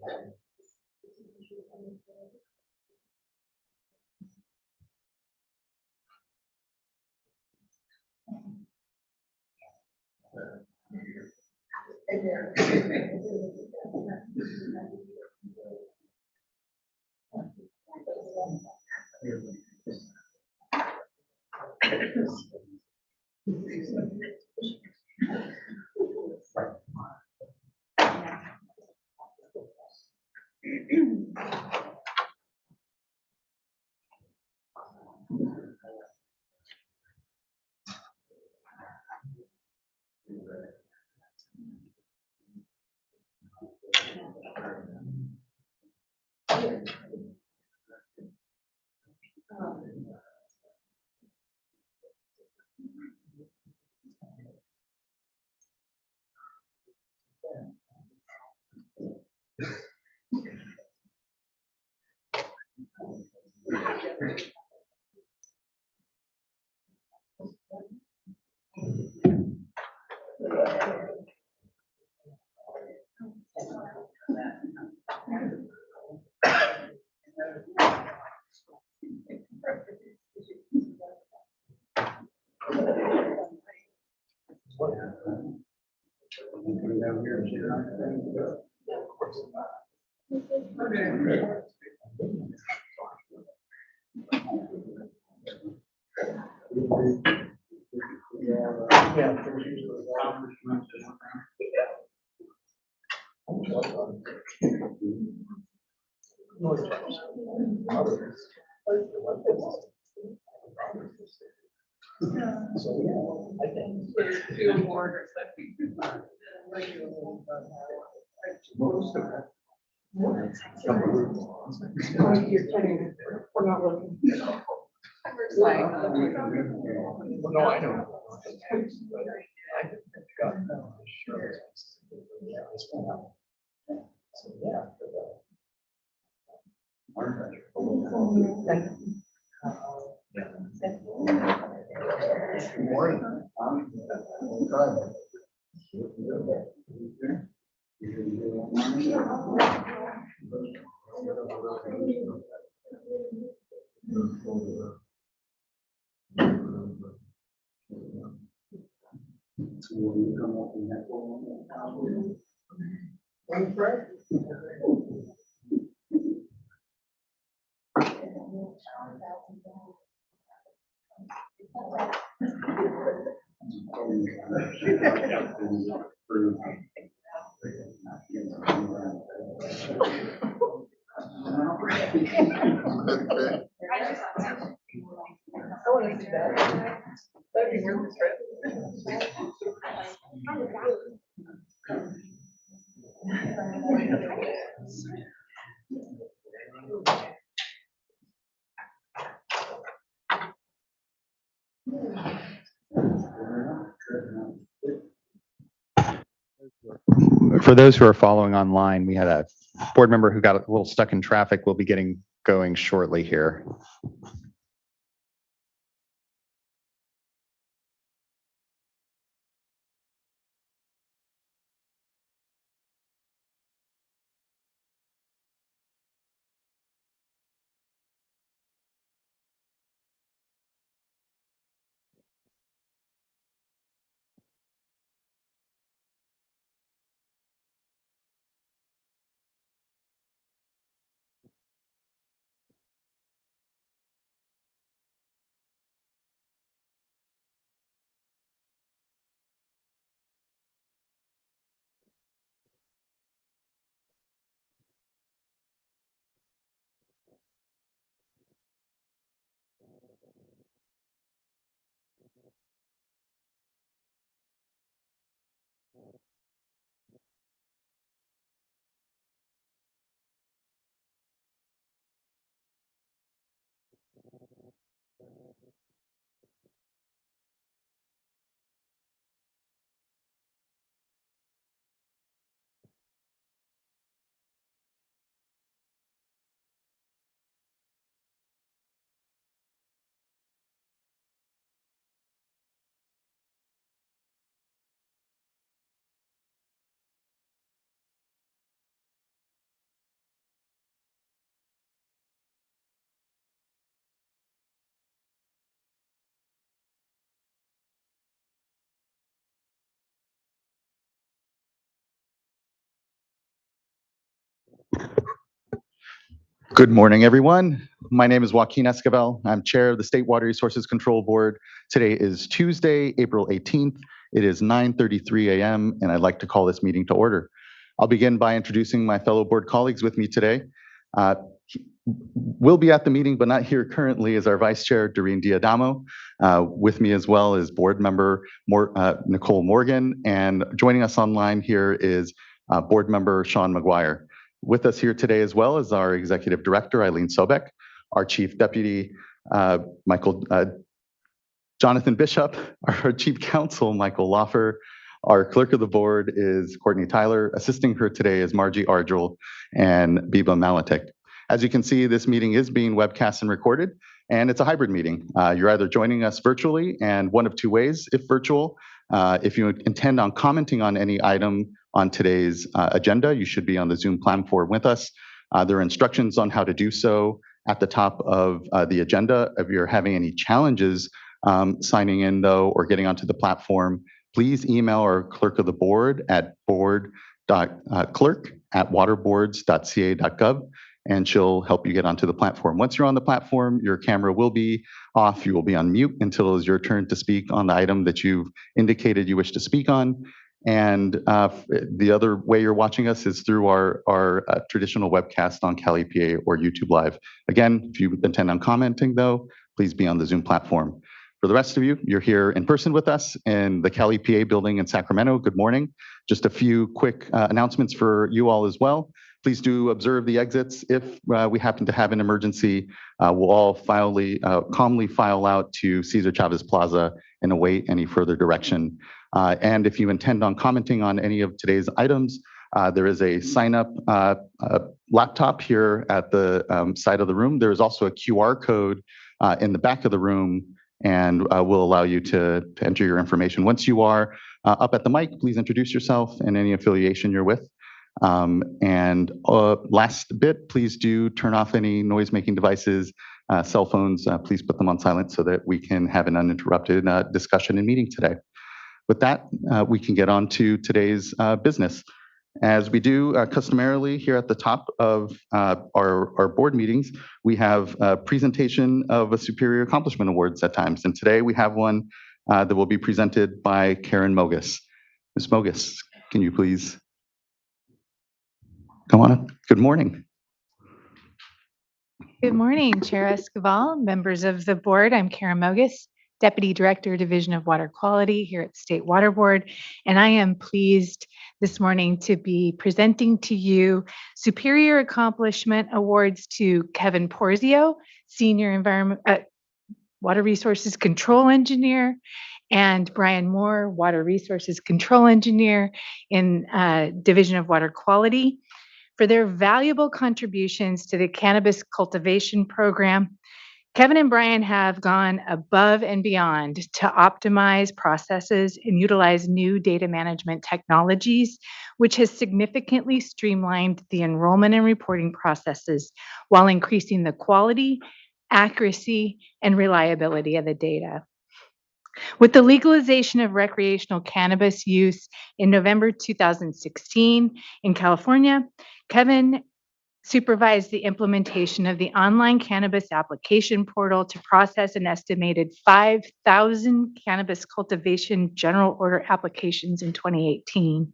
You're kidding. We're not looking. No, I know. Good morning. I want to see that. That'd be worth the trip. For those who are following online, we had a board member who got a little stuck in traffic. We'll be getting going shortly here. Good morning, everyone. My name is Joaquin Esquivel. I'm Chair of the State Water Resources Control Board. Today is Tuesday, April 18th. It is 9:33 a.m., and I'd like to call this meeting to order. I'll begin by introducing my fellow board colleagues with me today. Will be at the meeting, but not here currently, is our Vice Chair, Doreen Diadamo. With me as well is Board Member Nicole Morgan, and joining us online here is Board Member Sean McGuire. With us here today as well is our Executive Director, Eileen Sobek, our Chief Deputy, Jonathan Bishop, our Chief Counsel, Michael Loffer. Our Clerk of the Board is Courtney Tyler. Assisting her today is Margie Ardrell and Biba Malatik. As you can see, this meeting is being webcast and recorded, and it's a hybrid meeting. You're either joining us virtually, and one of two ways if virtual. If you intend on commenting on any item on today's agenda, you should be on the Zoom platform with us. There are instructions on how to do so at the top of the agenda. If you're having any challenges signing in, though, or getting onto the platform, please email our Clerk of the Board at board.clerk@waterboards.ca.gov, and she'll help you get onto the platform. Once you're on the platform, your camera will be off. You will be on mute until it's your turn to speak on the item that you've indicated you wish to speak on. And the other way you're watching us is through our traditional webcast on Cali PA or YouTube Live. Again, if you intend on commenting, though, please be on the Zoom platform. For the rest of you, you're here in person with us in the Cali PA building in Sacramento. Good morning. Just a few quick announcements for you all as well. Please do observe the exits. If we happen to have an emergency, we'll all calmly file out to Cesar Chavez Plaza and await any further direction. And if you intend on commenting on any of today's items, there is a sign-up laptop here at the side of the room. There is also a QR code in the back of the room, and will allow you to enter your information. Once you are up at the mic, please introduce yourself and any affiliation you're with. Last bit, please do turn off any noise-making devices, cell phones. Please put them on silent so that we can have an uninterrupted discussion and meeting today. With that, we can get on to today's business. As we do customarily here at the top of our board meetings, we have a presentation of a Superior Accomplishment Awards at times. And today we have one that will be presented by Karen Mogus. Ms. Mogus, can you please come on up? Good morning. Good morning, Chair Esquivel, members of the board. I'm Karen Mogus, Deputy Director, Division of Water Quality here at the State Water Board, and I am pleased this morning to be presenting to you Superior Accomplishment Awards to Kevin Porzio, Senior Water Resources Control Engineer, and Brian Moore, Water Resources Control Engineer in Division of Water Quality, for their valuable contributions to the cannabis cultivation program. Kevin and Brian have gone above and beyond to optimize processes and utilize new data management technologies, which has significantly streamlined the enrollment and reporting processes while increasing the quality, accuracy, and reliability of the data. With the legalization of recreational cannabis use in November 2016 in California, Kevin supervised the implementation of the online cannabis application portal to process an estimated 5,000 cannabis cultivation general order applications in 2018.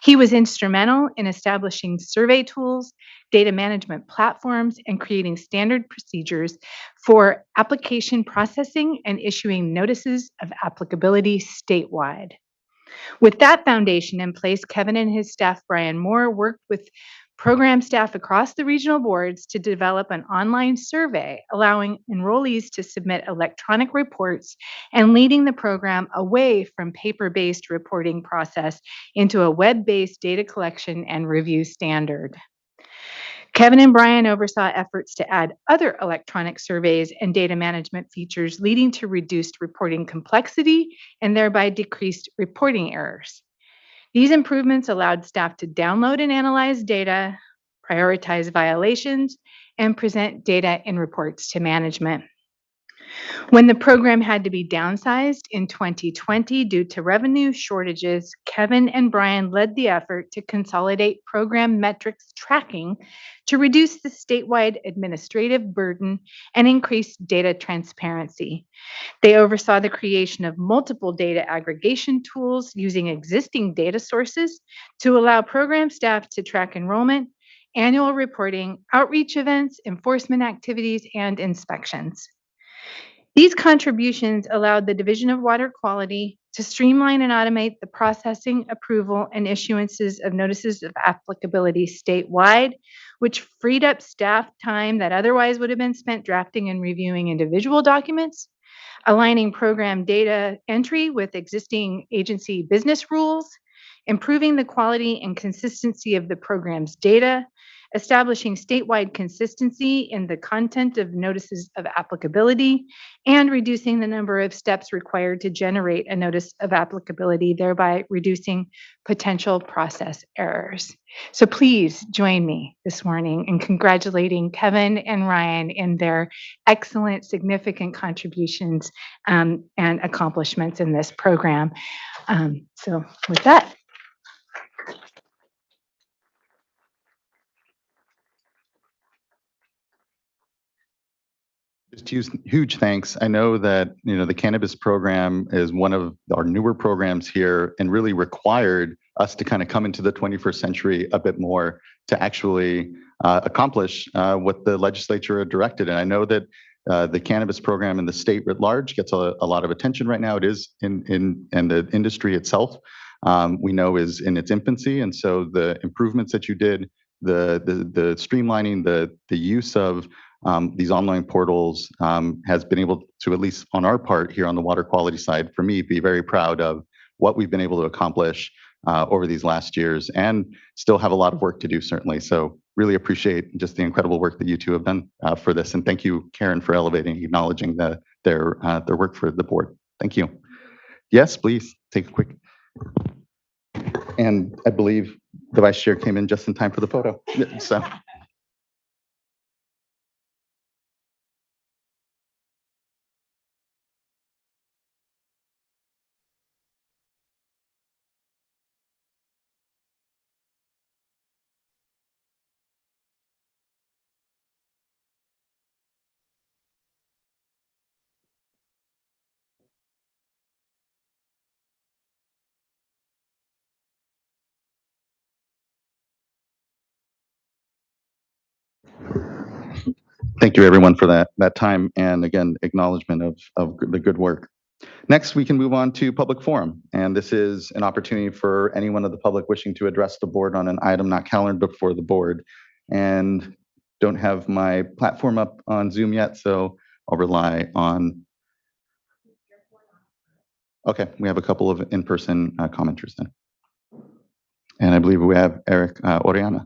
He was instrumental in establishing survey tools, data management platforms, and creating standard procedures for application processing and issuing notices of applicability statewide. With that foundation in place, Kevin and his staff, Brian Moore, worked with program staff across the regional boards to develop an online survey allowing enrollees to submit electronic reports and leading the program away from paper-based reporting process into a web-based data collection and review standard. Kevin and Brian oversaw efforts to add other electronic surveys and data management features, leading to reduced reporting complexity and thereby decreased reporting errors. These improvements allowed staff to download and analyze data, prioritize violations, and present data in reports to management. When the program had to be downsized in 2020 due to revenue shortages, Kevin and Brian led the effort to consolidate program metrics tracking to reduce the statewide administrative burden and increase data transparency. They oversaw the creation of multiple data aggregation tools using existing data sources to allow program staff to track enrollment, annual reporting, outreach events, enforcement activities, and inspections. These contributions allowed the Division of Water Quality to streamline and automate the processing, approval, and issuances of notices of applicability statewide, which freed up staff time that otherwise would have been spent drafting and reviewing individual documents, aligning program data entry with existing agency business rules, improving the quality and consistency of the program's data, establishing statewide consistency in the content of notices of applicability, and reducing the number of steps required to generate a notice of applicability, thereby reducing potential process errors. So please join me this morning in congratulating Kevin and Ryan in their excellent, significant contributions and accomplishments in this program. So with that, Just huge thanks. I know that, the cannabis program is one of our newer programs here and really required us to kind of come into the 21st century a bit more to actually accomplish what the legislature directed. And I know that the cannabis program in the state writ large gets a lot of attention right now. It is and the industry itself, we know, is in its infancy. And so the improvements that you did, the streamlining, the use of these online portals has been able to, at least on our part here on the water quality side, for me, be very proud of what we've been able to accomplish over these last years, and still have a lot of work to do, certainly. So really appreciate just the incredible work that you two have done for this. And thank you, Karen, for elevating, acknowledging their work for the board. Thank you. Yes, please take a quick. And I believe the vice chair came in just in time for the photo. So. Thank you, everyone, for that time, and again, acknowledgement of the good work. Next, we can move on to public forum, and this is an opportunity for anyone of the public wishing to address the board on an item not calendared before the board. And don't have my platform up on Zoom yet, so I'll rely on. Okay, we have a couple of in-person commenters then, and I believe we have Eric Oriana.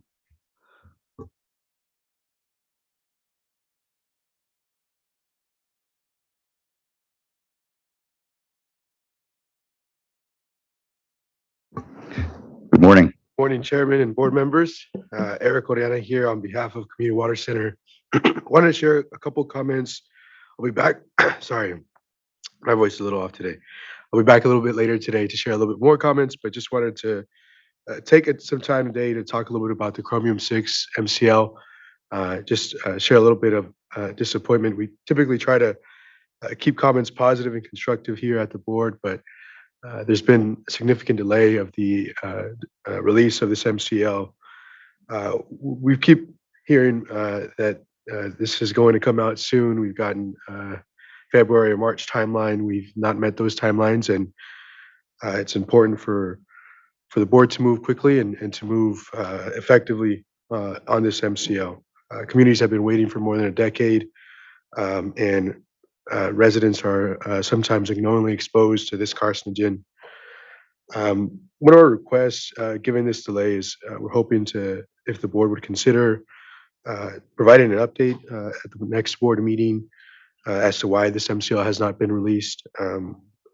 Good morning. Morning, Chairman and board members. Eric Oriana here on behalf of Community Water Center. Wanted to share a couple comments. I'll be back. Sorry, my voice is a little off today. I'll be back a little bit later today to share a little bit more comments, but just wanted to take some time today to talk a little bit about the Chromium 6 MCL. Just share a little bit of disappointment. We typically try to keep comments positive and constructive here at the board, but there's been a significant delay of the release of this MCL. We keep hearing that this is going to come out soon. We've gotten February or March timeline. We've not met those timelines, and it's important for the board to move quickly and to move effectively on this MCL. Communities have been waiting for more than a decade, and residents are sometimes unknowingly exposed to this carcinogen. One of our requests, given this delay, is we're hoping to, if the board would consider providing an update at the next board meeting as to why this MCL has not been released,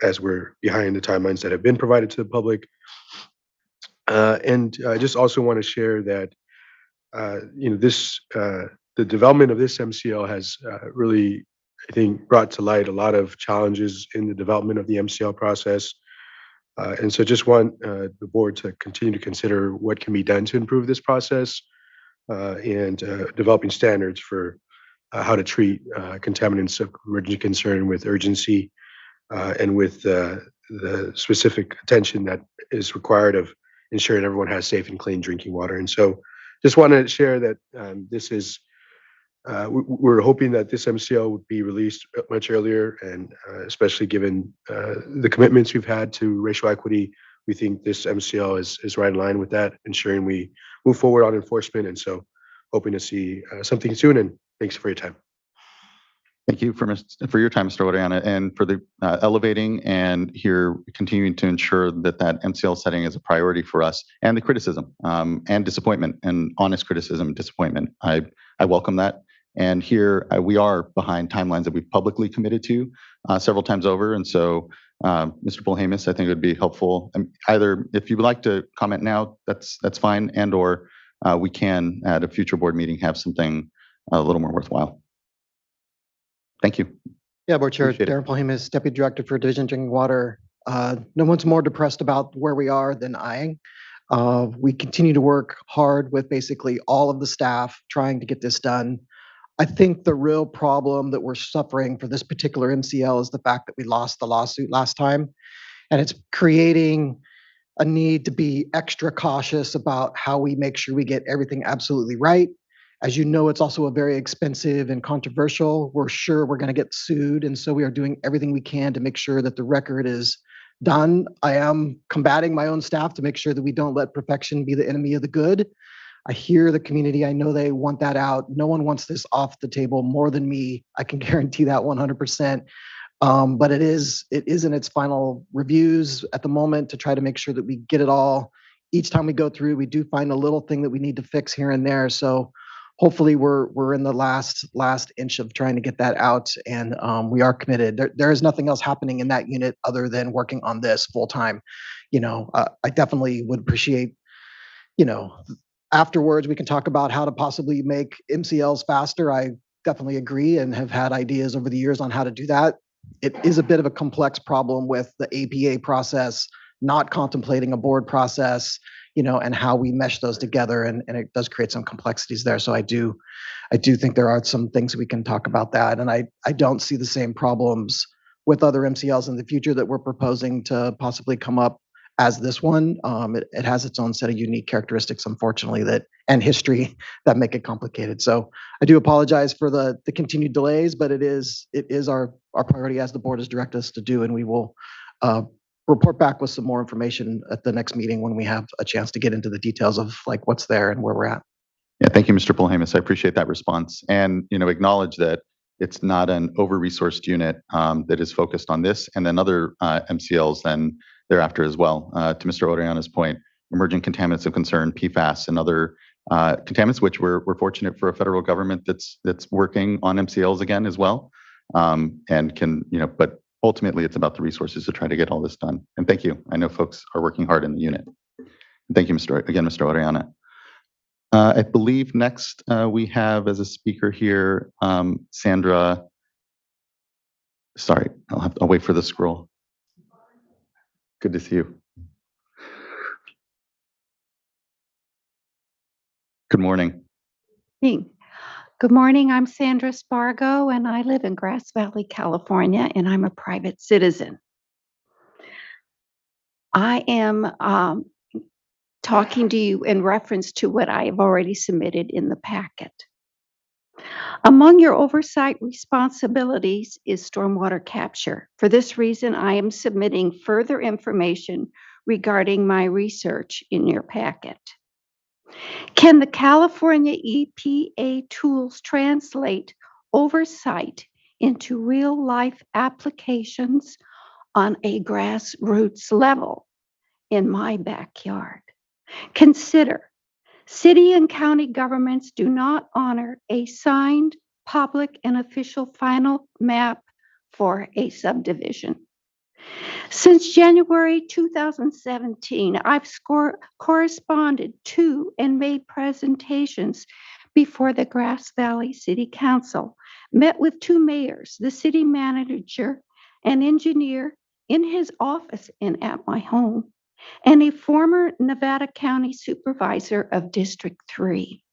as we're behind the timelines that have been provided to the public. And I just also want to share that the development of this MCL has really I think, brought to light a lot of challenges in the development of the MCL process. And so just want the board to continue to consider what can be done to improve this process and developing standards for how to treat contaminants of emergency concern with urgency and with the specific attention that is required of ensuring everyone has safe and clean drinking water. And so just wanted to share that this is, we're hoping that this MCL would be released much earlier, and especially given the commitments we've had to racial equity, we think this MCL is right in line with that, ensuring we move forward on enforcement. And so hoping to see something soon, and thanks for your time. Thank you for your time, Mr. Oriana, and for the elevating and here continuing to ensure that that MCL setting is a priority for us, and the criticism and disappointment, and honest criticism and disappointment. I welcome that. And here we are behind timelines that we've publicly committed to several times over. And so, Mr. Polhamus, I think it would be helpful. Either if you would like to comment now, that's fine, and or we can at a future board meeting have something a little more worthwhile. Thank you. Yeah, Board Chair, Appreciate it. Darren Polhamus, Deputy Director for Division of Drinking Water. No one's more depressed about where we are than I am. We continue to work hard with basically all of the staff trying to get this done. I think the real problem that we're suffering for this particular MCL is the fact that we lost the lawsuit last time, and it's creating a need to be extra cautious about how we make sure we get everything absolutely right. As you know, it's also a very expensive and controversial. We're sure we're going to get sued, and so we are doing everything we can to make sure that the record is done. I am combating my own staff to make sure that we don't let perfection be the enemy of the good. I hear the community. I know they want that out. No one wants this off the table more than me. I can guarantee that 100%. But it is in its final reviews at the moment to try to make sure that we get it all. Each time we go through, we do find a little thing that we need to fix here and there. So hopefully we're in the last inch of trying to get that out, and we are committed. There is nothing else happening in that unit other than working on this full time. I definitely would appreciate, afterwards we can talk about how to possibly make MCLs faster. I definitely agree and have had ideas over the years on how to do that. It is a bit of a complex problem with the APA process, not contemplating a board process, and how we mesh those together, and it does create some complexities there. So I do think there are some things we can talk about that, and I don't see the same problems with other MCLs in the future that we're proposing to possibly come up as this one. It has its own set of unique characteristics, unfortunately, and history that make it complicated. So I do apologize for the continued delays, but it is our priority as the board has directed us to do, and we will report back with some more information at the next meeting when we have a chance to get into the details of like what's there and where we're at. Yeah, thank you, Mr. Polhamus. I appreciate that response, and acknowledge that it's not an over-resourced unit that is focused on this, and then other MCLs then thereafter as well. To Mr. Oriana's point, emerging contaminants of concern, PFAS, and other contaminants, which we're fortunate for a federal government that's working on MCLs again as well, and can but ultimately it's about the resources to try to get all this done. And thank you. I know folks are working hard in the unit. Thank you, Mr. Oriana. I believe next we have as a speaker here, Sandra. Sorry, I'll wait for the scroll. Good to see you. Good morning. Good morning. I'm Sandra Spargo, and I live in Grass Valley, California, and I'm a private citizen. I am talking to you in reference to what I have already submitted in the packet. Among your oversight responsibilities is stormwater capture. For this reason, I am submitting further information regarding my research in your packet. Can the California EPA tools translate oversight into real-life applications on a grassroots level in my backyard? Consider, city and county governments do not honor a signed public and official final map for a subdivision. Since January 2017, I've corresponded to and made presentations before the Grass Valley City Council, met with two mayors, the city manager, an engineer in his office and at my home, and a former Nevada County supervisor of District 3.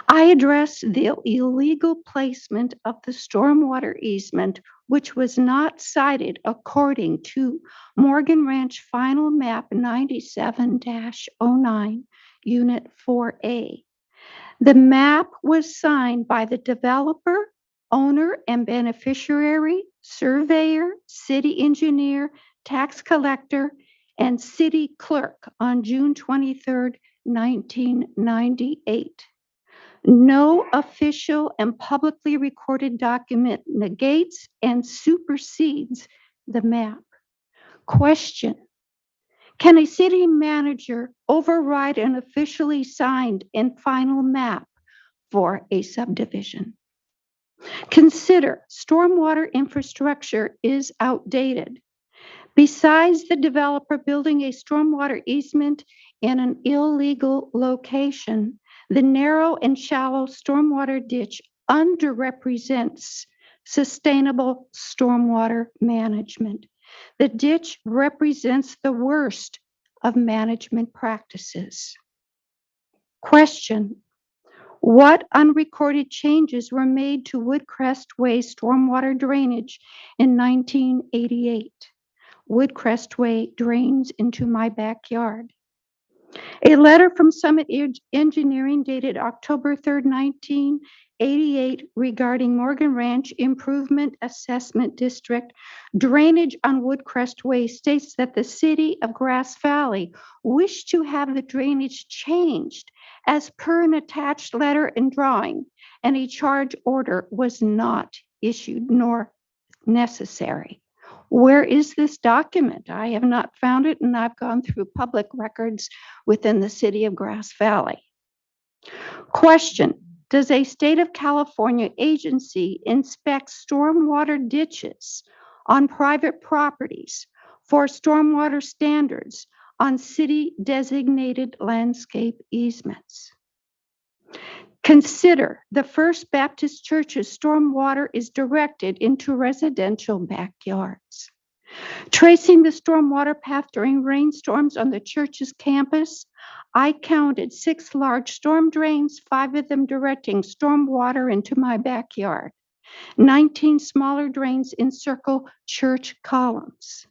I addressed the illegal placement of the stormwater easement, which was not cited according to Morgan Ranch Final Map 97-09, Unit 4A. The map was signed by the developer, owner, and beneficiary, surveyor, city engineer, tax collector, and city clerk on June 23rd, 1998. No official and publicly recorded document negates and supersedes the map. Question: can a city manager override an officially signed and final map for a subdivision? Consider stormwater infrastructure is outdated. Besides the developer building a stormwater easement in an illegal location, the narrow and shallow stormwater ditch underrepresents sustainable stormwater management. The ditch represents the worst of management practices. Question: what unrecorded changes were made to Woodcrest Way stormwater drainage in 1988? Woodcrest Way drains into my backyard. A letter from Summit Engineering dated October 3rd, 1988 regarding Morgan Ranch Improvement Assessment District drainage on Woodcrest Way states that the city of Grass Valley wished to have the drainage changed as per an attached letter and drawing, and a charge order was not issued nor necessary. Where is this document? I have not found it, and I've gone through public records within the city of Grass Valley. Question: does a state of California agency inspect stormwater ditches on private properties for stormwater standards on city designated landscape easements? Consider the First Baptist Church's stormwater is directed into residential backyards. Tracing the stormwater path during rainstorms on the church's campus, I counted 6 large storm drains, 5 of them directing stormwater into my backyard. 19 smaller drains encircle church columns.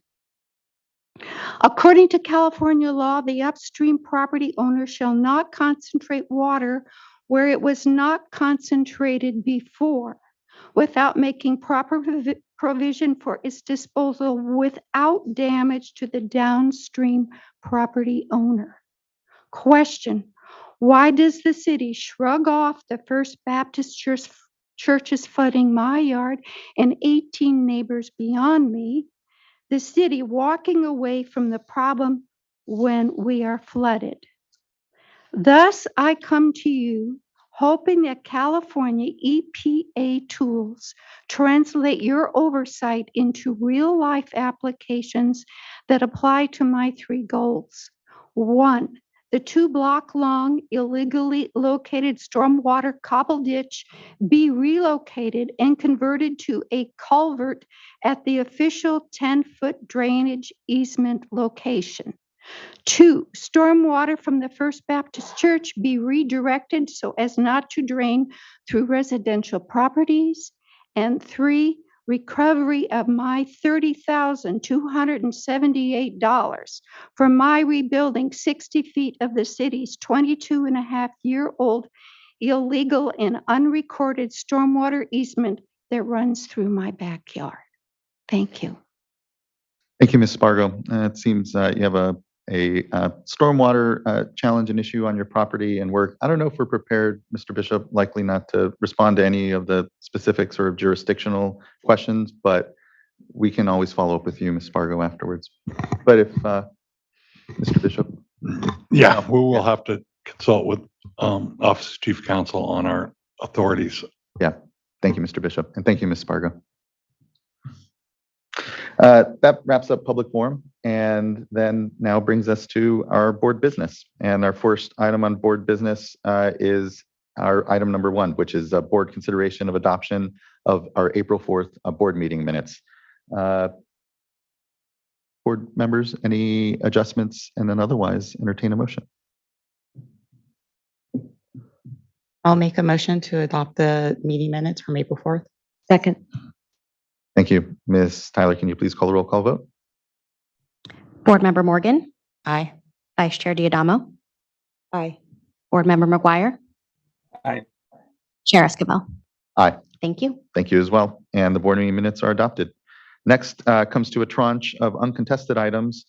According to California law, the upstream property owner shall not concentrate water where it was not concentrated before, without making proper provision for its disposal without damage to the downstream property owner. Question: why does the city shrug off the First Baptist Church's flooding my yard and 18 neighbors beyond me, the city walking away from the problem when we are flooded? Thus, I come to you hoping that California EPA tools translate your oversight into real-life applications that apply to my 3 goals. 1, the 2-block-long illegally located stormwater cobble ditch be relocated and converted to a culvert at the official 10-foot drainage easement location. 2, stormwater from the First Baptist Church be redirected so as not to drain through residential properties. And 3, recovery of my $30,278 for my rebuilding 60 feet of the city's 22-and-a-half-year-old illegal and unrecorded stormwater easement that runs through my backyard. Thank you. Thank you, Ms. Spargo. It seems you have a stormwater challenge and issue on your property and work. I don't know if we're prepared, Mr. Bishop, likely not to respond to any of the specific sort of jurisdictional questions, but we can always follow up with you, Ms. Spargo, afterwards. But if Mr. Bishop. Yeah, we will have to consult with Office of Chief Counsel on our authorities. Yeah, thank you, Mr. Bishop, and thank you, Ms. Spargo. That wraps up public forum and then now brings us to our board business. And our first item on board business is our item number 1, which is board consideration of adoption of our April 4th board meeting minutes. Board members, any adjustments, and then otherwise entertain a motion. I'll make a motion to adopt the meeting minutes from April 4th. Second. Thank you. Ms. Tyler, can you please call the roll call vote? Board Member Morgan, Aye. Vice Chair Diadamo, Aye. Board Member McGuire. Aye. Chair Escobar. Aye. Thank you. Thank you as well. And the board meeting minutes are adopted. Next comes to a tranche of uncontested items,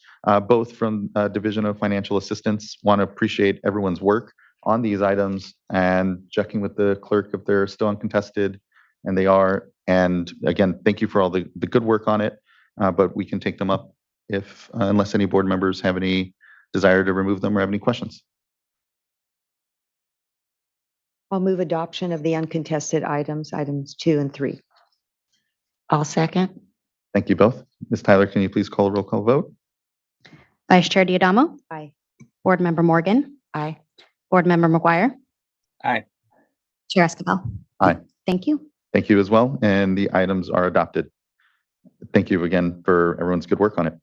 both from Division of Financial Assistance. Want to appreciate everyone's work on these items and checking with the clerk if they're still uncontested, and they are. And again, thank you for all the good work on it, but we can take them up if unless any board members have any desire to remove them or have any questions. I'll move adoption of the uncontested items 2 and 3. I'll second. Thank you both. Ms. Tyler, can you please call a roll call vote? Vice Chair Diadamo, Aye. Board Member Morgan, Aye. Board Member McGuire. Aye. Chair Escobar. Aye. Thank you. Thank you as well. And the items are adopted. Thank you again for everyone's good work on it.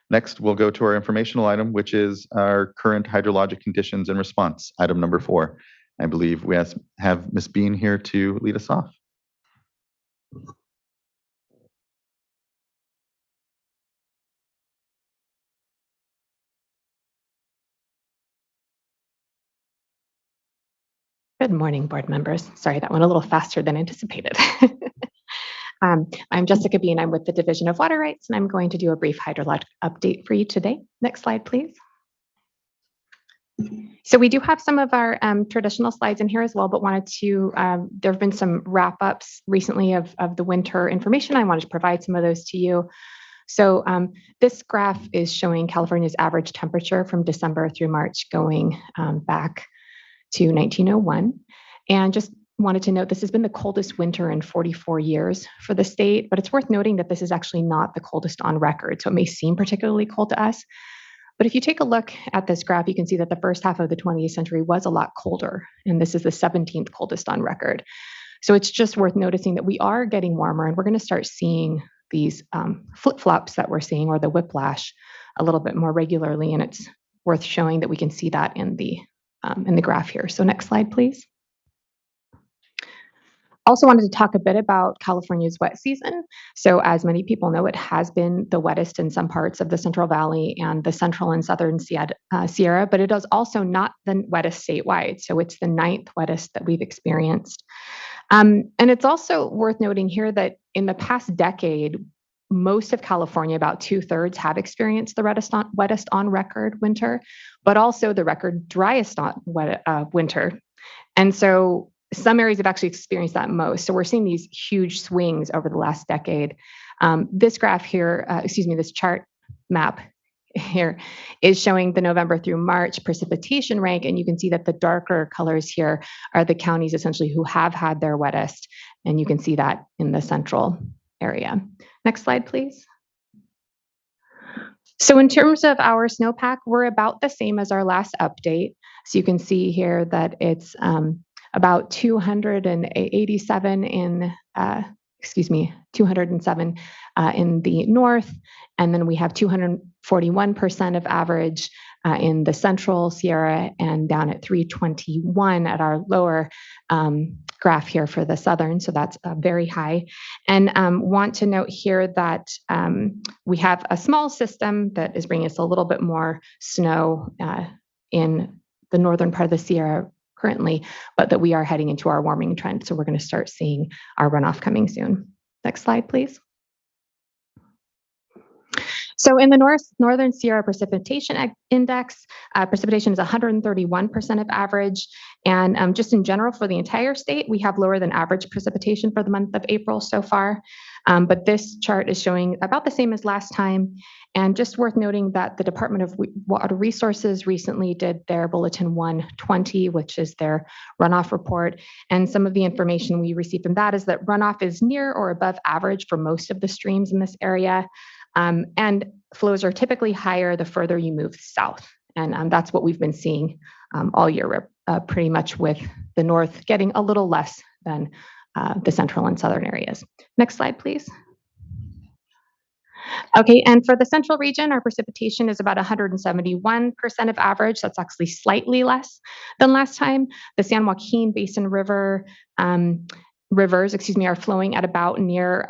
Next, we'll go to our informational item, which is our current hydrologic conditions and response, item number 4. I believe we have Ms. Bean here to lead us off. Good morning, board members. Sorry, that went a little faster than anticipated. I'm Jessica Bean. I'm with the Division of Water Rights, and I'm going to do a brief hydrologic update for you today. Next slide, please. So we do have some of our traditional slides in here as well, but wanted to, there have been some wrap-ups recently of the winter information. I wanted to provide some of those to you. So this graph is showing California's average temperature from December through March going back to 1901. And just wanted to note this has been the coldest winter in 44 years for the state, but it's worth noting that this is actually not the coldest on record. So it may seem particularly cold to us. But if you take a look at this graph, you can see that the first half of the 20th century was a lot colder, and this is the 17th coldest on record. So it's just worth noticing that we are getting warmer, and we're going to start seeing these flip-flops that we're seeing, or the whiplash, a little bit more regularly, and it's worth showing that we can see that in the graph here. So next slide, please. Also wanted to talk a bit about California's wet season. So as many people know, it has been the wettest in some parts of the Central Valley and the Central and Southern Sierra, but it is also not the wettest statewide. So it's the 9th wettest that we've experienced. And it's also worth noting here that in the past decade, most of California, about 2/3, have experienced the wettest on record winter, but also the record driest winter. And so some areas have actually experienced that most. So we're seeing these huge swings over the last decade. This graph here, this chart map here is showing the November through March precipitation rank. And you can see that the darker colors here are the counties essentially who have had their wettest. And you can see that in the central area. Next slide, please. So in terms of our snowpack, we're about the same as our last update. So you can see here that it's about 207 in, 207 in the north, and then we have 241% of average in the central Sierra, and down at 321 at our lower graph here for the southern, so that's very high. And want to note here that we have a small system that is bringing us a little bit more snow in the northern part of the Sierra currently, but that we are heading into our warming trend. So we're going to start seeing our runoff coming soon. Next slide, please. So in the northern Sierra precipitation index, precipitation is 131% of average. And just in general for the entire state, we have lower than average precipitation for the month of April so far. But this chart is showing about the same as last time. And just worth noting that the Department of Water Resources recently did their Bulletin 120, which is their runoff report. And some of the information we received from that is that runoff is near or above average for most of the streams in this area. And flows are typically higher the further you move south. And that's what we've been seeing all year pretty much with the north getting a little less than the central and southern areas. Next slide, please. Okay, and for the central region, our precipitation is about 171% of average. That's actually slightly less than last time. The San Joaquin Basin rivers, are flowing at about near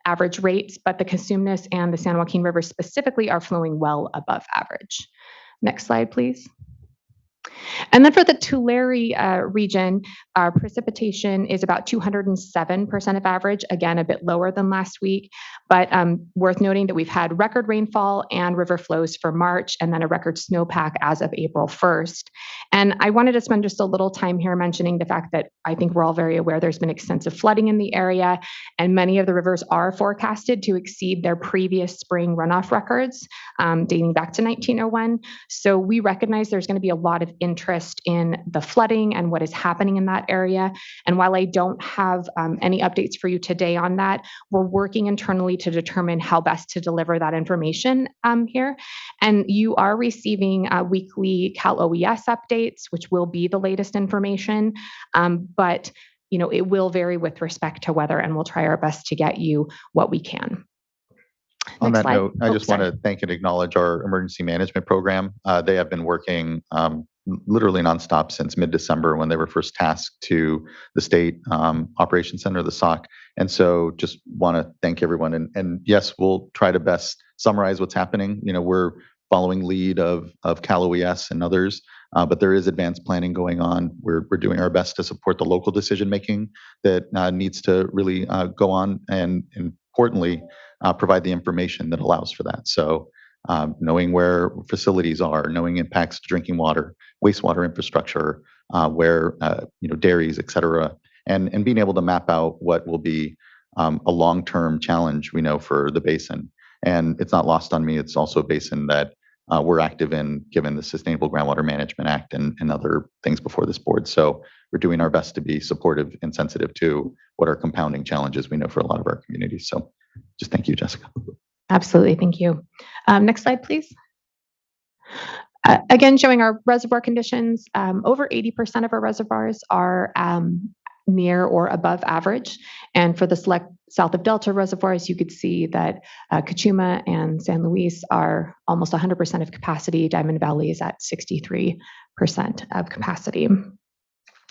average rates, but the Cosumnes and the San Joaquin River specifically are flowing well above average. Next slide, please. And then for the Tulare region, our precipitation is about 207% of average, again, a bit lower than last week, but worth noting that we've had record rainfall and river flows for March, and then a record snowpack as of April 1st. And I wanted to spend just a little time here mentioning the fact that I think we're all very aware there's been extensive flooding in the area, and many of the rivers are forecasted to exceed their previous spring runoff records, dating back to 1901. So we recognize there's going to be a lot of interest in the flooding and what is happening in that area. And while I don't have any updates for you today on that, we're working internally to determine how best to deliver that information here. And you are receiving weekly Cal OES updates, which will be the latest information. But it will vary with respect to weather, and we'll try our best to get you what we can. On Next that slide. note, I Oh, just want to thank and acknowledge our emergency management program. They have been working literally nonstop since mid-December when they were first tasked to the state operations center, the SOC. And so just want to thank everyone. And yes, we'll try to best summarize what's happening. We're following lead of Cal OES and others, but there is advanced planning going on. We're doing our best to support the local decision making that needs to really go on, and importantly, provide the information that allows for that. So knowing where facilities are, knowing impacts to drinking water, wastewater infrastructure, where dairies, et cetera, and being able to map out what will be a long-term challenge we know for the basin. And it's not lost on me, it's also a basin that we're active in, given the Sustainable Groundwater Management Act and other things before this board. So we're doing our best to be supportive and sensitive to what are compounding challenges we know for a lot of our communities. So just thank you, Jessica. Absolutely, thank you. Next slide, please. Again, showing our reservoir conditions, over 80% of our reservoirs are near or above average. And for the select south of Delta reservoirs, you could see that Cachuma and San Luis are almost 100% of capacity. Diamond Valley is at 63% of capacity.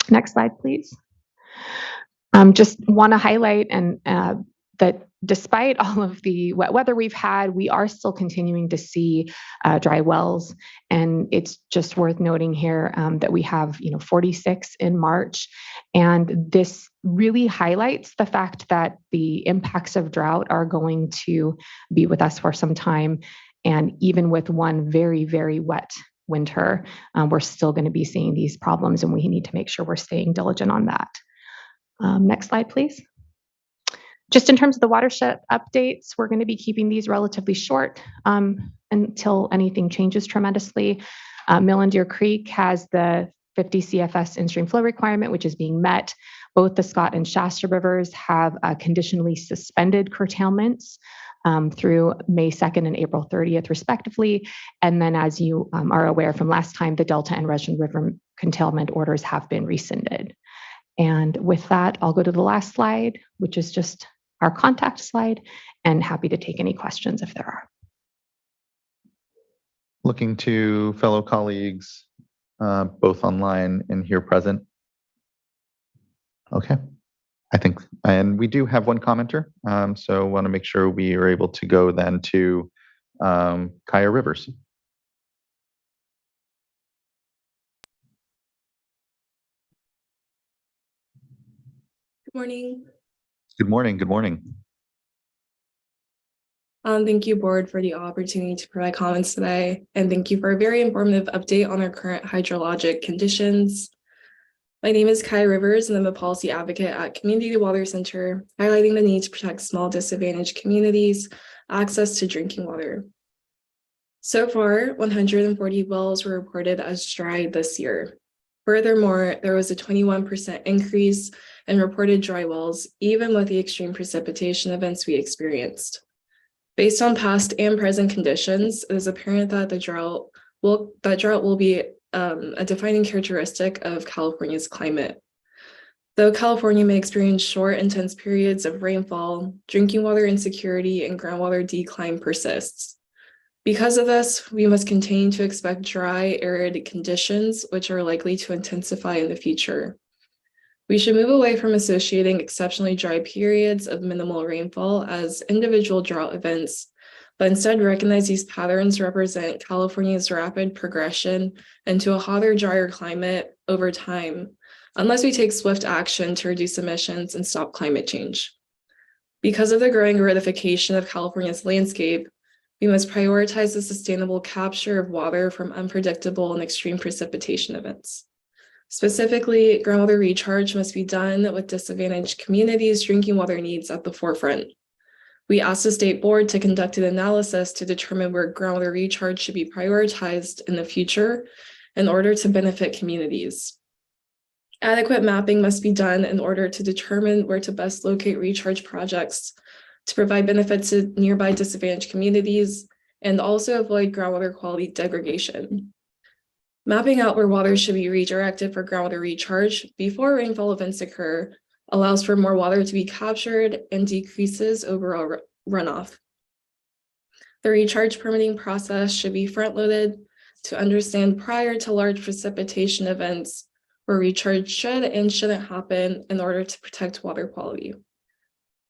Next slide, please. Just want to highlight that despite all of the wet weather we've had, we are still continuing to see dry wells. And it's just worth noting here that we have 46 in March. And this really highlights the fact that the impacts of drought are going to be with us for some time. And even with one very, very wet winter, we're still going to be seeing these problems, and we need to make sure we're staying diligent on that. Next slide, please. Just in terms of the watershed updates, we're going to be keeping these relatively short until anything changes tremendously. Mill and Deer Creek has the 50 CFS in-stream flow requirement, which is being met. Both the Scott and Shasta rivers have conditionally suspended curtailments through May 2nd and April 30th, respectively. And then, as you are aware from last time, the Delta and Russian River curtailment orders have been rescinded. And with that, I'll go to the last slide, which is just our contact slide, and happy to take any questions if there are. Looking to fellow colleagues, both online and here present. Okay, I think, and we do have one commenter, so want to make sure we are able to go then to Kaya Rivers. Good morning. Good morning. Good morning. Thank you, board, for the opportunity to provide comments today, and thank you for a very informative update on our current hydrologic conditions. My name is Kai Rivers, and I'm a policy advocate at Community Water Center, highlighting the need to protect small disadvantaged communities' access to drinking water. So far, 140 wells were reported as dry this year. Furthermore, there was a 21% increase in reported dry wells, even with the extreme precipitation events we experienced. Based on past and present conditions, it is apparent that drought will be a defining characteristic of California's climate. Though California may experience short, intense periods of rainfall, drinking water insecurity and groundwater decline persists. Because of this, we must continue to expect dry, arid conditions, which are likely to intensify in the future. We should move away from associating exceptionally dry periods of minimal rainfall as individual drought events, but instead recognize these patterns represent California's rapid progression into a hotter, drier climate over time, unless we take swift action to reduce emissions and stop climate change. Because of the growing aridification of California's landscape, we must prioritize the sustainable capture of water from unpredictable and extreme precipitation events. Specifically, groundwater recharge must be done with disadvantaged communities' drinking water needs at the forefront. We asked the state board to conduct an analysis to determine where groundwater recharge should be prioritized in the future in order to benefit communities. Adequate mapping must be done in order to determine where to best locate recharge projects to provide benefits to nearby disadvantaged communities and also avoid groundwater quality degradation. Mapping out where water should be redirected for groundwater recharge before rainfall events occur allows for more water to be captured and decreases overall runoff. The recharge permitting process should be front-loaded to understand prior to large precipitation events where recharge should and shouldn't happen in order to protect water quality.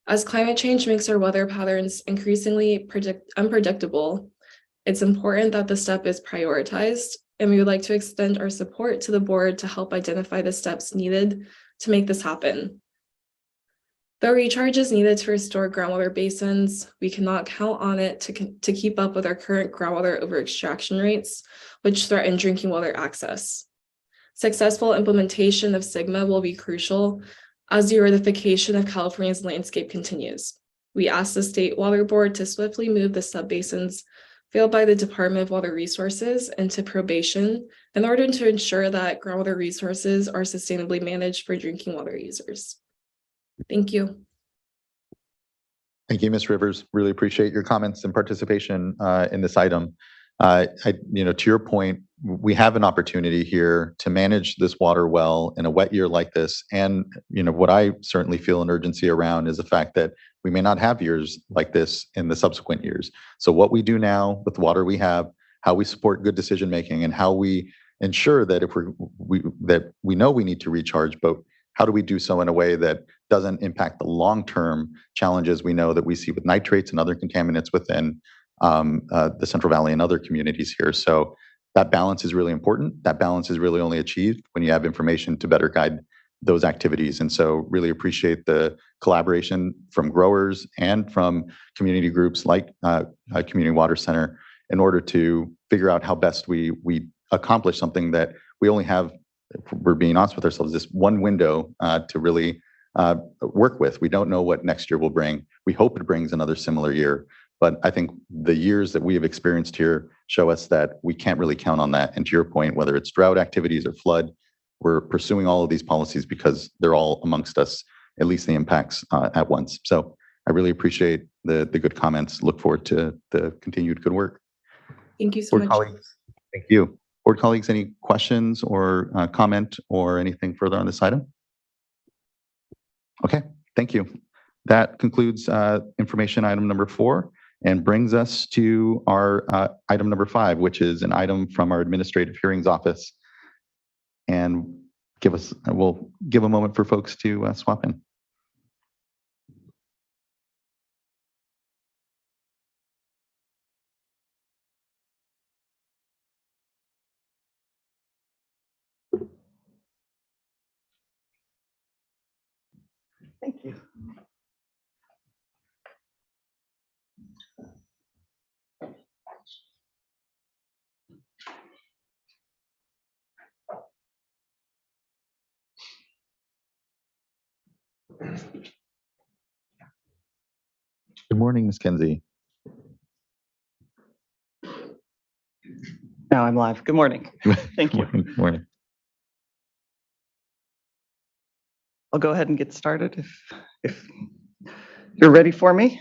As climate change makes our weather patterns increasingly unpredictable, it's important that the step is prioritized, and we would like to extend our support to the board to help identify the steps needed to make this happen. Though recharge is needed to restore groundwater basins, we cannot count on it to keep up with our current groundwater over-extraction rates, which threaten drinking water access. Successful implementation of SGMA will be crucial as the aridification of California's landscape continues. We ask the State Water Board to swiftly move the subbasins failed by the Department of Water Resources into probation in order to ensure that groundwater resources are sustainably managed for drinking water users. Thank you. Thank you, Ms. Rivers. Really appreciate your comments and participation in this item. To your point, we have an opportunity here to manage this water well in a wet year like this. And, what I certainly feel an urgency around is the fact that we may not have years like this in the subsequent years. So what we do now with the water we have, how we support good decision-making, and how we ensure that if we know we need to recharge, but how do we do so in a way that doesn't impact the long-term challenges we know that we see with nitrates and other contaminants within the Central Valley and other communities here. So that balance is really important. That balance is really only achieved when you have information to better guide those activities. And so really appreciate the collaboration from growers and from community groups like Community Water Center in order to figure out how best we accomplish something that we only have, if we're being honest with ourselves, this one window to really work with. We don't know what next year will bring. We hope it brings another similar year. But I think the years that we have experienced here show us that we can't really count on that. And to your point, whether it's drought activities or flood, we're pursuing all of these policies because they're all amongst us, at least the impacts at once. So I really appreciate the good comments. Look forward to the continued good work. Thank you so Board much. colleagues, thank you. Board colleagues, any questions or comment or anything further on this item? Okay, thank you. That concludes information item number 4. And brings us to our item number 5, which is an item from our Administrative Hearings Office. And we'll give a moment for folks to swap in. Thank you. Good morning, Ms. Kenzie. Now I'm live. Good morning. Thank you. Good morning. I'll go ahead and get started if You're ready for me?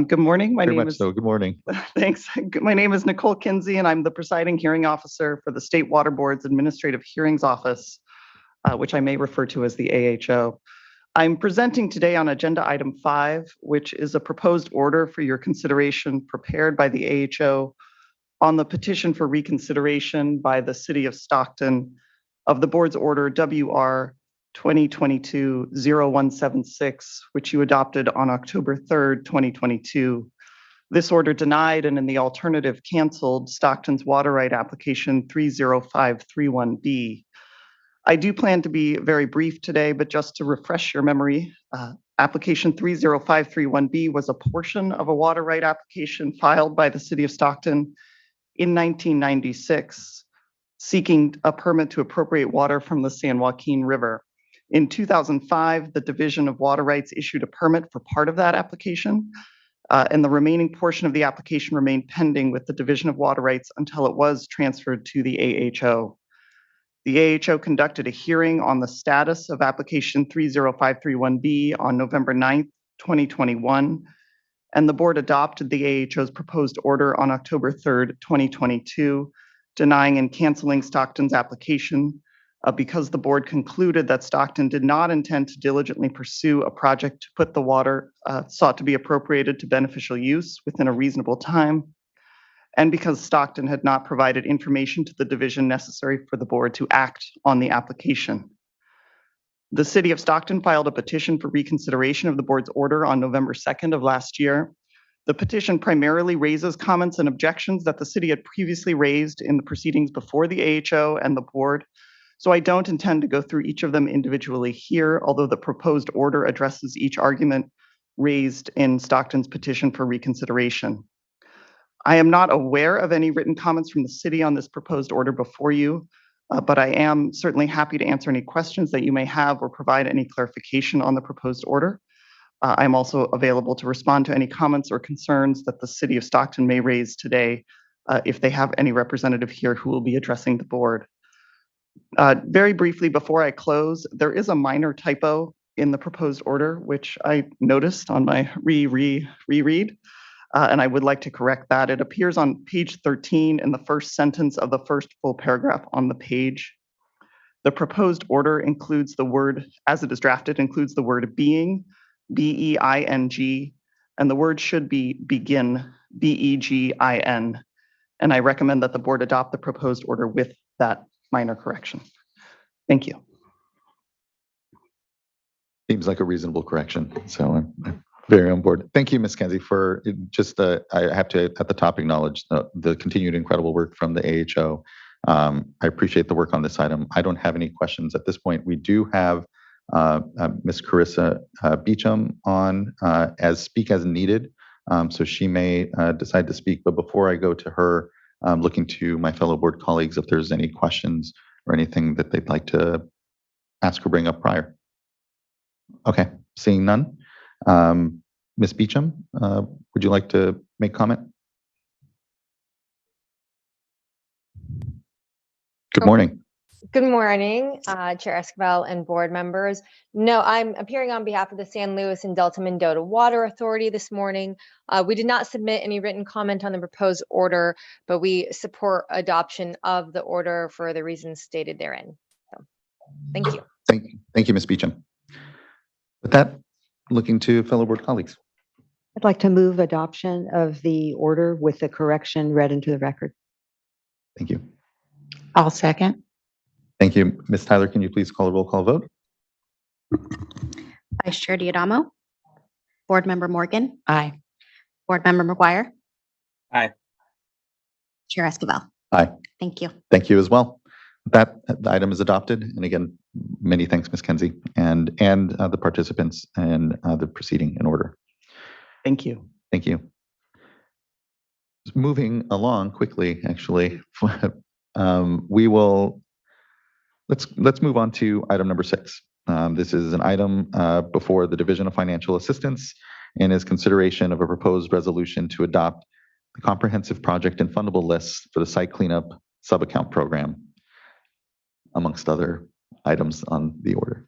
Good morning. My Very name much is, so. Good morning. thanks. My name is Nicole Kinsey, and I'm the presiding hearing officer for the State Water Board's Administrative Hearings Office, which I may refer to as the AHO. I'm presenting today on agenda item 5, which is a proposed order for your consideration prepared by the AHO on the petition for reconsideration by the City of Stockton of the board's order WR 2022-0176, which you adopted on October 3rd, 2022. This order denied and in the alternative canceled Stockton's water right application 30531B. I do plan to be very brief today, but just to refresh your memory, application 30531B was a portion of a water right application filed by the City of Stockton in 1996, seeking a permit to appropriate water from the San Joaquin River. In 2005, the Division of Water Rights issued a permit for part of that application, and the remaining portion of the application remained pending with the Division of Water Rights until it was transferred to the AHO. The AHO conducted a hearing on the status of application 30531B on November 9th, 2021, and the board adopted the AHO's proposed order on October 3rd, 2022, denying and canceling Stockton's application because the board concluded that Stockton did not intend to diligently pursue a project to put the water sought to be appropriated to beneficial use within a reasonable time, and because Stockton had not provided information to the division necessary for the board to act on the application. The City of Stockton filed a petition for reconsideration of the board's order on November 2nd of last year. The petition primarily raises comments and objections that the city had previously raised in the proceedings before the AHO and the board. So I don't intend to go through each of them individually here, although the proposed order addresses each argument raised in Stockton's petition for reconsideration. I am not aware of any written comments from the city on this proposed order before you, but I am certainly happy to answer any questions that you may have or provide any clarification on the proposed order. I'm also available to respond to any comments or concerns that the City of Stockton may raise today if they have any representative here who will be addressing the board. Very briefly, before I close, there is a minor typo in the proposed order, which I noticed on my reread, and I would like to correct that. It appears on page 13 in the first sentence of the first full paragraph on the page. The proposed order includes the word, as it is drafted, includes the word being, B-E-I-N-G, and the word should be begin, B-E-G-I-N. And I recommend that the board adopt the proposed order with that minor correction. Thank you. Seems like a reasonable correction. So I'm very on board. Thank you, Ms. Kenzie, for just I have to at the top acknowledge the continued incredible work from the AHO. I appreciate the work on this item. I don't have any questions at this point. We do have Ms. Carissa Beecham on speak as needed. So she may decide to speak, but before I go to her, I'm looking to my fellow board colleagues if there's any questions or anything that they'd like to ask or bring up prior. Okay, seeing none. Ms. Beecham, would you like to make comment? Good morning. Good morning, Chair Esquivel and board members. No, I'm appearing on behalf of the San Luis and Delta Mendota Water Authority this morning. We did not submit any written comment on the proposed order, but we support adoption of the order for the reasons stated therein. So, thank you. Thank you, Ms. Beecham. With that, looking to fellow board colleagues. I'd like to move adoption of the order with the correction read into the record. Thank you. I'll second. Thank you. Ms. Tyler, can you please call a roll call vote? Vice Chair Diadamo, Board Member Morgan, Aye. Board Member McGuire, Aye. Chair Esquivel. Aye. Thank you. Thank you as well. That the item is adopted. And again, many thanks, Ms. Kenzie, and the participants and the proceeding in order. Thank you. Thank you. Moving along quickly, actually, we will let's move on to item number 6. This is an item before the Division of Financial Assistance and is consideration of a proposed resolution to adopt the comprehensive project and fundable lists for the site cleanup sub-account program, amongst other items on the order.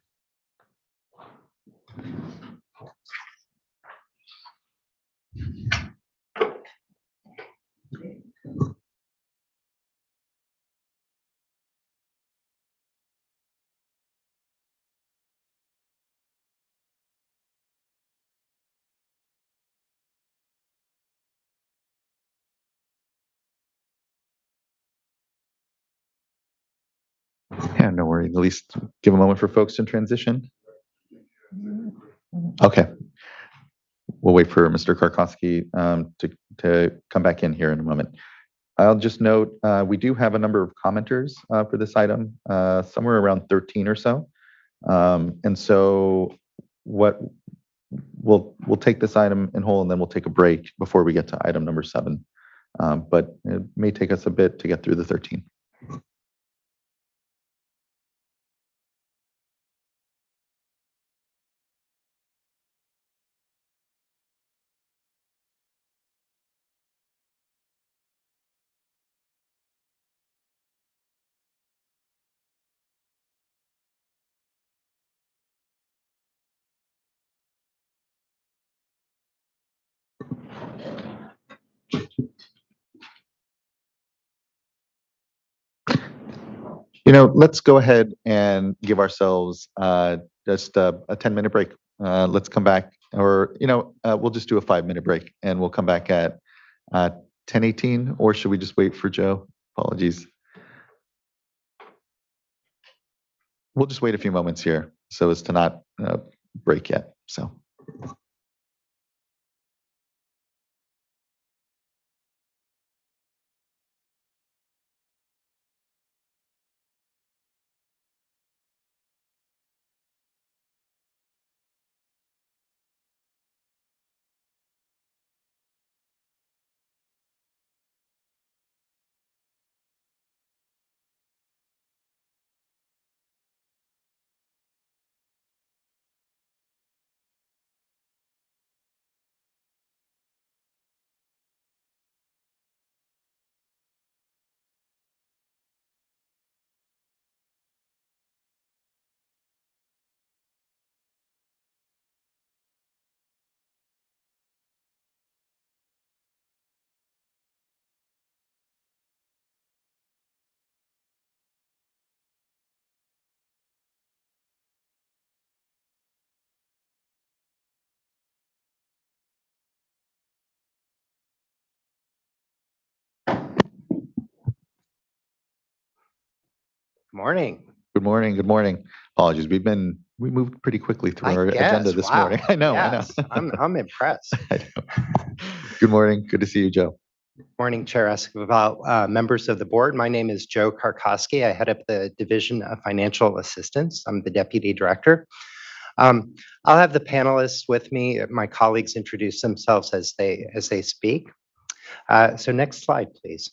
Yeah, no worries. At least give a moment for folks to transition. Okay. We'll wait for Mr. Karkowski to come back in here in a moment. I'll just note, we do have a number of commenters for this item, somewhere around 13 or so. And so what we'll take this item in whole, and then we'll take a break before we get to item number 7. But it may take us a bit to get through the 13. Let's go ahead and give ourselves just a 10-minute break. Let's come back, or we'll just do a 5-minute break, and we'll come back at 10:18. Or should we just wait for Joe? Apologies. We'll just wait a few moments here so as to not break yet. So. Morning. Good morning. Good morning. Apologies. We moved pretty quickly through our agenda this Wow. morning. I know. Yes, I'm impressed. I know. Good morning. Good to see you, Joe. Morning, Chair Escobar, members of the board. My name is Joe Karkowski. I head up the Division of Financial Assistance. I'm the Deputy Director. I'll have the panelists with me. My colleagues introduce themselves as they speak. So next slide, please.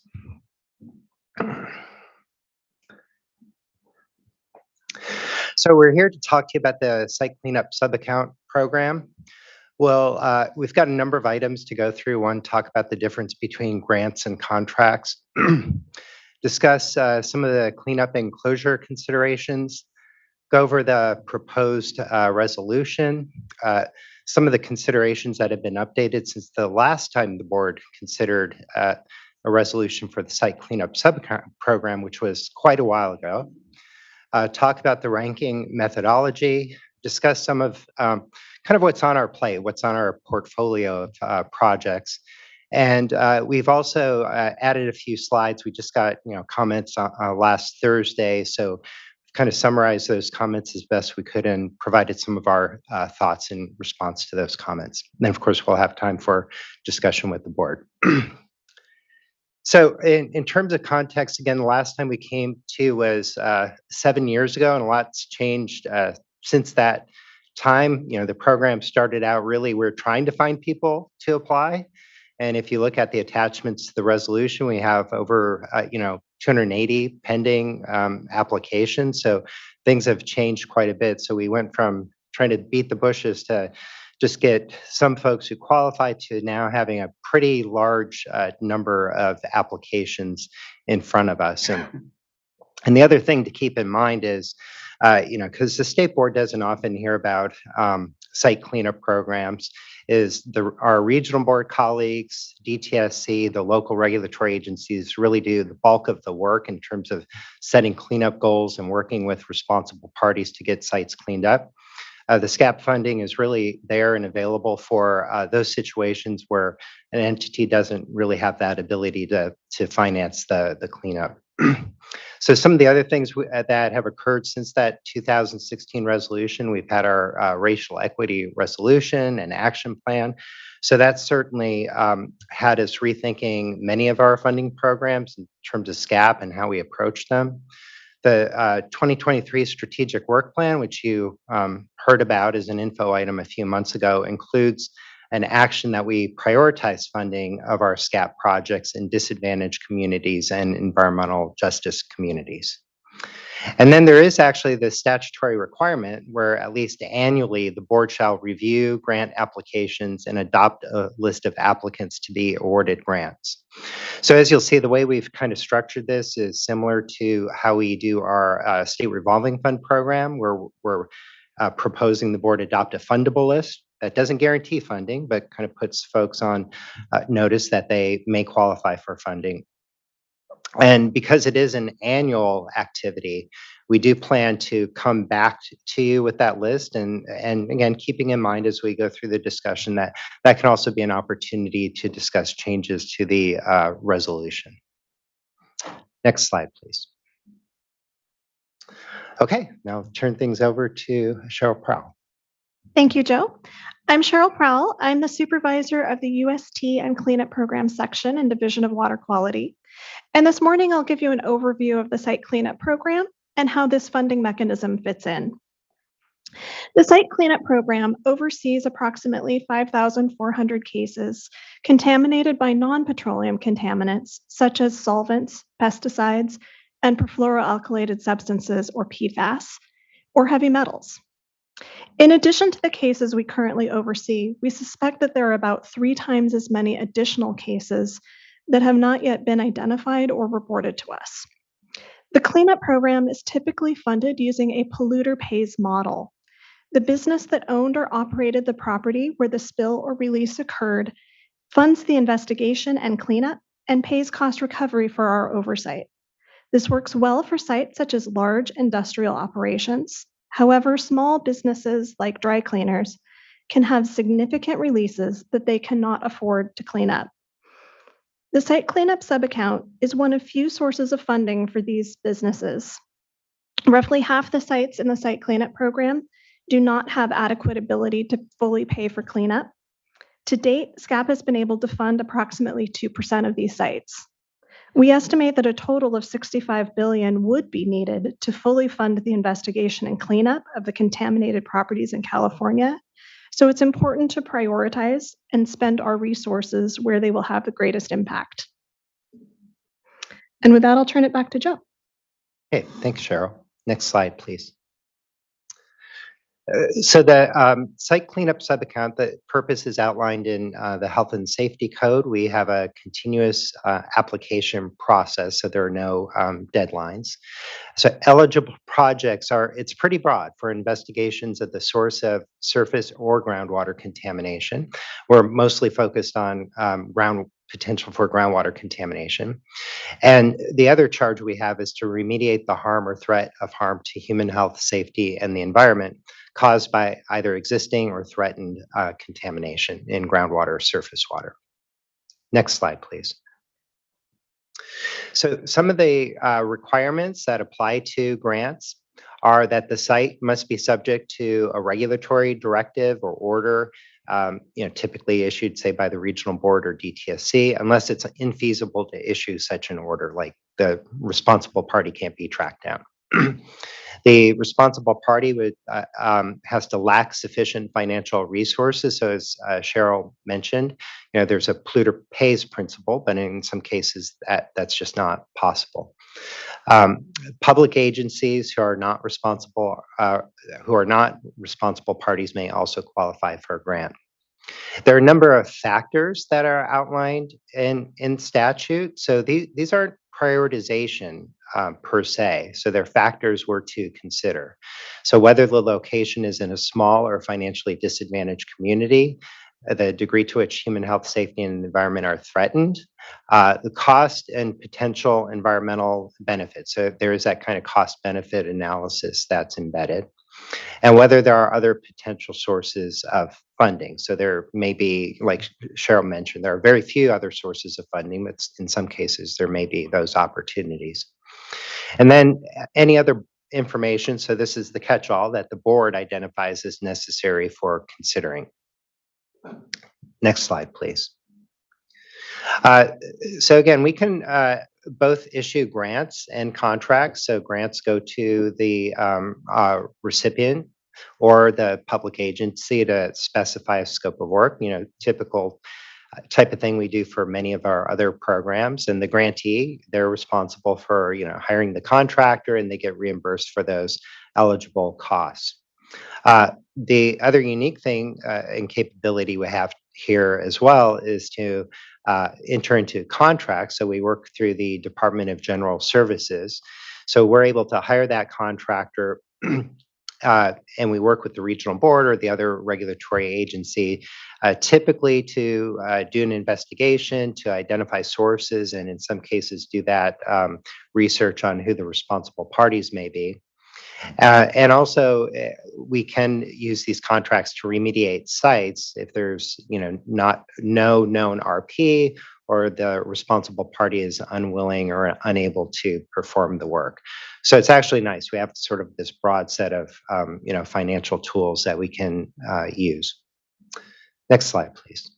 So we're here to talk to you about the site cleanup sub-account program. Well, we've got a number of items to go through. One, talk about the difference between grants and contracts. Discuss some of the cleanup and closure considerations. Go over the proposed resolution. Some of the considerations that have been updated since the last time the board considered a resolution for the site cleanup sub-account program, which was quite a while ago. Talk about the ranking methodology, discuss some of kind of what's on our plate, what's on our portfolio of projects. And we've also added a few slides. We just got comments last Thursday, so kind of summarized those comments as best we could and provided some of our thoughts in response to those comments. And then, of course, we'll have time for discussion with the board. So in terms of context, again, the last time we came to was 7 years ago, and a lot's changed since that time. The program started out really, we're trying to find people to apply. And if you look at the attachments to the resolution, we have over 280 pending applications. So things have changed quite a bit. So we went from trying to beat the bushes to just get some folks who qualify to now having a pretty large number of applications in front of us. And the other thing to keep in mind is, because the state board doesn't often hear about site cleanup programs, is our regional board colleagues, DTSC, the local regulatory agencies really do the bulk of the work in terms of setting cleanup goals and working with responsible parties to get sites cleaned up. The SCAP funding is really there and available for those situations where an entity doesn't really have that ability to finance the cleanup. So some of the other things that have occurred since that 2016 resolution, we've had our racial equity resolution and action plan. So that's certainly had us rethinking many of our funding programs in terms of SCAP and how we approach them. The 2023 strategic work plan, which you heard about as an info item a few months ago, includes an action that we prioritize funding of our SCAP projects in disadvantaged communities and environmental justice communities. And then there is actually the statutory requirement where at least annually the board shall review grant applications and adopt a list of applicants to be awarded grants. So as you'll see, the way we've kind of structured this is similar to how we do our state revolving fund program, where we're proposing the board adopt a fundable list that doesn't guarantee funding, but kind of puts folks on notice that they may qualify for funding. And because it is an annual activity, we do plan to come back to you with that list. And again, keeping in mind as we go through the discussion that that can also be an opportunity to discuss changes to the resolution. Next slide, please. Okay, now I'll turn things over to Cheryl Prowl. Thank you, Joe. I'm Cheryl Prowl. I'm the supervisor of the UST and Cleanup Program section in Division of Water Quality. And this morning, I'll give you an overview of the site cleanup program and how this funding mechanism fits in. The site cleanup program oversees approximately 5,400 cases contaminated by non-petroleum contaminants, such as solvents, pesticides, and perfluoroalkylated substances, or PFAS, or heavy metals. In addition to the cases we currently oversee, we suspect that there are about 3 times as many additional cases that have not yet been identified or reported to us. The cleanup program is typically funded using a polluter pays model. The business that owned or operated the property where the spill or release occurred funds the investigation and cleanup and pays cost recovery for our oversight. This works well for sites such as large industrial operations. However, small businesses like dry cleaners can have significant releases that they cannot afford to clean up. The site cleanup subaccount is one of few sources of funding for these businesses. Roughly half the sites in the site cleanup program do not have adequate ability to fully pay for cleanup. To date, SCAP has been able to fund approximately 2% of these sites. We estimate that a total of $65 billion would be needed to fully fund the investigation and cleanup of the contaminated properties in California. So it's important to prioritize and spend our resources where they will have the greatest impact. And with that, I'll turn it back to Joe. Okay, thanks, Cheryl. Next slide, please. So the site cleanup subaccount, the purpose is outlined in the Health and Safety Code. We have a continuous application process, so there are no deadlines. So eligible projects it's pretty broad for investigations at the source of surface or groundwater contamination. We're mostly focused on potential for groundwater contamination. And the other charge we have is to remediate the harm or threat of harm to human health, safety, and the environment caused by either existing or threatened contamination in groundwater or surface water. Next slide, please. So some of the requirements that apply to grants are that the site must be subject to a regulatory directive or order, typically issued, say, by the regional board or DTSC, unless it's infeasible to issue such an order, like the responsible party can't be tracked down. The responsible party has to lack sufficient financial resources. So as Cheryl mentioned, there's a polluter pays principle, but in some cases that's just not possible. Public agencies who are not responsible parties may also qualify for a grant. There are a number of factors that are outlined in statute. So these aren't prioritization per se. So they're factors we're to consider. So whether the location is in a small or financially disadvantaged community, the degree to which human health, safety, and environment are threatened, the cost and potential environmental benefits. So there is that kind of cost benefit analysis that's embedded. And whether there are other potential sources of funding. So there may be, like Cheryl mentioned, there are very few other sources of funding, but in some cases there may be those opportunities. And then any other information, so this is the catch-all that the board identifies as necessary for considering. Next slide, please. So again, we can both issue grants and contracts. So grants go to the recipient or the public agency to specify a scope of work, typical type of thing we do for many of our other programs. And the grantee, they're responsible for, hiring the contractor, and they get reimbursed for those eligible costs. The other unique thing and capability we have here as well is to enter into contracts. So we work through the Department of General Services. So we're able to hire that contractor and we work with the regional board or the other regulatory agency, typically to do an investigation, to identify sources, and in some cases do that research on who the responsible parties may be. And also, we can use these contracts to remediate sites if there's, no known RP or the responsible party is unwilling or unable to perform the work. So it's actually nice. We have sort of this broad set of, financial tools that we can use. Next slide, please.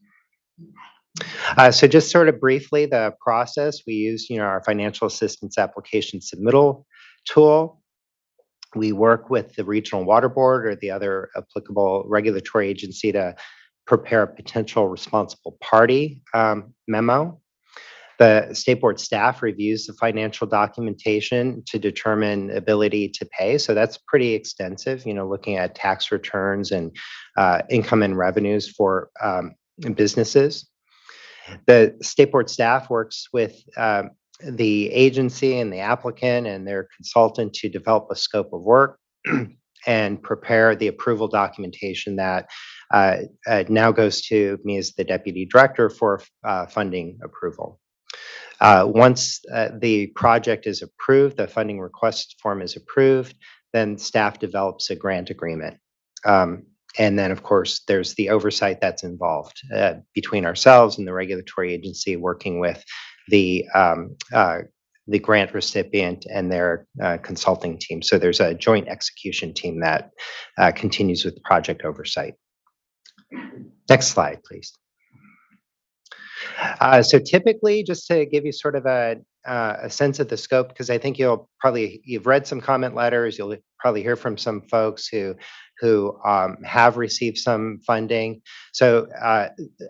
So just sort of briefly, the process, we use, our financial assistance application submittal tool. We work with the regional water board or the other applicable regulatory agency to prepare a potential responsible party memo. The state board staff reviews the financial documentation to determine ability to pay. So that's pretty extensive, looking at tax returns and income and revenues for businesses. The state board staff works with the agency and the applicant and their consultant to develop a scope of work and prepare the approval documentation that now goes to me as the deputy director for funding approval. Once the project is approved, the funding request form is approved, then staff develops a grant agreement. And then, of course, there's the oversight that's involved between ourselves and the regulatory agency working with the grant recipient and their consulting team. So there's a joint execution team that continues with project oversight. Next slide, please. So typically, just to give you sort of a sense of the scope, because I think you've read some comment letters, you'll probably hear from some folks who have received some funding. So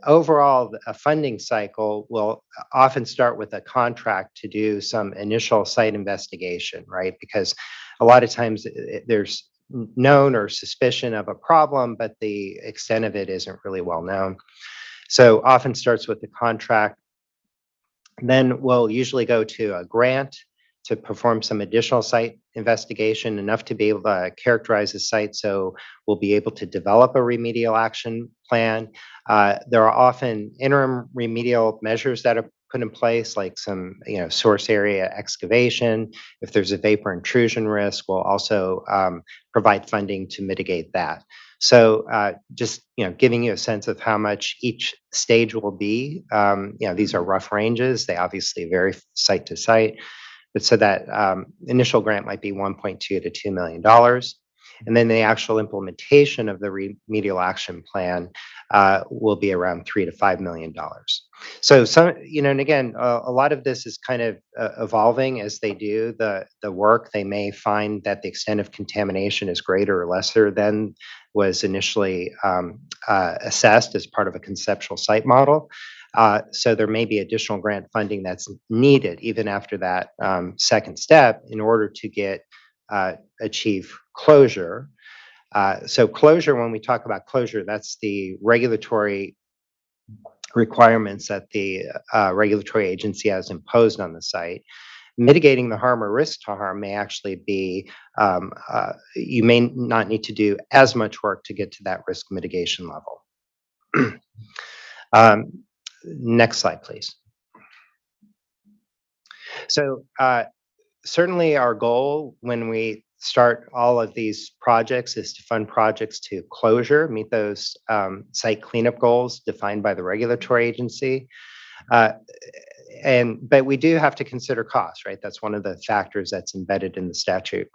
overall, a funding cycle will often start with a contract to do some initial site investigation, right? Because a lot of times there's known or suspicion of a problem, but the extent of it isn't really well known. So often starts with the contract. Then we'll usually go to a grant to perform some additional site investigation, enough to be able to characterize the site so we'll be able to develop a remedial action plan. There are often interim remedial measures that are put in place, like some source area excavation. If there's a vapor intrusion risk, we'll also provide funding to mitigate that. So just giving you a sense of how much each stage will be. These are rough ranges. They obviously vary site to site. But so that initial grant might be $1.2 to $2 million. And then the actual implementation of the remedial action plan will be around $3 to $5 million. So some, and again, a lot of this is kind of evolving as they do the work. They may find that the extent of contamination is greater or lesser than was initially assessed as part of a conceptual site model. So there may be additional grant funding that's needed even after that second step in order to achieve closure. So closure, when we talk about closure, that's the regulatory requirements that the regulatory agency has imposed on the site. Mitigating the harm or risk to harm may actually be, you may not need to do as much work to get to that risk mitigation level. Next slide, please. So certainly our goal when we start all of these projects is to fund projects to closure, meet those site cleanup goals defined by the regulatory agency. but we do have to consider costs, right? That's one of the factors that's embedded in the statute.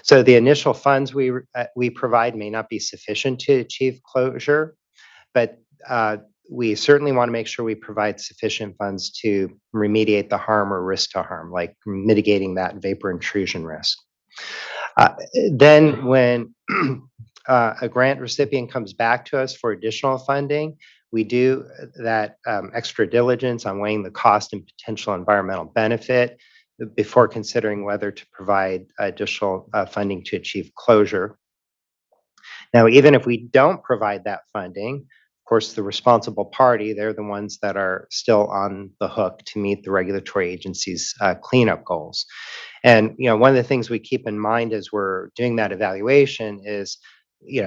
So the initial funds we provide may not be sufficient to achieve closure, but we certainly want to make sure we provide sufficient funds to remediate the harm or risk to harm, like mitigating that vapor intrusion risk. Then when a grant recipient comes back to us for additional funding, we do that extra diligence on weighing the cost and potential environmental benefit before considering whether to provide additional funding to achieve closure. Now, even if we don't provide that funding, of course, the responsible party, they're the ones that are still on the hook to meet the regulatory agency's cleanup goals. And, one of the things we keep in mind as we're doing that evaluation is,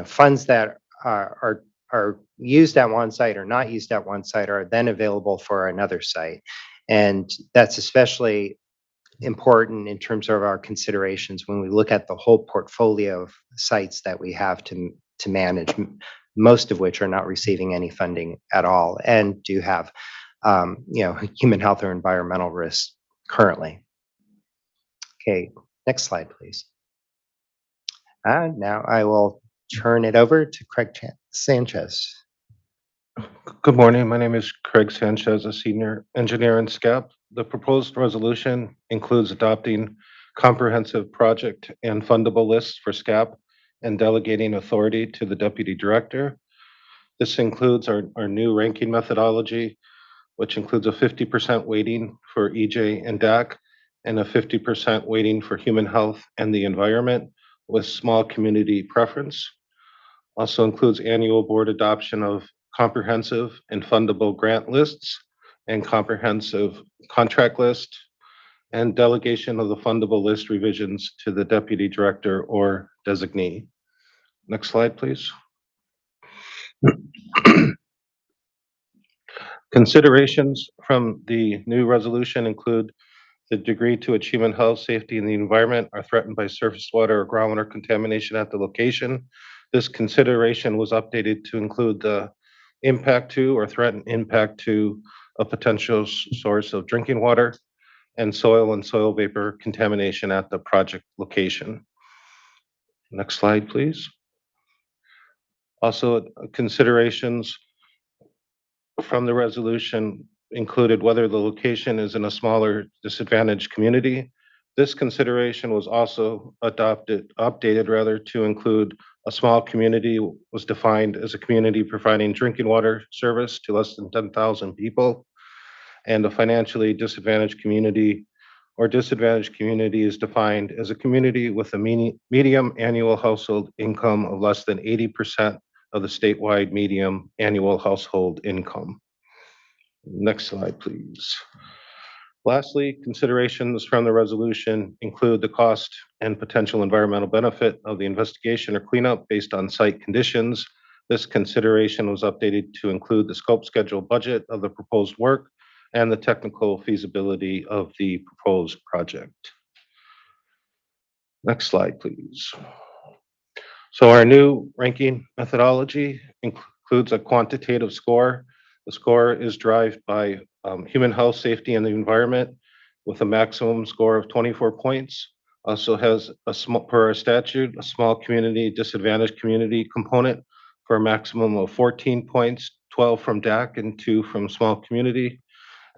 funds that are used at one site or not used at one site are then available for another site. And that's especially important in terms of our considerations when we look at the whole portfolio of sites that we have to manage, most of which are not receiving any funding at all and do have, human health or environmental risks currently. Okay, next slide, please. Now I will turn it over to Craig Sanchez. Good morning. My name is Craig Sanchez, a senior engineer in SCAP. The proposed resolution includes adopting comprehensive project and fundable lists for SCAP and delegating authority to the deputy director. This includes our new ranking methodology, which includes a 50% weighting for EJ and DAC and a 50% weighting for human health and the environment with small community preference. Also includes annual board adoption of comprehensive and fundable grant lists and comprehensive contract list and delegation of the fundable list revisions to the deputy director or designee. Next slide, please. Considerations from the new resolution include the degree to which human health, safety, and the environment are threatened by surface water or groundwater contamination at the location. This consideration was updated to include the impact to or threatened impact to a potential source of drinking water and soil vapor contamination at the project location. Next slide, please. Also, considerations from the resolution included whether the location is in a smaller disadvantaged community. This consideration was also updated to include a small community was defined as a community providing drinking water service to less than 10,000 people, and a financially disadvantaged community or disadvantaged community is defined as a community with a medium annual household income of less than 80% of the statewide medium annual household income. Next slide, please. Lastly, considerations from the resolution include the cost and potential environmental benefit of the investigation or cleanup based on site conditions. This consideration was updated to include the scope, schedule, budget of the proposed work and the technical feasibility of the proposed project. Next slide, please. So our new ranking methodology includes a quantitative score. The score is derived by human health, safety, and the environment with a maximum score of 24 points. Also has per our statute, a small community, disadvantaged community component for a maximum of 14 points, 12 from DAC and 2 from small community.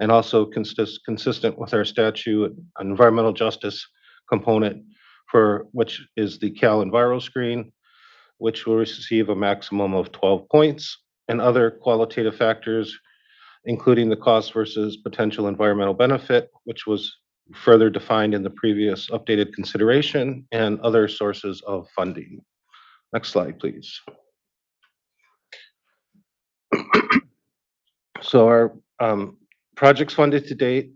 And also consistent with our statute, an environmental justice component for which is the Cal Enviro screen, which will receive a maximum of 12 points, and other qualitative factors, including the cost versus potential environmental benefit, which was further defined in the previous updated consideration, and other sources of funding. Next slide, please. So our projects funded to date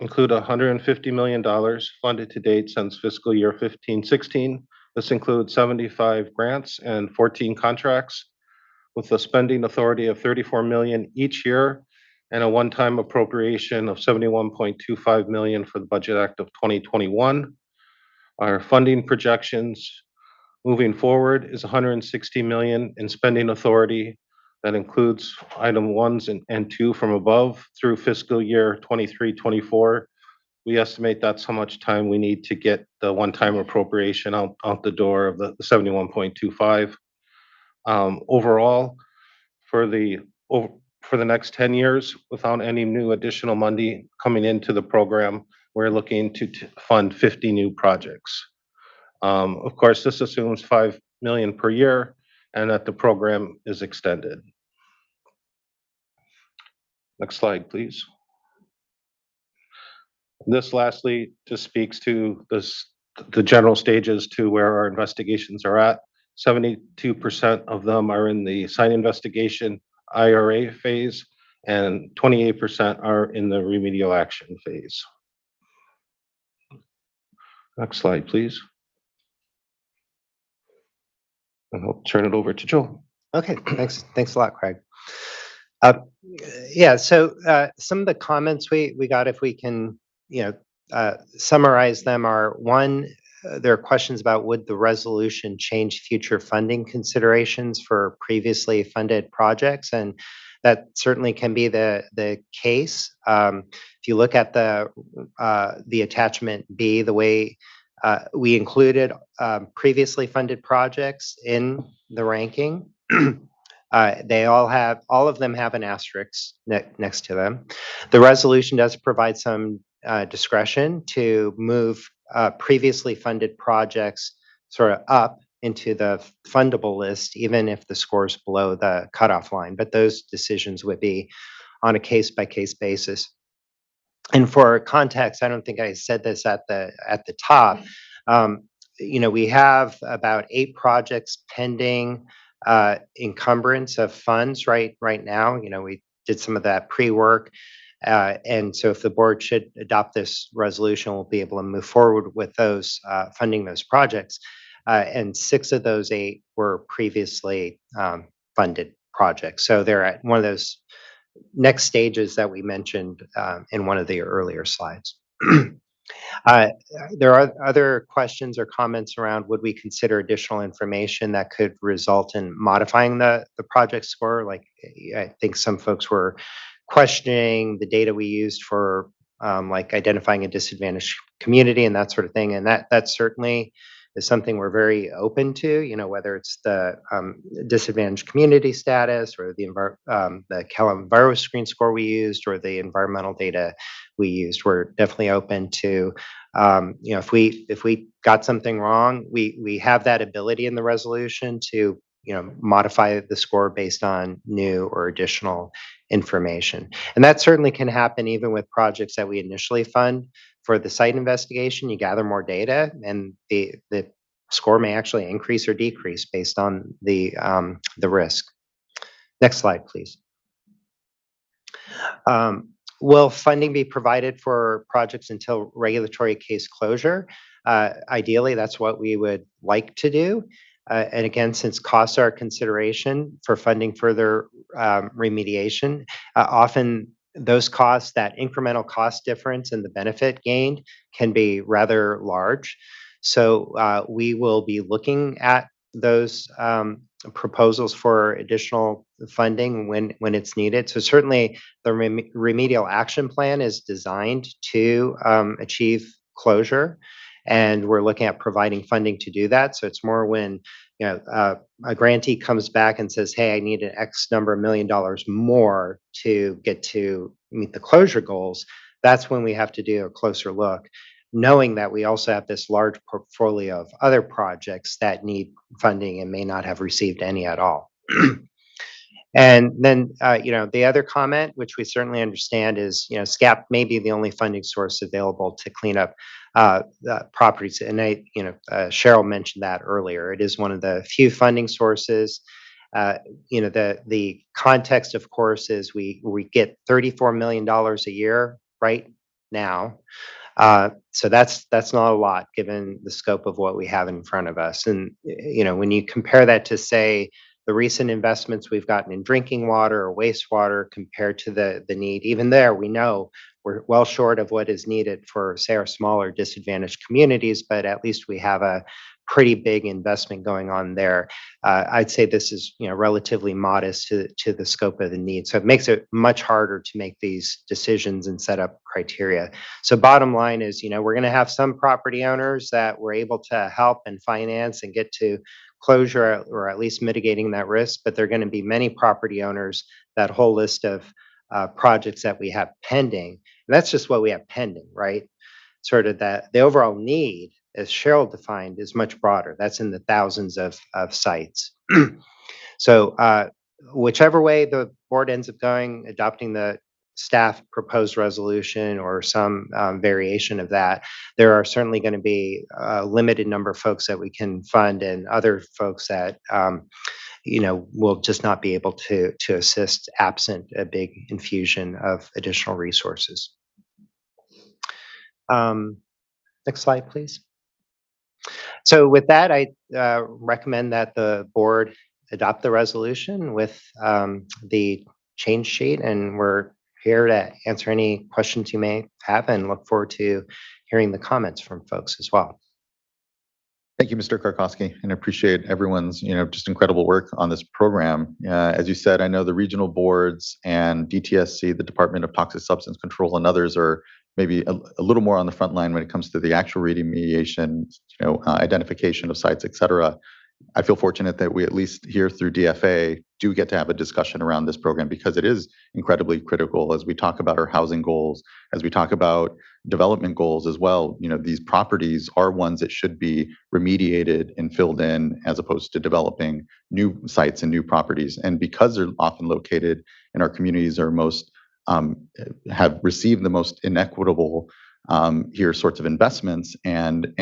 include $150 million funded to date since fiscal year 15-16. This includes 75 grants and 14 contracts with a spending authority of $34 million each year and a one-time appropriation of $71.25 million for the Budget Act of 2021. Our funding projections moving forward is $160 million in spending authority That includes item ones and two from above through fiscal year 23-24. We estimate that's how much time we need to get the one-time appropriation out the door of the 71.25. Overall, for the next 10 years, without any new additional money coming into the program, we're looking to fund 50 new projects. Of course, this assumes 5 million per year and that the program is extended. Next slide, please. This lastly just speaks to the general stages to where our investigations are at. 72% of them are in the site investigation IRA phase, and 28% are in the remedial action phase. Next slide, please. And I'll turn it over to Joe. Okay, thanks a lot, Craig. Yeah, so some of the comments we got, if we can, summarize them, are one, there are questions about would the resolution change future funding considerations for previously funded projects, and that certainly can be the case. If you look at the attachment B, the way we included previously funded projects in the ranking. All of them have an asterisk next to them. The resolution does provide some discretion to move previously funded projects sort of up into the fundable list, even if the score is below the cutoff line. But those decisions would be on a case-by-case basis. And for context, I don't think I said this at the top. We have about 8 projects pending encumbrance of funds right now. We did some of that pre-work. And so if the board should adopt this resolution, we'll be able to move forward with those funding those projects. And 6 of those 8 were previously funded projects. So they're at one of those next stages that we mentioned in one of the earlier slides. There are other questions or comments around would we consider additional information that could result in modifying the project score? Like, I think some folks were questioning the data we used for like identifying a disadvantaged community and that sort of thing. And that certainly is something we're very open to, whether it's the disadvantaged community status or the CalEnviroScreen score we used or the environmental data we used. We're definitely open to, if we got something wrong, we have that ability in the resolution to, modify the score based on new or additional information. And that certainly can happen even with projects that we initially fund. For the site investigation, you gather more data and the score may actually increase or decrease based on the risk. Next slide, please. Will funding be provided for projects until regulatory case closure? Ideally, that's what we would like to do. And again, since costs are a consideration for funding further remediation, often those costs, that incremental cost difference and the benefit gained can be rather large. So we will be looking at those proposals for additional funding when it's needed. So certainly the remedial action plan is designed to achieve closure, and we're looking at providing funding to do that. So it's more when a grantee comes back and says, hey, I need an X number of $1 million more to get to meet the closure goals. That's when we have to do a closer look, knowing that we also have this large portfolio of other projects that need funding and may not have received any at all. And then, the other comment, which we certainly understand, is, SCAP may be the only funding source available to clean up properties. And Cheryl mentioned that earlier. It is one of the few funding sources. The context, of course, is we get $34 million a year right now. So that's not a lot given the scope of what we have in front of us. And, when you compare that to, say, the recent investments we've gotten in drinking water or wastewater compared to the need, even there, we know we're well short of what is needed for, say, our smaller disadvantaged communities, but at least we have a pretty big investment going on there. I'd say this is, relatively modest to the scope of the need. So it makes it much harder to make these decisions and set up criteria. So bottom line is, we're going to have some property owners that we're able to help and finance and get to closure or at least mitigating that risk, but there are going to be many property owners, that whole list of projects that we have pending. And that's just what we have pending, right? Sort of that the overall need, as Cheryl defined, is much broader. That's in the thousands of sites. So whichever way the board ends up going, adopting the staff proposed resolution or some variation of that, there are certainly going to be a limited number of folks that we can fund and other folks that will just not be able to assist absent a big infusion of additional resources. Next slide, please. So with that, I recommend that the board adopt the resolution with the change sheet, and we're here to answer any questions you may have and look forward to hearing the comments from folks as well. Thank you, Mr. Karkowski, and appreciate everyone's, just incredible work on this program. As you said, I know the regional boards and DTSC, the Department of Toxic Substance Control, and others are maybe a little more on the front line when it comes to the actual remediation, identification of sites, et cetera. I feel fortunate that we, at least here through DFA, do get to have a discussion around this program because it is incredibly critical as we talk about our housing goals, as we talk about development goals as well. These properties are ones that should be remediated and filled in as opposed to developing new sites and new properties. And because they're often located in our communities are most have received the most inequitable here sorts of investments and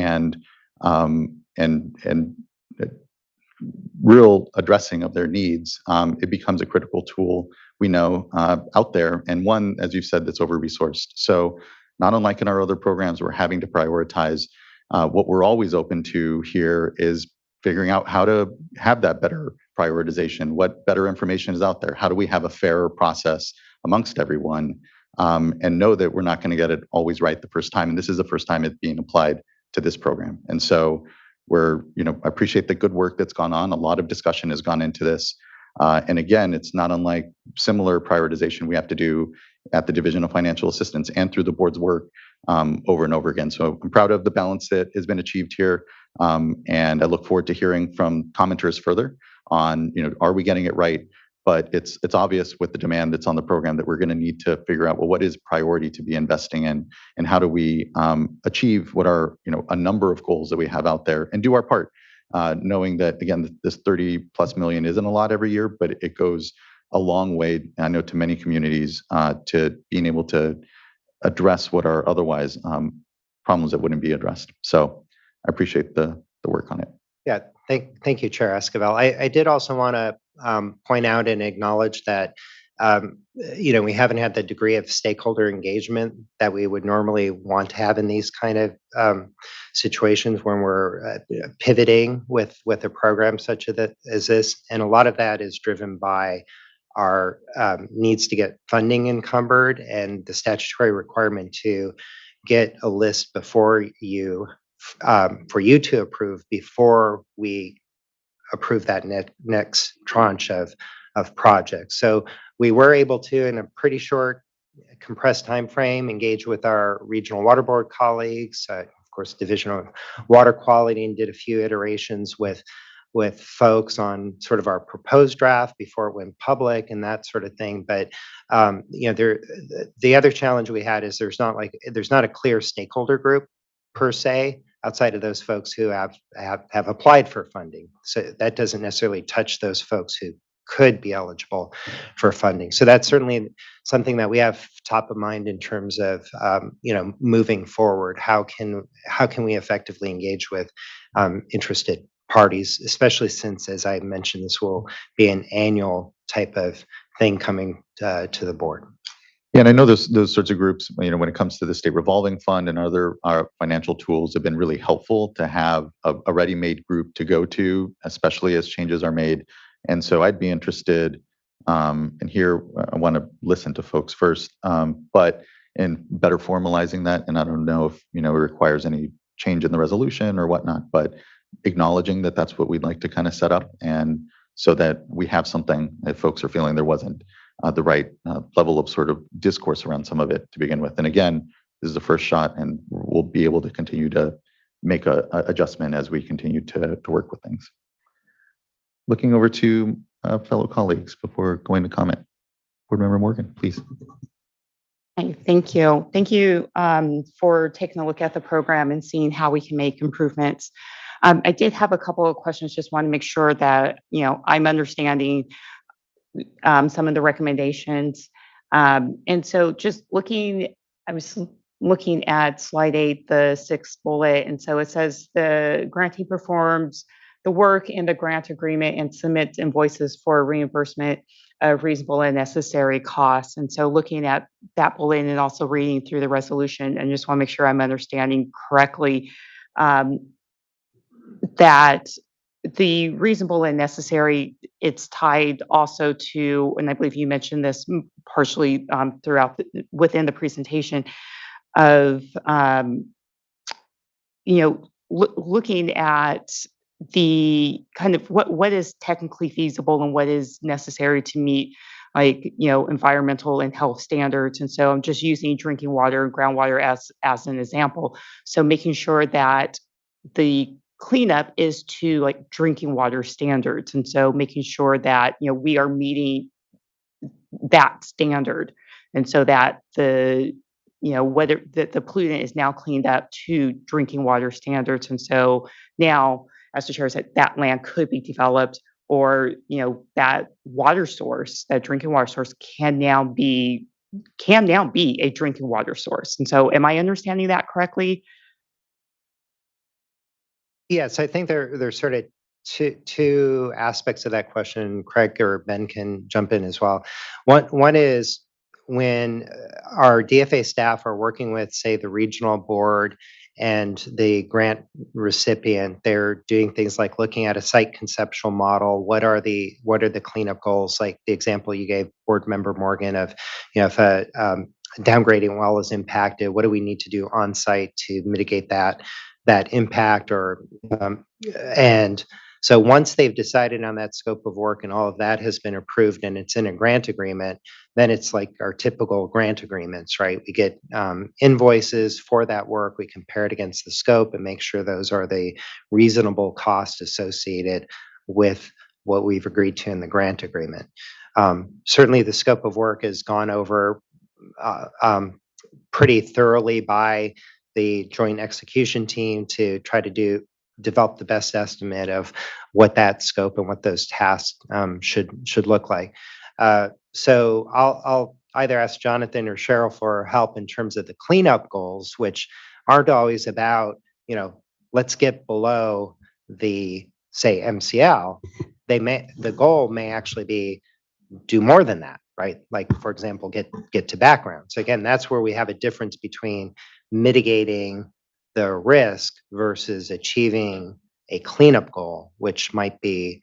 real addressing of their needs, it becomes a critical tool we know out there, and one, as you said, that's over-resourced. So not unlike in our other programs, we're having to prioritize. What we're always open to here is figuring out how to have that better prioritization, what better information is out there, how do we have a fairer process amongst everyone, and know that we're not going to get it always right the first time. And this is the first time it's being applied to this program. And so I appreciate the good work that's gone on. A lot of discussion has gone into this. And again, it's not unlike similar prioritization we have to do at the Division of Financial Assistance and through the board's work over and over again. So I'm proud of the balance that has been achieved here. And I look forward to hearing from commenters further on, are we getting it right? But it's obvious with the demand that's on the program that we're going to need to figure out, well, what is priority to be investing in, and how do we achieve what are a number of goals that we have out there and do our part, knowing that again this 30+ million isn't a lot every year, but it goes a long way, I know, to many communities to being able to address what are otherwise problems that wouldn't be addressed. So I appreciate the work on it. Yeah, thank you, Chair Esquivel. I did also want to point out and acknowledge that we haven't had the degree of stakeholder engagement that we would normally want to have in these kind of situations when we're pivoting with a program such as this. And a lot of that is driven by our needs to get funding encumbered and the statutory requirement to get a list before you for you to approve before we approve that next tranche of projects. So we were able to, in a pretty short, compressed time frame, engage with our regional water board colleagues, of course, Division of Water Quality, and did a few iterations with folks on sort of our proposed draft before it went public and that sort of thing. But the other challenge we had is there's not a clear stakeholder group per se outside of those folks who have applied for funding. So that doesn't necessarily touch those folks who could be eligible for funding. So that's certainly something that we have top of mind in terms of moving forward. How can we effectively engage with interested parties, especially since, as I mentioned, this will be an annual type of thing coming to the board. Yeah, and I know those sorts of groups, when it comes to the state revolving fund and other financial tools, have been really helpful to have a ready-made group to go to, especially as changes are made. And so I'd be interested, and here I want to listen to folks first, but in better formalizing that. And I don't know if it requires any change in the resolution or whatnot, but acknowledging that that's what we'd like to kind of set up, and so that we have something if folks are feeling there wasn't the right level of sort of discourse around some of it to begin with. And again, this is the first shot, and we'll be able to continue to make a adjustment as we continue to work with things. Looking over to fellow colleagues before going to comment. Board Member Morgan, please. Hey, thank you. Thank you for taking a look at the program and seeing how we can make improvements. I did have a couple of questions. Just want to make sure that I'm understanding some of the recommendations. And so just I was looking at slide 8, the 6th bullet, and so it says the grantee performs the work in the grant agreement and submits invoices for reimbursement of reasonable and necessary costs. And so looking at that bullet and also reading through the resolution, and just want to make sure I'm understanding correctly that the reasonable and necessary, it's tied also to, and I believe you mentioned this partially throughout within the presentation, of looking at the kind of what is technically feasible and what is necessary to meet environmental and health standards. And so I'm just using drinking water and groundwater as an example. So making sure that the cleanup is to drinking water standards. And so making sure that, we are meeting that standard. And so that whether the pollutant is now cleaned up to drinking water standards. And so now, as the chair said, that land could be developed, or, that water source, that drinking water source can now be a drinking water source. And so am I understanding that correctly? Yes, I think there's sort of two aspects of that question. Craig or Ben can jump in as well. One is when our DFA staff are working with, say, the regional board and the grant recipient, they're doing things like looking at a site conceptual model. What are the cleanup goals? Like the example you gave, Board Member Morgan, of if a downgrading well is impacted, what do we need to do on site to mitigate that impact? And so once they've decided on that scope of work and all of that has been approved and it's in a grant agreement, then it's like our typical grant agreements, right? We get invoices for that work, we compare it against the scope and make sure those are the reasonable costs associated with what we've agreed to in the grant agreement. Certainly the scope of work has gone over pretty thoroughly by the joint execution team to try to develop the best estimate of what that scope and what those tasks should look like. So I'll either ask Jonathan or Cheryl for help in terms of the cleanup goals, which aren't always about, let's get below the, say, MCL. The goal may actually be do more than that, right? Like, for example, get to background. So again, that's where we have a difference between mitigating the risk versus achieving a cleanup goal, which might be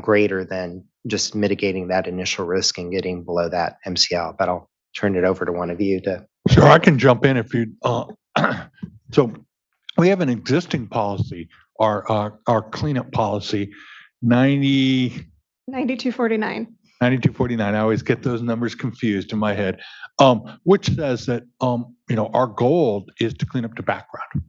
greater than just mitigating that initial risk and getting below that MCL. But I'll turn it over to one of you to. Sure, I can jump in if you. So we have an existing policy, our cleanup policy, 9249. 9249. I always get those numbers confused in my head, which says that our goal is to clean up the background,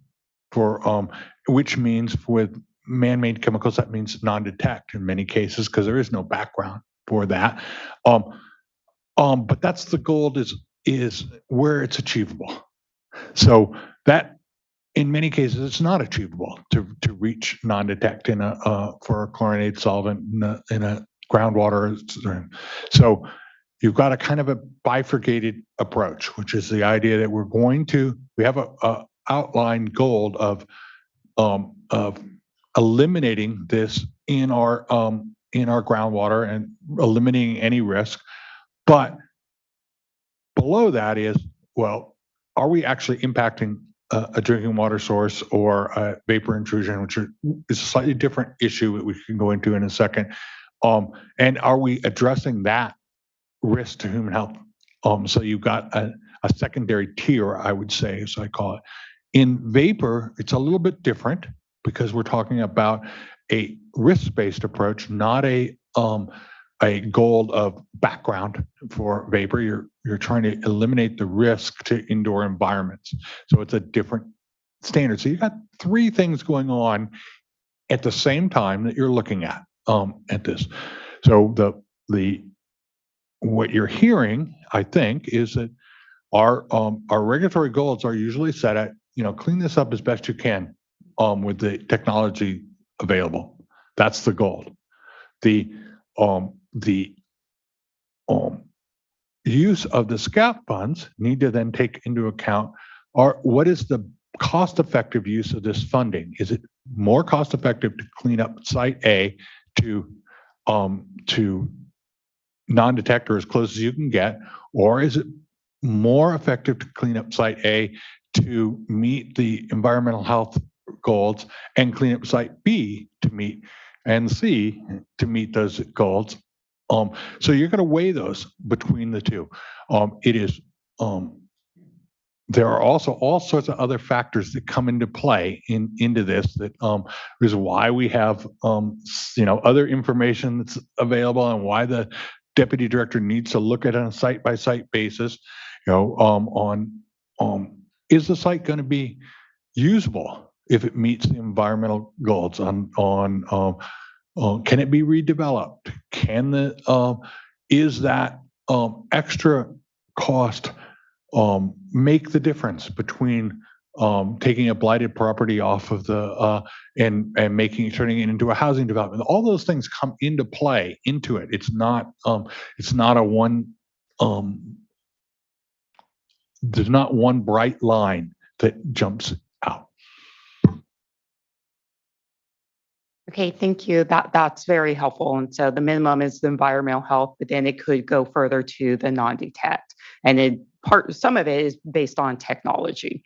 which means with man-made chemicals that means non-detect in many cases because there is no background for that. But that's the goal is where it's achievable. So that in many cases it's not achievable to reach non-detect for a chlorinated solvent in a groundwater stream. So you've got a kind of a bifurcated approach, which is the idea that we have a outlined goal of eliminating this in our groundwater and eliminating any risk. But below that is, well, are we actually impacting a drinking water source or a vapor intrusion, which is a slightly different issue that we can go into in a second. And are we addressing that risk to human health? So you've got a secondary tier, I would say, as I call it. In vapor, it's a little bit different. because we're talking about a risk-based approach, not a goal of background for vapor. You're trying to eliminate the risk to indoor environments. So it's a different standard. So you got three things going on at the same time that you're looking at this. So what you're hearing, I think, is that our regulatory goals are usually set at, clean this up as best you can with the technology available. That's the goal. The use of the SCAP funds need to then take into account what is the cost-effective use of this funding? Is it more cost-effective to clean up Site A to non-detect or as close as you can get, or is it more effective to clean up Site A to meet the environmental health goals and clean up Site B to meet, and C to meet those goals? So you're going to weigh those between the two. There are also all sorts of other factors that come into play into this. That is why we have other information that's available, and why the deputy director needs to look at it on a site-by-site basis. Is the site going to be usable if it meets the environmental goals? Can it be redeveloped? Is that extra cost make the difference between taking a blighted property off of the and turning it into a housing development? All those things come into play into it. It's not a one. There's not one bright line that jumps out. Okay, thank you. That's very helpful. And so the minimum is the environmental health, but then it could go further to the non-detect. And some of it is based on technology.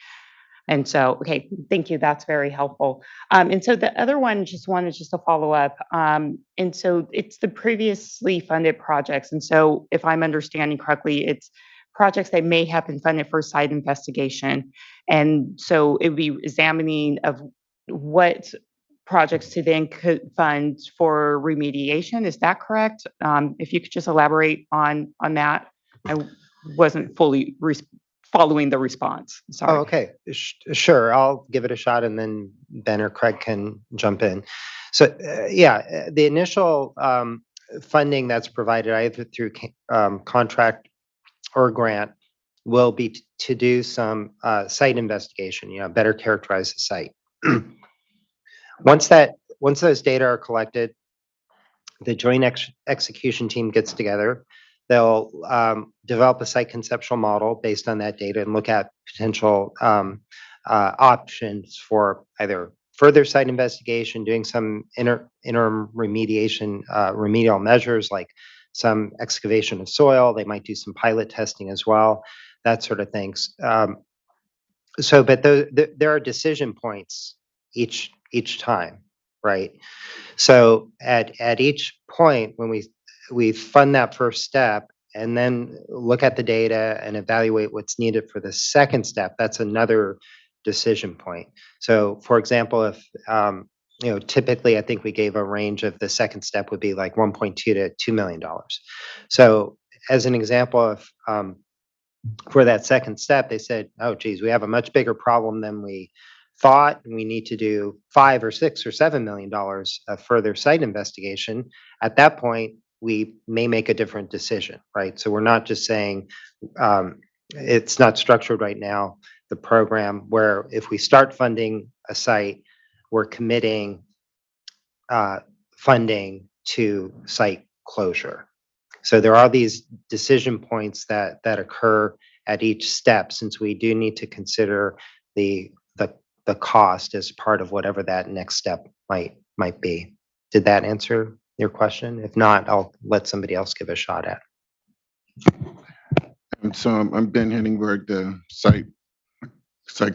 And so, okay, thank you. That's very helpful. And so the other one, wanted to follow up. And so it's the previously funded projects. And so if I'm understanding correctly, it's projects that may have been funded for site investigation. And so it would be examining of what projects to then could fund for remediation. Is that correct? If you could just elaborate on that. I wasn't fully following the response. Sorry. Oh, okay. Sure. I'll give it a shot, and then Ben or Craig can jump in. So the initial funding that's provided either through contract or grant will be to do some site investigation, better characterize the site. Once those data are collected, the joint execution team gets together. They'll develop a site conceptual model based on that data and look at potential options for either further site investigation, doing some interim remediation, remedial measures like some excavation of soil. They might do some pilot testing as well, that sort of things. But there are decision points each time, right? So at each point when we fund that first step and then look at the data and evaluate what's needed for the second step, that's another decision point. So for example, if typically I think we gave a range of the second step would be like $1.2 to $2 million. So as an example, if for that second step, they said, oh geez, we have a much bigger problem than we thought, and we need to do $5 or $6 or $7 million of further site investigation. At that point, we may make a different decision, right? So we're not just saying it's not structured right now, the program, where if we start funding a site, we're committing funding to site closure. So there are these decision points that occur at each step, since we do need to consider the cost as part of whatever that next step might be. Did that answer your question? If not, I'll let somebody else give a shot at it. And so I'm Ben Henningberg, the site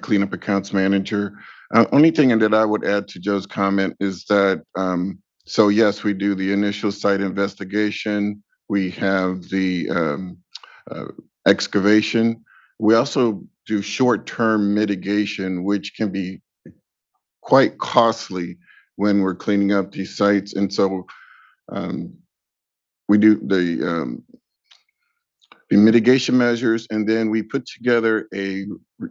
cleanup accounts manager. Only thing that I would add to Joe's comment is that, so yes, we do the initial site investigation. We have the excavation. We also do short-term mitigation, which can be quite costly when we're cleaning up these sites. And so we do the mitigation measures, and then we put together a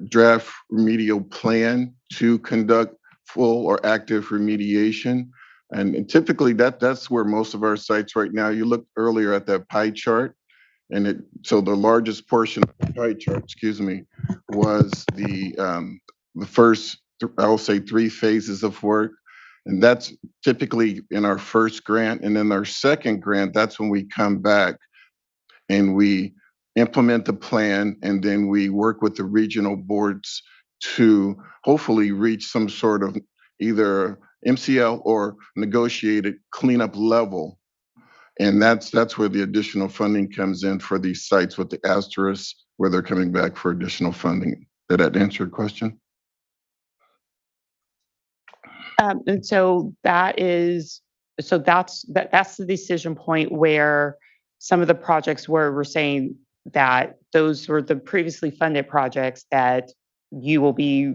draft remedial plan to conduct full or active remediation. And typically that's where most of our sites right now, you looked earlier at that pie chart, and so the largest portion of the pie chart, excuse me, was the first, I will say, 3 phases of work. And that's typically in our first grant. And then our second grant, that's when we come back and we implement the plan, and then we work with the regional boards to hopefully reach some sort of either MCL or negotiated cleanup level. And that's where the additional funding comes in for these sites with the asterisk where they're coming back for additional funding. Did that answer your question? And so that's the decision point where some of the projects where we're saying that those were the previously funded projects that you will be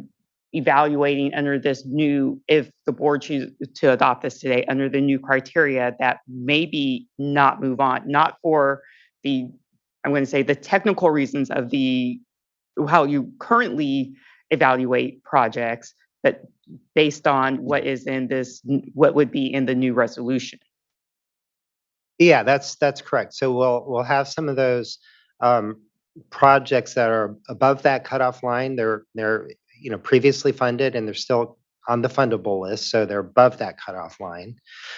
evaluating under this new, if the board chooses to adopt this today, under the new criteria that maybe not move on, not for the, I'm going to say, the technical reasons of how you currently evaluate projects, but based on what would be in the new resolution. Yeah, that's correct. So we'll have some of those projects that are above that cutoff line. They're previously funded and they're still on the fundable list, so they're above that cutoff line.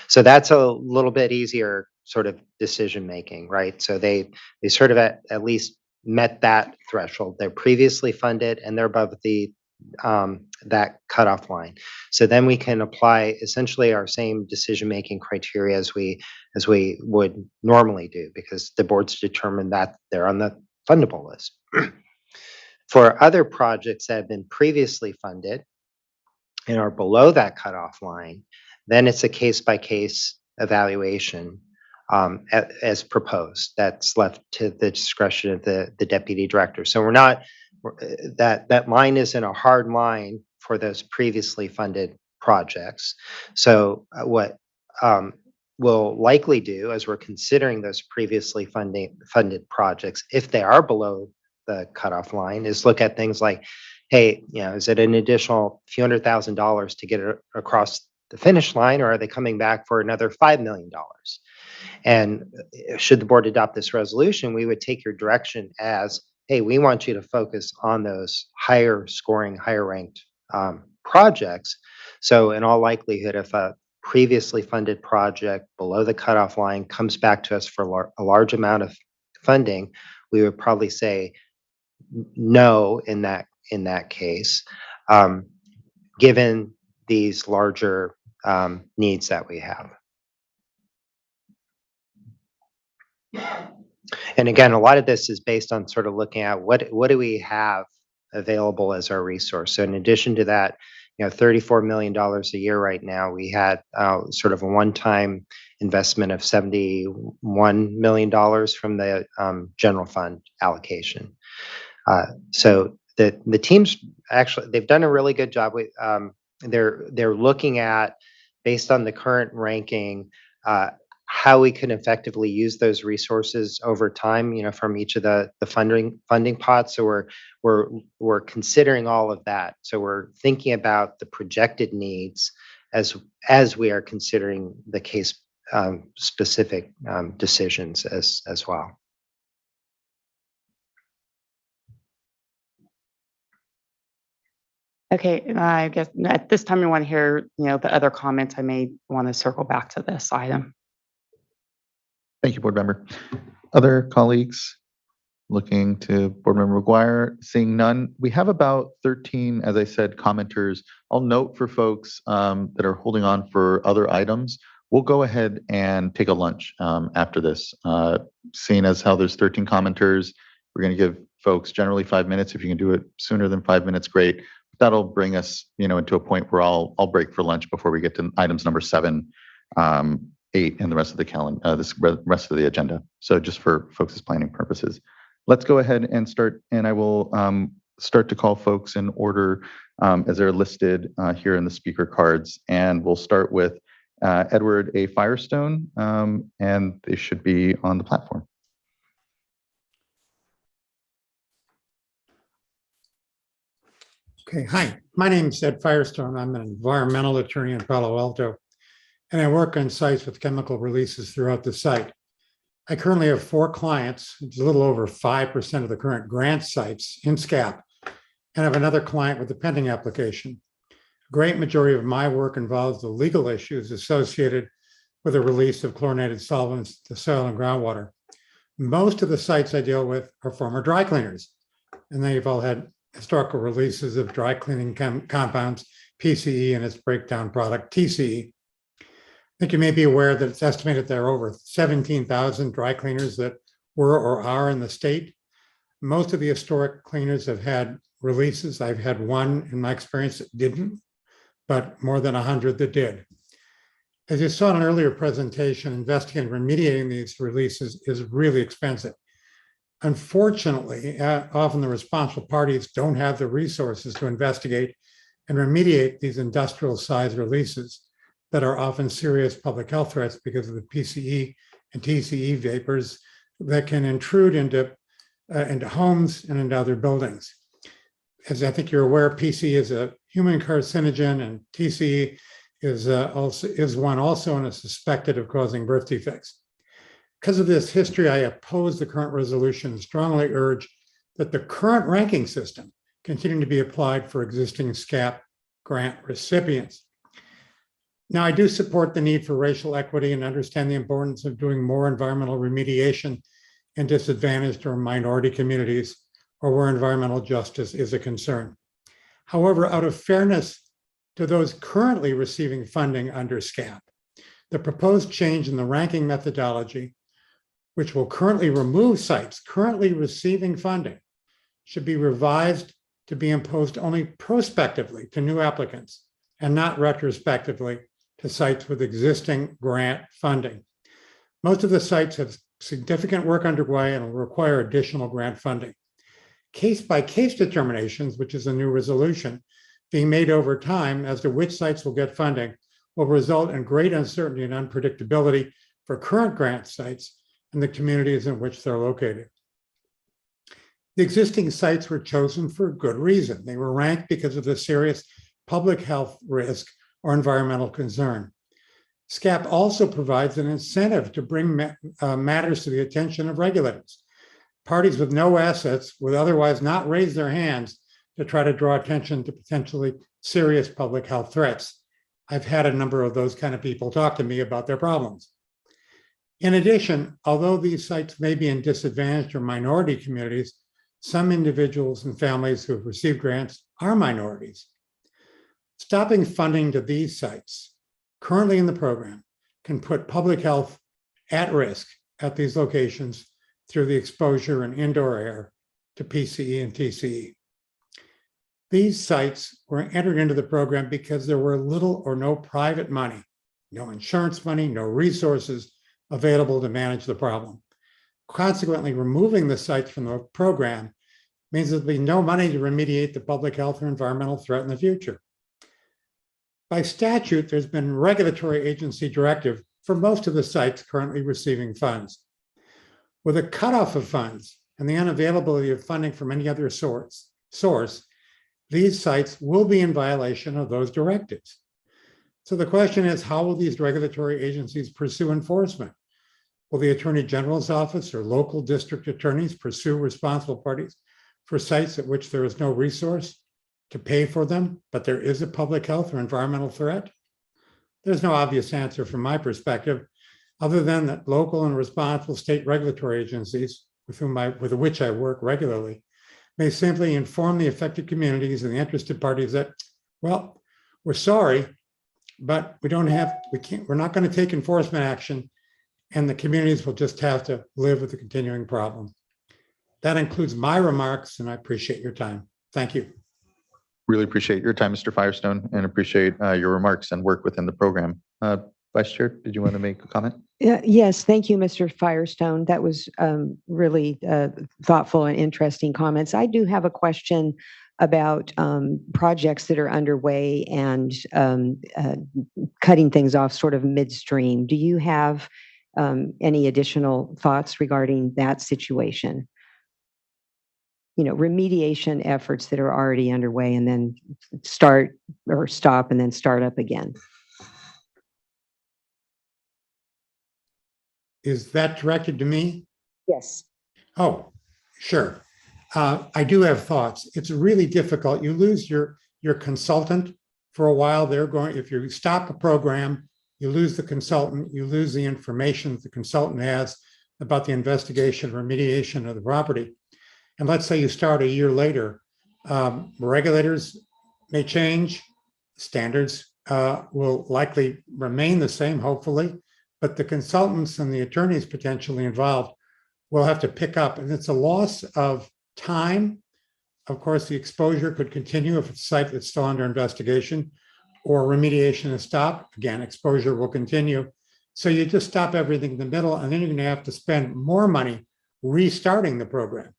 So that's a little bit easier sort of decision making, right? So they sort of at least met that threshold. They're previously funded and they're above that cutoff line. So then we can apply essentially our same decision-making criteria as we would normally do, because the board's determined that they're on the fundable list. For other projects that have been previously funded and are below that cutoff line, then it's a case-by-case evaluation as proposed. That's left to the discretion of the deputy director. So we're not, that line isn't a hard line for those previously funded projects. So what we'll likely do, as we're considering those previously funded projects, if they are below the cutoff line, is look at things like, hey, is it an additional few $100,000 to get it across the finish line, or are they coming back for another $5 million? And should the board adopt this resolution, we would take your direction as, hey, we want you to focus on those higher scoring, higher ranked projects. So in all likelihood, if a previously funded project below the cutoff line comes back to us for a large amount of funding, we would probably say no in that case, given these larger needs that we have. And again, a lot of this is based on sort of looking at what do we have available as our resource. So in addition to that, $34 million a year right now, we had sort of a one-time investment of $71 million from the general fund allocation. So the teams actually, they've done a really good job with, they're looking at, based on the current ranking, how we can effectively use those resources over time, from each of the funding pots. So we're considering all of that. So we're thinking about the projected needs as we are considering the case specific decisions as well. Okay, I guess at this time we want to hear, the other comments. I may want to circle back to this item. Thank you, Board Member. Other colleagues looking to Board Member McGuire? Seeing none, we have about 13, as I said, commenters. I'll note for folks that are holding on for other items, we'll go ahead and take a lunch after this. Seeing as how there's 13 commenters, we're going to give folks generally 5 minutes. If you can do it sooner than 5 minutes, great. That'll bring us, into a point where I'll break for lunch before we get to items number 7, 8, and the rest of the calendar, this rest of the agenda. So just for folks' planning purposes, let's go ahead and start. And I will start to call folks in order as they're listed here in the speaker cards. And we'll start with Edward A. Firestone, and they should be on the platform. Okay, hi, my name is Ed Firestone. I'm an environmental attorney in Palo Alto, and I work on sites with chemical releases throughout the site. I currently have 4 clients. It's a little over 5% of the current grant sites in SCAP, and I have another client with a pending application. A great majority of my work involves the legal issues associated with the release of chlorinated solvents to soil and groundwater. Most of the sites I deal with are former dry cleaners, and they've all had historical releases of dry cleaning compounds, PCE, and its breakdown product, TCE. I think you may be aware that it's estimated there are over 17,000 dry cleaners that were or are in the state. Most of the historic cleaners have had releases. I've had one in my experience that didn't, but more than 100 that did. As you saw in an earlier presentation, investigating and remediating these releases is really expensive. Unfortunately, often the responsible parties don't have the resources to investigate and remediate these industrial size releases that are often serious public health threats because of the PCE and TCE vapors that can intrude into homes and into other buildings. As I think you're aware, PCE is a human carcinogen, and TCE is one also and is suspected of causing birth defects. Because of this history, I oppose the current resolution and strongly urge that the current ranking system continue to be applied for existing SCAP grant recipients. Now, I do support the need for racial equity and understand the importance of doing more environmental remediation in disadvantaged or minority communities or where environmental justice is a concern. However, out of fairness to those currently receiving funding under SCAP, the proposed change in the ranking methodology, which will currently remove sites currently receiving funding, should be revised to be imposed only prospectively to new applicants and not retrospectively to sites with existing grant funding. Most of the sites have significant work underway and will require additional grant funding. Case-by-case determinations, which is a new resolution, being made over time as to which sites will get funding will result in great uncertainty and unpredictability for current grant sites and the communities in which they're located. The existing sites were chosen for good reason. They were ranked because of the serious public health risk or environmental concern. SCAP also provides an incentive to bring matters to the attention of regulators. Parties with no assets would otherwise not raise their hands to try to draw attention to potentially serious public health threats. I've had a number of those kind of people talk to me about their problems. In addition, although these sites may be in disadvantaged or minority communities, some individuals and families who have received grants are minorities. Stopping funding to these sites currently in the program can put public health at risk at these locations through the exposure in indoor air to PCE and TCE. These sites were entered into the program because there were little or no private money, no insurance money, no resources available to manage the problem. Consequently, removing the sites from the program means there'll be no money to remediate the public health or environmental threat in the future. By statute, there's been regulatory agency directive for most of the sites currently receiving funds. With a cutoff of funds and the unavailability of funding from any other source, these sites will be in violation of those directives. So the question is, how will these regulatory agencies pursue enforcement? Will the Attorney General's office or local district attorneys pursue responsible parties for sites at which there is no resource to pay for them, but there is a public health or environmental threat? There's no obvious answer from my perspective, other than that local and responsible state regulatory agencies with which I work regularly may simply inform the affected communities and the interested parties that, well, we're sorry, but we're not going to take enforcement action, and the communities will just have to live with the continuing problem. That includes my remarks, and I appreciate your time. Thank you. Really appreciate your time, Mr. Firestone, and appreciate your remarks and work within the program. Vice Chair, did you want to make a comment? Yes, thank you, Mr. Firestone. That was really thoughtful and interesting comments. I do have a question about projects that are underway and cutting things off sort of midstream. Do you have any additional thoughts regarding that situation? Remediation efforts that are already underway and then start or stop and then start up again. Is that directed to me? Yes. Oh, sure. I do have thoughts. It's really difficult. You lose your consultant for a while. If you stop a program, you lose the consultant, you lose the information the consultant has about the investigation, remediation of the property. And let's say you start a year later, regulators may change, standards will likely remain the same, hopefully, but the consultants and the attorneys potentially involved will have to pick up, and it's a loss of time. Of course, the exposure could continue if it's a site that's still under investigation, or remediation is stopped. Again, exposure will continue. So you just stop everything in the middle, and then you're going to have to spend more money restarting the program.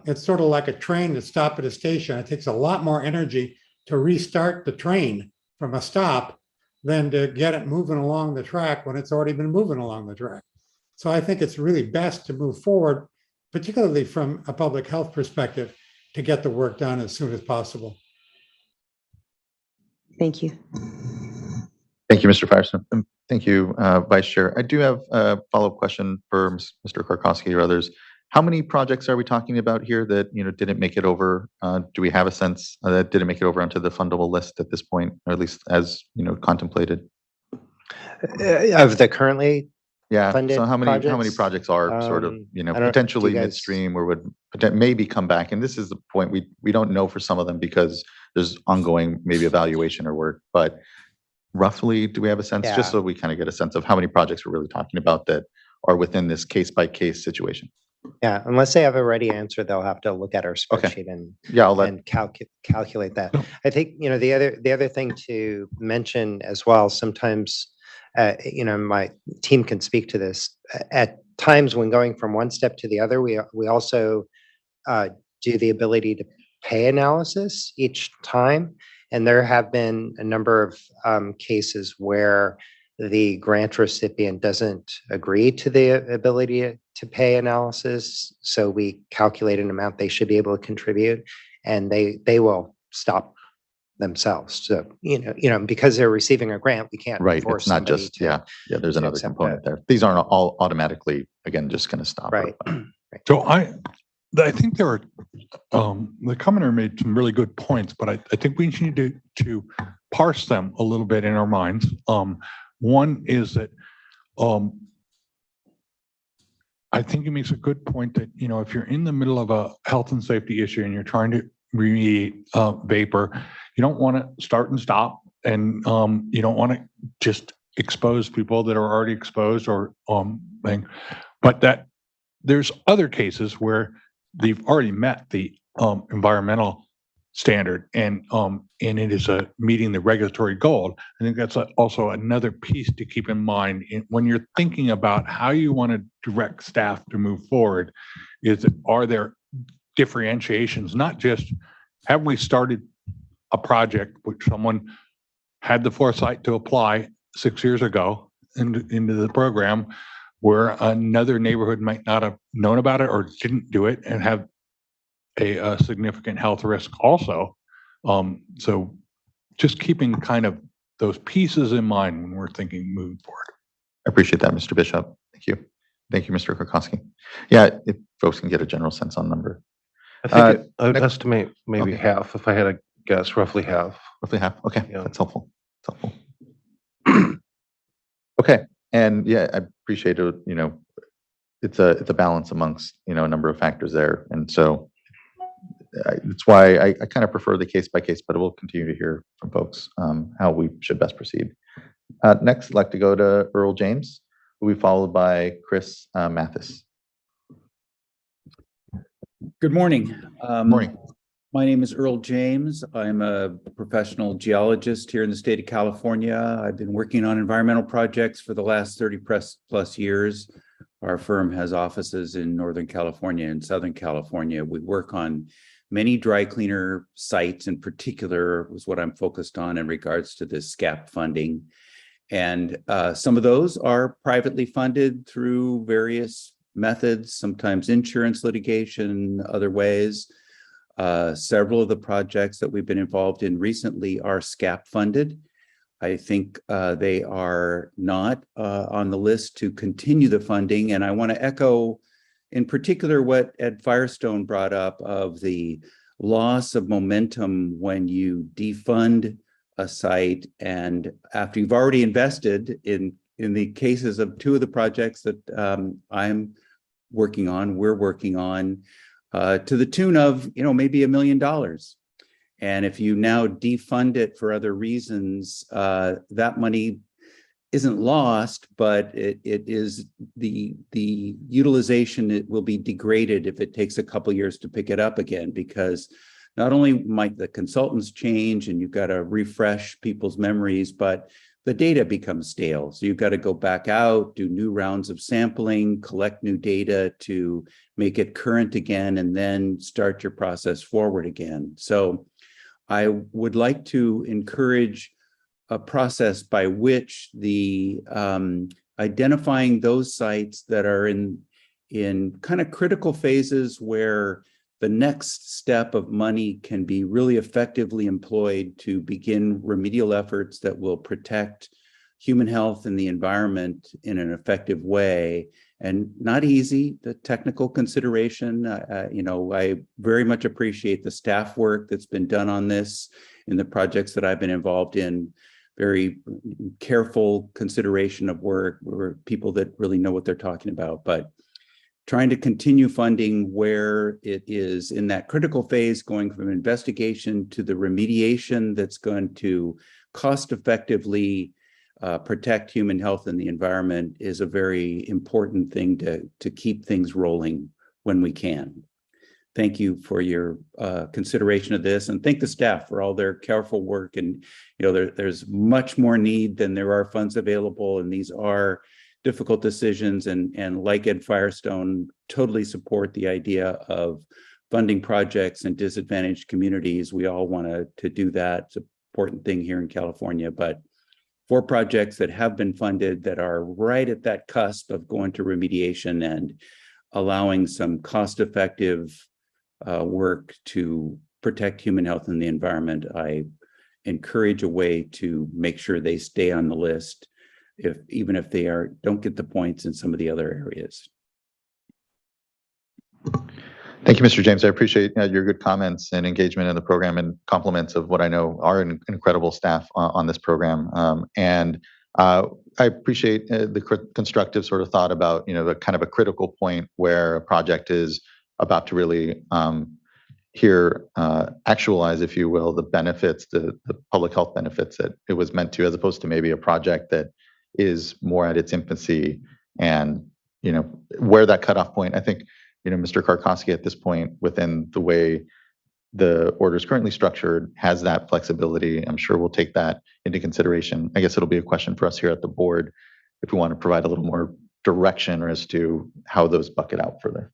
It's sort of like a train that stopped at a station. It takes a lot more energy to restart the train from a stop than to get it moving along the track when it's already been moving along the track. So I think it's really best to move forward, particularly from a public health perspective, to get the work done as soon as possible. Thank you. Thank you, Mr. Firestone. Thank you, Vice Chair. I do have a follow-up question for Mr. Karkowski or others. How many projects are we talking about here that didn't make it over? Do we have a sense that didn't make it over onto the fundable list at this point, or at least as contemplated? Of the currently funded so how many projects are sort of potentially midstream or would maybe come back? And this is the point, we don't know for some of them because there's ongoing maybe evaluation or work, but roughly, do we have a sense, just so we kind of get a sense of how many projects we're really talking about that are within this case by case situation? Yeah, unless they have a ready answer, they'll have to look at our spreadsheet and calculate that. I think the other thing to mention as well. Sometimes, my team can speak to this. At times, when going from one step to the other, we also do the ability to pay analysis each time, and there have been a number of cases where the grant recipient doesn't agree to the ability to pay analysis. So we calculate an amount they should be able to contribute, and they will stop themselves. So, because they're receiving a grant, we can't force it's not just, there's another component there. These aren't all automatically, again, just going to stop. Right. So I think there are, the commenter made some really good points, but I think we need to parse them a little bit in our minds. One is that I think he makes a good point that, if you're in the middle of a health and safety issue and you're trying to remediate vapor, you don't want to start and stop, and you don't want to just expose people that are already exposed or but that there's other cases where they've already met the environmental standard and it is meeting the regulatory goal. I think that's also another piece to keep in mind when you're thinking about how you want to direct staff to move forward. Are there differentiations? Not just have we started a project which someone had the foresight to apply 6 years ago into the program, where another neighborhood might not have known about it or didn't do it and have a significant health risk also. So just keeping kind of those pieces in mind when we're thinking moving forward. I appreciate that, Mr. Bishop. Thank you. Thank you, Mr. Karkowski. Yeah, if folks can get a general sense on number. I think I would estimate maybe half, if I had to guess, roughly half. Roughly half. Okay, that's helpful. That's helpful. Okay, and I appreciate it. It's a balance amongst a number of factors there, and so that's why I kind of prefer the case by case, but we'll continue to hear from folks how we should best proceed. Next, I'd like to go to Earl James, who will be followed by Chris Mathis. Good morning. Morning. My name is Earl James. I'm a professional geologist here in the state of California. I've been working on environmental projects for the last 30 plus years. Our firm has offices in Northern California and Southern California. We work on many dry cleaner sites. In particular was what I'm focused on in regards to this SCAP funding. And some of those are privately funded through various methods, sometimes insurance litigation, other ways. Several of the projects that we've been involved in recently are SCAP funded. I think they are not on the list to continue the funding. And I want to echo in particular what Ed Firestone brought up of the loss of momentum when you defund a site. And after you've already invested in the cases of two of the projects that we're working on, to the tune of, maybe $1 million. And if you now defund it for other reasons, that money isn't lost, but it is the utilization, it will be degraded if it takes a couple years to pick it up again, because not only might the consultants change and you've got to refresh people's memories, but the data becomes stale. So you've got to go back out, do new rounds of sampling, collect new data to make it current again, and then start your process forward again. So I would like to encourage a process by which the identifying those sites that are in kind of critical phases where the next step of money can be really effectively employed to begin remedial efforts that will protect human health and the environment in an effective way. And not easy, the technical consideration. I very much appreciate the staff work that's been done on this in the projects that I've been involved in. Very careful consideration of work, where people that really know what they're talking about. But trying to continue funding where it is in that critical phase, going from investigation to the remediation that's going to cost effectively protect human health and the environment is a very important thing to keep things rolling when we can. Thank you for your consideration of this, and thank the staff for all their careful work. And there's much more need than there are funds available, and these are difficult decisions, and like Ed Firestone, totally support the idea of funding projects in disadvantaged communities. We all want to do that. It's an important thing here in California, but for projects that have been funded that are right at that cusp of going to remediation and allowing some cost-effective work to protect human health and the environment, I encourage a way to make sure they stay on the list, even if they don't get the points in some of the other areas. Thank you, Mr. James. I appreciate your good comments and engagement in the program, and compliments of what I know are an incredible staff on this program. I appreciate the constructive sort of thought about, the kind of a critical point where a project is about to really actualize, if you will, the benefits, the public health benefits that it was meant to, as opposed to maybe a project that is more at its infancy. And where that cutoff point, I think, Mr. Karkowski at this point, within the way the order is currently structured, has that flexibility. I'm sure we'll take that into consideration. I guess it'll be a question for us here at the board if we want to provide a little more direction as to how those bucket out further.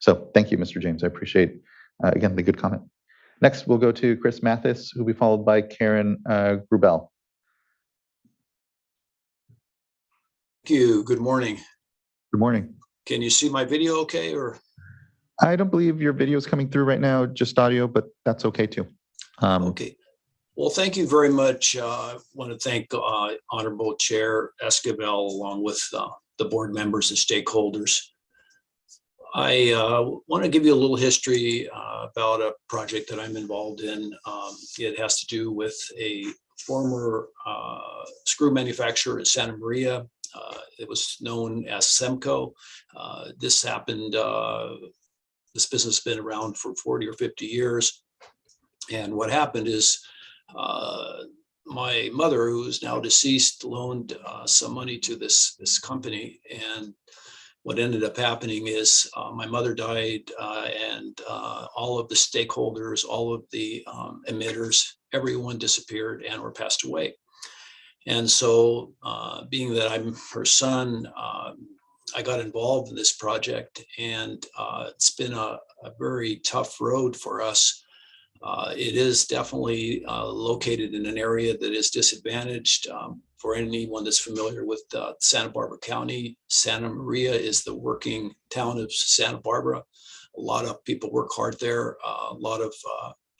So thank you, Mr. James. I appreciate, again, the good comment. Next, we'll go to Chris Mathis, who will be followed by Karen Grubel. Thank you. Good morning. Good morning. Can you see my video okay, or? I don't believe your video is coming through right now, just audio, but that's okay too. Okay. Well, thank you very much. I want to thank Honorable Chair Esquivel, along with the board members and stakeholders. I want to give you a little history about a project that I'm involved in. It has to do with a former screw manufacturer in Santa Maria. It was known as Semco. This happened, this business has been around for 40 or 50 years. And what happened is my mother, who is now deceased, loaned some money to this company. And what ended up happening is my mother died, and all of the stakeholders, all of the emitters, everyone disappeared and or passed away. And so, being that I'm her son, I got involved in this project, and it's been a very tough road for us. It is definitely located in an area that is disadvantaged. For anyone that's familiar with Santa Barbara County, Santa Maria is the working town of Santa Barbara. A lot of people work hard there, a lot of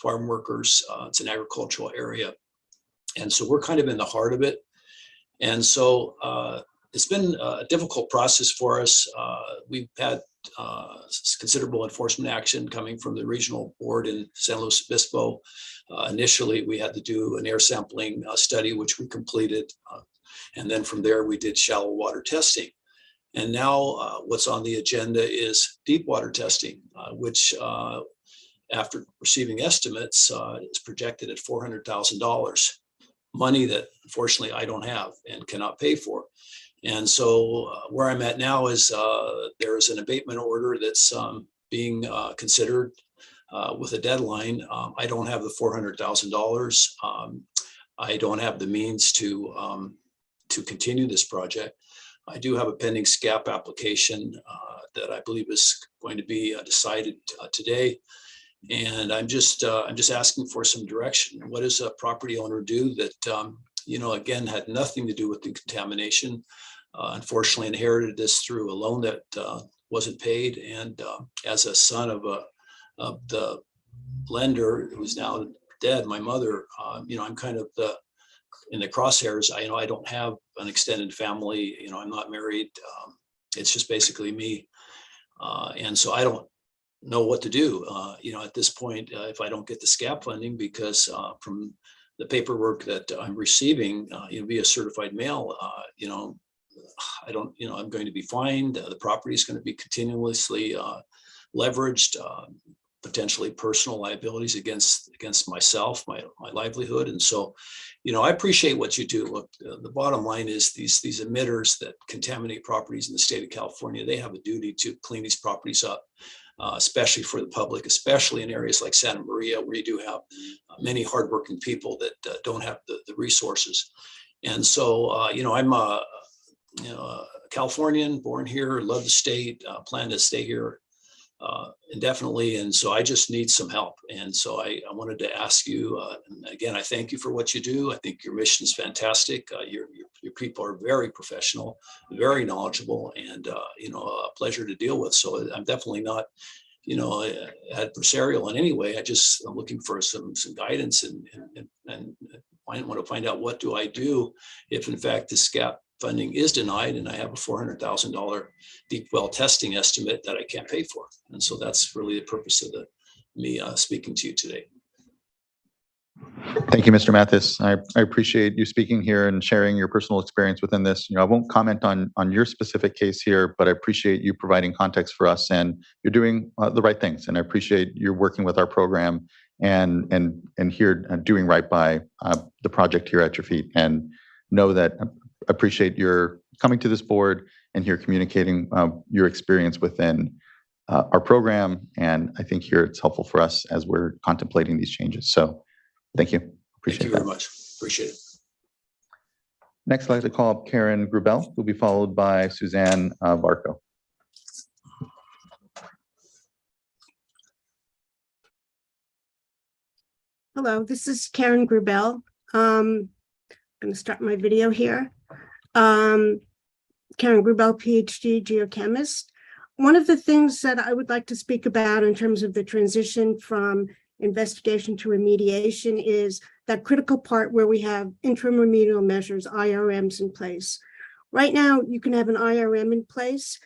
farm workers. It's an agricultural area. And so we're kind of in the heart of it. And so it's been a difficult process for us. We've had considerable enforcement action coming from the regional board in San Luis Obispo. Initially, we had to do an air sampling study, which we completed. And then from there, we did shallow water testing. And now what's on the agenda is deep water testing, which after receiving estimates is projected at $400,000, money that unfortunately I don't have and cannot pay for. And so where I'm at now is there is an abatement order that's being considered with a deadline. I don't have the $400,000. I don't have the means to continue this project. I do have a pending SCAP application that I believe is going to be decided today. And I'm just asking for some direction. What does a property owner do that, again, had nothing to do with the contamination? Unfortunately, inherited this through a loan that wasn't paid. And as a son of the lender who's now dead, my mother, I'm kind of in the crosshairs. I don't have an extended family. I'm not married. It's just basically me. And so I don't know what to do, at this point, if I don't get the SCAP funding, because from the paperwork that I'm receiving via certified mail, I don't, I'm going to be fined. The property is going to be continuously leveraged, potentially personal liabilities against myself, my livelihood. And so, I appreciate what you do. Look, the bottom line is these emitters that contaminate properties in the state of California, they have a duty to clean these properties up. Especially for the public, especially in areas like Santa Maria, where you do have many hardworking people that don't have the resources. And so, I'm a Californian, born here, love the state, plan to stay here indefinitely. And so I just need some help. And so I wanted to ask you, and again, I thank you for what you do. I think your mission is fantastic. Your people are very professional, very knowledgeable, and, a pleasure to deal with. So I'm definitely not, adversarial in any way. I'm looking for some guidance and I want to find out, what do I do if in fact the SCAP funding is denied and I have a $400,000 deep well testing estimate that I can't pay for. And so that's really the purpose of me speaking to you today. Thank you, Mr. Mathis. I appreciate you speaking here and sharing your personal experience within this. I won't comment on your specific case here, but I appreciate you providing context for us, and you're doing the right things. And I appreciate you working with our program and here doing right by the project here at your feet. And know that I appreciate your coming to this board and here communicating your experience within our program. And I think here it's helpful for us as we're contemplating these changes. So thank you. Appreciate Thank you very much. Appreciate it. Next, I'd like to call up Karen Grubel, who will be followed by Suzanne Varco. Hello, this is Karen Grubel. I'm going to start my video here. Karen Grubel, PhD geochemist. One of the things that I would like to speak about in terms of the transition from investigation to remediation is that critical part where we have interim remedial measures, IRMs, in place. Right now, you can have an IRM in place,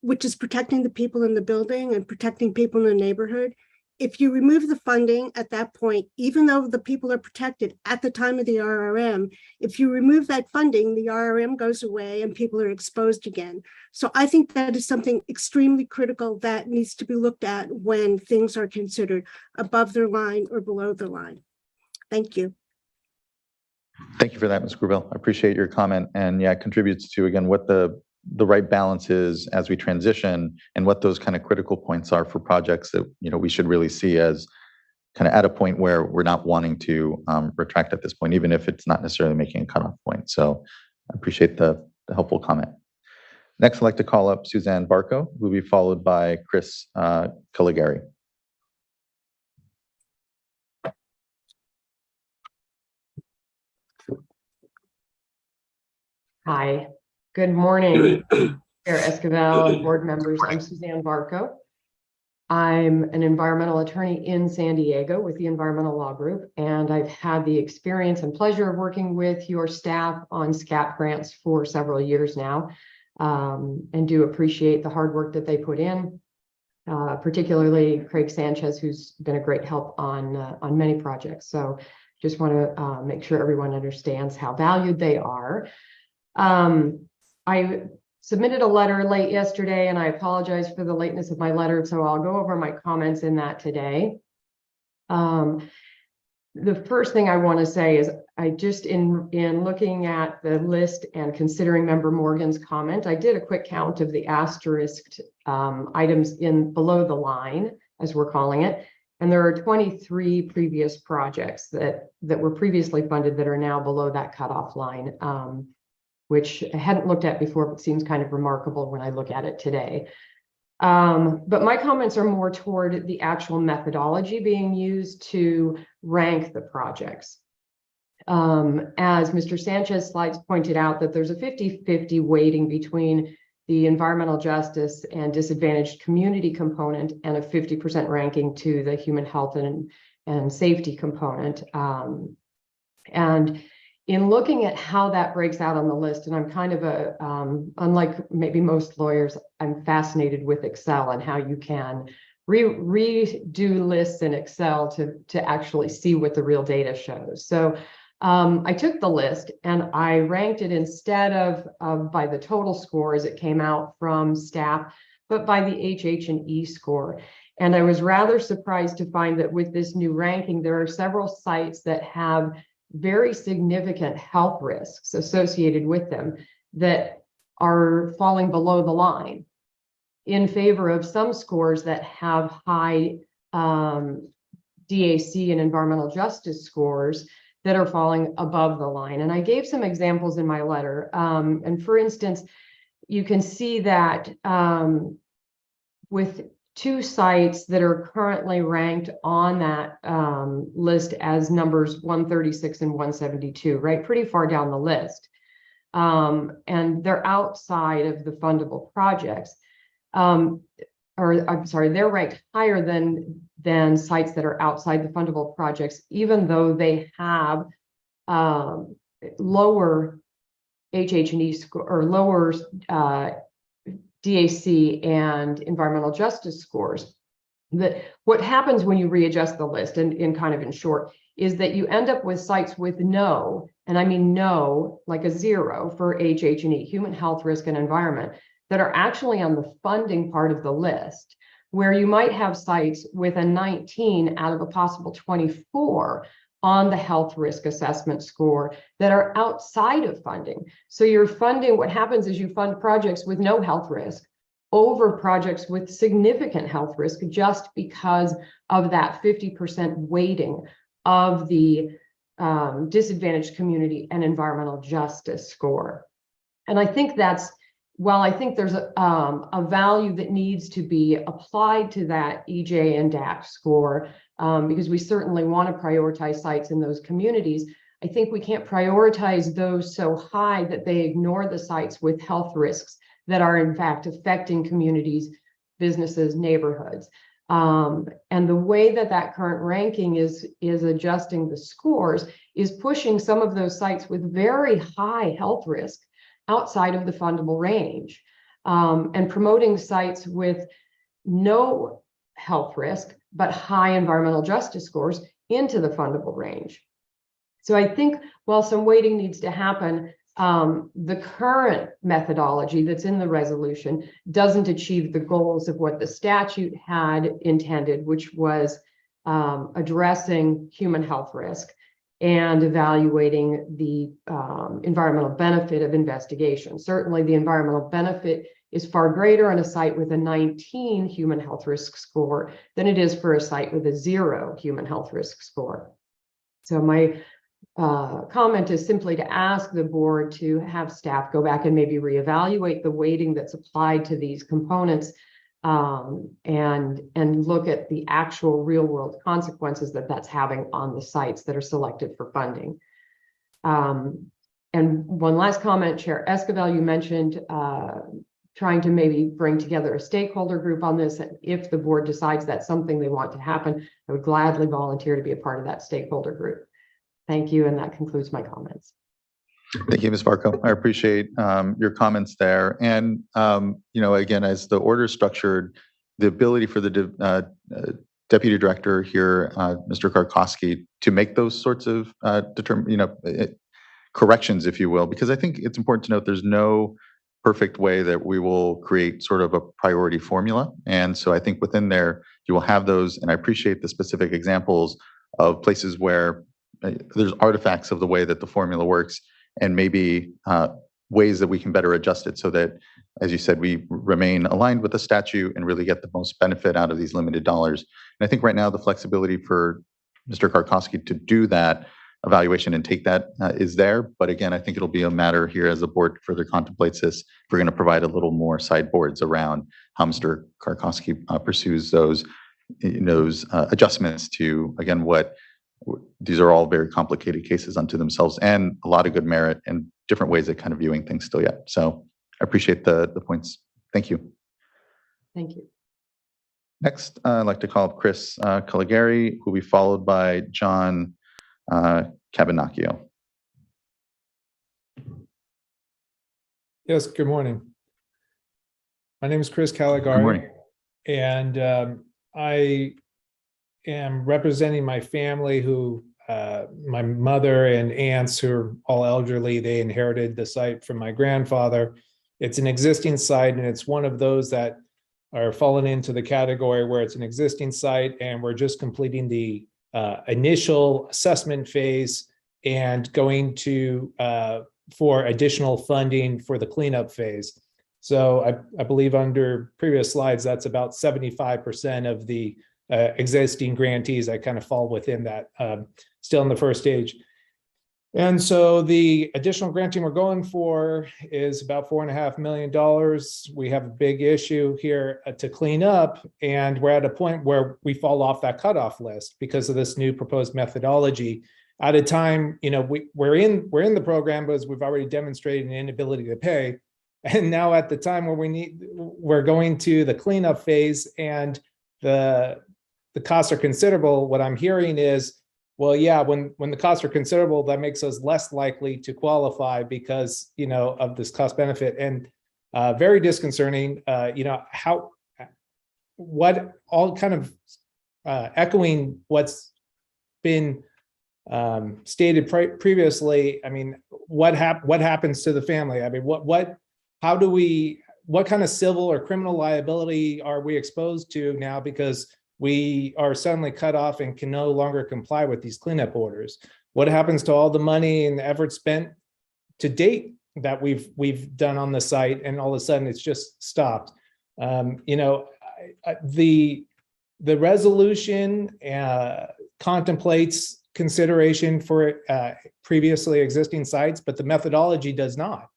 which is protecting the people in the building and protecting people in the neighborhood. If you remove the funding at that point, even though the people are protected at the time of the RRM, if you remove that funding, the RRM goes away and people are exposed again. So I think that is something extremely critical that needs to be looked at when things are considered above their line or below the line. Thank you. Thank you for that, Ms. Grubel. I appreciate your comment. And yeah, it contributes to, again, what the the right balance is as we transition and what those kind of critical points are for projects that, we should really see as kind of at a point where we're not wanting to retract at this point, even if it's not necessarily making a cutoff point. So I appreciate the helpful comment. Next, I'd like to call up Suzanne Barco, who will be followed by Chris Caligari. Hi, good morning, Chair Esquivel and board members. I'm Suzanne Barco. I'm an environmental attorney in San Diego with the Environmental Law Group, and I've had the experience and pleasure of working with your staff on SCAP grants for several years now, and do appreciate the hard work that they put in, particularly Craig Sanchez, who's been a great help on many projects. So just want to make sure everyone understands how valued they are. I submitted a letter late yesterday, and I apologize for the lateness of my letter, so I'll go over my comments in that today. The first thing I want to say is I just, in looking at the list and considering Member Morgan's comment, I did a quick count of the asterisked items in below the line, as we're calling it, and there are 23 previous projects that were previously funded that are now below that cutoff line. Which I hadn't looked at before, but seems kind of remarkable when I look at it today. But my comments are more toward the actual methodology being used to rank the projects. As Mr. Sanchez slides pointed out, that there's a 50-50 weighting between the environmental justice and disadvantaged community component and a 50% ranking to the human health and safety component. And in looking at how that breaks out on the list, and I'm kind of unlike maybe most lawyers, I'm fascinated with Excel and how you can redo lists in Excel to actually see what the real data shows. So I took the list and I ranked it instead of by the total score as it came out from staff, but by the HH&E score. And I was rather surprised to find that with this new ranking, there are several sites that have very significant health risks associated with them that are falling below the line in favor of some scores that have high DAC and environmental justice scores that are falling above the line. And I gave some examples in my letter. And for instance, you can see that with 2 sites that are currently ranked on that list as numbers 136 and 172, right? Pretty far down the list. And they're outside of the fundable projects. Or I'm sorry, they're ranked higher than sites that are outside the fundable projects, even though they have lower HH&E score or lower DAC and environmental justice scores. What happens when you readjust the list, and in kind of in short, is that you end up with sites with no, and I mean no, like a 0 for HH&E, human health, risk, and environment, that are actually on the funding part of the list, where you might have sites with a 19 out of a possible 24 on the health risk assessment score that are outside of funding. So you're funding, what happens is you fund projects with no health risk over projects with significant health risk just because of that 50% weighting of the disadvantaged community and environmental justice score. And I think that's, while I think there's a value that needs to be applied to that EJ and DAC score, because we certainly want to prioritize sites in those communities, I think we can't prioritize those so high that they ignore the sites with health risks that are in fact affecting communities, businesses, neighborhoods. And the way that that current ranking is adjusting the scores is pushing some of those sites with very high health risk outside of the fundable range, and promoting sites with no health risk, but high environmental justice scores into the fundable range. So I think while some weighting needs to happen, the current methodology that's in the resolution doesn't achieve the goals of what the statute had intended, which was addressing human health risk and evaluating the environmental benefit of investigation. Certainly, the environmental benefit is far greater on a site with a 19 human health risk score than it is for a site with a 0 human health risk score. So my comment is simply to ask the board to have staff go back and maybe reevaluate the weighting that's applied to these components, and look at the actual real world consequences that that's having on the sites that are selected for funding. And one last comment, Chair Esquivel, you mentioned trying to maybe bring together a stakeholder group on this. And if the board decides that's something they want to happen, I would gladly volunteer to be a part of that stakeholder group. Thank you, and that concludes my comments. Thank you, Ms. Barco. I appreciate your comments there. And, again, as the order is structured, the ability for the Deputy Director here, Mr. Karkoski, to make those sorts of corrections, if you will, because I think it's important to note there's no perfect way that we will create sort of a priority formula. And so I think within there, you will have those, and I appreciate the specific examples of places where there's artifacts of the way that the formula works, and maybe ways that we can better adjust it so that, as you said, we remain aligned with the statute and really get the most benefit out of these limited dollars. And I think right now the flexibility for Mr. Karkoski to do that evaluation and take that is there. But again, I think it'll be a matter here as the board further contemplates this. We're going to provide a little more sideboards around how Mr. Karkoski pursues those adjustments to, again, these are all very complicated cases unto themselves, and a lot of good merit and different ways of kind of viewing things still yet. So I appreciate the points. Thank you. Thank you. Next, I'd like to call up Chris Caligari, who will be followed by John Cabanacchio. Yes, good morning. My name is Chris Caligari. Good morning. And I am representing my family who, my mother and aunts who are all elderly. They inherited the site from my grandfather. It's an existing site, and it's one of those that are falling into the category where it's an existing site and we're just completing the initial assessment phase and going to for additional funding for the cleanup phase. So I believe under previous slides, that's about 75% of the existing grantees that kind of fall within that, still in the first stage. And so the additional granting we're going for is about $4.5 million. We have a big issue here to clean up, and we're at a point where we fall off that cutoff list because of this new proposed methodology. At a time, we're in the program, but we've already demonstrated an inability to pay. And now at the time where we're going to the cleanup phase and the costs are considerable, what I'm hearing is, well, yeah, when the costs are considerable, that makes us less likely to qualify because, of this cost benefit, and very disconcerting, what all kind of echoing what's been stated previously. I mean, what happens to the family? I mean, what kind of civil or criminal liability are we exposed to now because we are suddenly cut off and can no longer comply with these cleanup orders? What happens to all the money and the effort spent to date that we've done on the site, and all of a sudden it's just stopped? The resolution contemplates consideration for previously existing sites, but the methodology does not.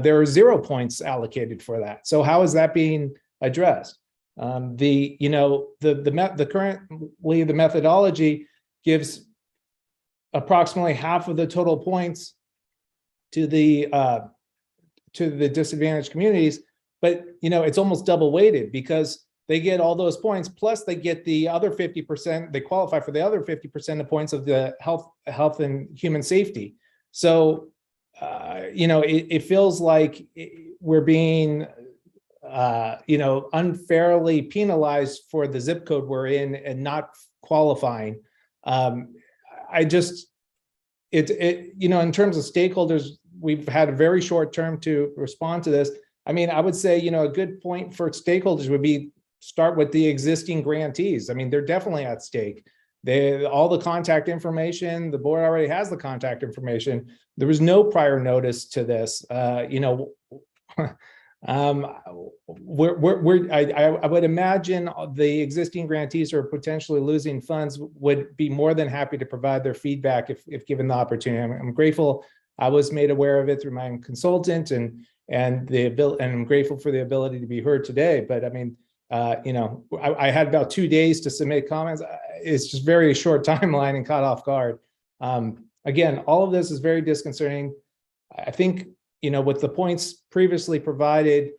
There are 0 points allocated for that. So how is that being addressed? Currently the methodology gives approximately half of the total points to the disadvantaged communities, but it's almost double weighted because they get all those points plus they get the other 50%. They qualify for the other 50% of points of the health and human safety. So it feels like we're being unfairly penalized for the zip code we're in and not qualifying. In terms of stakeholders, we've had a very short term to respond to this. I mean, I would say, a good point for stakeholders would be start with the existing grantees. I mean, they're definitely at stake. all the contact information, the board already has the contact information. There was no prior notice to this. You know, I would imagine the existing grantees who are potentially losing funds would be more than happy to provide their feedback if given the opportunity. I'm grateful I was made aware of it through my consultant, and I'm grateful for the ability to be heard today. But I mean, you know, I had about 2 days to submit comments. It's just very short timeline and caught off guard. Again, all of this is very disconcerting. I think, you know, with the points previously provided,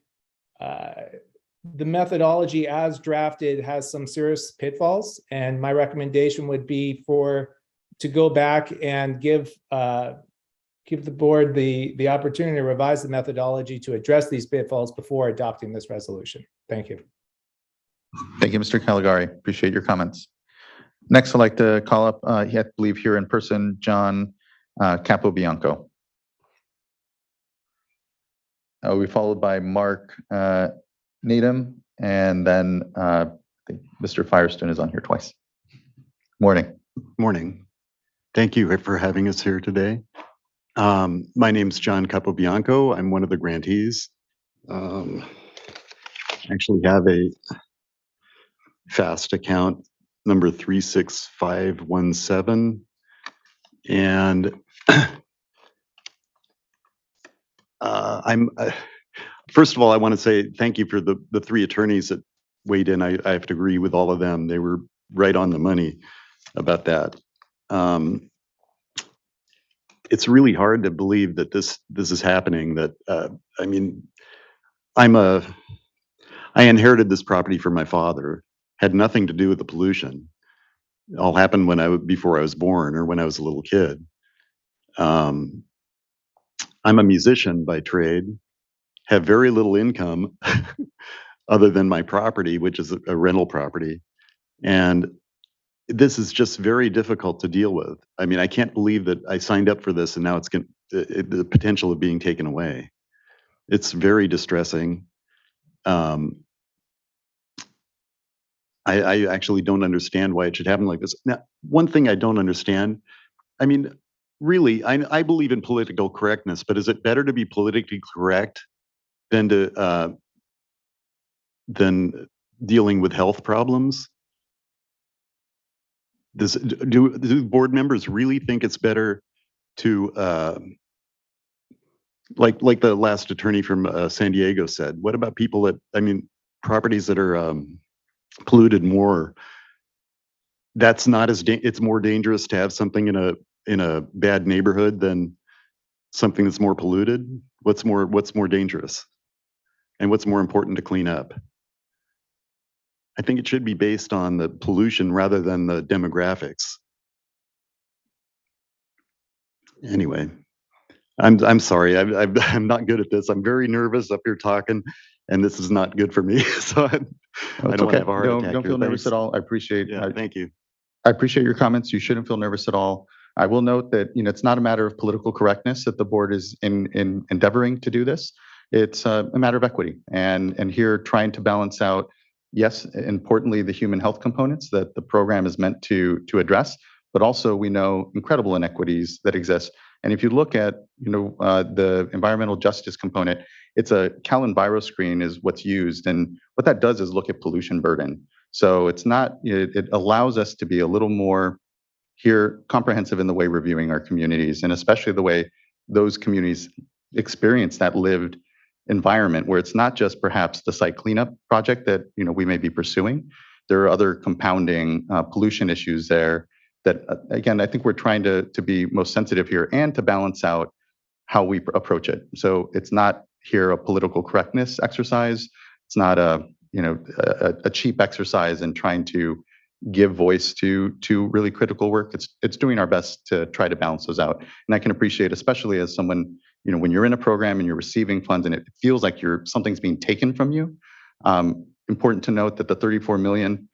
the methodology as drafted has some serious pitfalls, and my recommendation would be to go back and give the board the opportunity to revise the methodology to address these pitfalls before adopting this resolution. Thank you. Thank you, Mr. Caligari. Appreciate your comments. Next, I'd like to call up, I believe here in person, John Capobianco. We'll be followed by Mark Needham, and then I think Mr. Firestone is on here twice. Morning. Morning. Thank you for having us here today. My name's John Capobianco. I'm one of the grantees. I actually have a FAST account number 36517. And first of all, I want to say thank you for the three attorneys that weighed in. I have to agree with all of them. They were right on the money about that. It's really hard to believe that this is happening. That I mean, I inherited this property from my father. Had nothing to do with the pollution. It all happened before I was born, or when I was a little kid. I'm a musician by trade. Have very little income other than my property, which is a rental property, and this is just very difficult to deal with. I mean, I can't believe that I signed up for this and now it's the potential of being taken away. It's very distressing. I actually don't understand why it should happen like this. Now, one thing I don't understand, I mean, really, I believe in political correctness, but is it better to be politically correct than dealing with health problems? Do board members really think it's better to, like the last attorney from San Diego said, what about people that, I mean, properties that are polluted more? That's not it's more dangerous to have something in a bad neighborhood than something that's more polluted. What's more dangerous, and what's more important to clean up? I think it should be based on the pollution rather than the demographics. Anyway, I'm sorry. I'm not good at this. I'm very nervous up here talking, and this is not good for me. So I don't want to have a heart attack. Don't feel nervous at all. I appreciate. Thank you. I appreciate your comments. You shouldn't feel nervous at all. I will note that, you know, it's not a matter of political correctness that the board is endeavoring to do this. It's a matter of equity, and here trying to balance out, yes, importantly, the human health components that the program is meant to address, but also we know incredible inequities that exist. And if you look at, you know, the environmental justice component, it's a CalEnviro screen is what's used, and what that does is look at pollution burden. So it's not, it allows us to be a little more here comprehensive in the way we're viewing our communities, and especially the way those communities experience that lived environment, where it's not just perhaps the site cleanup project that, you know, we may be pursuing. There are other compounding pollution issues there that, again, I think we're trying to be most sensitive here and to balance out how we approach it. So it's not here a political correctness exercise. It's not a cheap exercise in trying to give voice to really critical work. It's doing our best to try to balance those out. And I can appreciate, especially as someone, you know, when you're in a program and you're receiving funds and it feels like something's being taken from you. Important to note that the 34 million,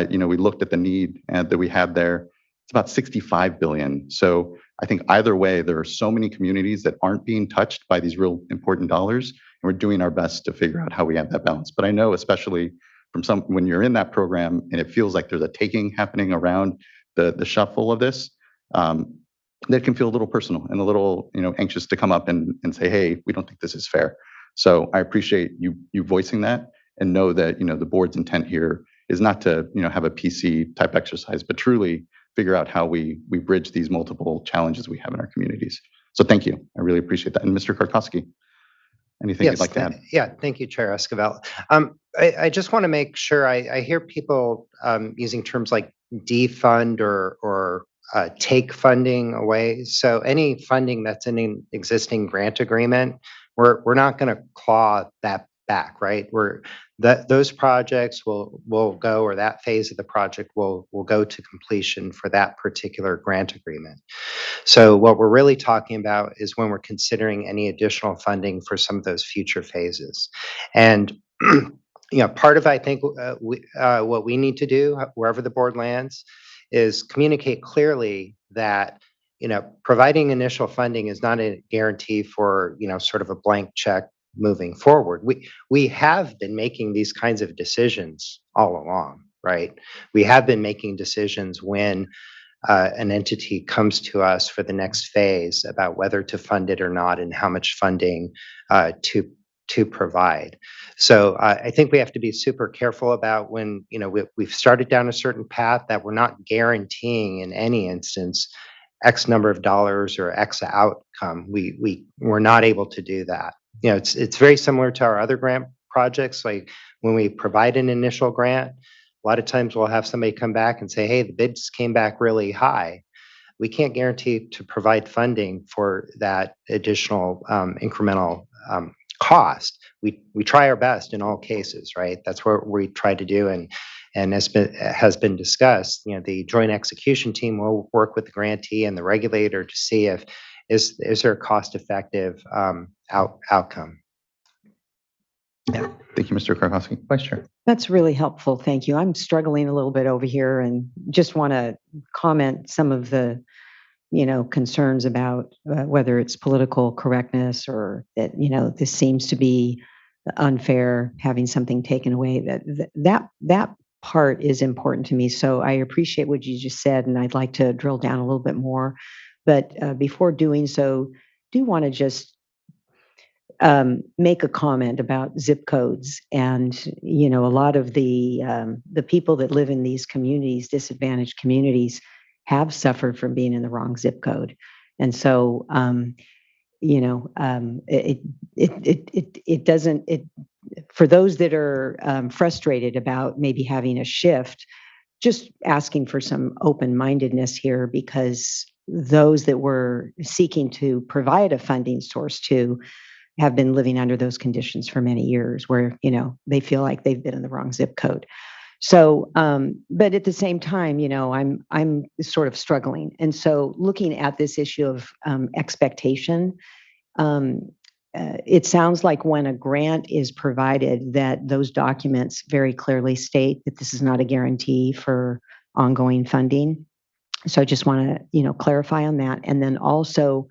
you know, we looked at the need that we had there. It's about 65 billion. So I think either way, there are so many communities that aren't being touched by these real important dollars, and we're doing our best to figure out how we have that balance. But I know, especially from when you're in that program and it feels like there's a taking happening around, the shuffle of this, that can feel a little personal and a little, anxious to come up and say, hey, we don't think this is fair. So I appreciate you voicing that, and know that, the board's intent here is not to, have a PC type exercise, but truly figure out how we bridge these multiple challenges we have in our communities. So thank you. I really appreciate that. And Mr. Karkowski, anything you'd like to add? Yeah, thank you, Chair Esquivel. I just want to make sure I hear people using terms like defund or take funding away. So any funding that's in an existing grant agreement, we're not going to claw that back, right? Those projects will go, or that phase of the project will go to completion for that particular grant agreement. So what we're really talking about is when we're considering any additional funding for some of those future phases. And part of, I think, what we need to do, wherever the board lands, is communicate clearly that providing initial funding is not a guarantee for sort of a blank check moving forward. We have been making these kinds of decisions all along, right? We have been making decisions when an entity comes to us for the next phase about whether to fund it or not, and how much funding to provide. So I think we have to be super careful about when we've started down a certain path, that we're not guaranteeing in any instance X number of dollars or X outcome. We're not able to do that. It's very similar to our other grant projects. Like when we provide an initial grant, a lot of times we'll have somebody come back and say, hey, the bids came back really high. We can't guarantee to provide funding for that additional incremental cost. We try our best in all cases, right? That's what we try to do. And as has been discussed, the joint execution team will work with the grantee and the regulator to see if is there a cost-effective outcome. Yeah. Thank you, Mr. Karkowski. Vice Chair. That's really helpful. Thank you. I'm struggling a little bit over here and just want to comment some of the, concerns about whether it's political correctness or that, this seems to be unfair, having something taken away. That part is important to me. So I appreciate what you just said, and I'd like to drill down a little bit more. But before doing so, do want to just make a comment about zip codes. And, a lot of the people that live in these communities, disadvantaged communities, have suffered from being in the wrong zip code. And so, it doesn't, for those that are frustrated about maybe having a shift, just asking for some open-mindedness here, because those that we're seeking to provide a funding source to have been living under those conditions for many years, where, they feel like they've been in the wrong zip code. So, but at the same time, I'm sort of struggling. And so looking at this issue of expectation, it sounds like when a grant is provided, that those documents very clearly state that this is not a guarantee for ongoing funding. So I just want to, clarify on that. And then also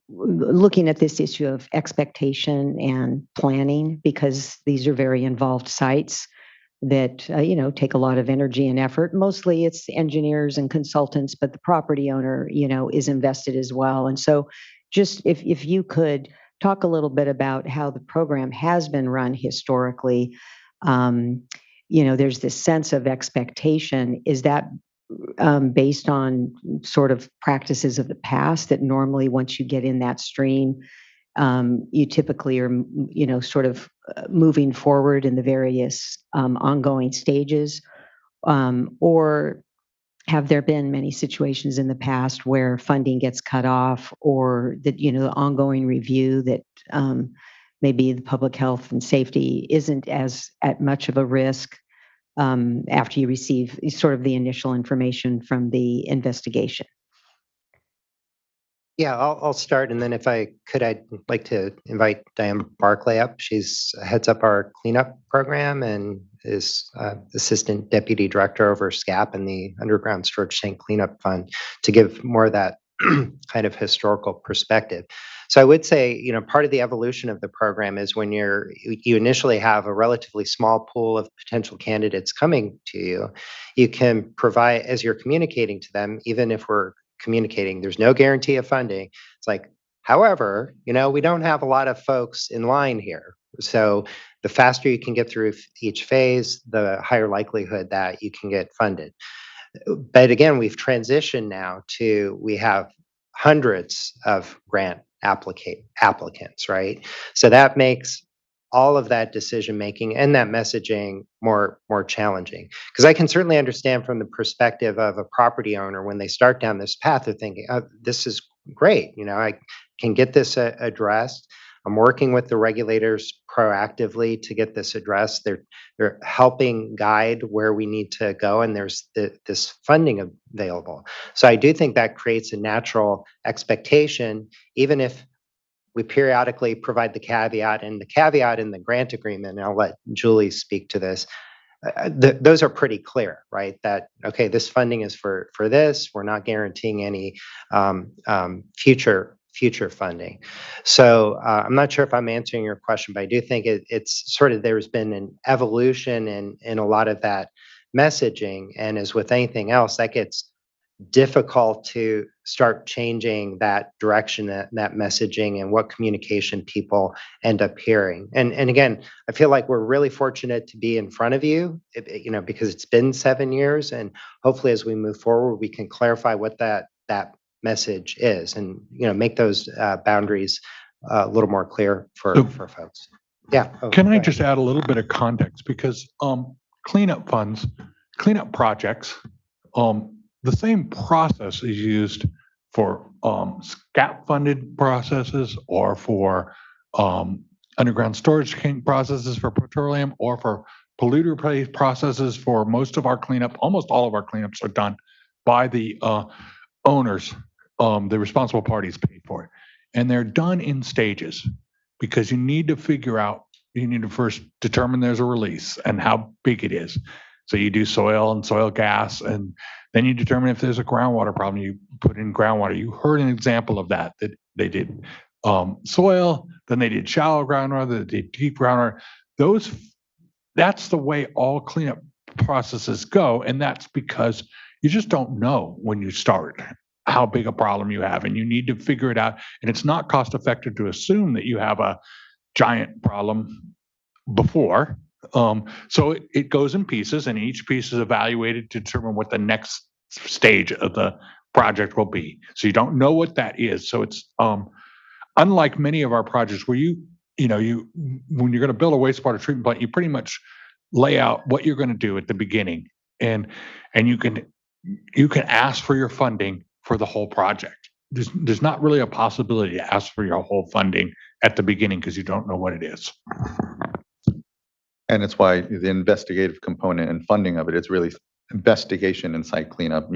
looking at this issue of expectation and planning, because these are very involved sites that, take a lot of energy and effort. Mostly it's engineers and consultants, but the property owner, is invested as well. And so just if you could talk a little bit about how the program has been run historically, there's this sense of expectation. Is that based on sort of practices of the past, that normally once you get in that stream, you typically are, sort of moving forward in the various ongoing stages? Or have there been many situations in the past where funding gets cut off, or that, the ongoing review that maybe the public health and safety isn't as at much of a risk after you receive sort of the initial information from the investigation? Yeah, I'll start, and then if I could, I'd like to invite Diane Barclay up. She's heads up our cleanup program and is Assistant Deputy Director over SCAP and the Underground Storage Tank Cleanup Fund, to give more of that kind of historical perspective. So I would say, part of the evolution of the program is when you initially have a relatively small pool of potential candidates coming to you, you can provide, as you're communicating to them, even if we're communicating, there's no guarantee of funding. It's like, however, we don't have a lot of folks in line here. So the faster you can get through each phase, the higher likelihood that you can get funded. But again, we've transitioned now to, we have hundreds of grant applicants, right? So that makes all of that decision making and that messaging more challenging. Because I can certainly understand from the perspective of a property owner, when they start down this path, they're thinking, oh, this is great. I can get this addressed. I'm working with the regulators proactively to get this addressed. They're helping guide where we need to go, and there's this funding available. So I do think that creates a natural expectation, even if we periodically provide the caveat, and the caveat in the grant agreement, and I'll let Julie speak to this, those are pretty clear, right? That, okay, this funding is for this. We're not guaranteeing any future funding. So I'm not sure if I'm answering your question, but I do think it's sort of, there's been an evolution in a lot of that messaging. And as with anything else, that gets difficult to start changing that direction, that messaging, and what communication people end up hearing. And again, I feel like we're really fortunate to be in front of you, because it's been 7 years, and hopefully as we move forward, we can clarify what that message is, and make those boundaries a little more clear for folks. Yeah. Can I just add a little bit of context, because cleanup funds, cleanup projects, the same process is used for SCAP funded processes, or for underground storage tank processes for petroleum, or for polluter processes. For most of our cleanup, almost all of our cleanups are done by the owners. The responsible parties pay for it, and they're done in stages, because you need to first determine there's a release and how big it is. So you do soil and soil gas, and then you determine if there's a groundwater problem. You put in groundwater. You heard an example of that they did soil, then they did shallow groundwater, then they did deep groundwater. That's the way all cleanup processes go, and that's because you just don't know when you start how big a problem you have, and you need to figure it out. And it's not cost effective to assume that you have a giant problem before. So it goes in pieces, and each piece is evaluated to determine what the next stage of the project will be. So you don't know what that is. So it's unlike many of our projects where when you're going to build a wastewater treatment plant, you pretty much lay out what you're going to do at the beginning, and you can ask for your funding for the whole project. There's not really a possibility to ask for your whole funding at the beginning, because you don't know what it is. And it's why the investigative component and funding of it is really investigation and site cleanup.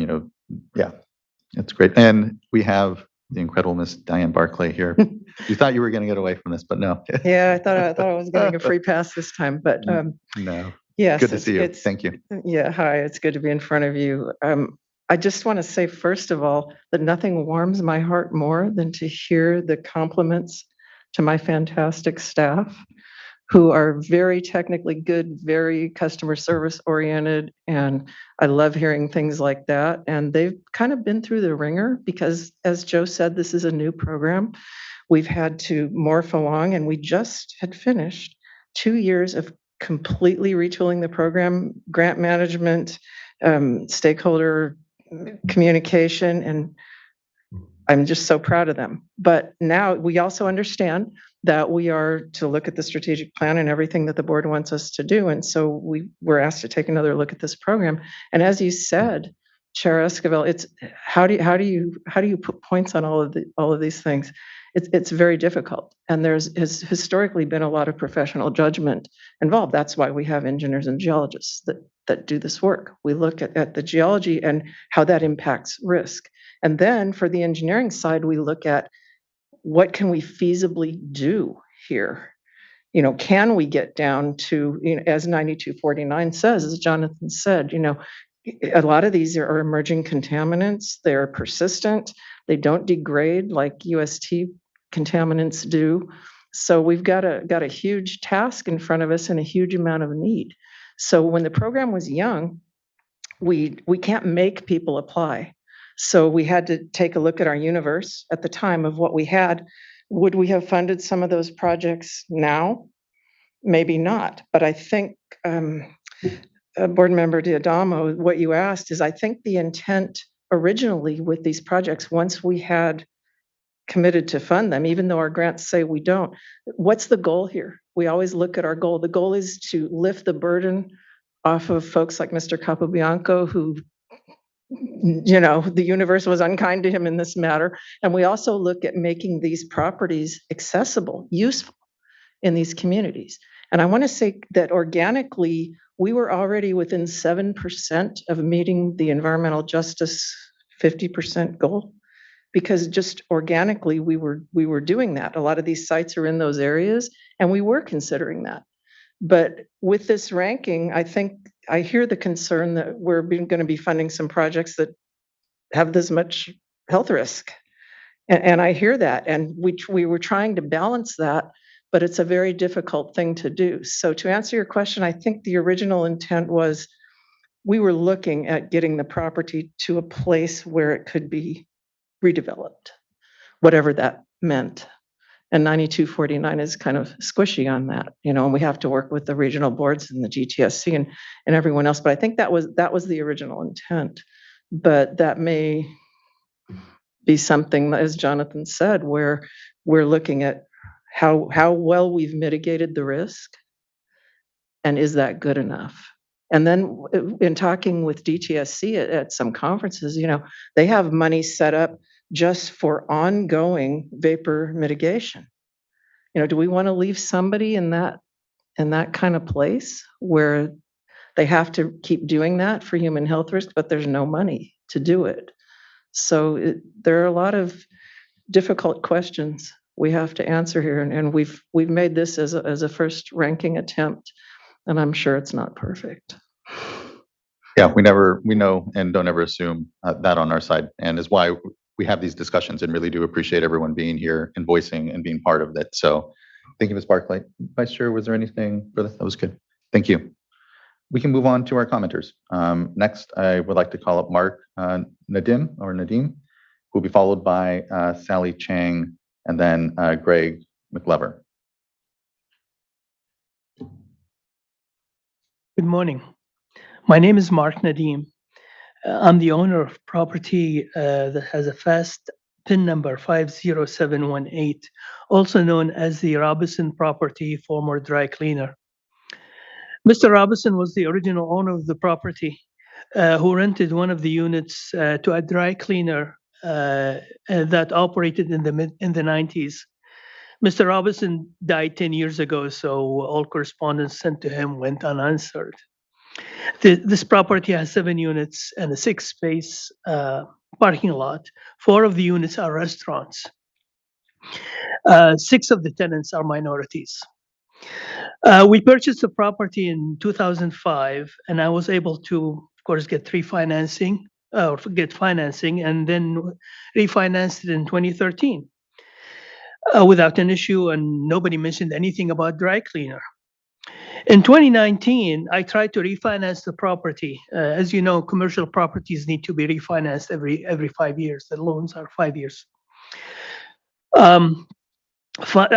Yeah, it's great. And we have the incredible Miss Diane Barclay here. You thought you were going to get away from this, but no. Yeah, I thought I was getting a free pass this time, but no. Yes, good to see you. Thank you. Yeah, hi. It's good to be in front of you. I just want to say, first of all, that nothing warms my heart more than to hear the compliments to my fantastic staff, who are very technically good, very customer service oriented. And I love hearing things like that. And they've kind of been through the ringer, because, as Joe said, this is a new program. We've had to morph along, and we just had finished 2 years of completely retooling the program, grant management, stakeholder communication, and I'm just so proud of them. But now we also understand that we are to look at the strategic plan and everything that the board wants us to do. And so we were asked to take another look at this program. And as you said, Chair Esquivel, it's how do you put points on all of these things? It's very difficult. And has historically been a lot of professional judgment involved. That's why we have engineers and geologists that do this work. We look at the geology and how that impacts risk. And then for the engineering side, we look at what can we feasibly do here? Can we get down to, as 9249 says, as Jonathan said, a lot of these are emerging contaminants. They're persistent. They don't degrade like UST contaminants do. So we've got a huge task in front of us and a huge amount of need. So when the program was young, we can't make people apply. So we had to take a look at our universe at the time of what we had. Would we have funded some of those projects now? Maybe not, but I think Board Member Diadamo, what you asked is, I think the intent originally with these projects, once we had committed to fund them, even though our grants say we don't, what's the goal here? We always look at our goal. The goal is to lift the burden off of folks like Mr. Capobianco, who, the universe was unkind to him in this matter. And we also look at making these properties accessible, useful in these communities. And I want to say that organically, we were already within 7% of meeting the environmental justice 50% goal, because just organically we were doing that. A lot of these sites are in those areas, and we were considering that. But with this ranking, I think I hear the concern that we're going to be funding some projects that have this much health risk. And I hear that, and we were trying to balance that, but it's a very difficult thing to do. So to answer your question, I think the original intent was we were looking at getting the property to a place where it could be redeveloped, whatever that meant. And 9249 is kind of squishy on that, and we have to work with the regional boards and the GTSC and everyone else. But I think that was the original intent. But that may be something, as Jonathan said, where we're looking at how well we've mitigated the risk, and is that good enough? And then in talking with DTSC at some conferences, they have money set up just for ongoing vapor mitigation. Do we want to leave somebody in that kind of place where they have to keep doing that for human health risk, but there's no money to do it? So there are a lot of difficult questions we have to answer here, and we've made this as a first ranking attempt, and I'm sure it's not perfect. Yeah, we know and don't ever assume that on our side, and is why we have these discussions, and really do appreciate everyone being here and voicing and being part of it. So thank you, Ms. Barclay. Vice Chair, was there anything further? That was good. Thank you. We can move on to our commenters. Next, I would like to call up Mark Nadim, who will be followed by Sally Chang, and then Greg McLever. Good morning. My name is Mark Nadim. I'm the owner of property that has a fast PIN number 50718, also known as the Robinson property, former dry cleaner. Mr. Robinson was the original owner of the property, who rented one of the units to a dry cleaner that operated in the 90s. Mr. Robinson died 10 years ago, so all correspondence sent to him went unanswered. This property has 7 units and a 6-space parking lot. 4 of the units are restaurants. 6 of the tenants are minorities. We purchased the property in 2005, and I was able to, of course, get financing, and then refinanced it in 2013 without an issue, and nobody mentioned anything about dry cleaner. In 2019, I tried to refinance the property. As you know, commercial properties need to be refinanced every 5 years. The loans are 5 years. I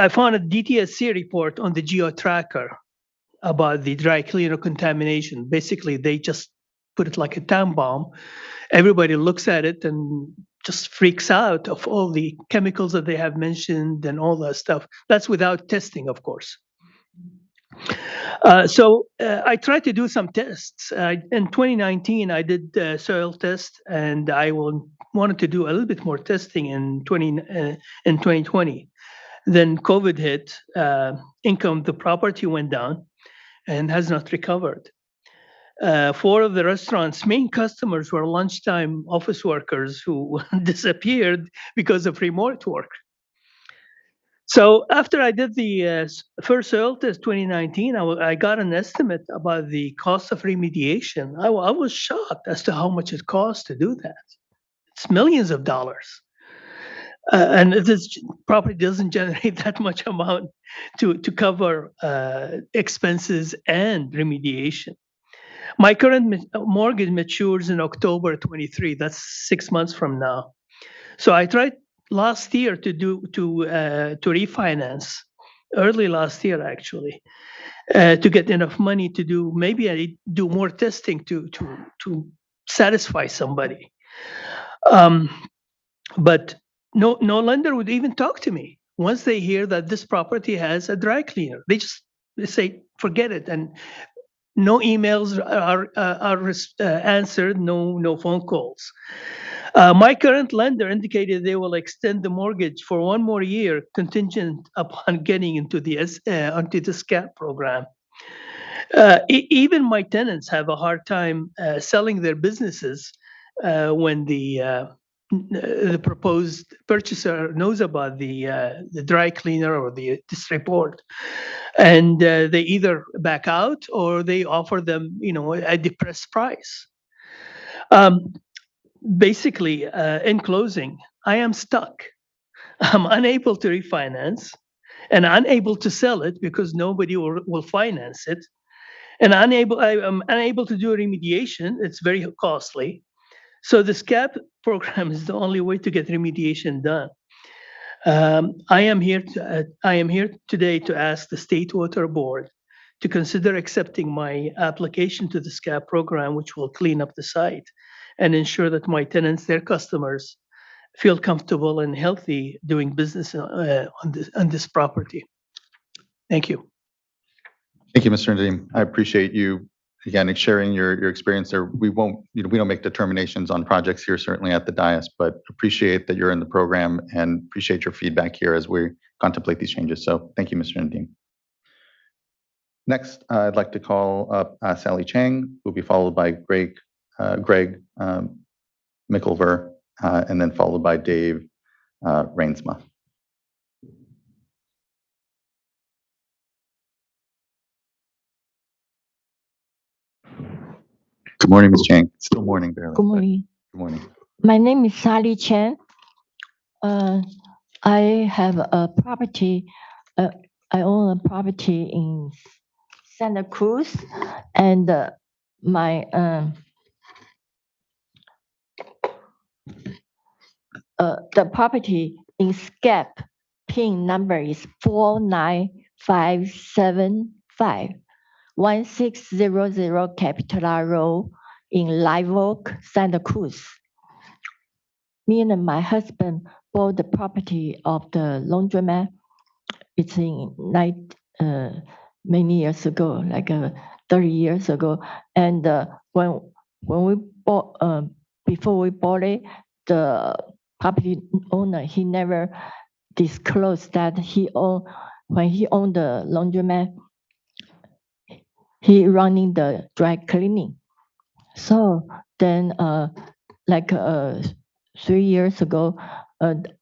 found a DTSC report on the GeoTracker about the dry cleaner contamination. Basically, they just put it like a time bomb. Everybody looks at it and just freaks out of all the chemicals that they have mentioned and all that stuff. That's without testing, of course. So I tried to do some tests. In 2019, I did soil test, and I wanted to do a little bit more testing in 2020. Then COVID hit, income, the property went down and has not recovered. 4 of the restaurant's main customers were lunchtime office workers who disappeared because of remote work. So after I did the first soil test 2019, I got an estimate about the cost of remediation. I was shocked as to how much it costs to do that. It's millions of dollars. And this property doesn't generate that much amount to cover expenses and remediation. My current mortgage matures in October 23. That's 6 months from now. So I tried last year to refinance, early last year actually, to get enough money to do, maybe I do more testing to satisfy somebody. But no lender would even talk to me once they hear that this property has a dry cleaner. They say forget it, and no emails are answered, no phone calls. My current lender indicated they will extend the mortgage for 1 more year, contingent upon getting into the SCAP program. Even my tenants have a hard time selling their businesses when the proposed purchaser knows about the dry cleaner or this report, and they either back out or they offer them, a depressed price. Basically, in closing, I am stuck. I'm unable to refinance and unable to sell it because nobody will finance it. And I'm unable to do remediation. It's very costly. So the SCAP program is the only way to get remediation done. I am here today to ask the State Water Board to consider accepting my application to the SCAP program, which will clean up the site and ensure that my tenants, their customers, feel comfortable and healthy doing business on this property. Thank you. Thank you, Mr. Nadeem. I appreciate you again sharing your experience there. We don't make determinations on projects here, certainly at the dais, but appreciate that you're in the program and appreciate your feedback here as we contemplate these changes. So thank you, Mr. Nadeem. Next, I'd like to call up Sally Chang, who will be followed by Greg Mickelver, and then followed by Dave Rainsma. Good morning, Ms. Chang. It's still morning, barely. Good morning. Good morning. My name is Sally Chen. I have a property. I own a property in Santa Cruz, and my the property in SCAP PIN number is 49575. 1600 Capitola Road in Live Oak, Santa Cruz. Me and my husband bought the property of the laundromat. It's in many years ago, like 30 years ago. And when we bought, before we bought it, the property owner, he never disclosed that when he owned the laundromat, he running the dry cleaning. So then, 3 years ago,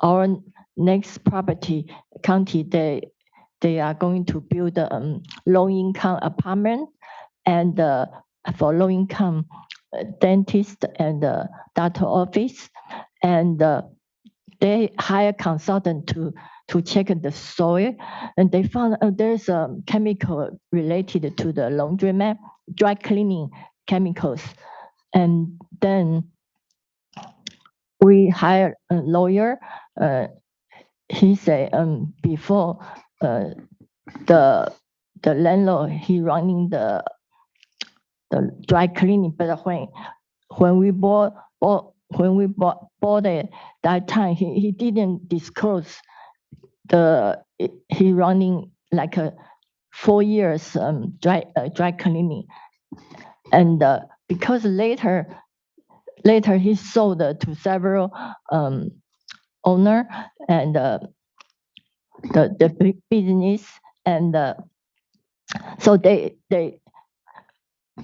our next property county, they are going to build a low-income apartment, and for low-income dentist and doctor office, and they hire consultant to check the soil, and they found there's a chemical related to the laundromat, dry cleaning chemicals. And then we hired a lawyer. He said before the landlord, he running the dry cleaning, but when we bought it that time, he didn't disclose he running like 4 years dry cleaning, and because later he sold to several owner and the big business, and so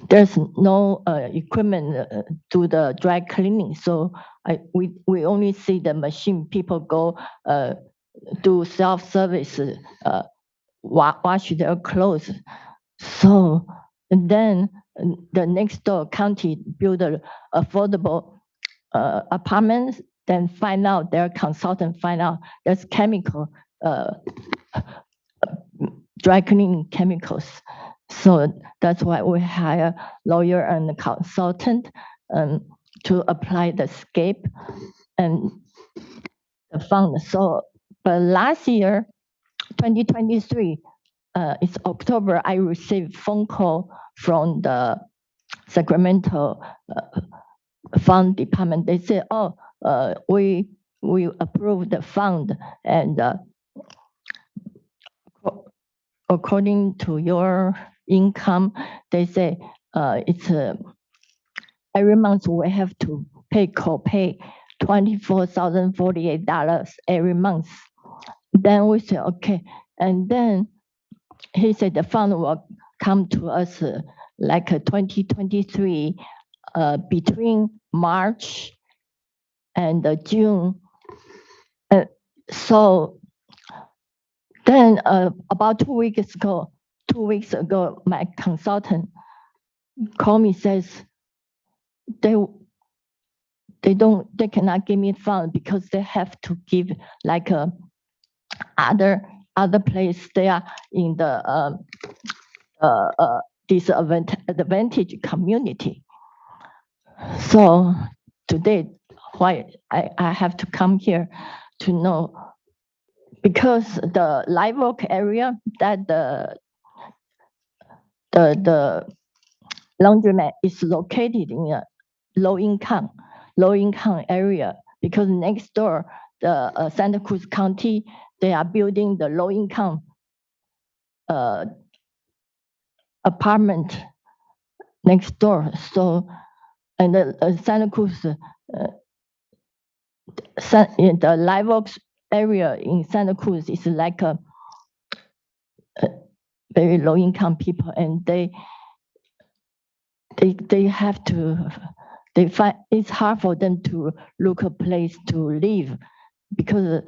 there's no equipment to the dry cleaning, so we only see the machine. People go do self-service, wash their clothes. So, and then the next door county build affordable apartments. then find out, their consultant find out there's chemical, dry cleaning chemicals. So that's why we hire lawyer and consultant to apply the scape and the fund. So, but last year, 2023, it's October, I received phone call from the Sacramento fund department. They say, oh, we approved the fund, and according to your income, they say it's every month we have to pay co-pay $24,048 every month. Then we say, okay. And then he said the fund will come to us like 2023 between March and June. So then about 2 weeks ago, my consultant called me, says they cannot give me fund because they have to give like other place. They are in the disadvantaged community. So today, why I have to come here to know, because the Live Oak area that the laundromat is located in a low income area, because next door the Santa Cruz County, they are building the low income apartment next door. So and the Santa Cruz the Live Oaks area in Santa Cruz is like a very low income people, and they have to, they find it's hard for them to look a place to live, because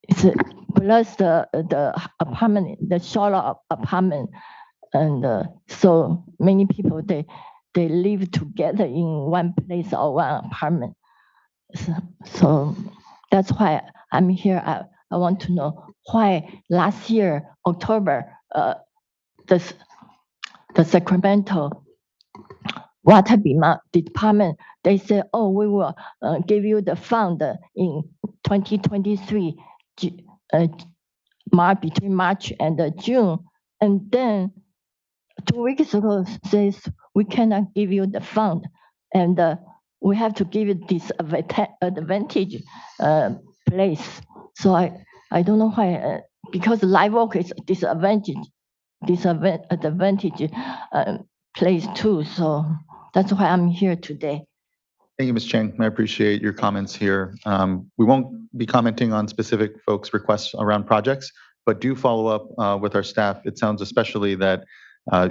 it's plus the apartment, the smaller apartment, and so many people they live together in one place or one apartment. So that's why I'm here. I want to know why last year, October, the Sacramento Water Department, they said, oh, we will give you the fund in 2023, between March and June. And then 2 weeks ago says, we cannot give you the fund. And we have to give it this advantage place. So I don't know why, because Live Oak is disadvantage place too. So that's why I'm here today. Thank you, Ms. Chang. I appreciate your comments here. We won't be commenting on specific folks' requests around projects, but do follow up with our staff. It sounds especially that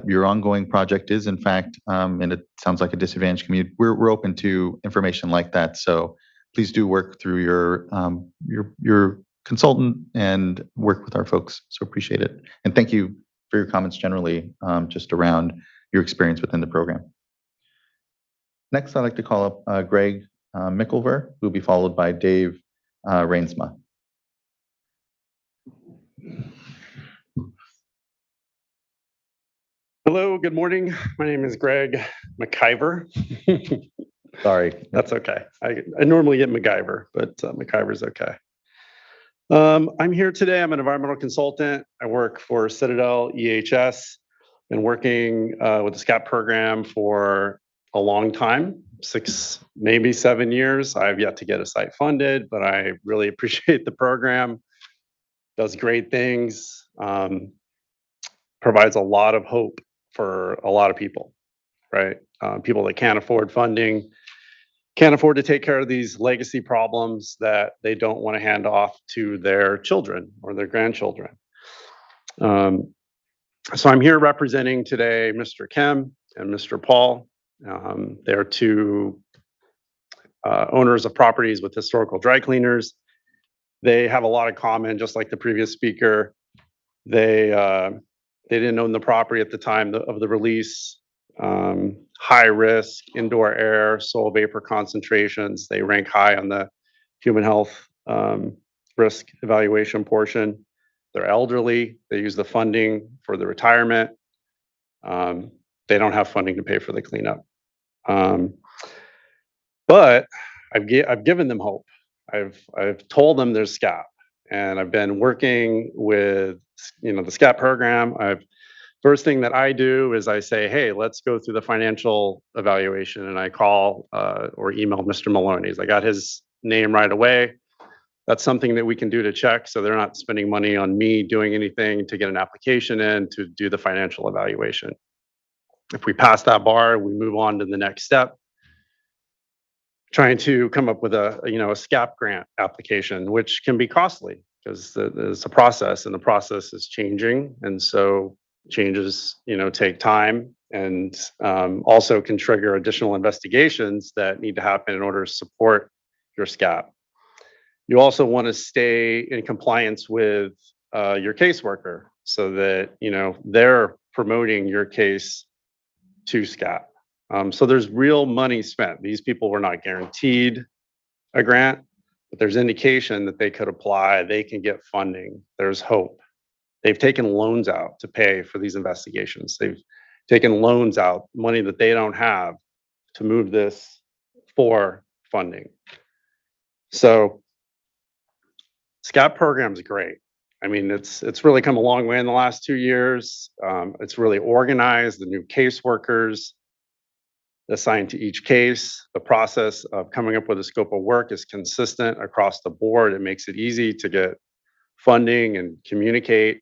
your ongoing project is, in fact, and it sounds like a disadvantaged community. We're open to information like that. So please do work through your consultant and work with our folks. So appreciate it. And thank you for your comments generally, just around your experience within the program. Next, I'd like to call up Greg Mickelver, who will be followed by Dave Rainsma. Hello, good morning. My name is Greg McIver. Sorry. That's okay. I normally get MacGyver, but McIver's okay. I'm here today. I'm an environmental consultant. I work for Citadel EHS. Been working with the SCAP program for a long time, 6, maybe 7 years. I've yet to get a site funded, but I really appreciate the program. Does great things, provides a lot of hope for a lot of people, right? People that can't afford funding, can't afford to take care of these legacy problems that they don't want to hand off to their children or their grandchildren. So I'm here representing today Mr. Kim and Mr. Paul. They're two owners of properties with historical dry cleaners. They have a lot in common, just like the previous speaker. They didn't own the property at the time of the release. high risk indoor air, soil vapor concentrations. They rank high on the human health risk evaluation portion. They're elderly. They use the funding for the retirement. They don't have funding to pay for the cleanup. But I've given them hope. I've told them there's SCAP, and I've been working with the SCAP program. First thing that I do is I say, hey, let's go through the financial evaluation, and I call or email Mr. Maloney's. I got his name right away. That's something that we can do to check, so they're not spending money on me doing anything to get an application in to do the financial evaluation. If we pass that bar, we move on to the next step, trying to come up with a SCAP grant application, which can be costly because it's a process, and the process is changing, and so changes take time, and also can trigger additional investigations that need to happen in order to support your SCAP. You also want to stay in compliance with your caseworker so that they're promoting your case to SCAP. So there's real money spent. These people were not guaranteed a grant, but there's indication that they could apply, they can get funding. There's hope. They've taken loans out to pay for these investigations. They've taken loans out, money that they don't have, to move this for funding. So SCAP program is great. I mean, it's really come a long way in the last 2 years. It's really organized, the new caseworkers assigned to each case. The process of coming up with a scope of work is consistent across the board. It makes it easy to get funding and communicate.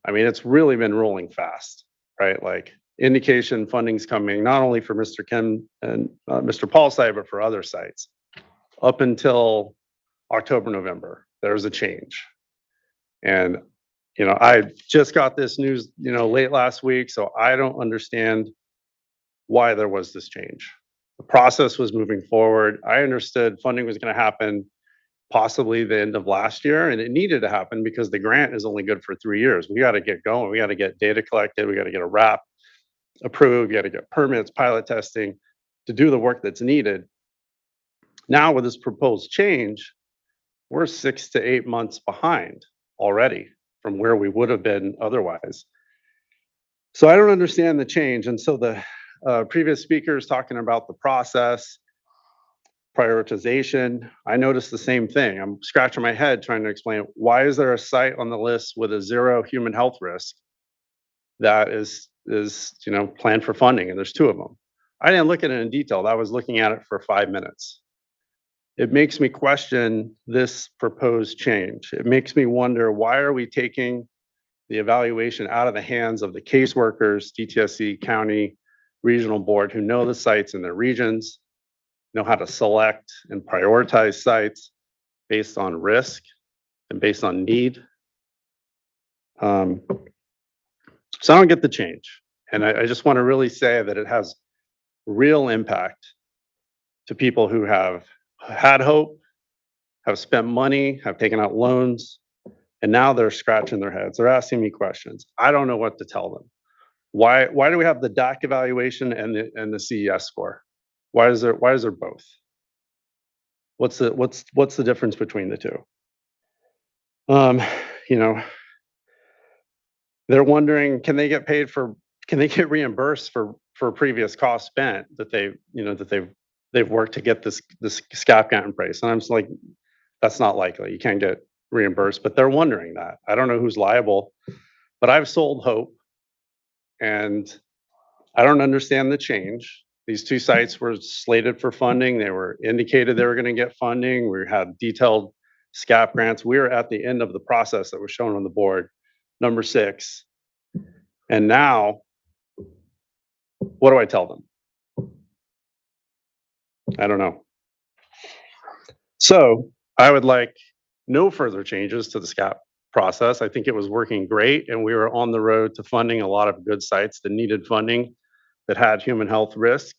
I mean, it's really been rolling fast, right? Like indication funding's coming not only for Mr. Kim and Mr. Paul's site, but for other sites. Up until October, November, there's a change. And, I just got this news, late last week, so I don't understand why there was this change. The process was moving forward. I understood funding was going to happen possibly the end of last year, and it needed to happen because the grant is only good for 3 years. We got to get going. We got to get data collected. We got to get a RAP approved. We got to get permits, pilot testing to do the work that's needed. Now with this proposed change, we're 6 to 8 months behind already from where we would have been otherwise. So I don't understand the change. And so the previous speakers talking about the process, prioritization, I noticed the same thing. I'm scratching my head trying to explain why is there a site on the list with a 0 human health risk that is planned for funding, and there's 2 of them. I didn't look at it in detail. I was looking at it for 5 minutes. It makes me question this proposed change. It makes me wonder, why are we taking the evaluation out of the hands of the caseworkers, DTSC, county, regional board, who know the sites in their regions, know how to select and prioritize sites based on risk and based on need. So I don't get the change. And I just want to really say that it has real impact to people who have had hope, have spent money, have taken out loans, and now they're scratching their heads. They're asking me questions. I don't know what to tell them. Why do we have the DAC evaluation and the CES score? Why is there both? What's the difference between the two? They're wondering, can they get reimbursed for previous costs spent that they've worked to get this SCAP grant in place? And I'm just like, that's not likely. You can't get reimbursed, but they're wondering that. I don't know who's liable, but I've sold hope, and I don't understand the change. These 2 sites were slated for funding. They were indicated they were going to get funding. We had detailed SCAP grants. We were at the end of the process that was shown on the board, number 6. And now, what do I tell them? I don't know. So I would like no further changes to the SCAP process. I think it was working great, and we were on the road to funding a lot of good sites that needed funding, that had human health risk.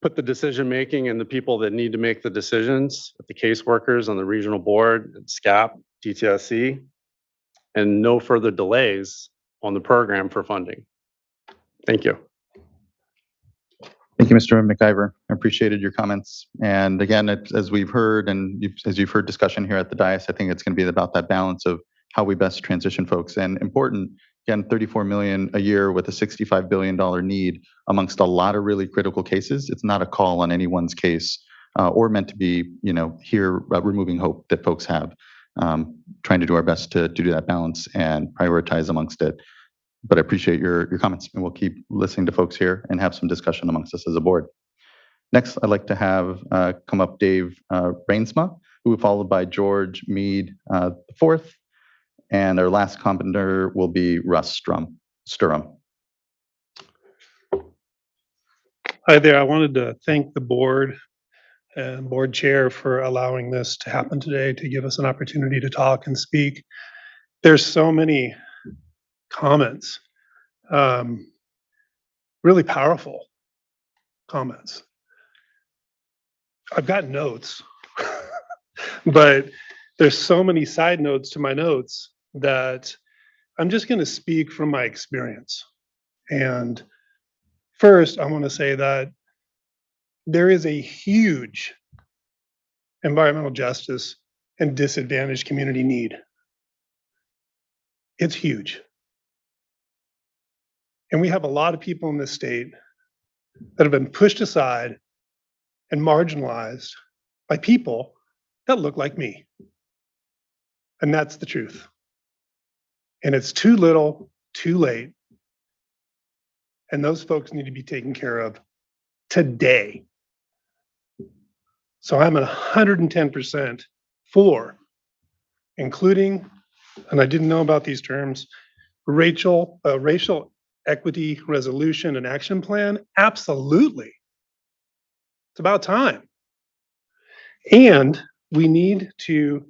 Put the decision making and the people that need to make the decisions, the caseworkers on the regional board, SCAP, DTSC, and no further delays on the program for funding. Thank you. Thank you, Mr. McIver. I appreciated your comments. And again, as we've heard and as you've heard discussion here at the dais, I think it's going to be about that balance of how we best transition folks. And important, again, 34 million a year with a $65 billion need amongst a lot of really critical cases. It's not a call on anyone's case or meant to be, here removing hope that folks have. Trying to do our best to do that balance and prioritize amongst it. But I appreciate your comments, and we'll keep listening to folks here and have some discussion amongst us as a board. Next, I'd like to have come up Dave Rainsma, who will be followed by George Mead IV, and our last commenter will be Russ Sturham. Hi there. I wanted to thank the board and board chair for allowing this to happen today, to give us an opportunity to talk and speak. There's so many comments, really powerful comments. I've got notes, but there's so many side notes to my notes that I'm just going to speak from my experience. And first, I want to say that there is a huge environmental justice and disadvantaged community need. It's huge. And we have a lot of people in this state that have been pushed aside and marginalized by people that look like me. And that's the truth. And it's too little, too late. And those folks need to be taken care of today. So I'm at 110% for including, and I didn't know about these terms, racial equity resolution and action plan. Absolutely. It's about time. And we need to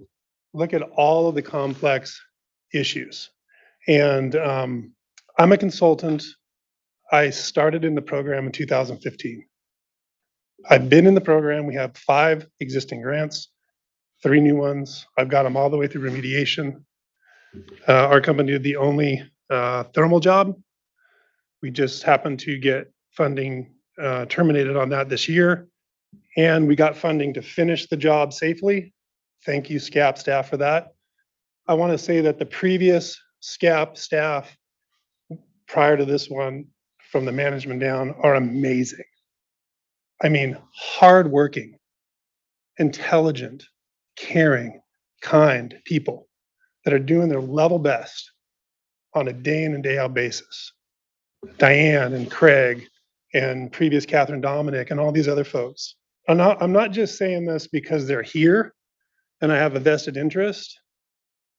look at all of the complex issues. And I'm a consultant. I started in the program in 2015. I've been in the program. We have 5 existing grants, 3 new ones. I've got them all the way through remediation. Our company did the only thermal job. We just happened to get funding terminated on that this year. And we got funding to finish the job safely. Thank you, SCAP staff, for that. I want to say that the previous SCAP staff prior to this one, from the management down, are amazing. I mean, hardworking, intelligent, caring, kind people that are doing their level best on a day in and day out basis. Diane and Craig and previous Catherine Dominic and all these other folks. I'm not just saying this because they're here and I have a vested interest.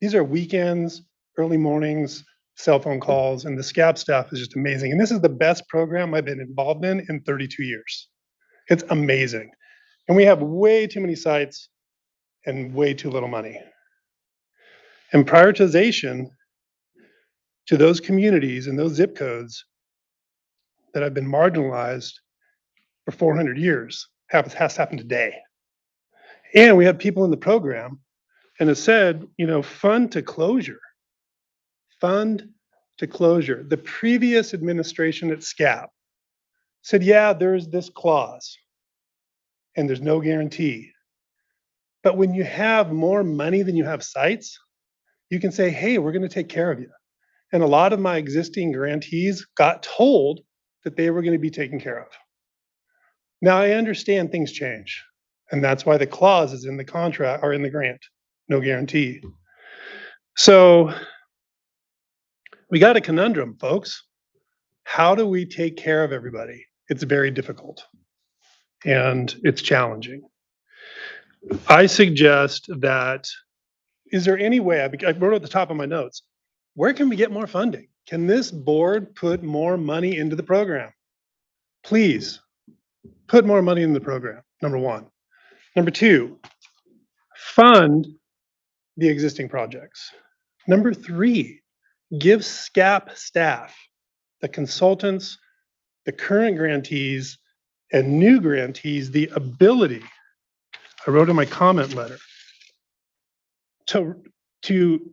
These are weekends, early mornings, cell phone calls, and the SCAP staff is just amazing. And this is the best program I've been involved in 32 years. It's amazing. And we have way too many sites and way too little money. And prioritization to those communities and those zip codes that have been marginalized for 400 years has to happen today. And we have people in the program, and it said, fund to closure. Fund to closure. The previous administration at SCAP said, yeah, there's this clause, and there's no guarantee. But when you have more money than you have sites, you can say, hey, we're going to take care of you. And a lot of my existing grantees got told that they were going to be taken care of. Now, I understand things change, and that's why the clause is in the contract or in the grant, no guarantee. So we got a conundrum, folks. How do we take care of everybody? It's very difficult, and it's challenging. I suggest that, is there any way, I wrote at the top of my notes, where can we get more funding? Can this board put more money into the program? Please, put more money in the program, number 1. Number 2, fund the existing projects. Number 3, give SCAP staff, the consultants, the current grantees, and new grantees the ability, I wrote in my comment letter, to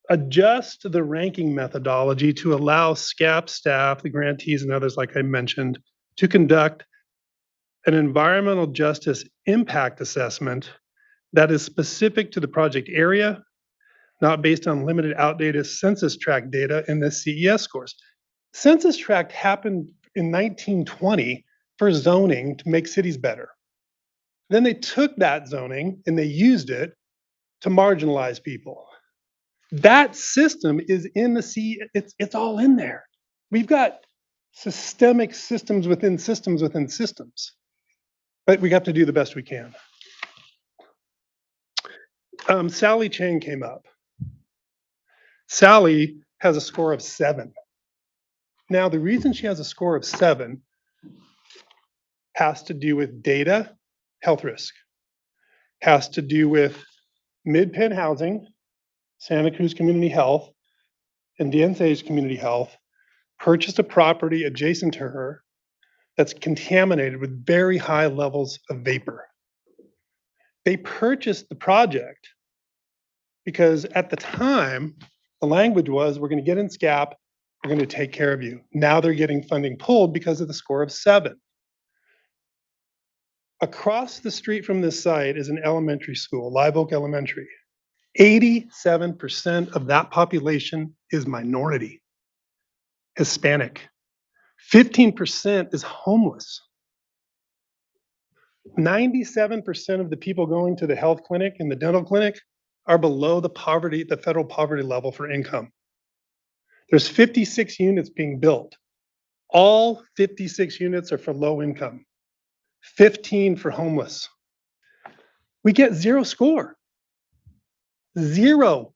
adjust the ranking methodology to allow SCAP staff, the grantees and others like I mentioned, to conduct an environmental justice impact assessment that is specific to the project area, not based on limited outdated census tract data in the CES scores. Census tract happened in 1920 for zoning to make cities better. Then they took that zoning and they used it to marginalize people. That system is in the it's all in there. We've got systemic systems within systems within systems, but we have to do the best we can. Sally Chang came up. Sally has a score of 7. Now, the reason she has a score of 7 has to do with data, health risk, has to do with Mid-Penn Housing, Santa Cruz Community Health, and DNC's Community Health purchased a property adjacent to her that's contaminated with very high levels of vapor. They purchased the project because at the time, the language was, we're going to get in SCAP, we're going to take care of you. Now they're getting funding pulled because of the score of 7. Across the street from this site is an elementary school, Live Oak Elementary. 87% of that population is minority, Hispanic. 15% is homeless. 97% of the people going to the health clinic and the dental clinic are below the federal poverty level for income. There's 56 units being built. All 56 units are for low income, 15 for homeless. We get 0 score. 0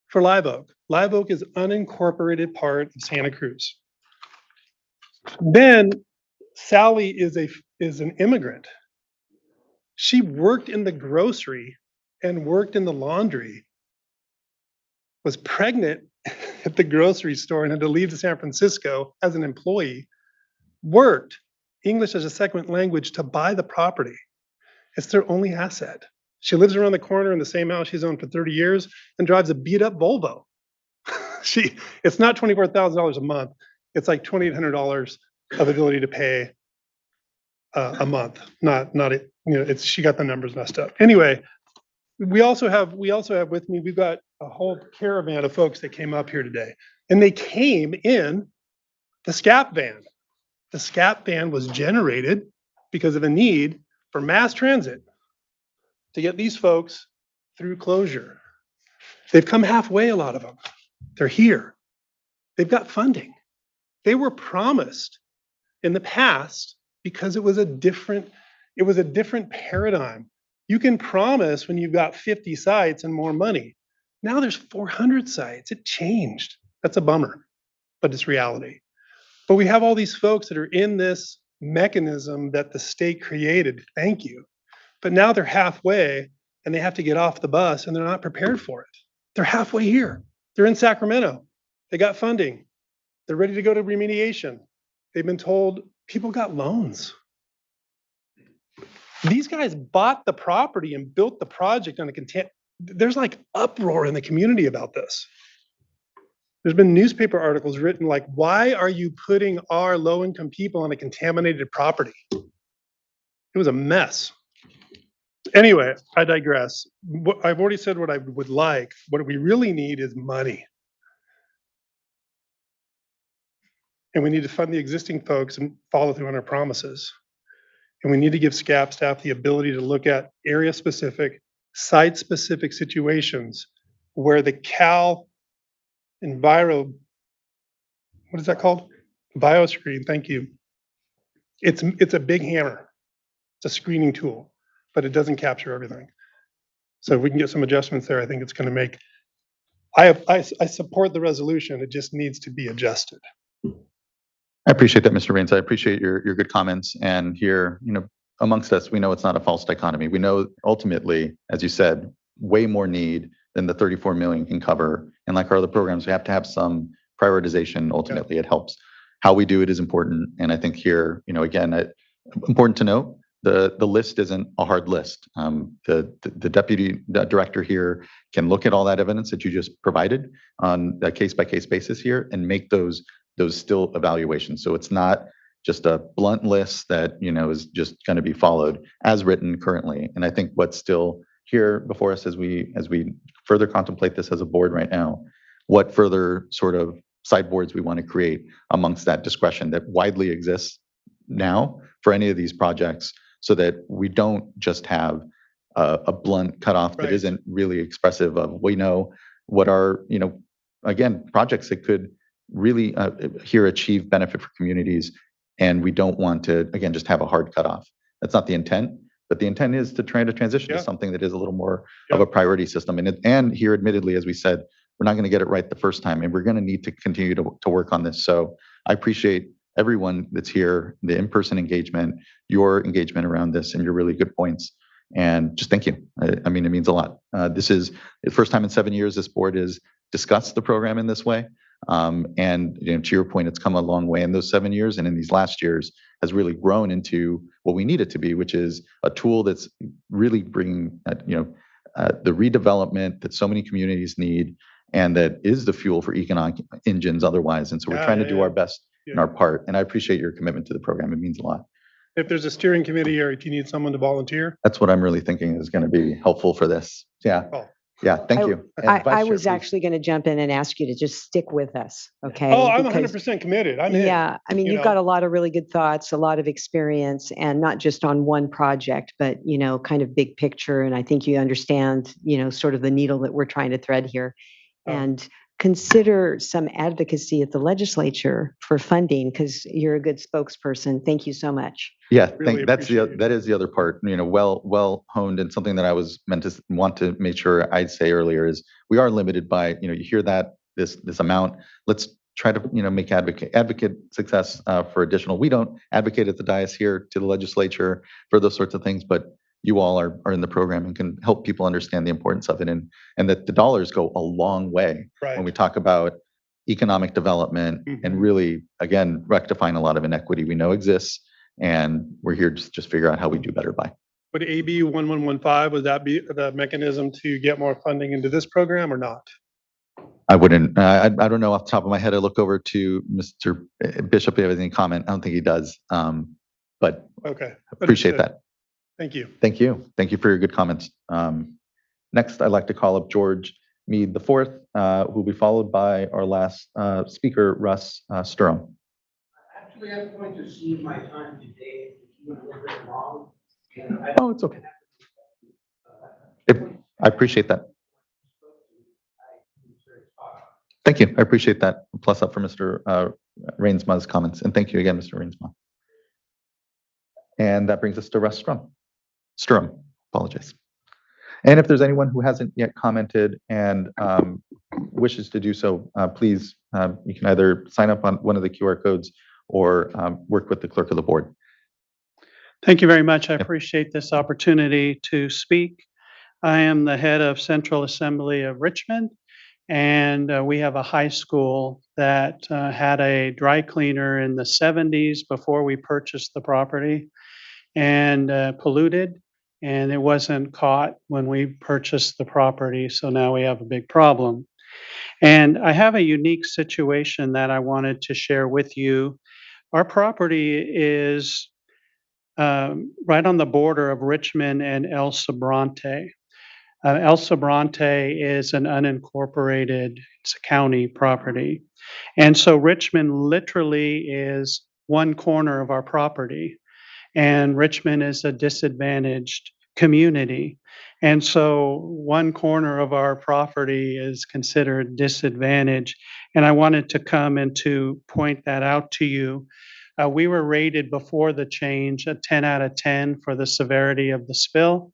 for Live Oak. Live Oak is unincorporated part of Santa Cruz. Then Sally is an immigrant. She worked in the grocery and worked in the laundry, was pregnant at the grocery store and had to leave to San Francisco as an employee, worked English as a second language to buy the property. It's their only asset. She lives around the corner in the same house she's owned for 30 years and drives a beat up Volvo. It's not $24,000 a month. It's like $2,800 of ability to pay a month. She got the numbers messed up. Anyway, we also have with me, we've got a whole caravan of folks that came up here today, and they came in the SCAP van. The SCAP van was generated because of a need for mass transit to get these folks through closure. They've come halfway, a lot of them. They're here. They've got funding. They were promised in the past because it was a different paradigm. You can promise when you've got 50 sites and more money. Now there's 400 sites. It changed. That's a bummer, but it's reality. But we have all these folks that are in this mechanism that the state created. Thank you. But now they're halfway and they have to get off the bus and they're not prepared for it. They're halfway here. They're in Sacramento. They got funding. They're ready to go to remediation. They've been told people got loans. These guys bought the property and built the project on there's like uproar in the community about this. There's been newspaper articles written like, why are you putting our low-income people on a contaminated property? It was a mess. Anyway, I digress. I've already said what I would like. What we really need is money. And we need to fund the existing folks and follow through on our promises. And we need to give SCAP staff the ability to look at area-specific, site-specific situations where the Cal Enviro, what is that called? Bioscreen, thank you. It's a big hammer. It's a screening tool, but it doesn't capture everything. So if we can get some adjustments there, I think it's going to make, I support the resolution. It just needs to be adjusted. I appreciate that, Mr. Rains. I appreciate your good comments. And here, amongst us, we know it's not a false dichotomy. We know ultimately, as you said, way more need than the 34 million can cover. And like our other programs, we have to have some prioritization. Ultimately, it helps. How we do it is important. And I think here, again, important to note, the list isn't a hard list. The deputy director here can look at all that evidence that you just provided on a case-by-case basis here and make those still evaluations. So it's not just a blunt list that, is just going to be followed as written currently. And I think what's still here before us as we further contemplate this as a board right now, what further sort of sideboards we want to create amongst that discretion that widely exists now for any of these projects, so that we don't just have a blunt cutoff that isn't really expressive of, we know what are, again, projects that could really here achieve benefit for communities. And we don't want to, again, just have a hard cutoff. That's not the intent, but the intent is to try to transition to something that is a little more of a priority system. And here, admittedly, as we said, we're not going to get it right the first time, and we're going to need to continue to work on this. So I appreciate everyone that's here, the in-person engagement, your engagement around this, and your really good points. And just thank you. I mean, it means a lot. This is the first time in 7 years this board has discussed the program in this way. And to your point, it's come a long way in those 7 years, and in these last years has really grown into what we need it to be, which is a tool that's really bringing, the redevelopment that so many communities need, and that is the fuel for economic engines otherwise. And so we're trying to do our best in our part. And I appreciate your commitment to the program. It means a lot. If there's a steering committee, or if you need someone to volunteer. That's what I'm really thinking is going to be helpful for this. Yeah. Oh. Yeah, thank you. And I Vice Chair, was please. actually going to jump in and ask you to just stick with us, okay? Oh, I'm Because- 100% committed. I'm in. Yeah, I mean, you've got a lot of really good thoughts, a lot of experience, and not just on one project, but, kind of big picture. And I think you understand, sort of the needle that we're trying to thread here. And consider some advocacy at the legislature for funding, because you're a good spokesperson. Thank you so much. Yeah, Really that is the other part, well honed, and something that I was want to make sure I'd say earlier is we are limited by, you hear that this amount. Let's try to, make advocate success for additional. We don't advocate at the dais here to the legislature for those sorts of things, but you all are in the program and can help people understand the importance of it, and that the dollars go a long way when we talk about economic development and really, again, rectifying a lot of inequity we know exists. And we're here to just figure out how we do better by. Would AB 1115, would that be the mechanism to get more funding into this program or not? I wouldn't, I don't know off the top of my head. I look over to Mr. Bishop if he has any comment. I don't think he does. But Okay. appreciate that. Thank you. Thank you. Thank you for your good comments. Next, I'd like to call up George Mead IV, who will be followed by our last speaker, Russ Sturm. Actually, I'm going to cede my time today. Oh, it's okay. I appreciate that. Thank you. I appreciate that. Plus up for Mr. Rainsma's comments. And thank you again, Mr. Rainsma. And that brings us to Russ Sturm, apologize. And if there's anyone who hasn't yet commented and wishes to do so, please, you can either sign up on one of the QR codes or work with the clerk of the board. Thank you very much. I appreciate this opportunity to speak. I am the head of Central Assembly of Richmond, and we have a high school that had a dry cleaner in the 70s before we purchased the property, and polluted, and it wasn't caught when we purchased the property, so now we have a big problem. And I have a unique situation that I wanted to share with you. Our property is right on the border of Richmond and El Sobrante. El Sobrante is an unincorporated, it's a county property. And so Richmond literally is one corner of our property. And Richmond is a disadvantaged community. And so one corner of our property is considered disadvantaged. And I wanted to come and to point that out to you. We were rated before the change a 10 out of 10 for the severity of the spill.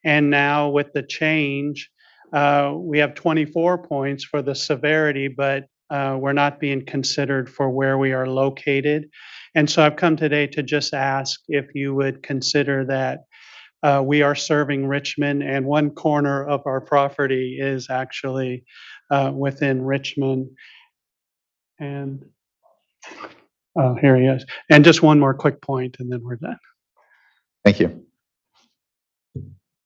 And now with the change, we have 24 points for the severity, but we're not being considered for where we are located. And so I've come today to just ask if you would consider that we are serving Richmond, and one corner of our property is actually within Richmond. And here he is. And just one more quick point, and then we're done. Thank you.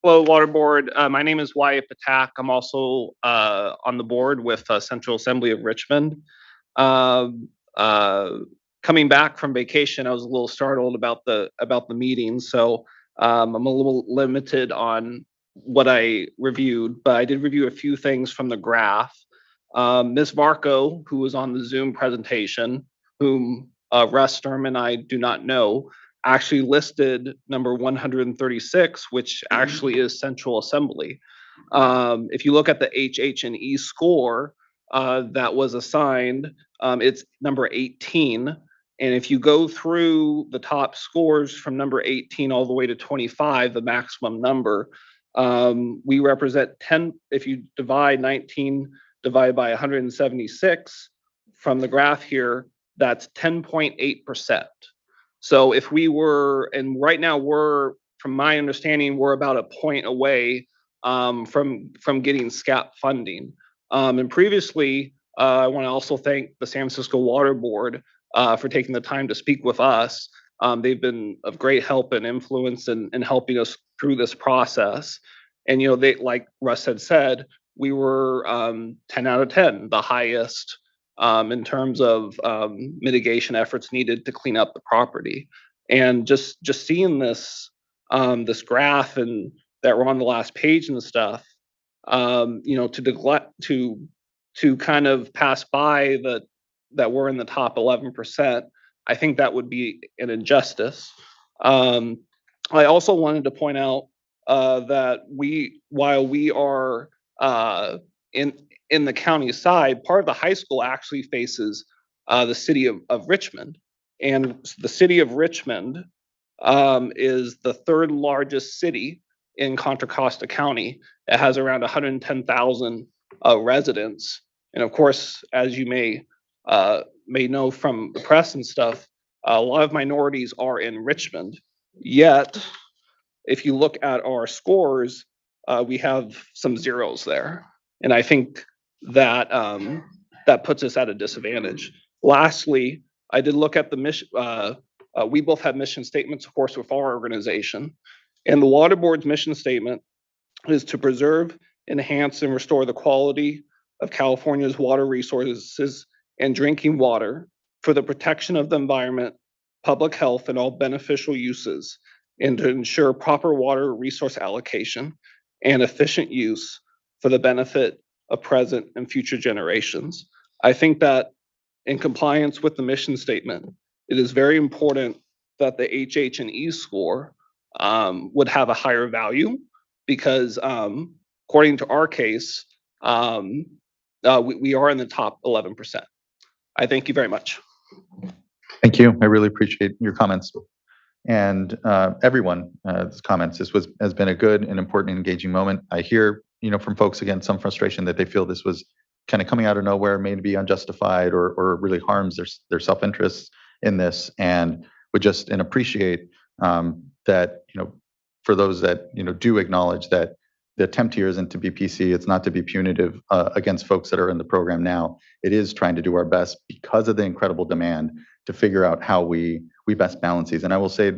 Hello, Water Board. My name is Wyatt Patak. I'm also on the board with Central Assembly of Richmond. coming back from vacation, I was a little startled about the meeting, so I'm a little limited on what I reviewed, but I did review a few things from the graph. Ms. Varco, who was on the Zoom presentation, whom Russ Sturm and I do not know, actually listed number 136, which actually is Central Assembly. If you look at the HH&E score that was assigned, it's number 18. And if you go through the top scores from number 18 all the way to 25, the maximum number, we represent 10. If you divide 19 divided by 176 from the graph here, that's 10.8%. So if we were, and right now we're, from my understanding, we're about a point away from getting SCAP funding. And previously, I want to also thank the San Francisco Water Board for taking the time to speak with us. They've been of great help and influence in helping us through this process. And, you know, they, like Russ had said, we were 10 out of 10, the highest in terms of mitigation efforts needed to clean up the property. And just seeing this this graph and that we're on the last page and stuff, you know, to kind of pass by that we're in the top 11%, I think that would be an injustice. I also wanted to point out that while we are in the county side, part of the high school actually faces the city of Richmond. And the city of Richmond is the third largest city in Contra Costa County. It has around 110,000 residents. And of course, as you may know from the press and stuff, a lot of minorities are in Richmond. Yet, if you look at our scores, we have some zeros there. And I think that that puts us at a disadvantage. Lastly, I did look at the mission. We both have mission statements, of course, with our organization. And the Water Board's mission statement is to preserve, enhance, and restore the quality of California's water resources and drinking water for the protection of the environment, public health, and all beneficial uses, and to ensure proper water resource allocation and efficient use for the benefit of present and future generations. I think that in compliance with the mission statement, it is very important that the HH&E score would have a higher value because according to our case, we are in the top 11%. I thank you very much. Thank you. I really appreciate your comments. And everyone's comments. This has been a good and important engaging moment. I hear, you know, from folks again, some frustration that they feel this was kind of coming out of nowhere, maybe unjustified or really harms their self-interests in this, and would just appreciate that, you know, for those that, you know, do acknowledge that the attempt here isn't to be PC, it's not to be punitive against folks that are in the program now. It is trying to do our best because of the incredible demand to figure out how we best balance these. And I will say,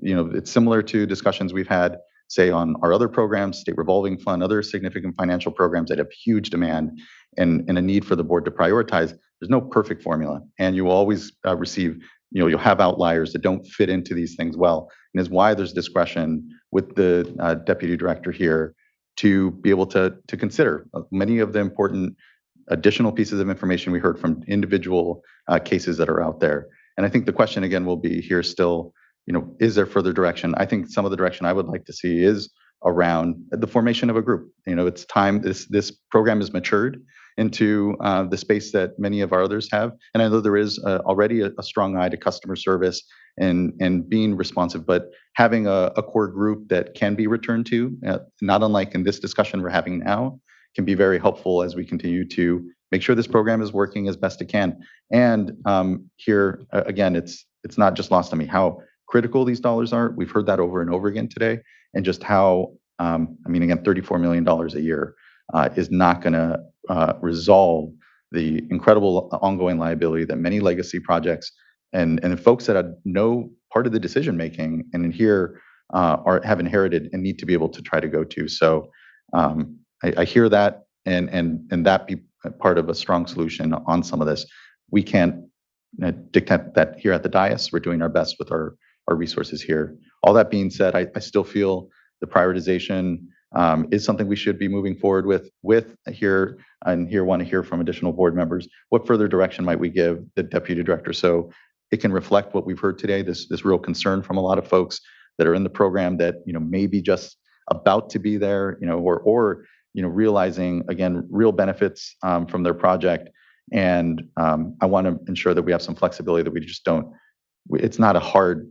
you know, it's similar to discussions we've had, say, on our other programs, state revolving fund, other significant financial programs that have huge demand and a need for the board to prioritize. There's no perfect formula, and you will always receive, you know, you'll have outliers that don't fit into these things well, and is why there's discretion with the deputy director here to be able to consider many of the important additional pieces of information we heard from individual cases that are out there. And I think the question again will be here still, you know, is there further direction? I think some of the direction I would like to see is around the formation of a group. You know, it's time, this program has matured into the space that many of our others have. And I know there is already a strong eye to customer service and being responsive, but having a core group that can be returned to, not unlike in this discussion we're having now, can be very helpful as we continue to make sure this program is working as best it can. And here, again, it's not just lost on me how critical these dollars are. We've heard that over and over again today, and just how, I mean, again, $34 million a year is not going to resolve the incredible ongoing liability that many legacy projects and the folks that have no part of the decision making and in here have inherited and need to be able to try to go to. So I hear that, and that be part of a strong solution on some of this. We can't dictate that here at the dais. We're doing our best with our resources here. All that being said, I still feel the prioritization is something we should be moving forward with here, and here want to hear from additional board members. What further direction might we give the deputy director so it can reflect what we've heard today, this real concern from a lot of folks that are in the program that, maybe just about to be there, or realizing, again, real benefits from their project. And I want to ensure that we have some flexibility, that we just don't, it's not a hard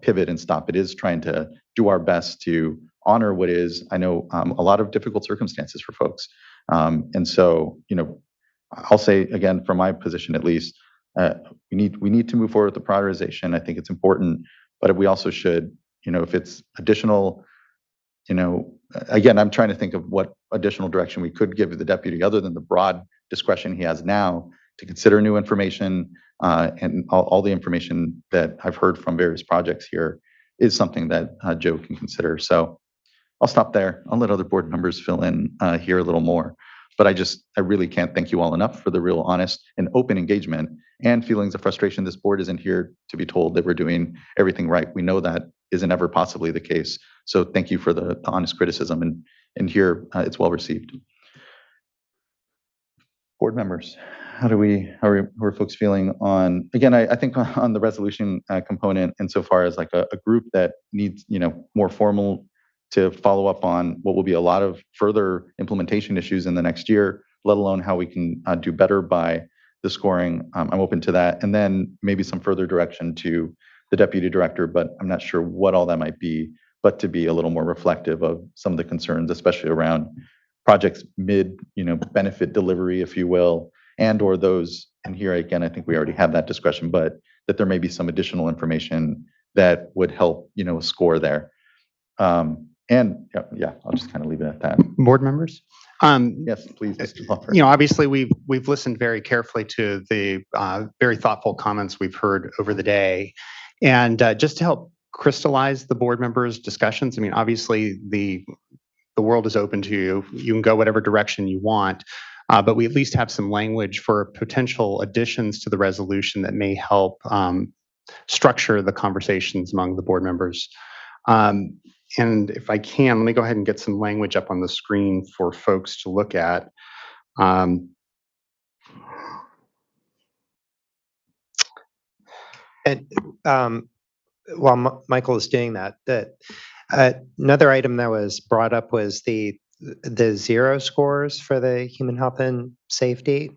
pivot and stop. It is trying to do our best to honor what is, I know, a lot of difficult circumstances for folks. And so, I'll say again, from my position at least, we need to move forward with the prioritization. I think it's important, but we also should, if it's additional, again, I'm trying to think of what additional direction we could give the deputy other than the broad discretion he has now to consider new information, and all the information that I've heard from various projects here is something that Joe can consider. So I'll stop there. I'll let other board members fill in here a little more. But I really can't thank you all enough for the real honest and open engagement and feelings of frustration. This board isn't here to be told that we're doing everything right. We know that isn't ever possibly the case. So thank you for the honest criticism, and here it's well received. Board members, how are folks feeling on, again, I think on the resolution component, insofar as like a group that needs, more formal to follow up on what will be a lot of further implementation issues in the next year, let alone how we can do better by the scoring. I'm open to that. And then maybe some further direction to the deputy director, but I'm not sure what all that might be, but to be a little more reflective of some of the concerns, especially around projects mid, benefit delivery, if you will, and or those, and here again, I think we already have that discussion, but that there may be some additional information that would help, score there. And yeah, I'll just kind of leave it at that. Board members? Yes, please, Mr. Luffer. Obviously we've listened very carefully to the very thoughtful comments we've heard over the day. And just to help crystallize the board members' discussions, obviously the world is open to you. You can go whatever direction you want, but we at least have some language for potential additions to the resolution that may help structure the conversations among the board members. And if I can, let me go ahead and get some language up on the screen for folks to look at. And while Michael is doing that, another item that was brought up was the zero scores for the human health and safety.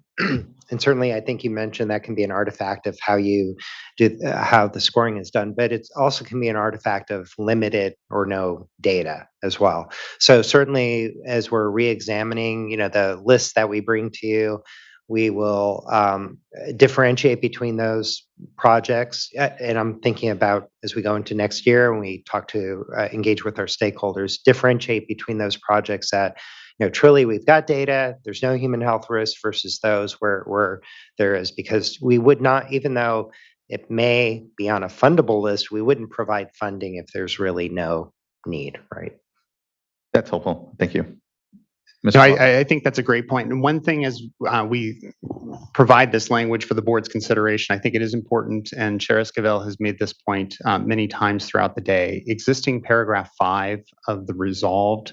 And certainly, I think you mentioned that can be an artifact of how you do how the scoring is done, but it also can be an artifact of limited or no data as well. So certainly, as we're re-examining, the lists that we bring to you, we will differentiate between those projects. And I'm thinking about as we go into next year and we talk to engage with our stakeholders, differentiate between those projects that truly we've got data, there's no human health risk versus those where there is, because we would not, even though it may be on a fundable list, we wouldn't provide funding if there's really no need, right? That's helpful. Thank you. So I think that's a great point. And one thing is we provide this language for the board's consideration. I think it is important, and Chair Esquivel has made this point many times throughout the day. Existing paragraph 5 of the resolved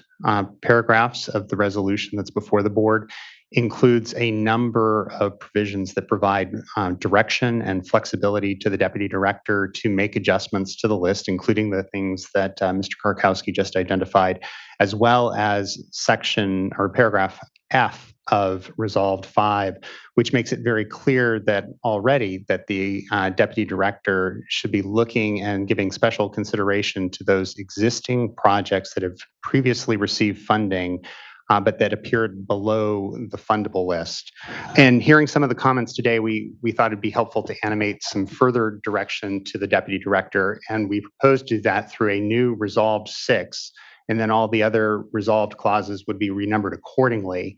paragraphs of the resolution that's before the board includes a number of provisions that provide direction and flexibility to the deputy director to make adjustments to the list, including the things that Mr. Karkowski just identified, as well as section or paragraph F of resolved 5, which makes it very clear that already that the deputy director should be looking and giving special consideration to those existing projects that have previously received funding, but that appeared below the fundable list. And hearing some of the comments today, we thought it'd be helpful to animate some further direction to the deputy director. And we proposed to do that through a new resolved 6, and then all the other resolved clauses would be renumbered accordingly.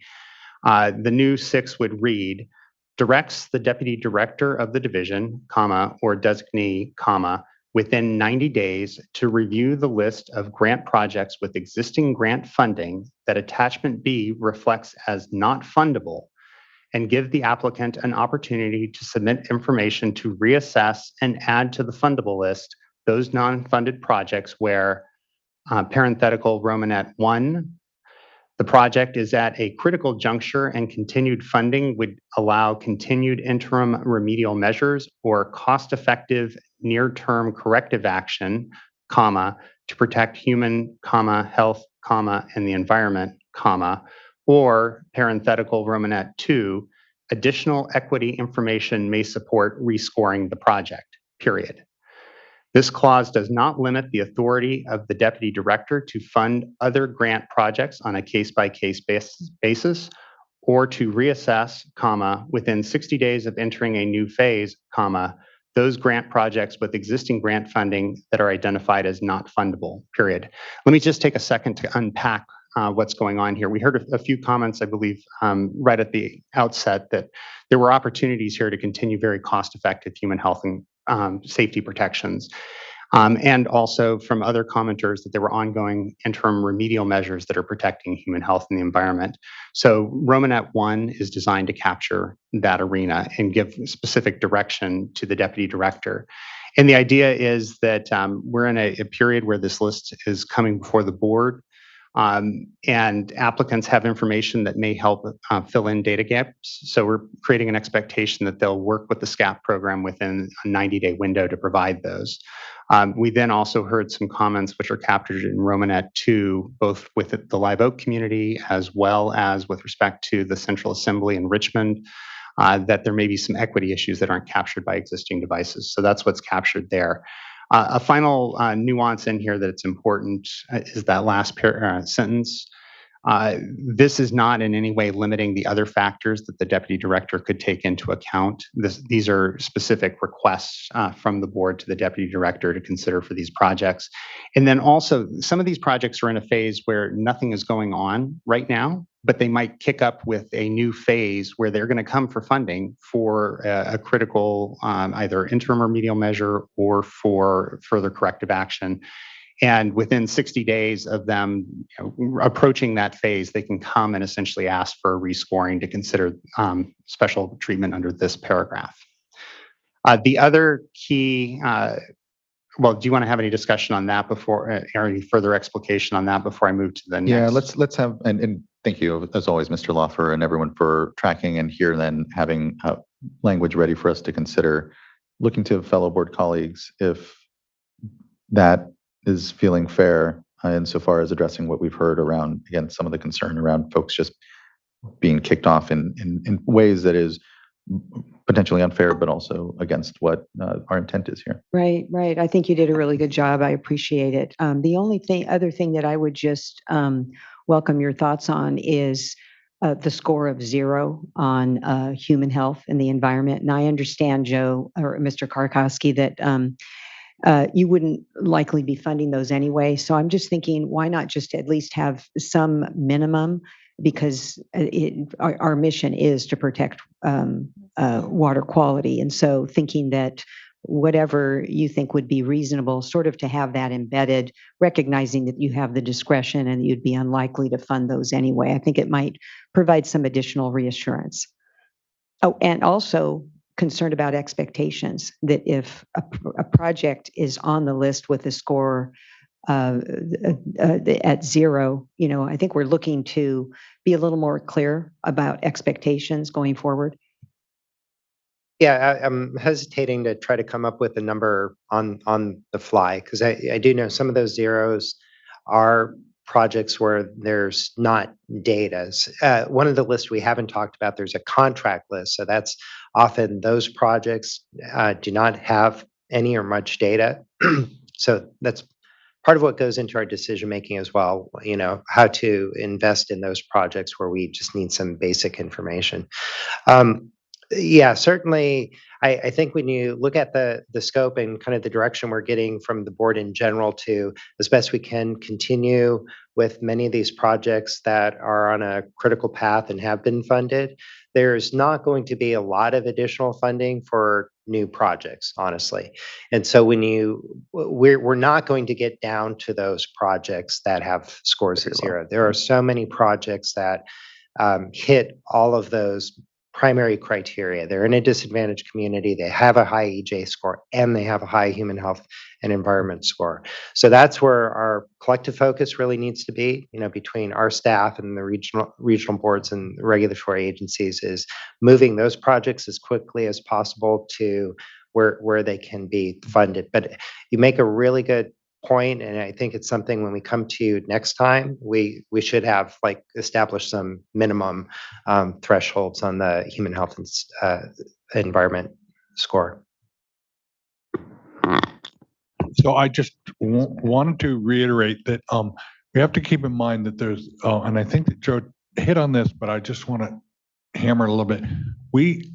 The new 6 would read, directs the deputy director of the division, comma, or designee, comma, within 90 days to review the list of grant projects with existing grant funding that attachment B reflects as not fundable, and give the applicant an opportunity to submit information to reassess and add to the fundable list those non-funded projects where parenthetical Romanet 1, the project is at a critical juncture and continued funding would allow continued interim remedial measures or cost-effective near-term corrective action, comma, to protect human, comma, health, comma, and the environment, comma, or parenthetical Romanet 2, additional equity information may support rescoring the project, period. This clause does not limit the authority of the deputy director to fund other grant projects on a case-by-case basis or to reassess, comma, within 60 days of entering a new phase, comma, those grant projects with existing grant funding that are identified as not fundable, period. Let me just take a second to unpack what's going on here. We heard a few comments, I believe, right at the outset that there were opportunities here to continue very cost-effective human health and safety protections. And also from other commenters that there were ongoing interim remedial measures that are protecting human health and the environment. So Romanet 1 is designed to capture that arena and give specific direction to the deputy director. And the idea is that we're in a period where this list is coming before the board. And applicants have information that may help fill in data gaps. So we're creating an expectation that they'll work with the SCAP program within a 90-day window to provide those. We then also heard some comments which are captured in Romanet 2, both with the Live Oak community as well as with respect to the Central Assembly in Richmond, that there may be some equity issues that aren't captured by existing devices. So that's what's captured there. A final nuance in here that's important is that last sentence. This is not in any way limiting the other factors that the deputy director could take into account. These are specific requests from the board to the deputy director to consider for these projects. And then also, some of these projects are in a phase where nothing is going on right now, but they might kick up with a new phase where they're going to come for funding for a critical either interim remedial measure or for further corrective action. And within 60 days of them approaching that phase, they can come and essentially ask for a rescoring to consider special treatment under this paragraph. The other key, well, do you want to have any discussion on that before, or any further explication on that before I move to the next? Yeah, let's have, and thank you as always, Mr. Lawfer, and everyone for tracking and here then having language ready for us to consider. Looking to fellow board colleagues, if that is feeling fair insofar as addressing what we've heard around, again, some of the concern around folks just being kicked off in ways that is potentially unfair, but also against what our intent is here. Right, right. I think you did a really good job. I appreciate it. The only other thing that I would just welcome your thoughts on is the score of 0 on human health and the environment. And I understand, Joe, or Mr. Karkowski, that you wouldn't likely be funding those anyway. So I'm just thinking, why not just at least have some minimum? Because our mission is to protect water quality. And so thinking that whatever you think would be reasonable, sort of to have that embedded, recognizing that you have the discretion and you'd be unlikely to fund those anyway. I think it might provide some additional reassurance. Oh, and also concerned about expectations, that if a project is on the list with a score at 0, I think we're looking to be a little more clear about expectations going forward. Yeah, I'm hesitating to try to come up with a number on the fly, because I do know some of those zeros are projects where there's not data. One of the lists we haven't talked about, there's a contract list. So that's often those projects do not have any or much data. So that's part of what goes into our decision making as well, how to invest in those projects where we just need some basic information. Yeah, certainly. I think when you look at the scope and kind of the direction we're getting from the board in general to, as best we can, continue with many of these projects that are on a critical path and have been funded, there's not going to be a lot of additional funding for new projects, honestly. And so we're not going to get down to those projects that have scores of 0. There are so many projects that hit all of those primary criteria. They're in a disadvantaged community, they have a high EJ score, and they have a high human health and environment score. So that's where our collective focus really needs to be, between our staff and the regional boards and regulatory agencies, is moving those projects as quickly as possible to where they can be funded. But you make a really good point, and I think it's something when we come to you next time, we should have established some minimum thresholds on the human health and environment score. So I just wanted to reiterate that we have to keep in mind that there's, and I think that Joe hit on this, but I just want to hammer it a little bit. We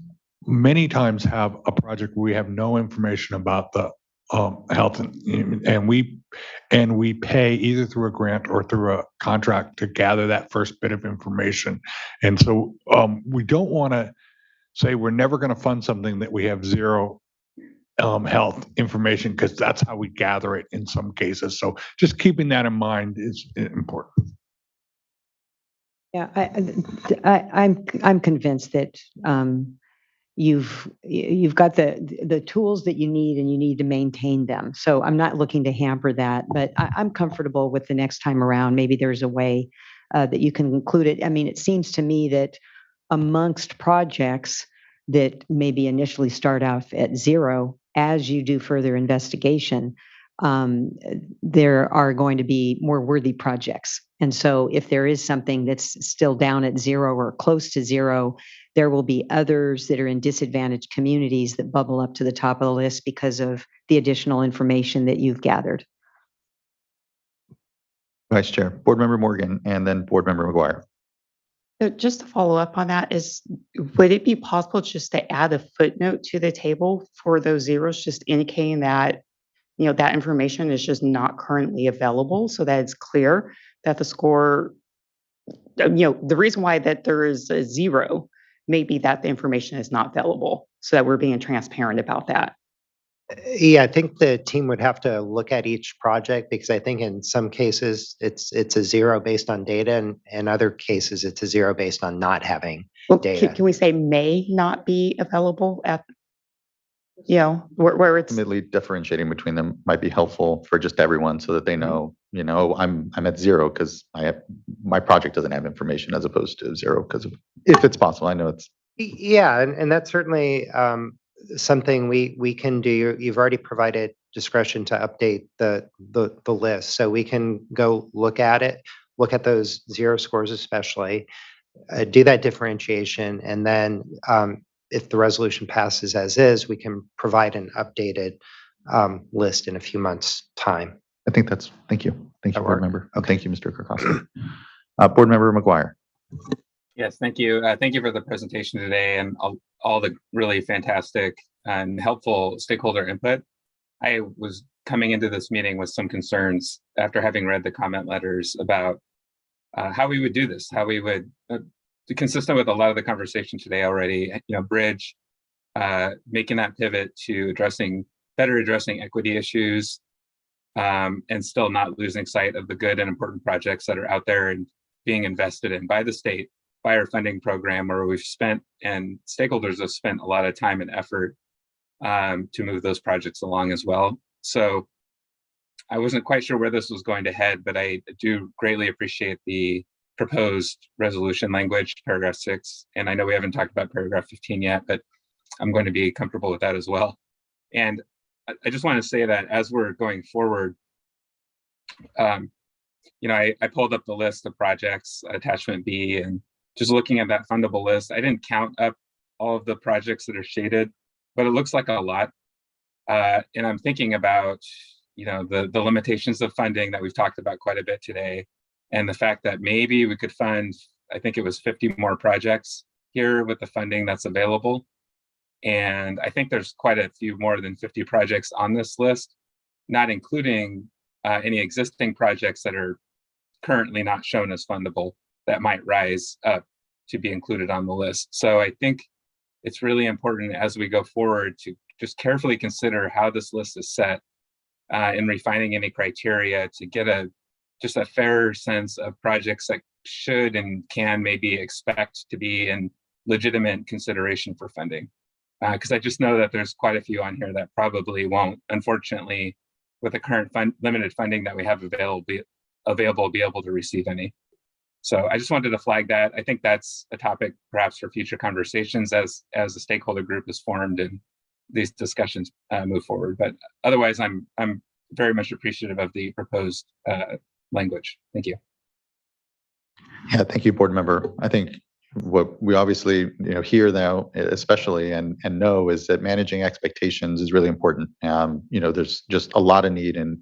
many times have a project where we have no information about the health, and we pay either through a grant or through a contract to gather that first bit of information. And so we don't want to say we're never going to fund something that we have zero health information, because that's how we gather it in some cases. So just keeping that in mind is important. Yeah, I'm convinced that you've got the tools that you need, and you need to maintain them. So I'm not looking to hamper that, but I'm comfortable with the next time around. Maybe there's a way that you can include it. I mean, it seems to me that amongst projects that maybe initially start out at zero, as you do further investigation, there are going to be more worthy projects. And so if there is something that's still down at zero or close to zero, there will be others that are in disadvantaged communities that bubble up to the top of the list because of the additional information that you've gathered. Vice Chair, Board Member Morgan, and then Board Member McGuire. So just to follow up on that, would it be possible just to add a footnote to the table for those zeros, just indicating that, that information is just not currently available, so that it's clear that the score, the reason why that there is a zero may be that the information is not available, so that we're being transparent about that. Yeah, I think the team would have to look at each project, because I think in some cases it's a zero based on data, and in other cases it's a zero based on not having data. Can we say may not be available at, where it's Ultimately, differentiating between them might be helpful for just everyone, so that they know, I'm at zero because my project doesn't have information, as opposed to zero because of, if it's possible. I know it's. Yeah, and that's certainly something we can do. You've already provided discretion to update the list, so we can go look at it, look at those zero scores especially, do that differentiation, and then if the resolution passes as is, we can provide an updated list in a few months' time. I think that's, thank you, Board Member. Okay. Thank you, Mr. Kirkowski. Board Member McGuire. Yes, thank you. Thank you for the presentation today and all the really fantastic and helpful stakeholder input. I was coming into this meeting with some concerns after having read the comment letters about how we would do this, how we would, consistent with a lot of the conversation today already, bridge, making that pivot to better addressing equity issues, and still not losing sight of the good and important projects that are out there and being invested in by the state, by our funding program, where we've spent, and stakeholders have spent a lot of time and effort to move those projects along as well. So I wasn't quite sure where this was going to head, but I do greatly appreciate the proposed resolution language, paragraph 6. And I know we haven't talked about paragraph 15 yet, but I'm going to be comfortable with that as well. And I just want to say that as we're going forward, I pulled up the list of projects, attachment B, and just looking at that fundable list, I didn't count up all of the projects that are shaded, but it looks like a lot. And I'm thinking about, the limitations of funding that we've talked about quite a bit today, and the fact that maybe we could fund, I think it was 50 more projects here with the funding that's available. And I think there's quite a few more than 50 projects on this list, not including any existing projects that are currently not shown as fundable that might rise up to be included on the list. So I think it's really important as we go forward to just carefully consider how this list is set in refining any criteria to get just a fair sense of projects that should and can maybe expect to be in legitimate consideration for funding. Because I just know that there's quite a few on here that probably won't, unfortunately, with the current limited funding that we have available, be able to receive any. So I just wanted to flag that. I think that's a topic perhaps for future conversations as the stakeholder group is formed and these discussions move forward. But otherwise, I'm very much appreciative of the proposed language. Thank you. Yeah, thank you, board member. I think what we obviously hear now, especially and know, is that managing expectations is really important. There's just a lot of need, and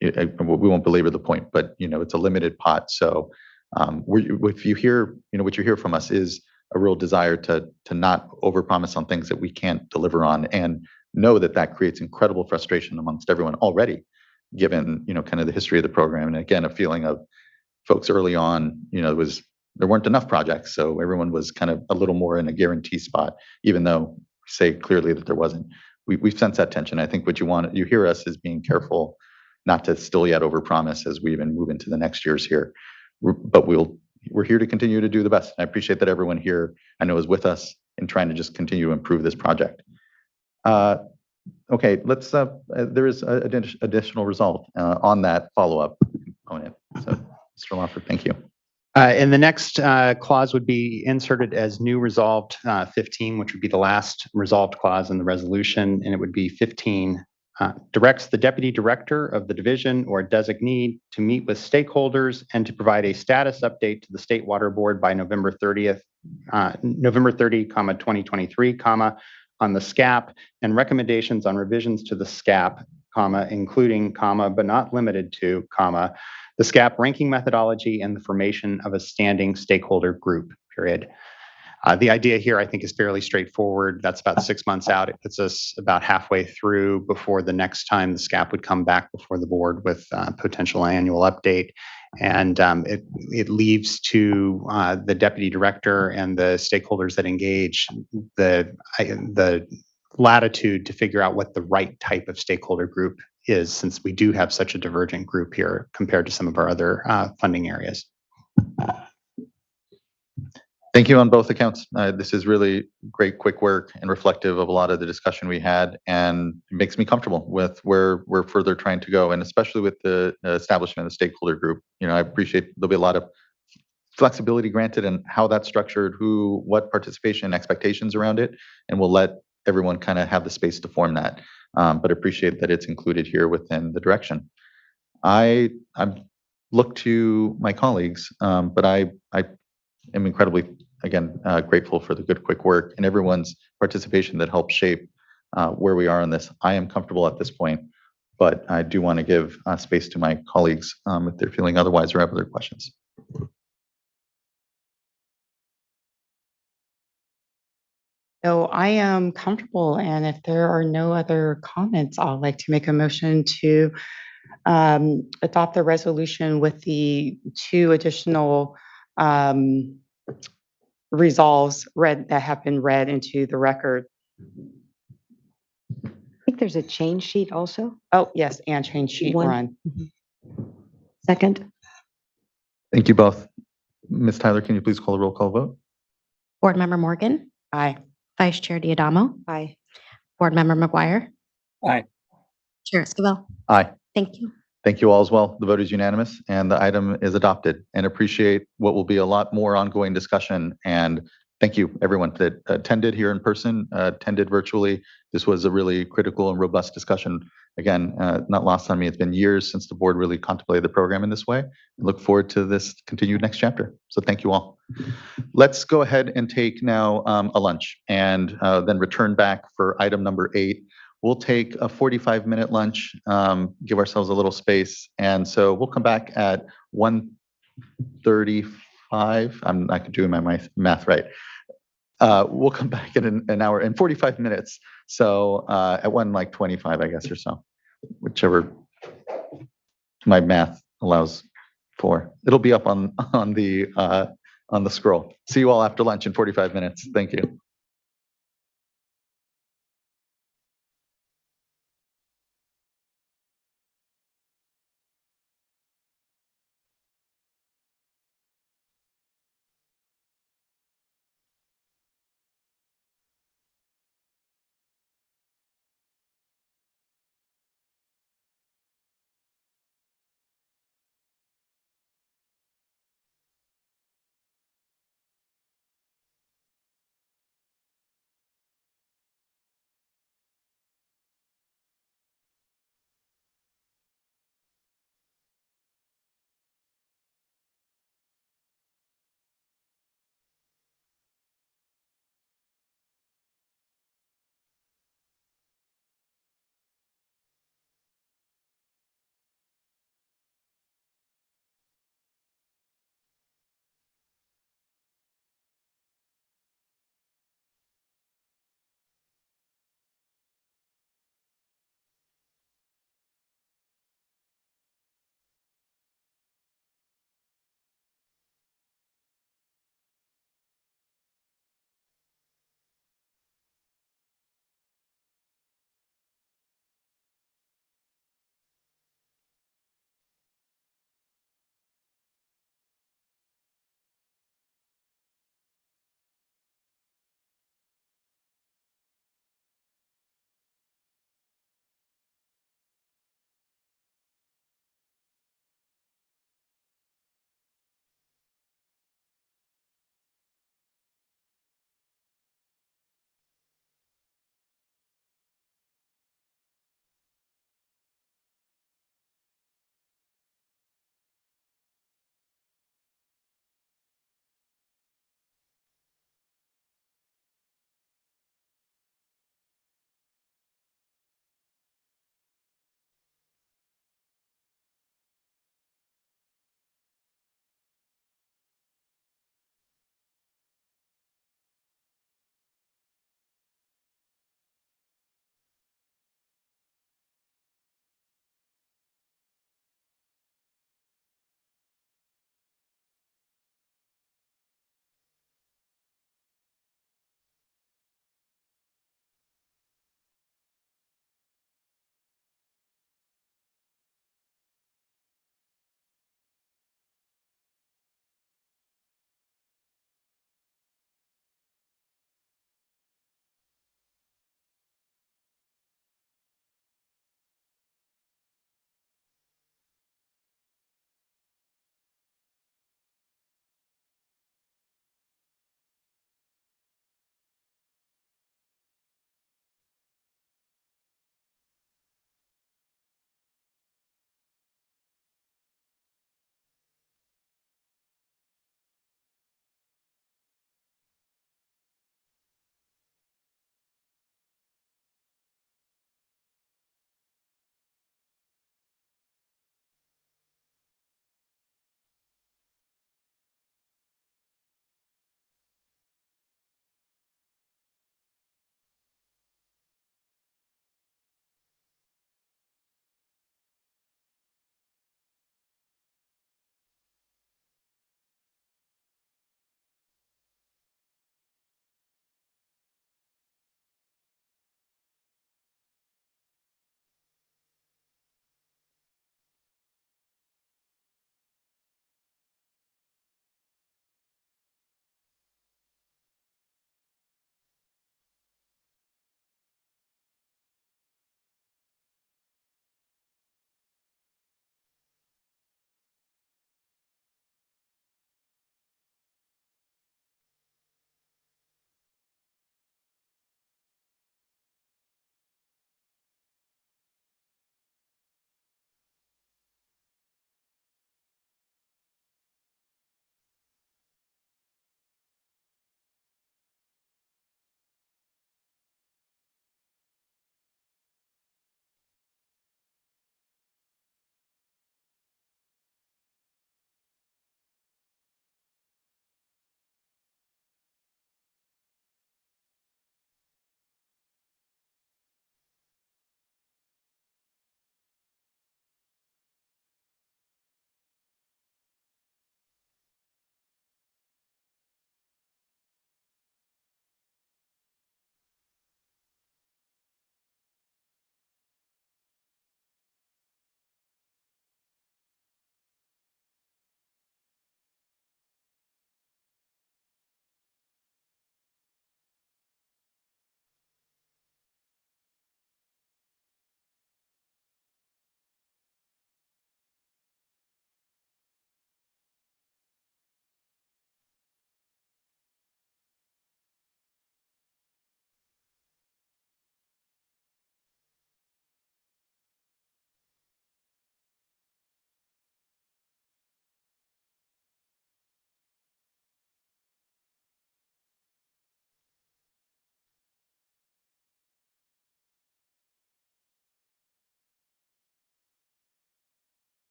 we won't belabor the point, but it's a limited pot. So if you hear, what you hear from us is a real desire to not overpromise on things that we can't deliver on, and know that creates incredible frustration amongst everyone already, given kind of the history of the program, and again a feeling of folks early on, there weren't enough projects, so everyone was kind of a little more in a guarantee spot, even though we say clearly that there wasn't. We've sensed that tension. I think what you hear us is being careful not to still yet overpromise as we even move into the next years here. But we're here to continue to do the best. I appreciate that everyone here, I know, is with us in trying to just continue to improve this project. Okay, let's. There is additional result on that follow-up component. So, Mr. Lawford, thank you. And the next clause would be inserted as new resolved 15, which would be the last resolved clause in the resolution, and it would be 15. Directs the deputy director of the division or designee to meet with stakeholders and to provide a status update to the State Water Board by November 30, 2023, on the SCAP and recommendations on revisions to the SCAP, including, but not limited to, the SCAP ranking methodology and the formation of a standing stakeholder group, period. The idea here, I think, is fairly straightforward. That's about 6 months out. It puts us about halfway through before the next time the SCAP would come back before the board with potential annual update. And it leaves to the deputy director and the stakeholders that engage the latitude to figure out what the right type of stakeholder group is, since we do have such a divergent group here compared to some of our other funding areas. Thank you on both accounts. This is really great, quick work and reflective of a lot of the discussion we had, and it makes me comfortable with where we're further trying to go, and especially with the establishment of the stakeholder group. I appreciate there'll be a lot of flexibility granted in how that's structured, what participation expectations around it, and we'll let everyone kind of have the space to form that. But appreciate that it's included here within the direction. I look to my colleagues, but I am incredibly, again, grateful for the good, quick work and everyone's participation that helped shape where we are on this. I am comfortable at this point, but I do want to give space to my colleagues if they're feeling otherwise or have other questions. So I am comfortable, and if there are no other comments, I'd like to make a motion to adopt the resolution with the 2 additional resolves that have been read into the record. I think there's a change sheet also. Oh, yes, and change sheet 1. Second. Thank you both. Ms. Tyler, can you please call the roll call vote? Board Member Morgan. Aye. Vice Chair Diadamo. Aye. Board Member McGuire. Aye. Chair Esquivel. Aye. Thank you. Thank you all as well. The vote is unanimous and the item is adopted, and appreciate what will be a lot more ongoing discussion. And thank you everyone that attended here in person, attended virtually. This was a really critical and robust discussion. Again, not lost on me. It's been years since the board really contemplated the program in this way. I look forward to this continued next chapter. So thank you all. Let's go ahead and take now a lunch, and then return back for item number 8. We'll take a 45-minute lunch, give ourselves a little space. And so we'll come back at 1:35. I'm not doing my math right. We'll come back in an hour and 45 minutes. So at 1:25, I guess, or so, whichever my math allows for. It'll be up on the scroll. See you all after lunch in 45 minutes. Thank you.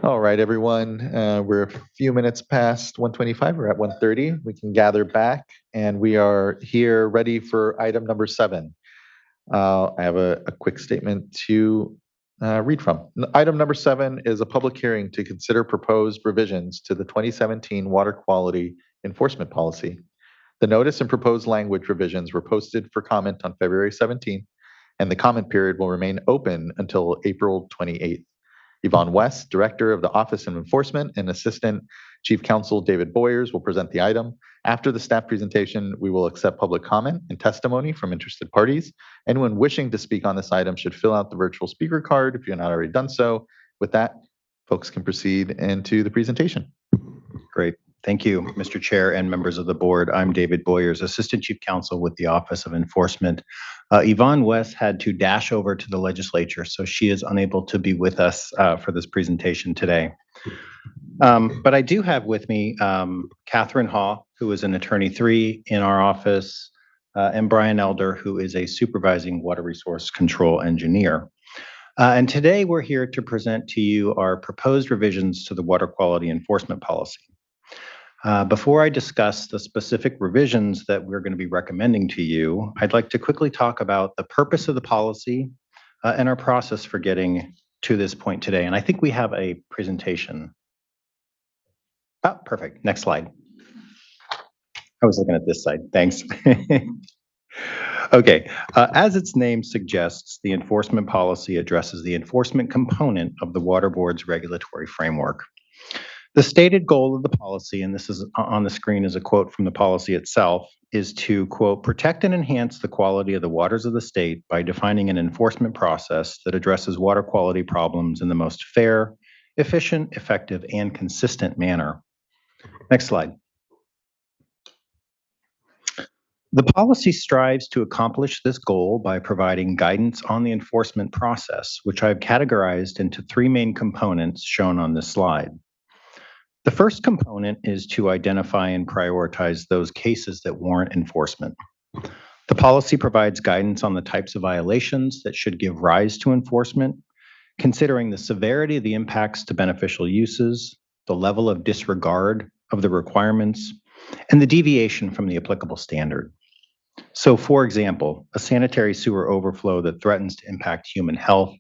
All right, everyone. We're a few minutes past 1:25. We're at 1:30. We can gather back, and we are here ready for item number 7. I have a quick statement to read from. Item number 7 is a public hearing to consider proposed revisions to the 2017 Water Quality Enforcement Policy. The notice and proposed language revisions were posted for comment on February 17th, and the comment period will remain open until April 28th. Yvonne West, Director of the Office of Enforcement, and Assistant Chief Counsel David Boyers will present the item. After the staff presentation, we will accept public comment and testimony from interested parties. Anyone wishing to speak on this item should fill out the virtual speaker card if you're not already done so. With that, folks can proceed into the presentation. Great. Thank you, Mr. Chair and members of the board. I'm David Boyers, Assistant Chief Counsel with the Office of Enforcement. Yvonne West had to dash over to the legislature, so she is unable to be with us for this presentation today. But I do have with me Catherine Haw, who is an Attorney 3 in our office, and Brian Elder, who is a Supervising Water Resource Control Engineer. And today we're here to present to you our proposed revisions to the Water Quality Enforcement Policy. Before I discuss the specific revisions that we're going to be recommending to you, I'd like to quickly talk about the purpose of the policy and our process for getting to this point today. And I think we have a presentation. Oh, perfect. Next slide. I was looking at this side. Thanks. Okay. As its name suggests, the enforcement policy addresses the enforcement component of the Water Board's regulatory framework. The stated goal of the policy, and this is on the screen is a quote from the policy itself, is to, quote, protect and enhance the quality of the waters of the state by defining an enforcement process that addresses water quality problems in the most fair, efficient, effective, and consistent manner. Next slide. The policy strives to accomplish this goal by providing guidance on the enforcement process, which I've categorized into 3 main components shown on this slide. The first component is to identify and prioritize those cases that warrant enforcement. The policy provides guidance on the types of violations that should give rise to enforcement, considering the severity of the impacts to beneficial uses, the level of disregard of the requirements, and the deviation from the applicable standard. So, for example, a sanitary sewer overflow that threatens to impact human health,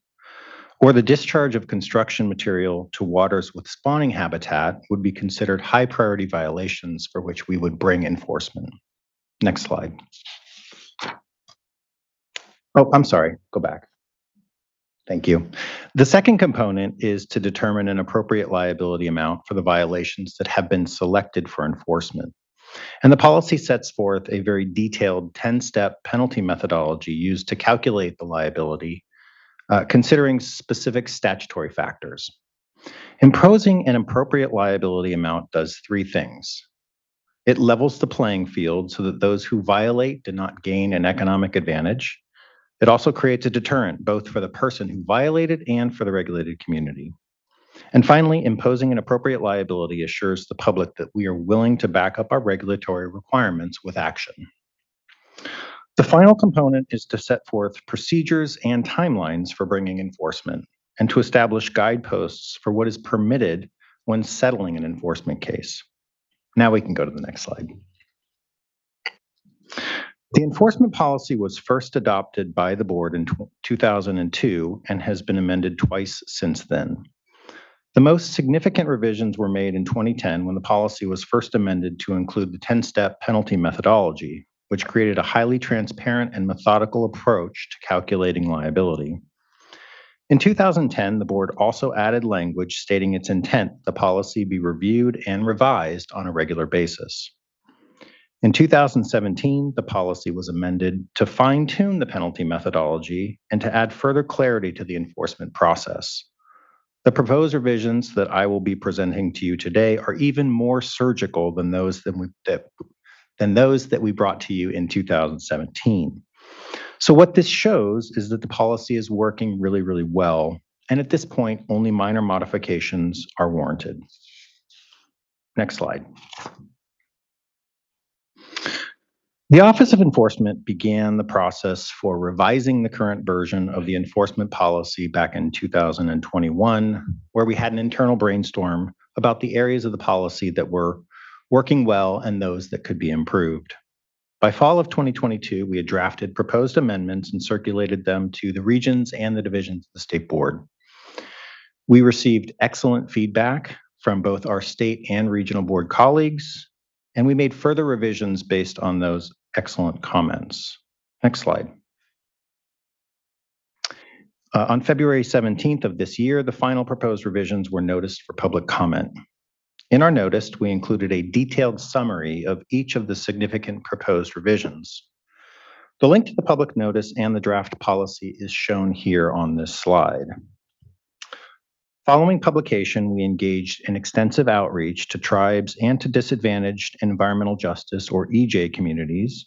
or the discharge of construction material to waters with spawning habitat would be considered high priority violations for which we would bring enforcement. Next slide. Oh, I'm sorry, go back. Thank you. The second component is to determine an appropriate liability amount for the violations that have been selected for enforcement. And the policy sets forth a very detailed 10-step penalty methodology used to calculate the liability, considering specific statutory factors. Imposing an appropriate liability amount does 3 things. It levels the playing field so that those who violate do not gain an economic advantage. It also creates a deterrent, both for the person who violated and for the regulated community. And finally, imposing an appropriate liability assures the public that we are willing to back up our regulatory requirements with action. The final component is to set forth procedures and timelines for bringing enforcement and to establish guideposts for what is permitted when settling an enforcement case. Now we can go to the next slide. The enforcement policy was first adopted by the board in 2002 and has been amended twice since then. The most significant revisions were made in 2010 when the policy was first amended to include the 10-step penalty methodology, which created a highly transparent and methodical approach to calculating liability. In 2010, the board also added language stating its intent the policy be reviewed and revised on a regular basis. In 2017, the policy was amended to fine-tune the penalty methodology and to add further clarity to the enforcement process. The proposed revisions that I will be presenting to you today are even more surgical than those that we brought to you in 2017. So what this shows is that the policy is working really, really well, and at this point, only minor modifications are warranted. Next slide. The Office of Enforcement began the process for revising the current version of the enforcement policy back in 2021, where we had an internal brainstorm about the areas of the policy that were working well and those that could be improved. By fall of 2022, we had drafted proposed amendments and circulated them to the regions and the divisions of the state board. We received excellent feedback from both our state and regional board colleagues, and we made further revisions based on those excellent comments. Next slide. On February 17th of this year, the final proposed revisions were noticed for public comment. In our notice, we included a detailed summary of each of the significant proposed revisions. The link to the public notice and the draft policy is shown here on this slide. Following publication, we engaged in extensive outreach to tribes and to disadvantaged environmental justice or EJ communities.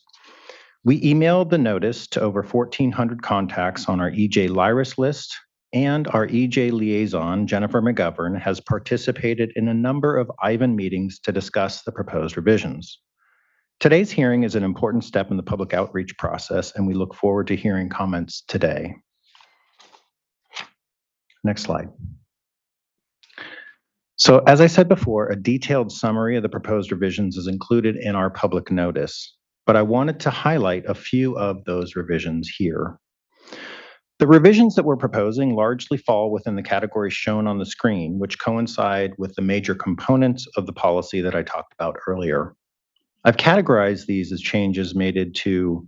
We emailed the notice to over 1,400 contacts on our EJ Lyris list, and our EJ liaison, Jennifer McGovern, has participated in a number of IVAN meetings to discuss the proposed revisions. Today's hearing is an important step in the public outreach process, and we look forward to hearing comments today. Next slide. So as I said before, a detailed summary of the proposed revisions is included in our public notice, but I wanted to highlight a few of those revisions here. The revisions that we're proposing largely fall within the categories shown on the screen, which coincide with the major components of the policy that I talked about earlier. I've categorized these as changes made to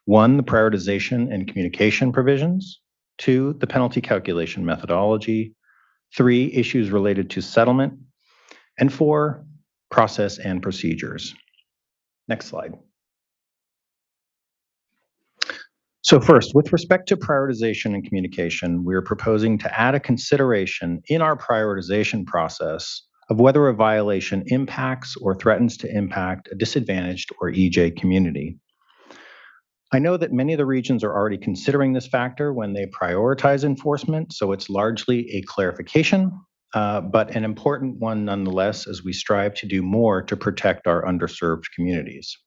1, the prioritization and communication provisions, 2, the penalty calculation methodology, 3, issues related to settlement, and 4, process and procedures. Next slide. So first, with respect to prioritization and communication, we are proposing to add a consideration in our prioritization process of whether a violation impacts or threatens to impact a disadvantaged or EJ community. I know that many of the regions are already considering this factor when they prioritize enforcement, so it's largely a clarification, but an important one nonetheless as we strive to do more to protect our underserved communities.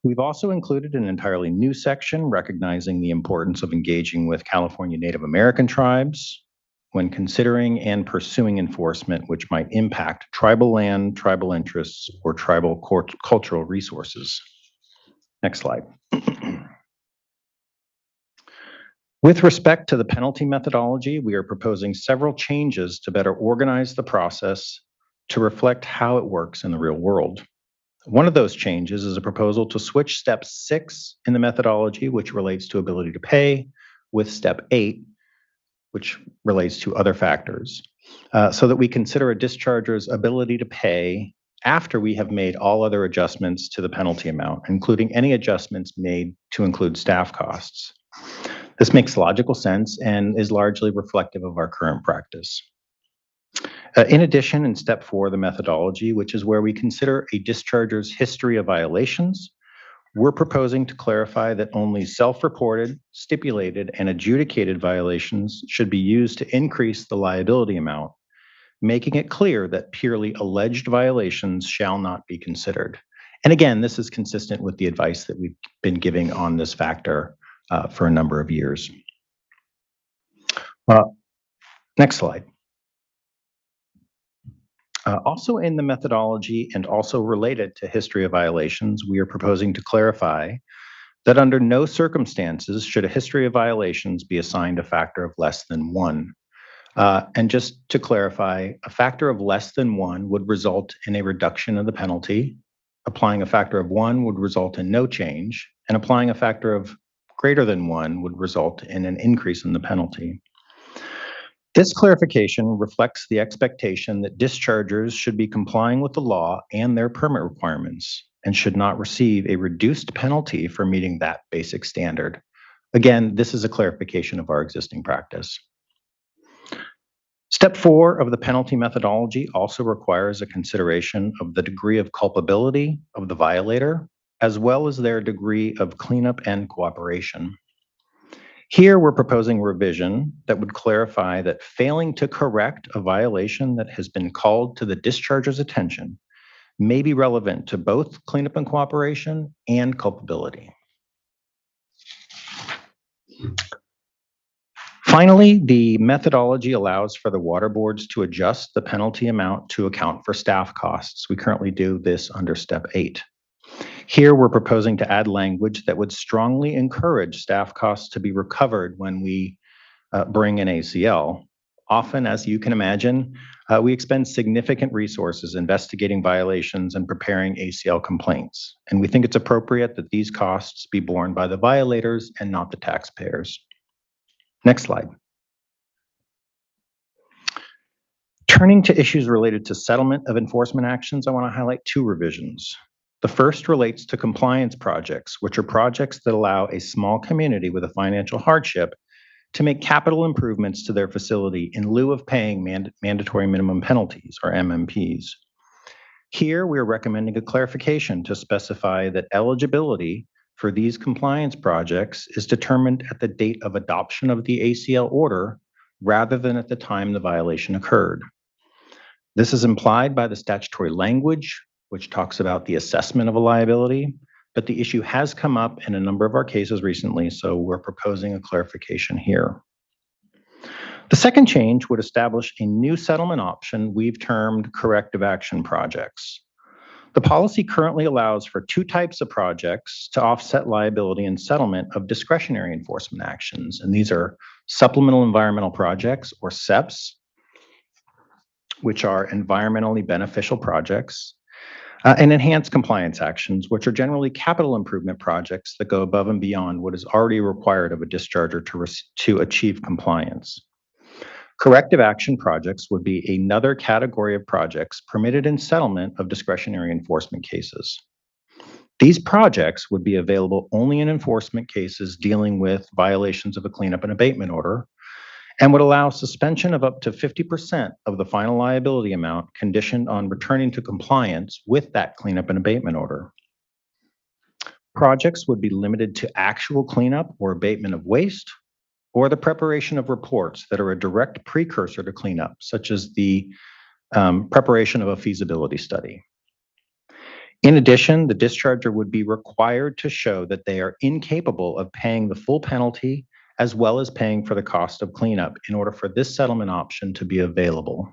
We've also included an entirely new section recognizing the importance of engaging with California Native American tribes when considering and pursuing enforcement which might impact tribal land, tribal interests, or tribal cultural resources. Next slide. With respect to the penalty methodology, we are proposing several changes to better organize the process to reflect how it works in the real world. One of those changes is a proposal to switch step 6 in the methodology, which relates to ability to pay, with step 8, which relates to other factors, so that we consider a discharger's ability to pay after we have made all other adjustments to the penalty amount, including any adjustments made to include staff costs. This makes logical sense and is largely reflective of our current practice. In addition, in step 4, the methodology, which is where we consider a discharger's history of violations, we're proposing to clarify that only self-reported, stipulated, and adjudicated violations should be used to increase the liability amount, making it clear that purely alleged violations shall not be considered. And again, this is consistent with the advice that we've been giving on this factor for a number of years. Next slide. Also in the methodology and also related to history of violations, we are proposing to clarify that under no circumstances should a history of violations be assigned a factor of less than 1. And just to clarify, a factor of less than 1 would result in a reduction of the penalty. Applying a factor of 1 would result in no change, and applying a factor of greater than 1 would result in an increase in the penalty. This clarification reflects the expectation that dischargers should be complying with the law and their permit requirements and should not receive a reduced penalty for meeting that basic standard. Again, this is a clarification of our existing practice. Step 4 of the penalty methodology also requires a consideration of the degree of culpability of the violator, as well as their degree of cleanup and cooperation. Here, we're proposing a revision that would clarify that failing to correct a violation that has been called to the discharger's attention may be relevant to both cleanup and cooperation and culpability. Finally, the methodology allows for the water boards to adjust the penalty amount to account for staff costs. We currently do this under step 8. Here, we're proposing to add language that would strongly encourage staff costs to be recovered when we bring an ACL. Often, as you can imagine, we expend significant resources investigating violations and preparing ACL complaints. And we think it's appropriate that these costs be borne by the violators and not the taxpayers. Next slide. Turning to issues related to settlement of enforcement actions, I want to highlight 2 revisions. The first relates to compliance projects, which are projects that allow a small community with a financial hardship to make capital improvements to their facility in lieu of paying mandatory minimum penalties, or MMPs. Here, we are recommending a clarification to specify that eligibility for these compliance projects is determined at the date of adoption of the ACL order rather than at the time the violation occurred. This is implied by the statutory language, which talks about the assessment of a liability, but the issue has come up in a number of our cases recently, so we're proposing a clarification here. The second change would establish a new settlement option we've termed corrective action projects. The policy currently allows for 2 types of projects to offset liability and settlement of discretionary enforcement actions, and these are supplemental environmental projects, or SEPs, which are environmentally beneficial projects, and enhanced compliance actions, which are generally capital improvement projects that go above and beyond what is already required of a discharger to achieve compliance. Corrective action projects would be another category of projects permitted in settlement of discretionary enforcement cases. These projects would be available only in enforcement cases dealing with violations of a cleanup and abatement order, and would allow suspension of up to 50% of the final liability amount conditioned on returning to compliance with that cleanup and abatement order. Projects would be limited to actual cleanup or abatement of waste, or the preparation of reports that are a direct precursor to cleanup, such as the preparation of a feasibility study. In addition, the discharger would be required to show that they are incapable of paying the full penalty as well as paying for the cost of cleanup in order for this settlement option to be available.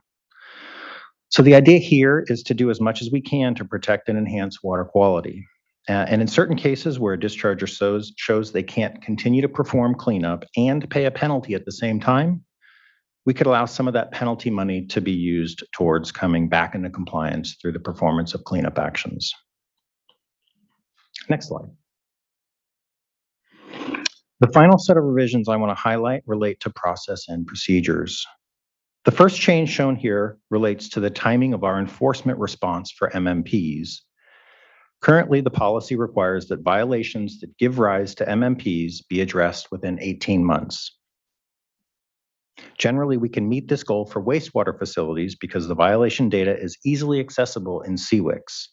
So the idea here is to do as much as we can to protect and enhance water quality. And in certain cases where a discharger shows they can't continue to perform cleanup and pay a penalty at the same time, we could allow some of that penalty money to be used towards coming back into compliance through the performance of cleanup actions. Next slide. The final set of revisions I want to highlight relate to process and procedures. The first change shown here relates to the timing of our enforcement response for MMPs. Currently, the policy requires that violations that give rise to MMPs be addressed within 18 months. Generally, we can meet this goal for wastewater facilities because the violation data is easily accessible in CWICs.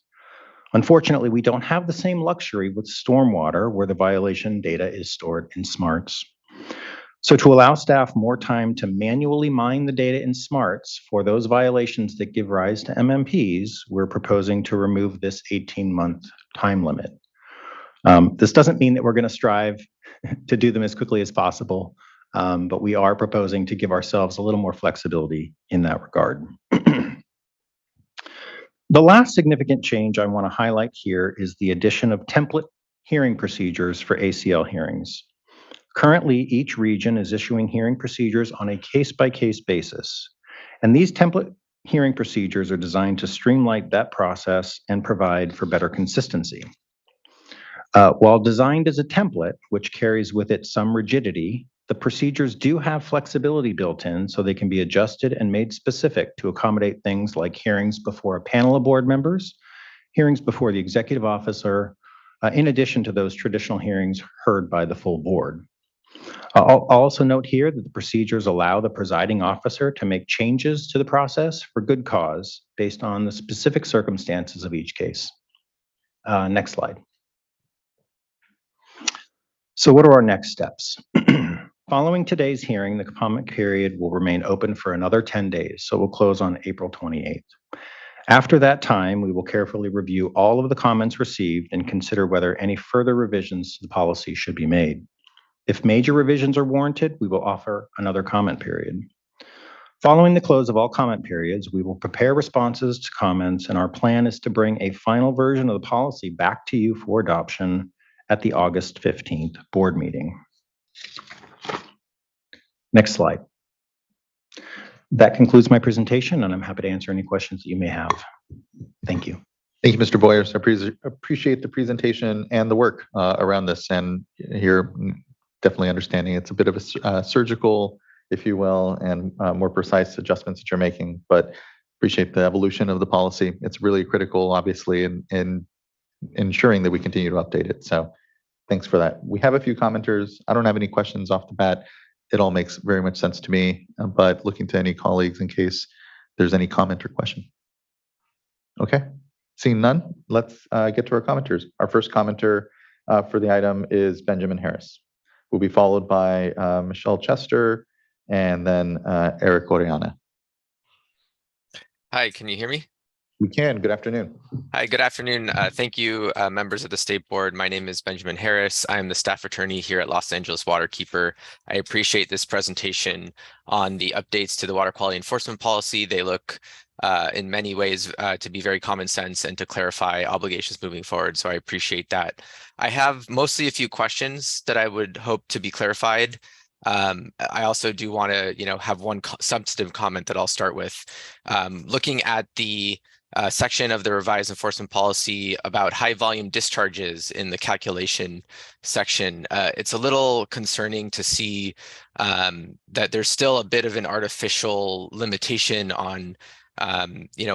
Unfortunately, we don't have the same luxury with stormwater where the violation data is stored in SMARTs. So to allow staff more time to manually mine the data in SMARTs for those violations that give rise to MMPs, we're proposing to remove this 18-month time limit. This doesn't mean that we're going to strive to do them as quickly as possible, but we are proposing to give ourselves a little more flexibility in that regard. The last significant change I want to highlight here is the addition of template hearing procedures for ACL hearings. Currently, each region is issuing hearing procedures on a case-by-case basis, and these template hearing procedures are designed to streamline that process and provide for better consistency. While designed as a template, which carries with it some rigidity, the procedures do have flexibility built in so they can be adjusted and made specific to accommodate things like hearings before a panel of board members, hearings before the executive officer, in addition to those traditional hearings heard by the full board. I'll also note here that the procedures allow the presiding officer to make changes to the process for good cause based on the specific circumstances of each case. Next slide. So what are our next steps? Following today's hearing, the comment period will remain open for another 10 days, so we'll close on April 28th. After that time, we will carefully review all of the comments received and consider whether any further revisions to the policy should be made. If major revisions are warranted, we will offer another comment period. Following the close of all comment periods, we will prepare responses to comments, and our plan is to bring a final version of the policy back to you for adoption at the August 15th board meeting. Next slide. That concludes my presentation, and I'm happy to answer any questions that you may have. Thank you. Thank you, Mr. Boyers. I appreciate the presentation and the work around this, and here definitely understanding it's a bit of a surgical, if you will, and more precise adjustments that you're making, but appreciate the evolution of the policy. It's really critical, obviously, in ensuring that we continue to update it. So thanks for that. We have a few commenters. I don't have any questions off the bat. It all makes very much sense to me, but looking to any colleagues in case there's any comment or question. Okay, seeing none, let's get to our commenters. Our first commenter for the item is Benjamin Harris. Will be followed by Michelle Chester and then Eric Oriana. Hi, can you hear me? We can. Good afternoon. Hi, good afternoon. Thank you, members of the State Board. My name is Benjamin Harris. I am the staff attorney here at Los Angeles Waterkeeper. I appreciate this presentation on the updates to the water quality enforcement policy. They look in many ways to be very common sense and to clarify obligations moving forward. So I appreciate that. I have mostly a few questions that I would hope to be clarified. I also do want to, have one substantive comment that I'll start with. Looking at the section of the revised enforcement policy about high volume discharges in the calculation section, it's a little concerning to see that there's still a bit of an artificial limitation on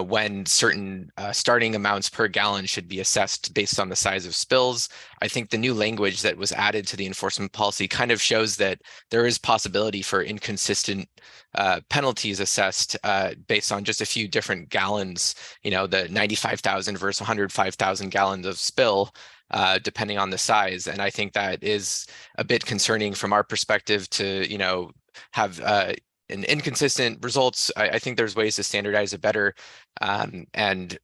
when certain starting amounts per gallon should be assessed based on the size of spills. I think the new language that was added to the enforcement policy kind of shows that there is possibility for inconsistent penalties assessed based on just a few different gallons, the 95,000 versus 105,000 gallons of spill, depending on the size. And I think that is a bit concerning from our perspective to, have and inconsistent results. I think there's ways to standardize it better. And,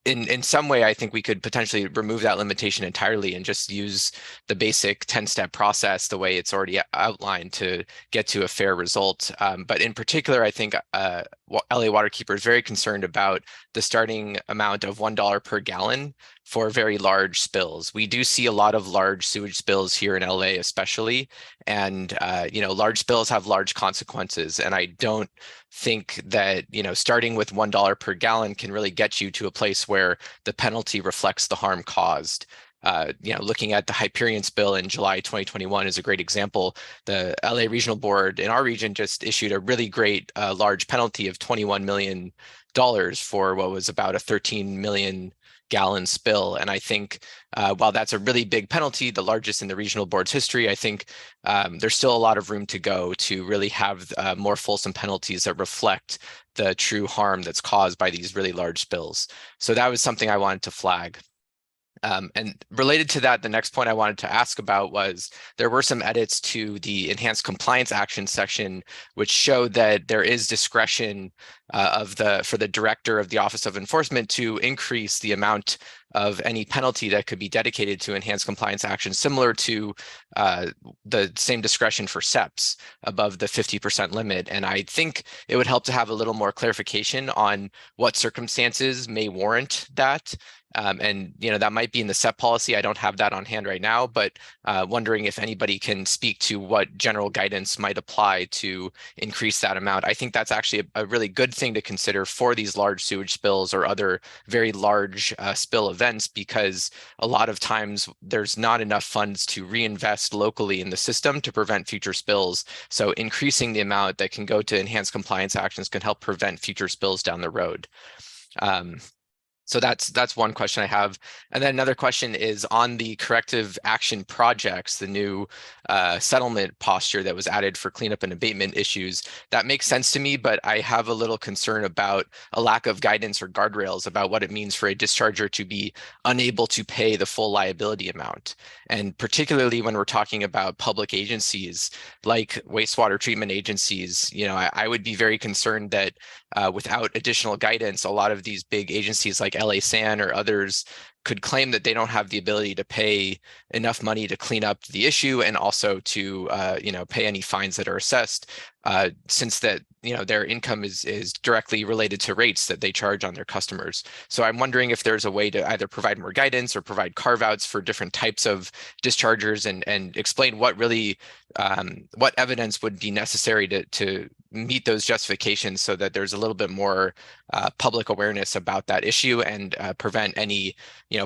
in some way, I think we could potentially remove that limitation entirely and just use the basic 10-step process the way it's already outlined to get to a fair result. But in particular, I think LA Waterkeeper is very concerned about the starting amount of $1 per gallon for very large spills. We do see a lot of large sewage spills here in LA especially, and large spills have large consequences. And I don't think that starting with $1 per gallon can really get you to a place where the penalty reflects the harm caused. Looking at the Hyperion spill in July 2021 is a great example. The LA Regional Board in our region just issued a really great large penalty of $21 million for what was about a 13 million gallon spill. And I think while that's a really big penalty, the largest in the regional board's history, I think there's still a lot of room to go to really have more fulsome penalties that reflect the true harm that's caused by these really large spills. So that was something I wanted to flag. And related to that, the next point I wanted to ask about was there were some edits to the enhanced compliance action section, which showed that there is discretion for the director of the Office of Enforcement to increase the amount of any penalty that could be dedicated to enhanced compliance action, similar to the same discretion for SEPs above the 50% limit. And I think it would help to have a little more clarification on what circumstances may warrant that. And that might be in the SEP policy. I don't have that on hand right now, but wondering if anybody can speak to what general guidance might apply to increase that amount. I think that's actually a really good thing to consider for these large sewage spills or other very large spill events, because a lot of times there's not enough funds to reinvest locally in the system to prevent future spills. So increasing the amount that can go to enhanced compliance actions can help prevent future spills down the road. So that's one question I have. And then another question is on the corrective action projects, the new settlement posture that was added for cleanup and abatement issues. That makes sense to me, but I have a little concern about a lack of guidance or guardrails about what it means for a discharger to be unable to pay the full liability amount. And particularly when we're talking about public agencies like wastewater treatment agencies, I would be very concerned that without additional guidance, a lot of these big agencies like LA San or others could claim that they don't have the ability to pay enough money to clean up the issue and also to pay any fines that are assessed, since that their income is directly related to rates that they charge on their customers. So I'm wondering if there's a way to either provide more guidance or provide carve-outs for different types of dischargers and explain what really what evidence would be necessary to meet those justifications, so that there's a little bit more public awareness about that issue and prevent any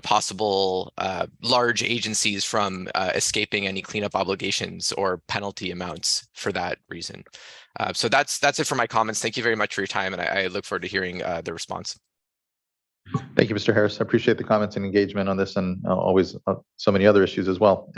possible large agencies from escaping any cleanup obligations or penalty amounts for that reason. So that's it for my comments. Thank you very much for your time, and I look forward to hearing the response. Thank you, Mr. Harris. I appreciate the comments and engagement on this, and always so many other issues as well.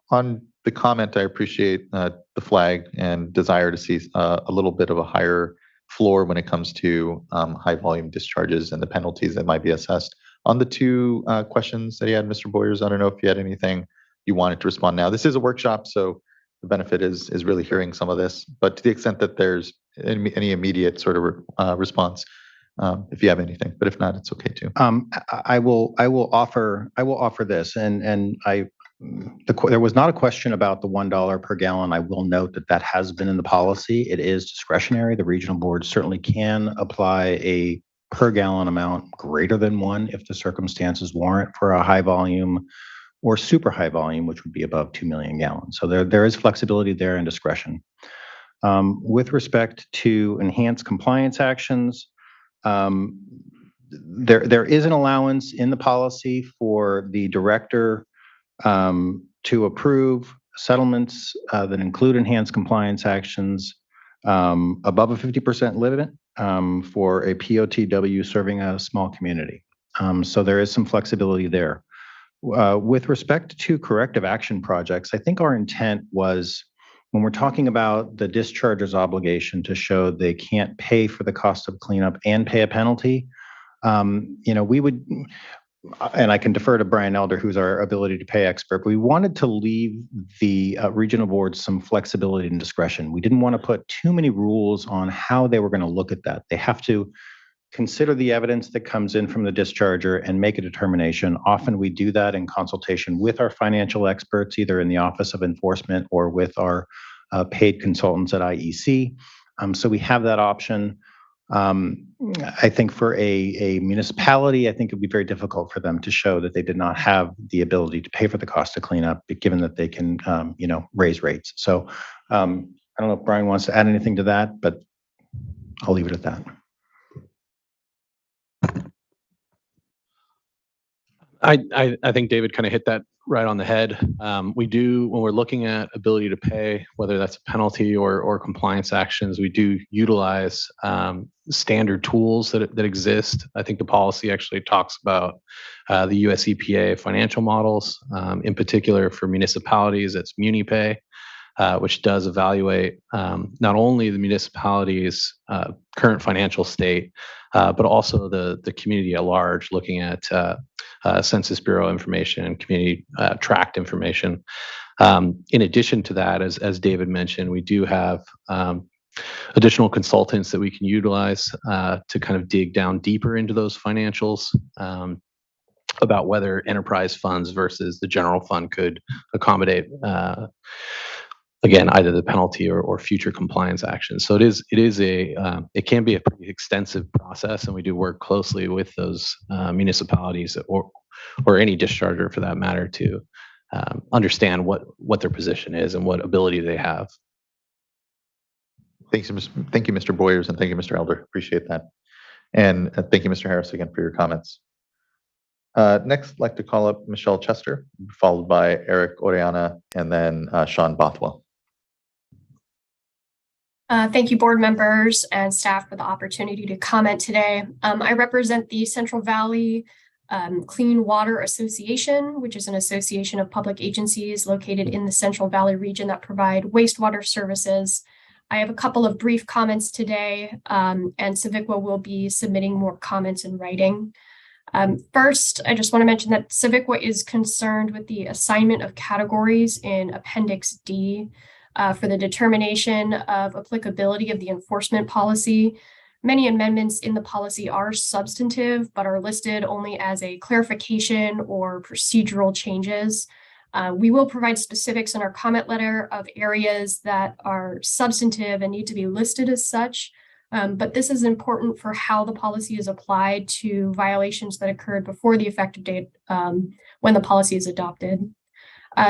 On the comment, I appreciate the flag and desire to see a little bit of a higher floor when it comes to high volume discharges and the penalties that might be assessed. On the two questions that he had, Mr. Boyers, I don't know if you had anything you wanted to respond now. This is a workshop, so the benefit is really hearing some of this. But to the extent that there's any immediate sort of response, if you have anything, but if not, it's okay too. I will offer this, and there was not a question about the $1 per gallon. I will note that has been in the policy. It is discretionary. The regional board certainly can apply a per gallon amount greater than $1 if the circumstances warrant for a high volume or super high volume, which would be above 2 million gallons. So there is flexibility there and discretion. With respect to enhanced compliance actions, there is an allowance in the policy for the director to approve settlements that include enhanced compliance actions above a 50% limit for a POTW serving a small community. So there is some flexibility there. With respect to corrective action projects, I think our intent was, when we're talking about the discharger's obligation to show they can't pay for the cost of cleanup and pay a penalty, we would, and I can defer to Brian Elder, who's our ability to pay expert, but we wanted to leave the regional boards some flexibility and discretion. We didn't want to put too many rules on how they were going to look at that. They have to consider the evidence that comes in from the discharger and make a determination. Often we do that in consultation with our financial experts, either in the Office of Enforcement or with our paid consultants at IEC. So we have that option. I think for a municipality, I think it'd be very difficult for them to show that they did not have the ability to pay for the cost of cleanup, given that they can, raise rates. So I don't know if Brian wants to add anything to that, but I'll leave it at that. I think David kind of hit that right on the head. We do, when we're looking at ability to pay, whether that's a penalty or compliance actions, we do utilize standard tools that exist. I think the policy actually talks about the US EPA financial models, in particular for municipalities, it's MuniPay. which does evaluate not only the municipality's current financial state, but also the community at large, looking at Census Bureau information and community tract information. In addition to that, as David mentioned, we do have additional consultants that we can utilize to kind of dig down deeper into those financials about whether enterprise funds versus the general fund could accommodate again, either the penalty or future compliance actions. So it can be a pretty extensive process, and we do work closely with those municipalities or any discharger for that matter to understand what their position is and what ability they have. Thank you, Mr. Boyers, and thank you, Mr. Elder. Appreciate that. And thank you, Mr. Harris, again for your comments. Next, I'd like to call up Michelle Chester, followed by Eric Oriana, and then Sean Bothwell. Thank you, board members and staff, for the opportunity to comment today. I represent the Central Valley Clean Water Association, which is an association of public agencies located in the Central Valley region that provide wastewater services. I have a couple of brief comments today, and CIVICWA will be submitting more comments in writing. First, I just want to mention that CIVICWA is concerned with the assignment of categories in Appendix D for the determination of applicability of the enforcement policy. Many amendments in the policy are substantive, but are listed only as a clarification or procedural changes. We will provide specifics in our comment letter of areas that are substantive and need to be listed as such. But this is important for how the policy is applied to violations that occurred before the effective date when the policy is adopted.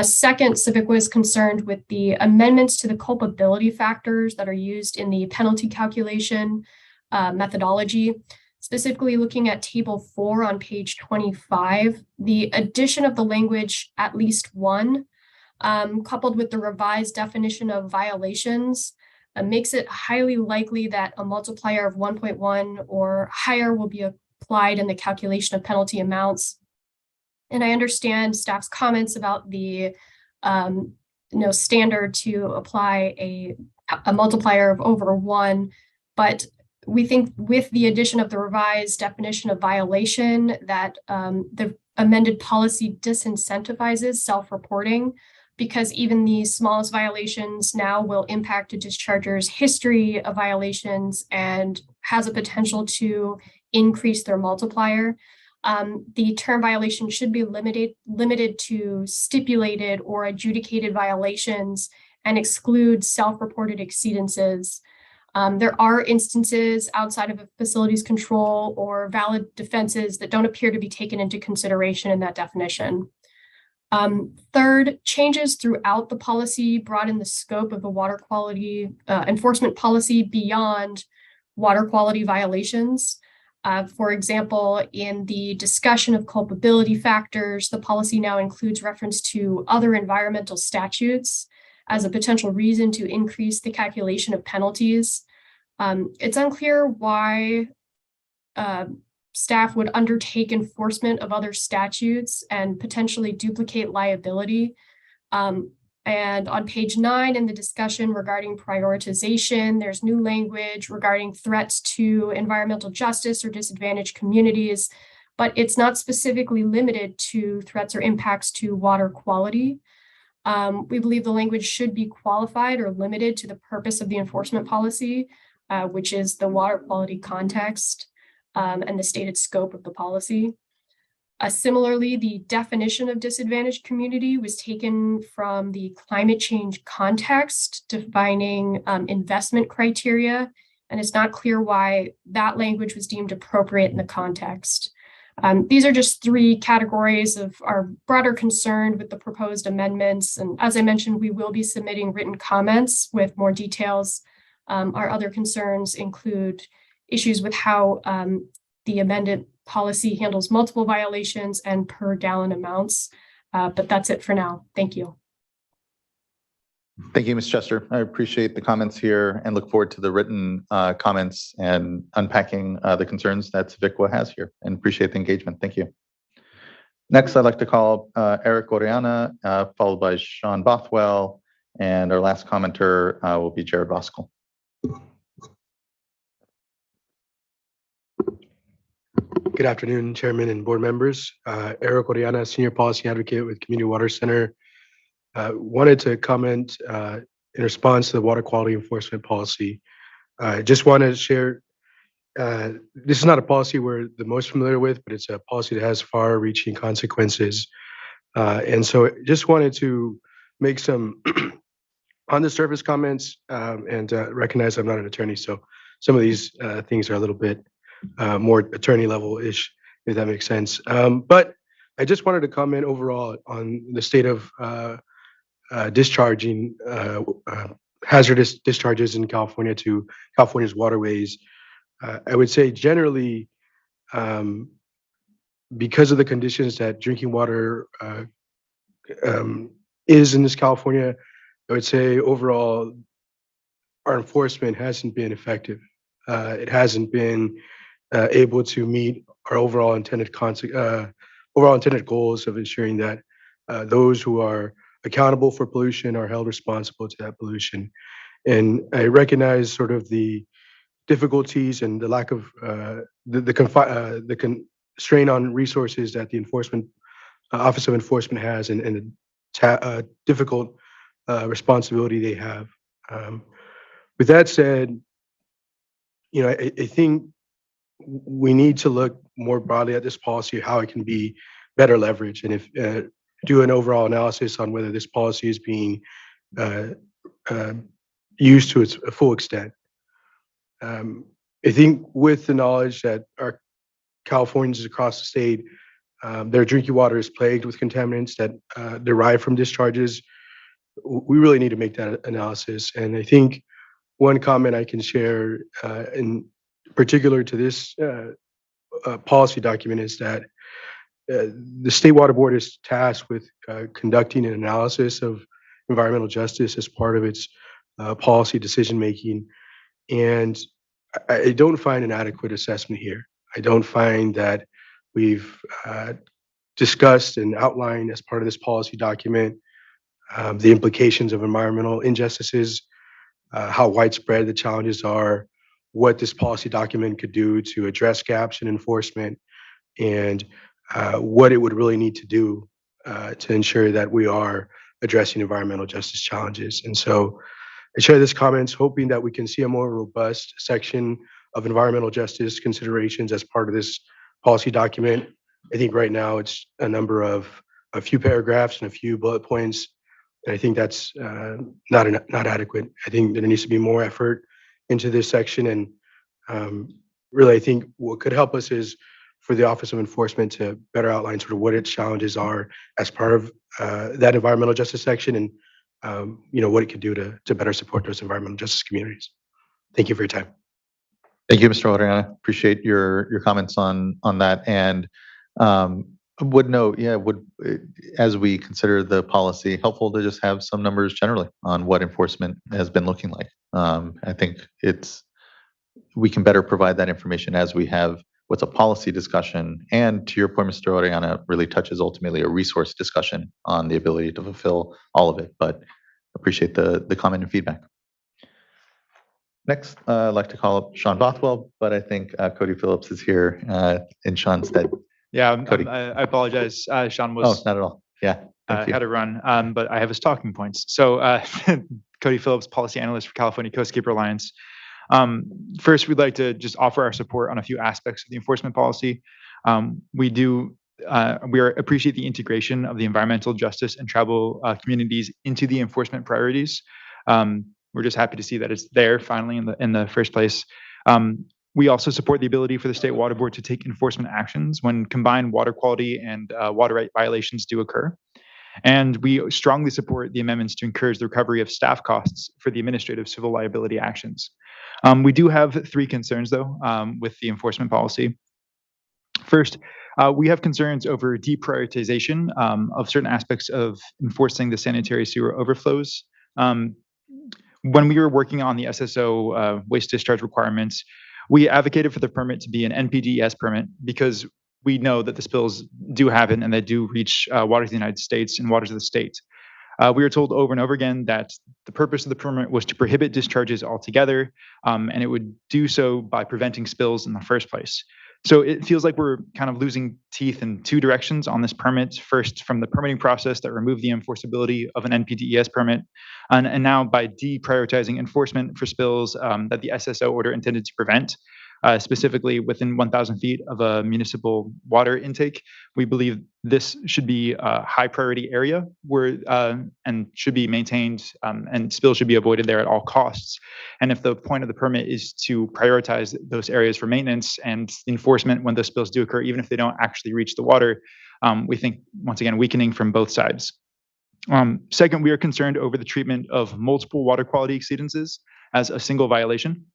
Second, CIVICWA is concerned with the amendments to the culpability factors that are used in the penalty calculation methodology. Specifically looking at Table 4 on page 25, the addition of the language "at least one," coupled with the revised definition of violations, makes it highly likely that a multiplier of 1.1 or higher will be applied in the calculation of penalty amounts. And I understand staff's comments about the standard to apply a multiplier of over 1, but we think with the addition of the revised definition of violation that the amended policy disincentivizes self-reporting, because even the smallest violations now will impact a discharger's history of violations and has a potential to increase their multiplier. The term violation should be limited to stipulated or adjudicated violations and exclude self-reported exceedances. There are instances outside of a facility's control or valid defenses that don't appear to be taken into consideration in that definition. Third, changes throughout the policy broaden the scope of the water quality enforcement policy beyond water quality violations. For example, in the discussion of culpability factors, the policy now includes reference to other environmental statutes as a potential reason to increase the calculation of penalties. It's unclear why staff would undertake enforcement of other statutes and potentially duplicate liability. And on page 9 in the discussion regarding prioritization, there's new language regarding threats to environmental justice or disadvantaged communities, but it's not specifically limited to threats or impacts to water quality. We believe the language should be qualified or limited to the purpose of the enforcement policy, which is the water quality context and the stated scope of the policy. Similarly, the definition of disadvantaged community was taken from the climate change context, defining investment criteria, and it's not clear why that language was deemed appropriate in the context. These are just 3 categories of our broader concern with the proposed amendments. And as I mentioned, we will be submitting written comments with more details. Our other concerns include issues with how the amended policy handles multiple violations and per gallon amounts. But that's it for now. Thank you. Thank you, Ms. Chester. I appreciate the comments here and look forward to the written comments and unpacking the concerns that CIVICWA has here, and appreciate the engagement. Thank you. Next, I'd like to call Eric Oriana, followed by Sean Bothwell, And our last commenter will be Jared Voskel. Good afternoon, Chairman and board members. Eric Oriana, Senior Policy Advocate with Community Water Center. Wanted to comment in response to the water quality enforcement policy. Just want to share, this is not a policy we're the most familiar with, but it's a policy that has far-reaching consequences. And so just wanted to make some on the surface comments and recognize I'm not an attorney, so some of these things are a little bit more attorney level-ish, if that makes sense. But I just wanted to comment overall on the state of discharging hazardous discharges in California to California's waterways. I would say generally, because of the conditions that drinking water is in this California, I would say overall, our enforcement hasn't been effective. It hasn't been able to meet our overall intended goals of ensuring that those who are accountable for pollution are held responsible to that pollution. And I recognize sort of the difficulties and the lack of the constraint on resources that the Office of Enforcement has, and the difficult responsibility they have. With that said, I think we need to look more broadly at this policy, how it can be better leveraged, and if do an overall analysis on whether this policy is being used to its full extent. I think with the knowledge that our Californians across the state, their drinking water is plagued with contaminants that derive from discharges, we really need to make that analysis. And I think one comment I can share in particular to this policy document is that the State Water Board is tasked with conducting an analysis of environmental justice as part of its policy decision-making. And I don't find an adequate assessment here. I don't find that we've discussed and outlined as part of this policy document the implications of environmental injustices, how widespread the challenges are, what this policy document could do to address gaps in enforcement, and what it would really need to do to ensure that we are addressing environmental justice challenges. And so I share this comments hoping that we can see a more robust section of environmental justice considerations as part of this policy document. I think right now it's a few paragraphs and a few bullet points. And I think that's not adequate. I think there needs to be more effort into this section. And really, I think what could help us is for the Office of Enforcement to better outline sort of what its challenges are as part of that environmental justice section, and what it could do to better support those environmental justice communities. Thank you for your time. Thank you, Mr. Oriana. Appreciate your comments on that. And would note, as we consider the policy, helpful to just have some numbers generally on what enforcement has been looking like. I think we can better provide that information as we have what's a policy discussion. And to your point, Mr. Oriana, really touches ultimately a resource discussion on the ability to fulfill all of it. But appreciate the comment and feedback. Next, I'd like to call up Sean Bothwell, but I think Cody Phillips is here in Sean's stead. Yeah, Cody. I apologize. Sean was. Oh, not at all. Yeah. Had to run, but I have his talking points. So Cody Phillips, Policy Analyst for California Coastkeeper Alliance. First, we'd like to just offer our support on a few aspects of the enforcement policy. We appreciate the integration of the environmental justice and tribal communities into the enforcement priorities. We're just happy to see that it's there finally in the first place. We also support the ability for the State Water Board to take enforcement actions when combined water quality and water right violations do occur. And we strongly support the amendments to encourage the recovery of staff costs for the administrative civil liability actions. We do have three concerns, though, with the enforcement policy. First, we have concerns over deprioritization of certain aspects of enforcing the sanitary sewer overflows. When we were working on the SSO waste discharge requirements, we advocated for the permit to be an NPDES permit because we know that the spills do happen and they do reach waters of the United States and waters of the state. We were told over and over again that the purpose of the permit was to prohibit discharges altogether, and it would do so by preventing spills in the first place. So it feels like we're kind of losing teeth in two directions on this permit. First, from the permitting process that removed the enforceability of an NPDES permit, and now by deprioritizing enforcement for spills that the SSO order intended to prevent. Specifically within 1,000 feet of a municipal water intake. We believe this should be a high priority area where and should be maintained and spills should be avoided there at all costs. And if the point of the permit is to prioritize those areas for maintenance and enforcement when those spills do occur, even if they don't actually reach the water, we think, once again, weakening from both sides. Second, we are concerned over the treatment of multiple water quality exceedances as a single violation.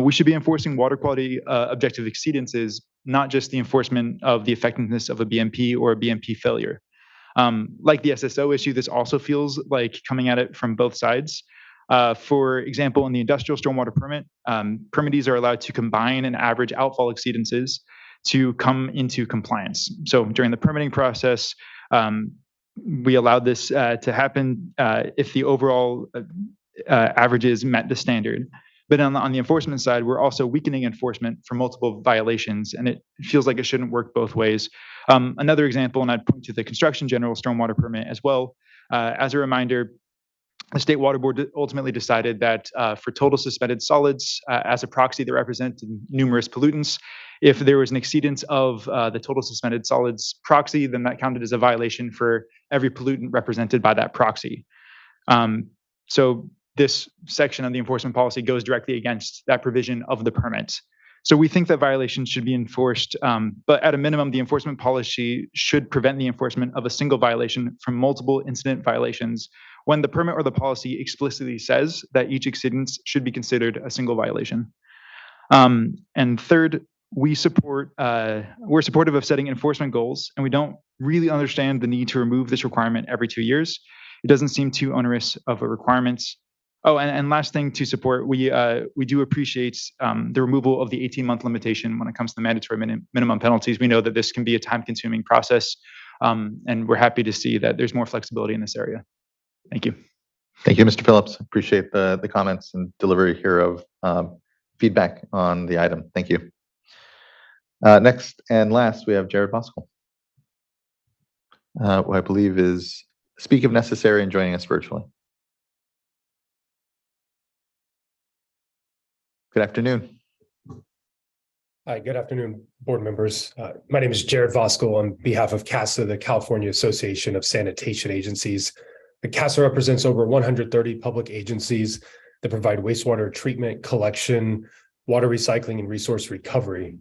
We should be enforcing water quality objective exceedances, not just the enforcement of the effectiveness of a BMP or a BMP failure. Like the SSO issue, this also feels like coming at it from both sides. For example, in the industrial stormwater permit, permittees are allowed to combine and average outfall exceedances to come into compliance. So during the permitting process, we allowed this to happen if the overall averages met the standard. But on the enforcement side, we're also weakening enforcement for multiple violations, and it feels like it shouldn't work both ways. Another example, and I'd point to the construction general stormwater permit as well. As a reminder, the State Water Board ultimately decided that for total suspended solids, as a proxy that represented numerous pollutants, if there was an exceedance of the total suspended solids proxy, then that counted as a violation for every pollutant represented by that proxy. So this section of the enforcement policy goes directly against that provision of the permit. So we think that violations should be enforced, but at a minimum, the enforcement policy should prevent the enforcement of a single violation from multiple incident violations when the permit or the policy explicitly says that each exceedance should be considered a single violation. And third, we're supportive of setting enforcement goals, and we don't really understand the need to remove this requirement every 2 years. It doesn't seem too onerous of a requirement. Oh, and last thing to support, we do appreciate the removal of the 18-month limitation when it comes to the mandatory minimum penalties. We know that this can be a time-consuming process, and we're happy to see that there's more flexibility in this area. Thank you. Thank you, Mr. Phillips. Appreciate the comments and delivery here of feedback on the item. Thank you. Next and last, we have Jared Voskuhl, who I believe is speak if necessary and joining us virtually. Good afternoon. Hi, good afternoon, board members. My name is Jared Voskuhl on behalf of CASA, the California Association of Sanitation Agencies. The CASA represents over 130 public agencies that provide wastewater treatment, collection, water recycling, and resource recovery.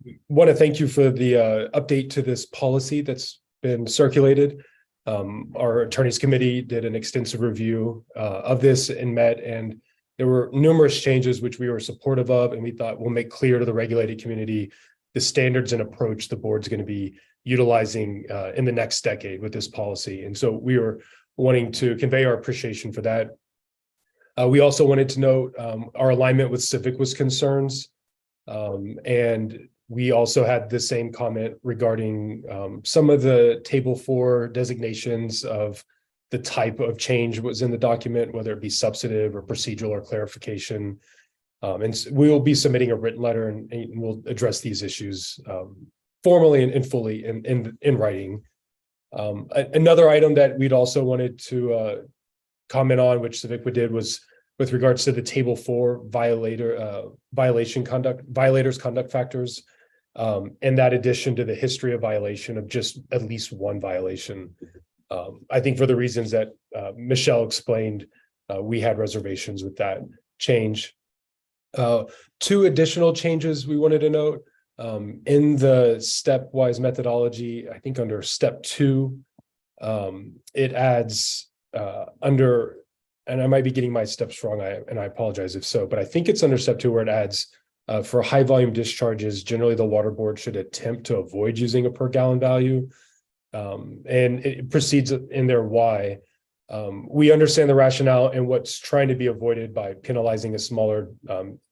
I want to thank you for the update to this policy that's been circulated. Our attorneys committee did an extensive review of this and met, and there were numerous changes which we were supportive of, and we thought will make clear to the regulated community the standards and approach the board's going to be utilizing in the next decade with this policy. And so we were wanting to convey our appreciation for that. We also wanted to note our alignment with CIVIC concerns, and we also had the same comment regarding some of the Table 4 designations of the type of change was in the document, whether it be substantive or procedural or clarification. And we will be submitting a written letter, and we'll address these issues formally and fully in writing. Another item that we'd also wanted to comment on, which Civic did, was with regards to the Table 4 violators conduct factors, and that addition to the history of violation of just at least one violation. I think for the reasons that Michelle explained, we had reservations with that change. Two additional changes we wanted to note in the stepwise methodology. I think under step 2, it adds under, and I might be getting my steps wrong, and I apologize if so, but I think it's under step 2 where it adds for high volume discharges, generally the water board should attempt to avoid using a per gallon value. And it proceeds in there why. We understand the rationale and what's trying to be avoided by penalizing a smaller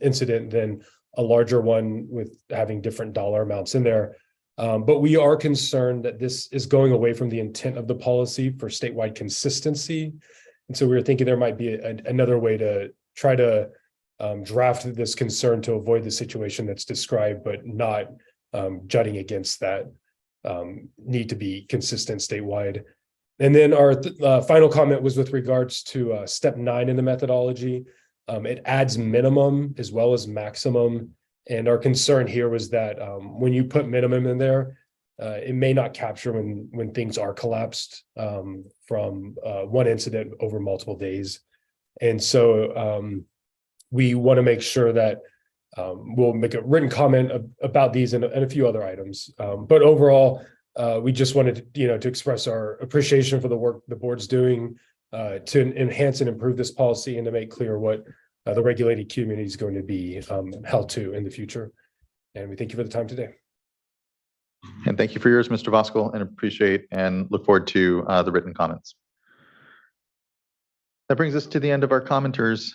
incident than a larger one with having different dollar amounts in there. But we are concerned that this is going away from the intent of the policy for statewide consistency. And so we were thinking there might be another way to try to draft this concern to avoid the situation that's described, but not jutting against that need to be consistent statewide. And then our final comment was with regards to step 9 in the methodology. It adds minimum as well as maximum. And our concern here was that when you put minimum in there, it may not capture when things are collapsed from one incident over multiple days. And so we want to make sure that we'll make a written comment about these and a few other items. But overall, we just wanted to express our appreciation for the work the board's doing to enhance and improve this policy and to make clear what the regulated community is going to be held to in the future. And we thank you for the time today. And thank you for yours, Mr. Voskuil, and appreciate and look forward to the written comments. That brings us to the end of our commenters.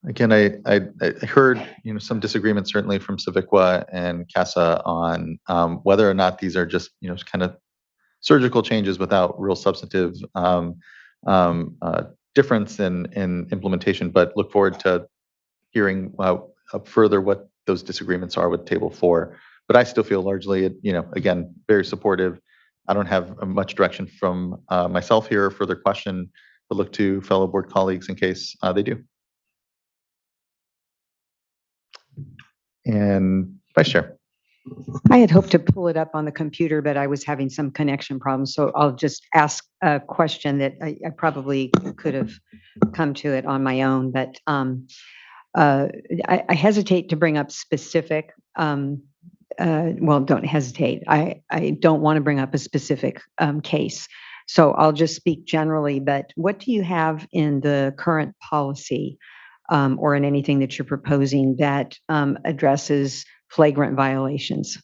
Again, I heard some disagreement certainly from Civiqua and CASA on whether or not these are just kind of surgical changes without real substantive difference in implementation, but look forward to hearing further what those disagreements are with Table 4. But I still feel largely, again, very supportive. I don't have much direction from myself here or further question, but look to fellow board colleagues in case they do. And Vice Chair. I had hoped to pull it up on the computer, but I was having some connection problems. So I'll just ask a question that I probably could have come to it on my own, but I hesitate to bring up specific, well, don't hesitate. I don't want to bring up a specific case. So I'll just speak generally, but what do you have in the current policy or in anything that you're proposing that addresses flagrant violations?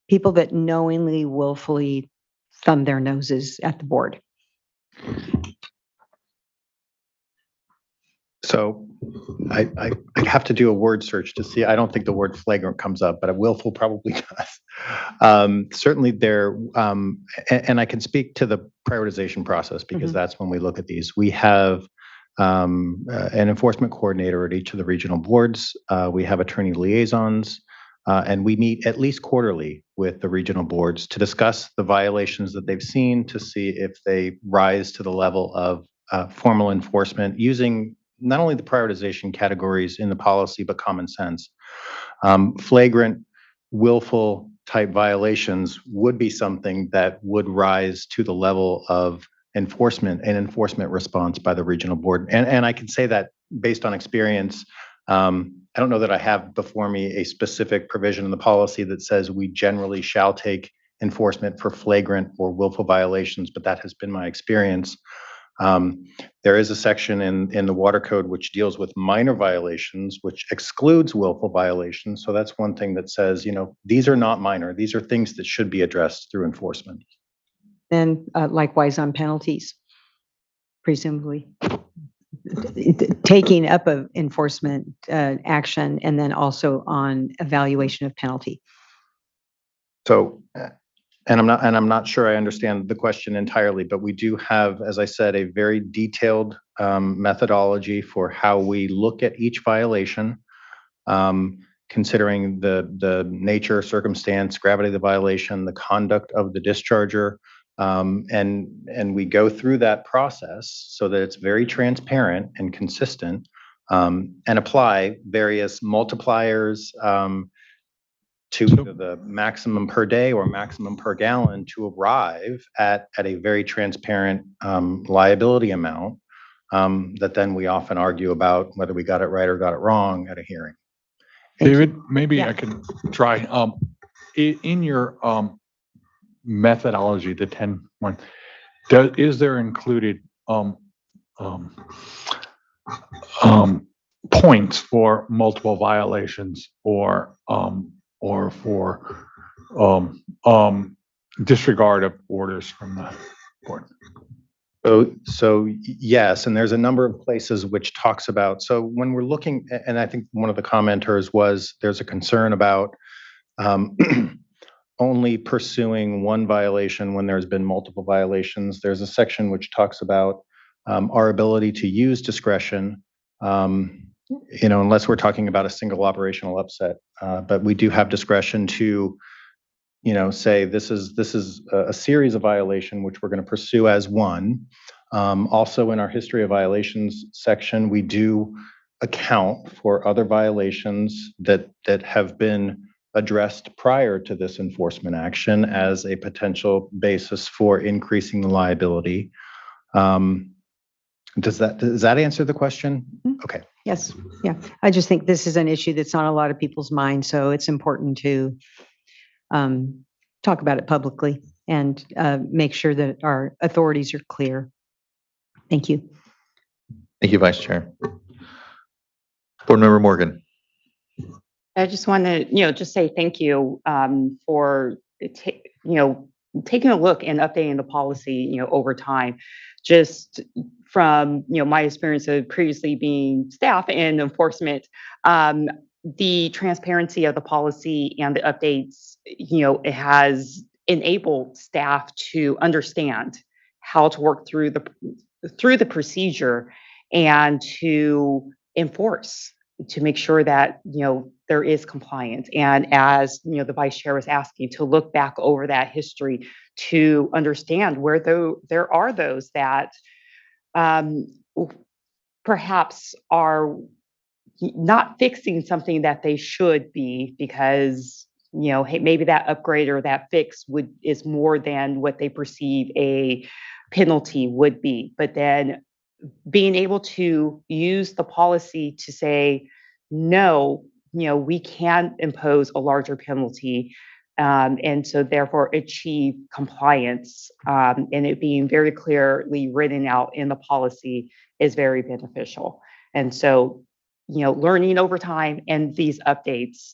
People that knowingly, willfully thumb their noses at the board. So I have to do a word search to see. I don't think the word flagrant comes up, but a willful probably does. Certainly there, and I can speak to the prioritization process because that's when we look at these. We have an enforcement coordinator at each of the regional boards. We have attorney liaisons, and we meet at least quarterly with the regional boards to discuss the violations that they've seen, to see if they rise to the level of formal enforcement using not only the prioritization categories in the policy, but common sense. Flagrant, willful type violations would be something that would rise to the level of enforcement and enforcement response by the regional board. And I can say that based on experience. I don't know that I have before me a specific provision in the policy that says we generally shall take enforcement for flagrant or willful violations, but that has been my experience. There is a section in the water code which deals with minor violations, which excludes willful violations. So that's one thing that says, these are not minor. These are things that should be addressed through enforcement. And likewise on penalties, presumably. Taking up of enforcement action and then also on evaluation of penalty. So, and I'm not sure I understand the question entirely, but we do have, as I said, a very detailed methodology for how we look at each violation, considering the nature, circumstance, gravity of the violation, the conduct of the discharger, and we go through that process so that it's very transparent and consistent, and apply various multipliers to the maximum per day or maximum per gallon to arrive at a very transparent liability amount that then we often argue about whether we got it right or got it wrong at a hearing. David, maybe I can try. In your methodology, the 10-1, is there included points for multiple violations or for disregard of orders from the board? So yes, and there's a number of places which talks about, so when we're looking, and I think one of the commenters was, there's a concern about only pursuing one violation when there's been multiple violations. There's a section which talks about our ability to use discretion, unless we're talking about a single operational upset. But we do have discretion to, say this is a series of violation which we're going to pursue as one. Also, in our history of violations section, we do account for other violations that have been addressed prior to this enforcement action as a potential basis for increasing the liability. Does that answer the question? Okay. Yes. Yeah. I just think this is an issue that's on a lot of people's minds, so it's important to talk about it publicly and make sure that our authorities are clear. Thank you. Thank you, Vice Chair. Board Member Morgan. I just want to, just say thank you for, taking a look and updating the policy, over time. Just from, my experience of previously being staff in enforcement, the transparency of the policy and the updates, it has enabled staff to understand how to work through the procedure and to enforce, to make sure that, there is compliance. And as, the Vice Chair was asking, to look back over that history to understand where there are those that perhaps are not fixing something that they should be because, hey, maybe that upgrade or that fix is more than what they perceive a penalty would be. But then being able to use the policy to say, no, we can impose a larger penalty, and so therefore achieve compliance, and it being very clearly written out in the policy is very beneficial. And so, learning over time and these updates,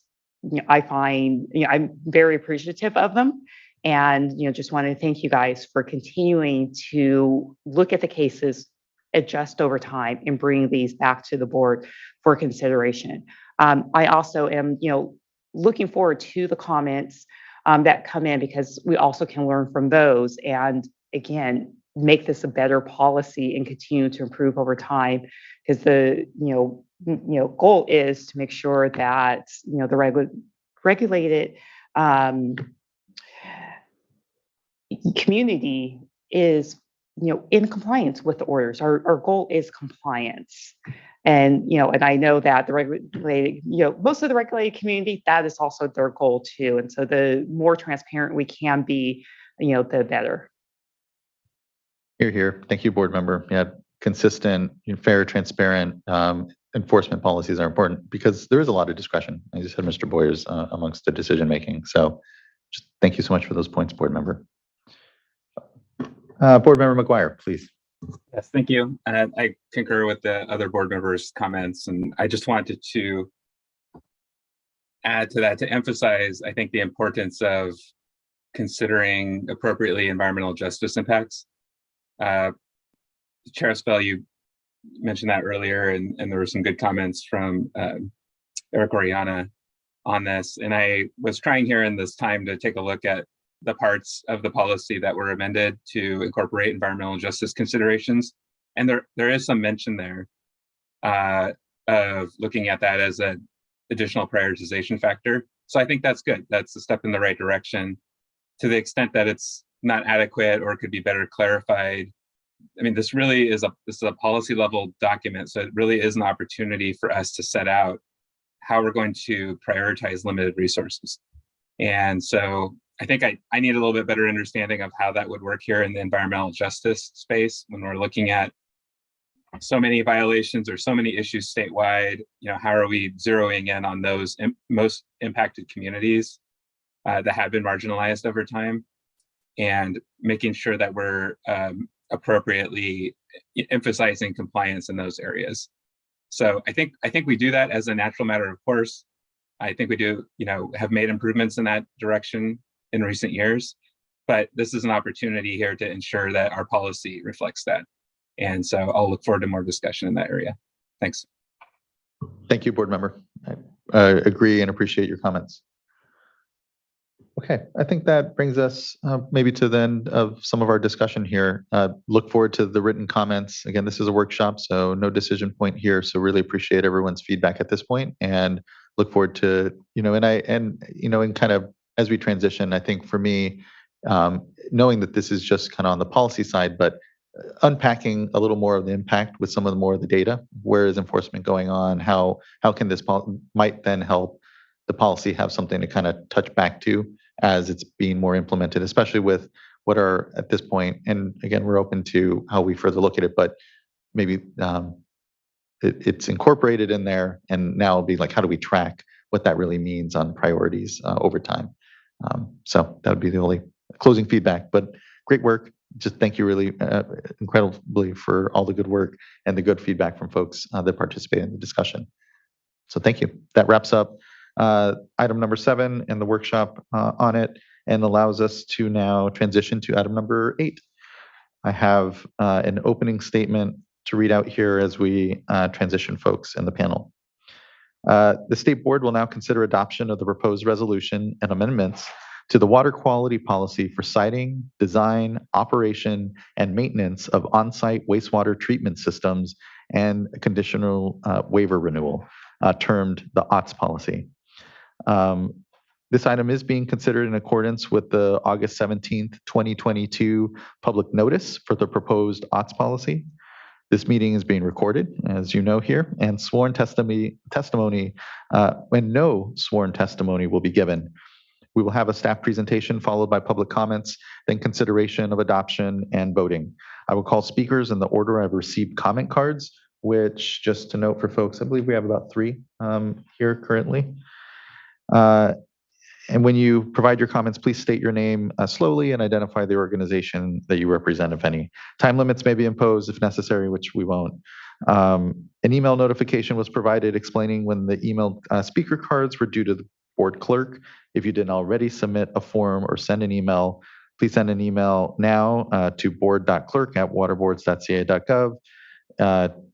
I find, I'm very appreciative of them. And, just want to thank you guys for continuing to look at the cases, adjust over time, and bring these back to the board for consideration. I also am, looking forward to the comments that come in, because we also can learn from those and, again, make this a better policy and continue to improve over time. Because the goal is to make sure that the regulated community is in compliance with the orders. Our goal is compliance. And, and I know that the regulated, most of the regulated community, that is also their goal too. And so the more transparent we can be, the better. Here. Thank you, Board Member. Yeah, consistent, fair, transparent enforcement policies are important because there is a lot of discretion. I just had Mr. Boyers amongst the decision making. So just thank you so much for those points, Board Member. Board Member McGuire, please. Yes, thank you. I concur with the other board members' comments, and I just wanted to add to that to emphasize, I think, the importance of considering appropriately environmental justice impacts. Chair Spell, you mentioned that earlier, and there were some good comments from Eric Oriana on this. And I was trying here in this time to take a look at the parts of the policy that were amended to incorporate environmental justice considerations. And there is some mention there of looking at that as an additional prioritization factor. So I think that's good. That's a step in the right direction. To the extent that it's not adequate or could be better clarified, I mean, this really is a policy level document. So it really is an opportunity for us to set out how we're going to prioritize limited resources. And so I think I need a little bit better understanding of how that would work here in the environmental justice space when we're looking at so many violations or so many issues statewide. How are we zeroing in on those most impacted communities that have been marginalized over time, and making sure that we're appropriately emphasizing compliance in those areas. So I think we do that as a natural matter of course. I think we do, have made improvements in that direction in recent years, but this is an opportunity here to ensure that our policy reflects that. And so I'll look forward to more discussion in that area. Thanks. Thank you, Board Member. I agree and appreciate your comments. Okay, I think that brings us maybe to the end of some of our discussion here. Look forward to the written comments. Again, this is a workshop, so no decision point here. So really appreciate everyone's feedback at this point, and look forward to and kind of as we transition. I think for me, knowing that this is just kind of on the policy side, but unpacking a little more of the impact with some of the more of the data. Where is enforcement going on? How can this might then help the policy have something to kind of touch back to as it's being more implemented, especially with what are at this point, and again, we're open to how we further look at it, but maybe it's incorporated in there, and now it'll be like, how do we track what that really means on priorities over time? So that would be the only closing feedback, but great work. Just thank you really incredibly for all the good work and the good feedback from folks that participate in the discussion. So thank you. That wraps up item number 7 and the workshop on it, and allows us to now transition to item number 8. I have an opening statement to read out here as we transition folks in the panel. The State Board will now consider adoption of the proposed resolution and amendments to the water quality policy for siting, design, operation, and maintenance of on-site wastewater treatment systems and a conditional waiver renewal, termed the OTS policy. This item is being considered in accordance with the August 17th, 2022 public notice for the proposed OTS policy. This meeting is being recorded, as you know here, and sworn testimony when no sworn testimony will be given. We will have a staff presentation followed by public comments, then consideration of adoption and voting. I will call speakers in the order I've received comment cards, which, just to note for folks, I believe we have about 3 here currently. And when you provide your comments, please state your name slowly and identify the organization that you represent, if any. Time limits may be imposed if necessary, which we won't. An email notification was provided explaining when the email speaker cards were due to the board clerk. If you didn't already submit a form or send an email, please send an email now to board.clerk@waterboards.ca.gov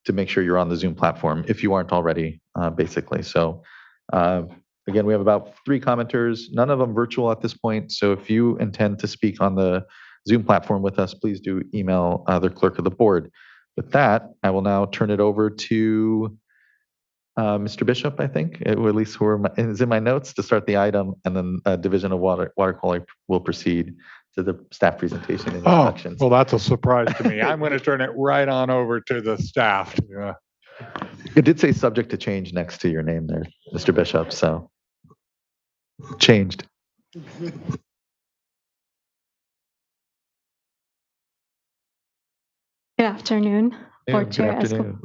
to make sure you're on the Zoom platform if you aren't already, basically. So again, we have about 3 commenters, none of them virtual at this point. So if you intend to speak on the Zoom platform with us, please do email the clerk of the board. With that, I will now turn it over to Mr. Bishop, I think, or at least who is in my notes to start the item, and then Division of Water Quality will proceed to the staff presentation and introductions. Well, that's a surprise to me. I'm going to turn it right on over to the staff. It did say subject to change next to your name there, Mr. Bishop, so changed. Good afternoon, Board Good Chair afternoon.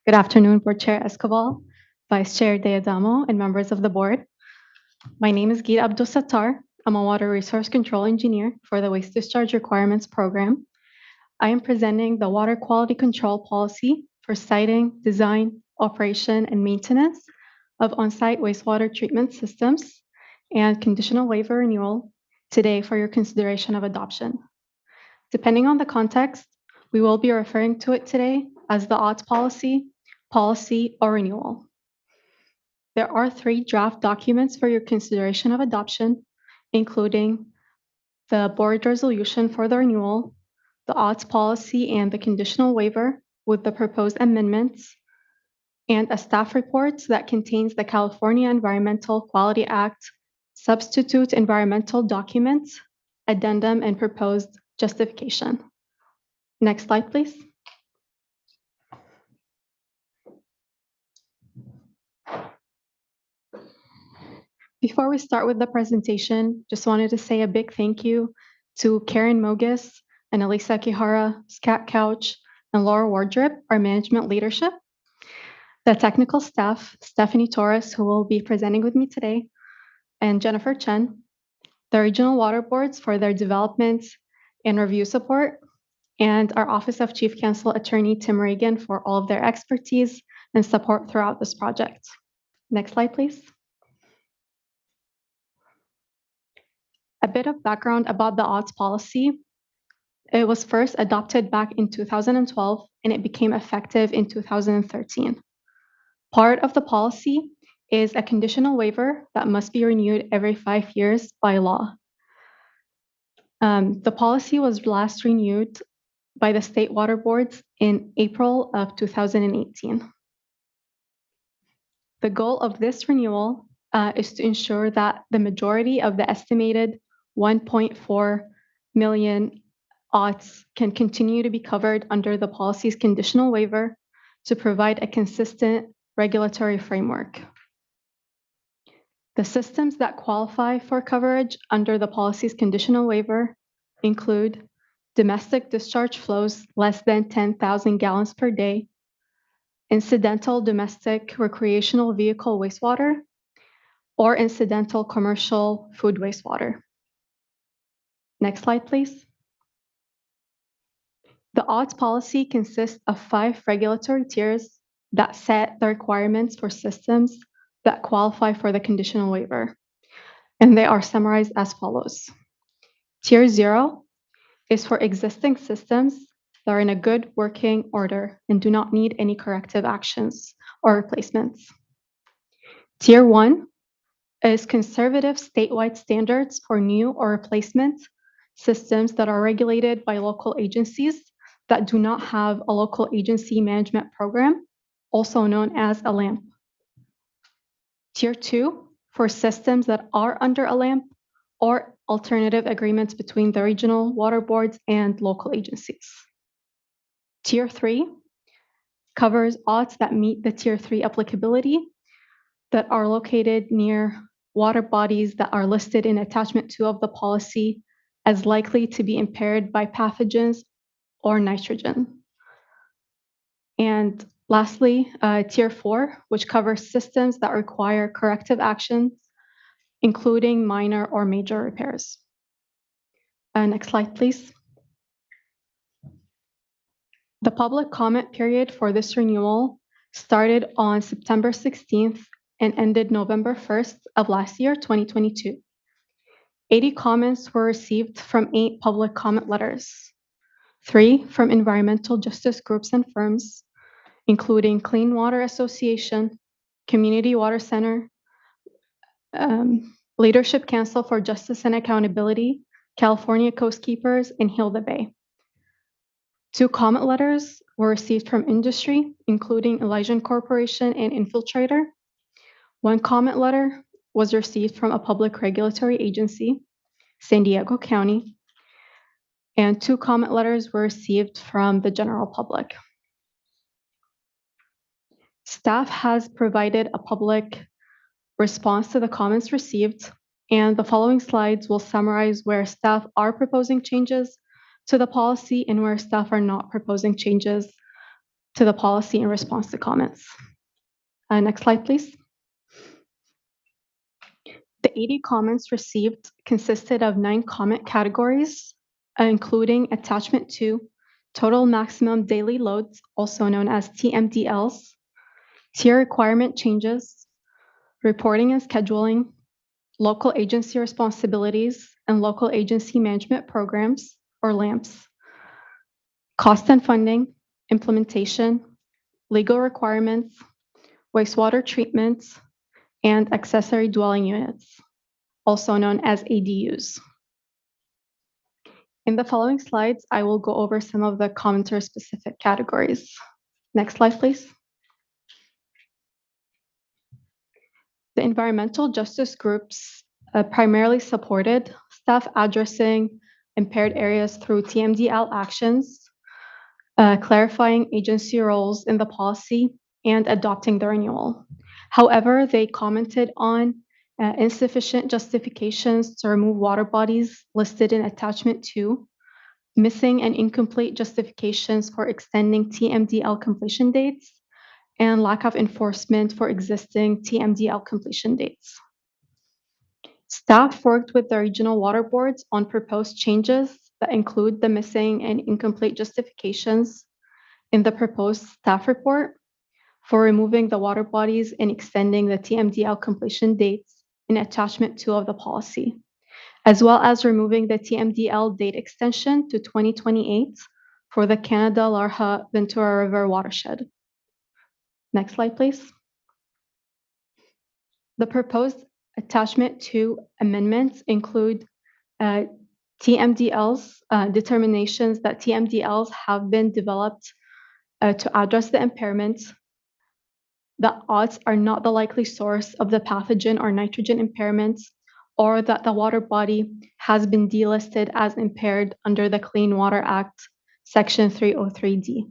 Good afternoon, Board Chair Escobar, Vice Chair Deadamo, and members of the board. My name is Geet Abdul Sattar. I'm a water resource control engineer for the Waste Discharge Requirements Program. I am presenting the water quality control policy for siting, design, operation, and maintenance of on-site wastewater treatment systems and conditional waiver renewal today for your consideration of adoption. Depending on the context, we will be referring to it today as the OTS policy, or renewal. There are 3 draft documents for your consideration of adoption, including the board resolution for the renewal, the OTS policy and the conditional waiver with the proposed amendments, and a staff report that contains the California Environmental Quality Act substitute environmental documents, addendum, and proposed justification. Next slide, please. Before we start with the presentation, just wanted to say a big thank you to Karen Mogis and Elisa Kihara, Scott Couch, and Laura Wardrip, our management leadership, the technical staff, Stephanie Torres, who will be presenting with me today, and Jennifer Chen, the regional water boards for their development and review support, and our Office of Chief Counsel Attorney Tim Reagan for all of their expertise and support throughout this project. Next slide, please. A bit of background about the OTS policy. It was first adopted back in 2012, and it became effective in 2013. Part of the policy is a conditional waiver that must be renewed every 5 years by law. The policy was last renewed by the state water boards in April of 2018. The goal of this renewal is to ensure that the majority of the estimated 1.4 million aughts can continue to be covered under the policy's conditional waiver to provide a consistent regulatory framework. The systems that qualify for coverage under the policy's conditional waiver include domestic discharge flows less than 10,000 gallons per day, incidental domestic recreational vehicle wastewater, or incidental commercial food wastewater. Next slide, please. The aughts policy consists of 5 regulatory tiers that set the requirements for systems that qualify for the conditional waiver, and they are summarized as follows. Tier 0 is for existing systems that are in a good working order and do not need any corrective actions or replacements. Tier 1 is conservative statewide standards for new or replacement systems that are regulated by local agencies that do not have a local agency management program, also known as a LAMP. Tier 2 for systems that are under a LAMP or alternative agreements between the regional water boards and local agencies. Tier 3 covers aughts that meet the Tier 3 applicability that are located near water bodies that are listed in Attachment 2 of the policy as likely to be impaired by pathogens or nitrogen. And lastly, Tier 4, which covers systems that require corrective actions, including minor or major repairs. Next slide, please. The public comment period for this renewal started on September 16th and ended November 1st of last year, 2022. 80 comments were received from 8 public comment letters, 3 from environmental justice groups and firms, including Clean Water Association, Community Water Center, Leadership Council for Justice and Accountability, California Coast Keepers, and Heal the Bay. 2 comment letters were received from industry, including Elysian Corporation and Infiltrator. 1 comment letter was received from a public regulatory agency, San Diego County, and 2 comment letters were received from the general public. Staff has provided a public response to the comments received, and the following slides will summarize where staff are proposing changes to the policy and where staff are not proposing changes to the policy in response to comments. Next slide, please. The 80 comments received consisted of 9 comment categories, including Attachment 2, total maximum daily loads, also known as TMDLs, tier requirement changes, reporting and scheduling, local agency responsibilities, and local agency management programs, or LAMPs, cost and funding, implementation, legal requirements, wastewater treatments, and accessory dwelling units, also known as ADUs. In the following slides, I will go over some of the commenter-specific categories. Next slide, please. The environmental justice groups primarily supported staff addressing impaired areas through TMDL actions, clarifying agency roles in the policy, and adopting the renewal. However, they commented on insufficient justifications to remove water bodies listed in Attachment 2, missing and incomplete justifications for extending TMDL completion dates, and lack of enforcement for existing TMDL completion dates. Staff worked with the regional water boards on proposed changes that include the missing and incomplete justifications in the proposed staff report for removing the water bodies and extending the TMDL completion dates in Attachment 2 of the policy, as well as removing the TMDL date extension to 2028 for the Canada-Larha Ventura River watershed. Next slide, please. The proposed attachment 2 amendments include TMDLs, determinations that TMDLs have been developed to address the impairments, that odds are not the likely source of the pathogen or nitrogen impairments, or that the water body has been delisted as impaired under the Clean Water Act, Section 303D.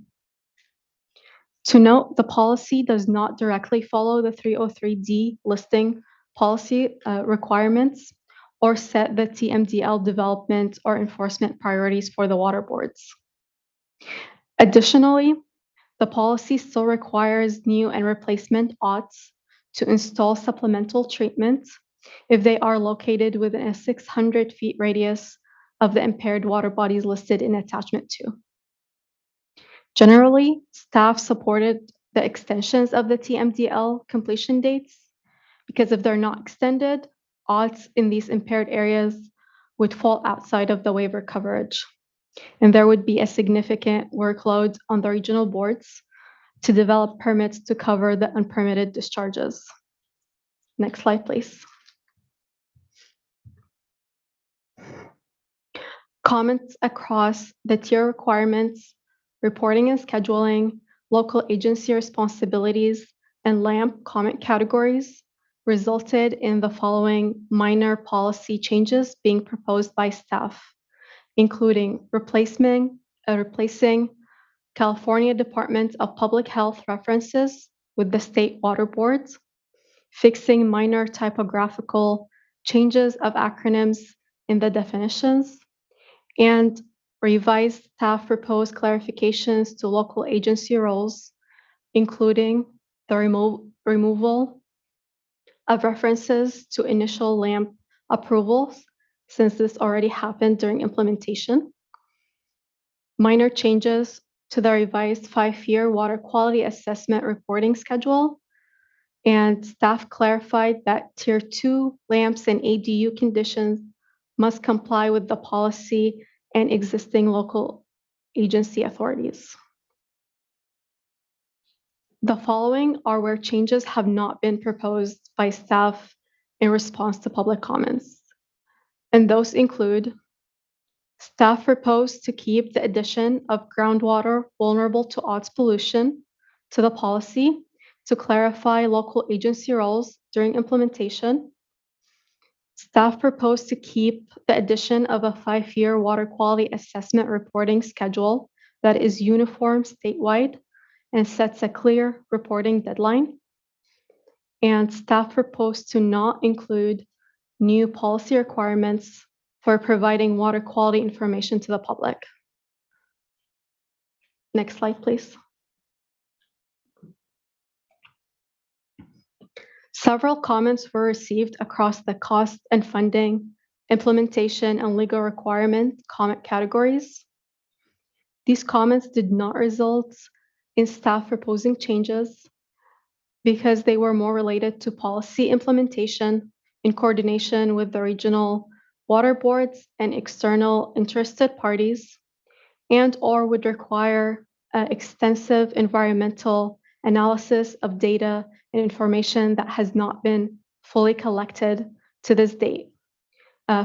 To note, the policy does not directly follow the 303D listing policy requirements or set the TMDL development or enforcement priorities for the water boards. Additionally, the policy still requires new and replacement odds to install supplemental treatments if they are located within a 600 feet radius of the impaired water bodies listed in Attachment 2. Generally, staff supported the extensions of the TMDL completion dates because if they're not extended, odds in these impaired areas would fall outside of the waiver coverage. And there would be a significant workload on the regional boards to develop permits to cover the unpermitted discharges. Next slide, please. Comments across the tier requirements, reporting and scheduling, local agency responsibilities, and LAMP comment categories resulted in the following minor policy changes being proposed by staff, including replacing California Department of Public Health references with the state water boards, fixing minor typographical changes of acronyms in the definitions, and revised staff proposed clarifications to local agency roles, including the removal of references to initial LAMP approvals, since this already happened during implementation, minor changes to the revised 5-year water quality assessment reporting schedule, and staff clarified that Tier 2 LAMPs and ADU conditions must comply with the policy and existing local agency authorities. The following are where changes have not been proposed by staff in response to public comments. And those include staff proposed to keep the addition of groundwater vulnerable to odds pollution to the policy to clarify local agency roles during implementation. Staff proposed to keep the addition of a 5-year water quality assessment reporting schedule that is uniform statewide and sets a clear reporting deadline. And staff proposed to not include new policy requirements for providing water quality information to the public. Next slide, please. Several comments were received across the cost and funding, implementation, and legal requirement comment categories. These comments did not result in staff proposing changes because they were more related to policy implementation in coordination with the regional water boards and external interested parties, and/or would require extensive environmental analysis of data and information that has not been fully collected to this date.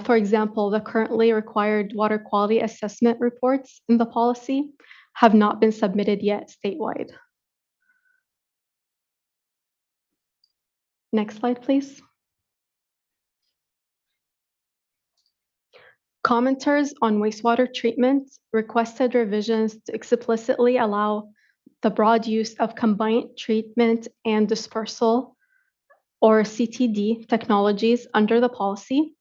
For example, the currently required water quality assessment reports in the policy have not been submitted yet statewide. Next slide, please. Commenters on wastewater treatment requested revisions to explicitly allow the broad use of combined treatment and dispersal, or CTD, technologies under the policy.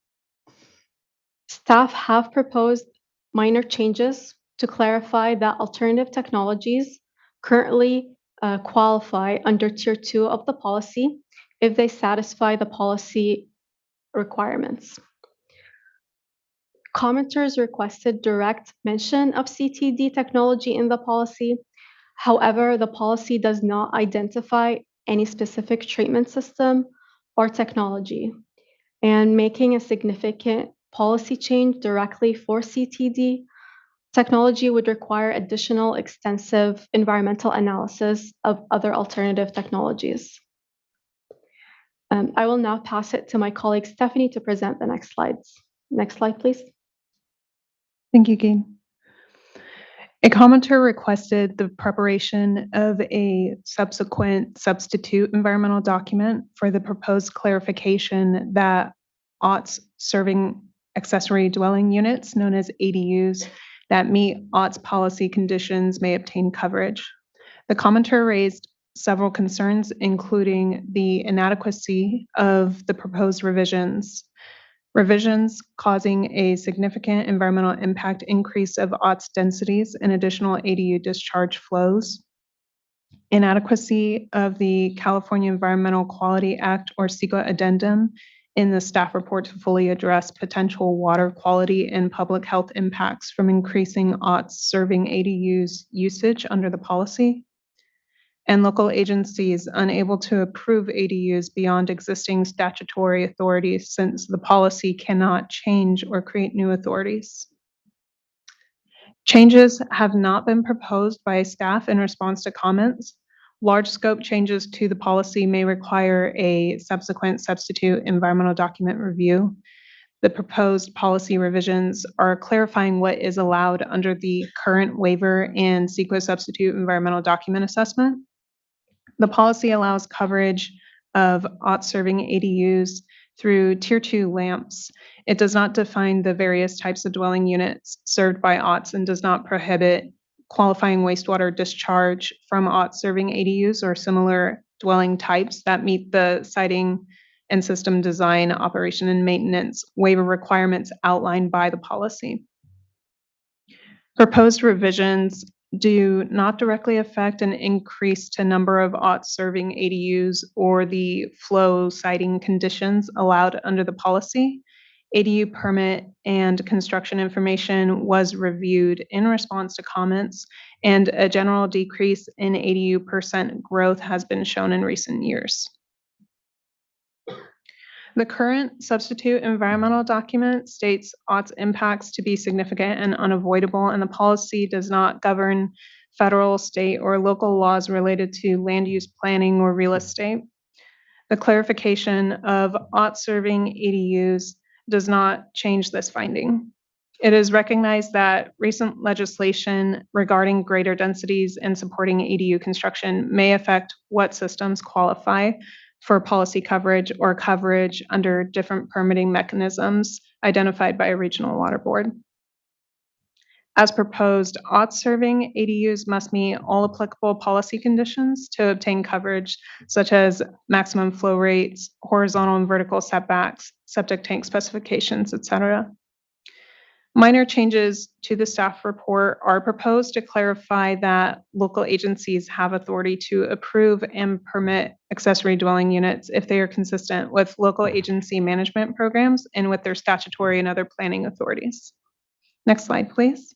Staff have proposed minor changes to clarify that alternative technologies currently qualify under Tier 2 of the policy if they satisfy the policy requirements. Commenters requested direct mention of CTD technology in the policy. However, the policy does not identify any specific treatment system or technology, and making a significant policy change directly for CTD technology would require additional extensive environmental analysis of other alternative technologies. I will now pass it to my colleague Stephanie to present the next slides. Next slide, please. Thank you, Gabe. A commenter requested the preparation of a subsequent substitute environmental document for the proposed clarification that OTS serving accessory dwelling units, known as ADUs, that meet OTS policy conditions may obtain coverage. The commenter raised several concerns, including the inadequacy of the proposed revisions causing a significant environmental impact increase of OTS densities and additional ADU discharge flows, inadequacy of the California Environmental Quality Act or CEQA addendum in the staff report to fully address potential water quality and public health impacts from increasing OTS serving ADUs usage under the policy, and local agencies unable to approve ADUs beyond existing statutory authorities since the policy cannot change or create new authorities. Changes have not been proposed by staff in response to comments. Large scope changes to the policy may require a subsequent substitute environmental document review. The proposed policy revisions are clarifying what is allowed under the current waiver and CEQA substitute environmental document assessment. The policy allows coverage of OTS serving ADUs through Tier 2 lamps. It does not define the various types of dwelling units served by OTS and does not prohibit qualifying wastewater discharge from OTS serving ADUs or similar dwelling types that meet the siting and system design, operation, and maintenance waiver requirements outlined by the policy. Proposed revisions do not directly affect an increase to number of OTS serving ADUs or the flow siting conditions allowed under the policy. ADU permit and construction information was reviewed in response to comments, and a general decrease in ADU percent growth has been shown in recent years. The current substitute environmental document states OTS impacts to be significant and unavoidable, and the policy does not govern federal, state, or local laws related to land use planning or real estate. The clarification of OTS serving ADUs does not change this finding. It is recognized that recent legislation regarding greater densities and supporting ADU construction may affect what systems qualify for policy coverage or coverage under different permitting mechanisms identified by a regional water board. As proposed, OTS serving ADUs must meet all applicable policy conditions to obtain coverage, such as maximum flow rates, horizontal and vertical setbacks, septic tank specifications, etc. Minor changes to the staff report are proposed to clarify that local agencies have authority to approve and permit accessory dwelling units if they are consistent with local agency management programs and with their statutory and other planning authorities. Next slide, please.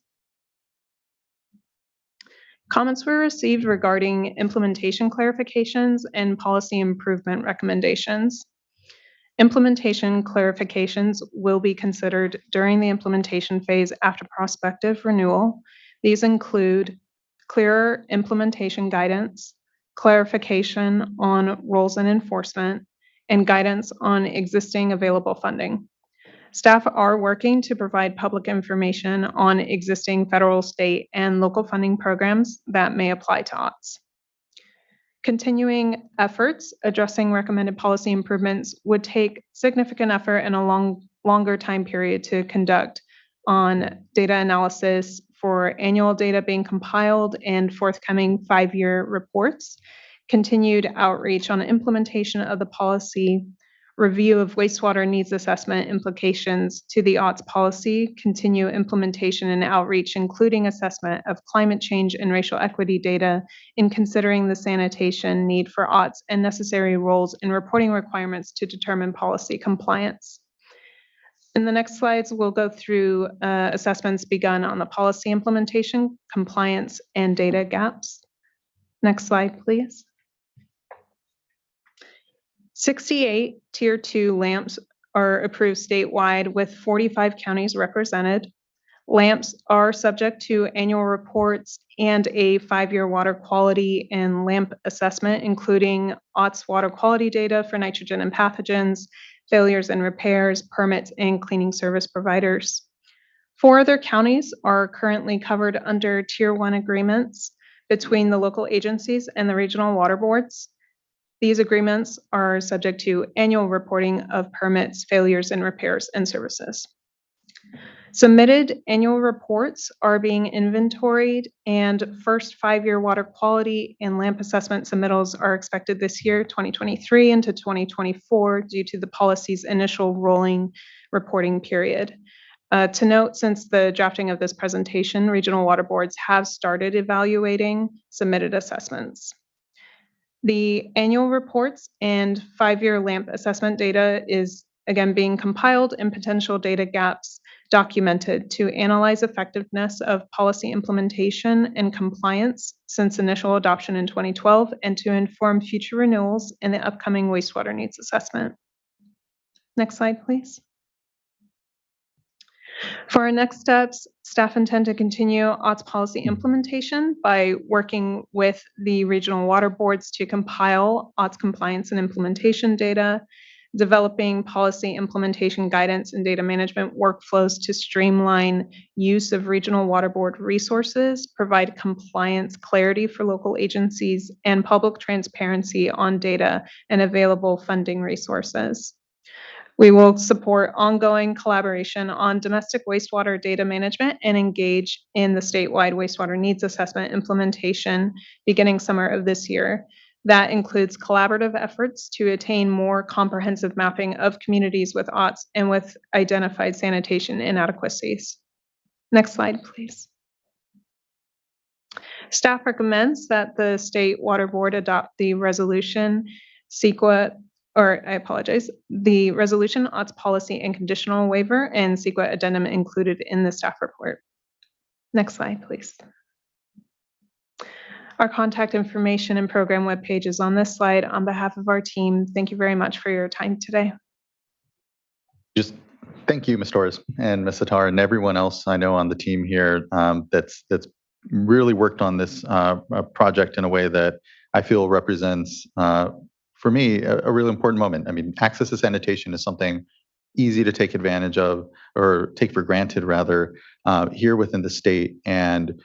Comments were received regarding implementation clarifications and policy improvement recommendations. Implementation clarifications will be considered during the implementation phase after prospective renewal. These include clearer implementation guidance, clarification on roles and enforcement, and guidance on existing available funding. Staff are working to provide public information on existing federal, state, and local funding programs that may apply to OTS. Continuing efforts addressing recommended policy improvements would take significant effort and a longer time period to conduct on data analysis for annual data being compiled and forthcoming 5-year reports, continued outreach on implementation of the policy, review of wastewater needs assessment implications to the OTS policy, continue implementation and outreach, including assessment of climate change and racial equity data in considering the sanitation need for OTS and necessary roles and reporting requirements to determine policy compliance. In the next slides, we'll go through assessments begun on the policy implementation, compliance, and data gaps. Next slide, please. 68 Tier 2 lamps are approved statewide with 45 counties represented. LAMPs are subject to annual reports and a 5-year water quality and LAMP assessment, including OTS water quality data for nitrogen and pathogens, failures and repairs, permits, and cleaning service providers. 4 other counties are currently covered under Tier 1 agreements between the local agencies and the regional water boards. These agreements are subject to annual reporting of permits, failures, and repairs and services. Submitted annual reports are being inventoried, and first 5-year water quality and LAMP assessment submittals are expected this year, 2023 into 2024, due to the policy's initial rolling reporting period. To note, since the drafting of this presentation, regional water boards have started evaluating submitted assessments. The annual reports and 5-year LAMP assessment data is again being compiled and potential data gaps documented to analyze effectiveness of policy implementation and compliance since initial adoption in 2012 and to inform future renewals in the upcoming wastewater needs assessment. Next slide, please. For our next steps, staff intend to continue OTS policy implementation by working with the regional water boards to compile OTS compliance and implementation data, developing policy implementation guidance and data management workflows to streamline use of regional water board resources, provide compliance clarity for local agencies, and public transparency on data and available funding resources. We will support ongoing collaboration on domestic wastewater data management and engage in the statewide wastewater needs assessment implementation beginning summer of this year. That includes collaborative efforts to attain more comprehensive mapping of communities with OTS and with identified sanitation inadequacies. Next slide, please. Staff recommends that the State Water Board adopt the resolution the resolution, OTS policy and conditional waiver and CEQA addendum included in the staff report. Next slide, please. Our contact information and program webpage is on this slide. On behalf of our team, thank you very much for your time today. Just thank you, Ms. Torres and Ms. Sattar, and everyone else I know on the team here that's really worked on this project in a way that I feel represents, for me, a really important moment. I mean, access to sanitation is something easy to take advantage of, or take for granted rather, here within the state. And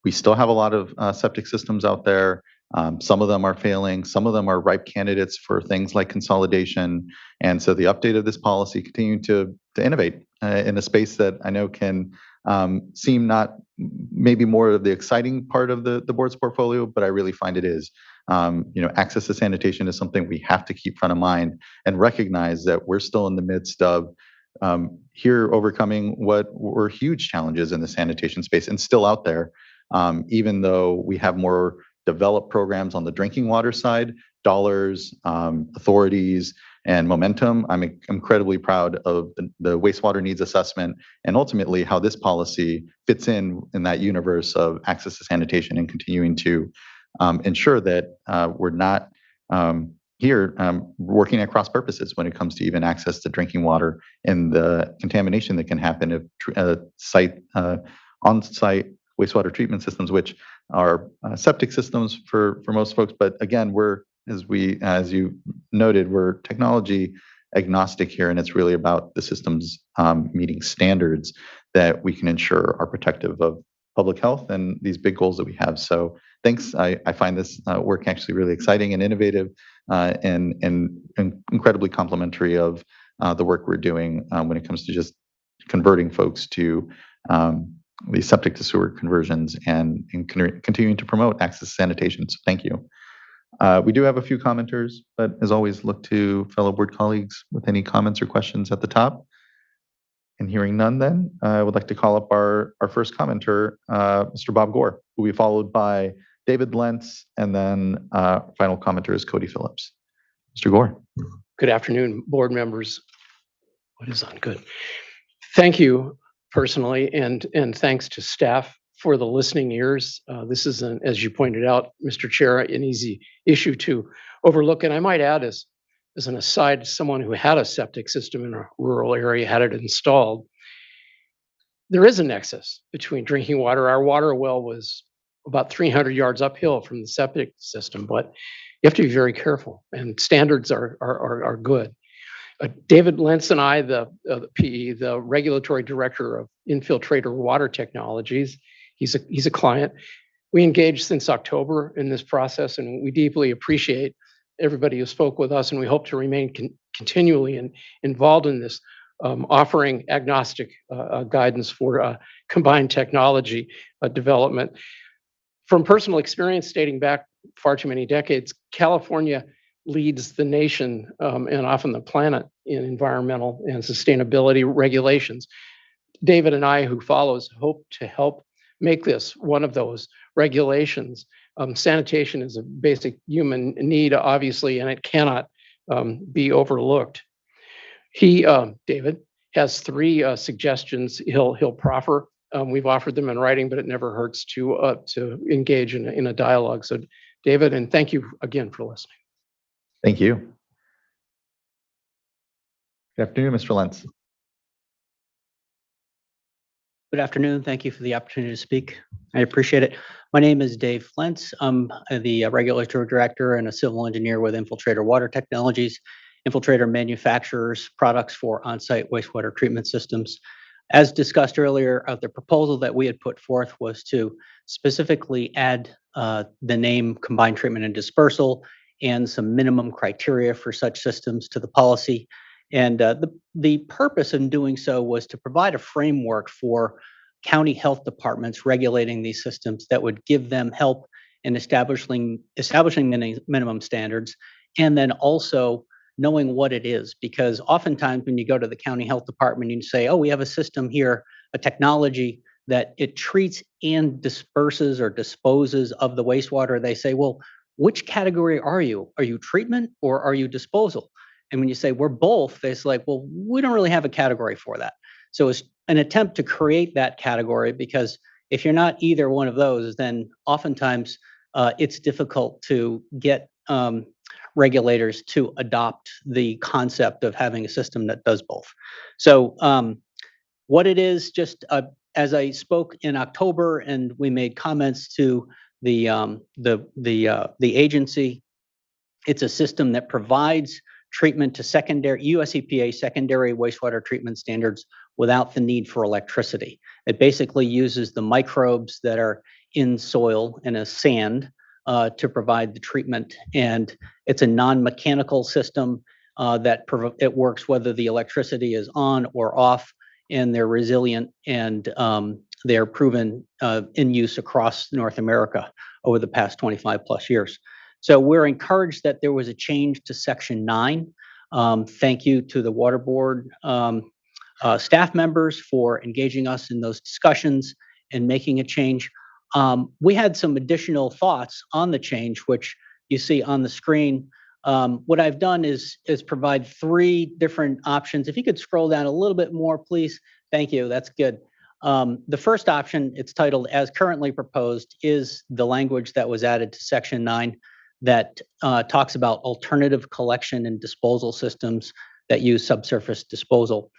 we still have a lot of septic systems out there. Some of them are failing. Some of them are ripe candidates for things like consolidation. And so the update of this policy continuing to innovate in a space that I know can seem not maybe more of the exciting part of the board's portfolio, but I really find it is. Access to sanitation is something we have to keep front of mind and recognize that we're still in the midst of here overcoming what were huge challenges in the sanitation space and still out there. Even though we have more developed programs on the drinking water side, dollars, authorities, and momentum, I'm incredibly proud of the wastewater needs assessment and ultimately how this policy fits in that universe of access to sanitation and continuing to ensure that we're not here working at cross purposes when it comes to even access to drinking water and the contamination that can happen if on-site wastewater treatment systems, which are septic systems for most folks. But again, as you noted, we're technology agnostic here, and it's really about the systems meeting standards that we can ensure are protective of public health and these big goals that we have. So thanks. I find this work actually really exciting and innovative and incredibly complimentary of the work we're doing when it comes to just converting folks to these septic to sewer conversions and continuing to promote access to sanitation. So thank you. We do have a few commenters, but as always, look to fellow board colleagues with any comments or questions at the top. And hearing none, then I would like to call up our first commenter, Mr. Bob Gore, who will be followed by David Lentz, and then final commenter is Cody Phillips. Mr. Gore. Good afternoon, board members. What is on? Good. Thank you personally, and thanks to staff for the listening ears. This is, as you pointed out, Mr. Chair, an easy issue to overlook. And I might add, as an aside, someone who had a septic system in a rural area, had it installed. there is a nexus between drinking water. Our water well was about 300 yards uphill from the septic system, but you have to be very careful, and standards are good. David Lentz and I, the PE, the regulatory director of Infiltrator Water Technologies, he's a client. We engaged since October in this process, and we deeply appreciate everybody who spoke with us, and we hope to remain continually involved in this, offering agnostic guidance for combined technology development. From personal experience dating back far too many decades, California leads the nation and often the planet in environmental and sustainability regulations. David and I, who follows, hope to help make this one of those regulations. Sanitation is a basic human need, obviously, and it cannot be overlooked. David, has three suggestions he'll proffer. We've offered them in writing, but it never hurts to engage in a dialogue. So, David, and thank you again for listening. Thank you. Good afternoon, Mr. Lentz. Good afternoon. Thank you for the opportunity to speak. I appreciate it. My name is Dave Lentz. I'm the regulatory director and a civil engineer with Infiltrator Water Technologies. Infiltrator manufactures products for on-site wastewater treatment systems. As discussed earlier, the proposal that we had put forth was to specifically add the name combined treatment and dispersal and some minimum criteria for such systems to the policy. And the purpose in doing so was to provide a framework for county health departments regulating these systems that would give them help in establishing minimum standards, and then also knowing what it is. Because oftentimes when you go to the county health department, you say, oh, we have a system here, a technology that it treats and disperses or disposes of the wastewater. They say, well, which category are you? Are you treatment or are you disposal? And when you say we're both, they say, like, well, we don't really have a category for that. So it's an attempt to create that category, because if you're not either one of those, then oftentimes it's difficult to get regulators to adopt the concept of having a system that does both. So what it is, just as I spoke in October and we made comments to the agency, it's a system that provides treatment to secondary US EPA secondary wastewater treatment standards without the need for electricity. It basically uses the microbes that are in soil and a sand to provide the treatment, and it's a non-mechanical system that it works whether the electricity is on or off, and they're resilient, and they're proven in use across North America over the past 25 plus years. So we're encouraged that there was a change to Section 9. Thank you to the Water Board staff members for engaging us in those discussions and making a change. We had some additional thoughts on the change, which you see on the screen. What I've done is provide three different options. If you could scroll down a little bit more, please. Thank you. That's good. The first option, it's titled as currently proposed, is the language that was added to Section 9 that talks about alternative collection and disposal systems that use subsurface disposal.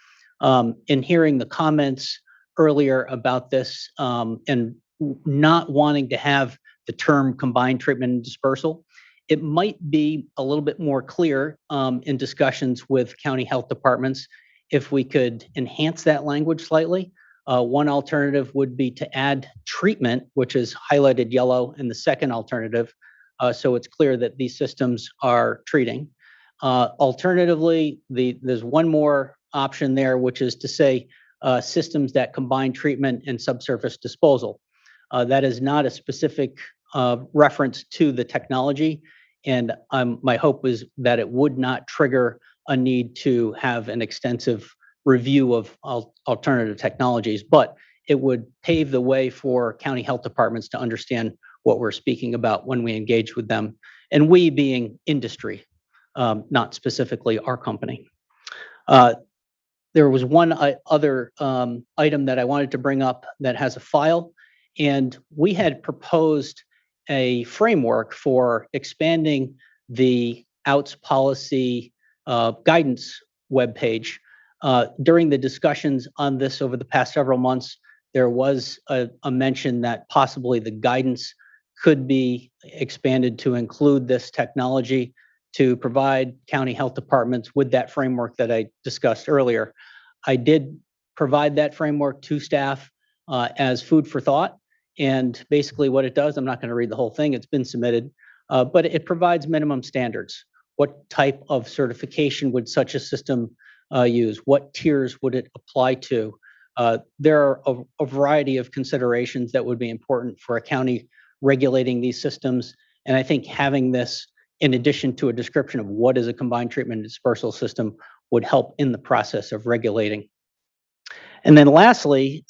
In hearing the comments earlier about this and not wanting to have the term combined treatment and dispersal, it might be a little bit more clear in discussions with county health departments if we could enhance that language slightly. One alternative would be to add treatment, which is highlighted yellow, in the second alternative, so it's clear that these systems are treating. Alternatively, there's one more option there, which is to say systems that combine treatment and subsurface disposal. That is not a specific reference to the technology, and my hope is that it would not trigger a need to have an extensive review of alternative technologies, but it would pave the way for county health departments to understand what we're speaking about when we engage with them, and we being industry, not specifically our company. There was one other item that I wanted to bring up that has a file, and we had proposed a framework for expanding the OUTS policy guidance webpage During the discussions on this over the past several months, there was a mention that possibly the guidance could be expanded to include this technology to provide county health departments with that framework that I discussed earlier. I did provide that framework to staff as food for thought. And basically what it does, I'm not going to read the whole thing, it's been submitted, but it provides minimum standards. What type of certification would such a system use? What tiers would it apply to? There are a variety of considerations that would be important for a county regulating these systems. And I think having this in addition to a description of what is a combined treatment and dispersal system would help in the process of regulating. And then lastly,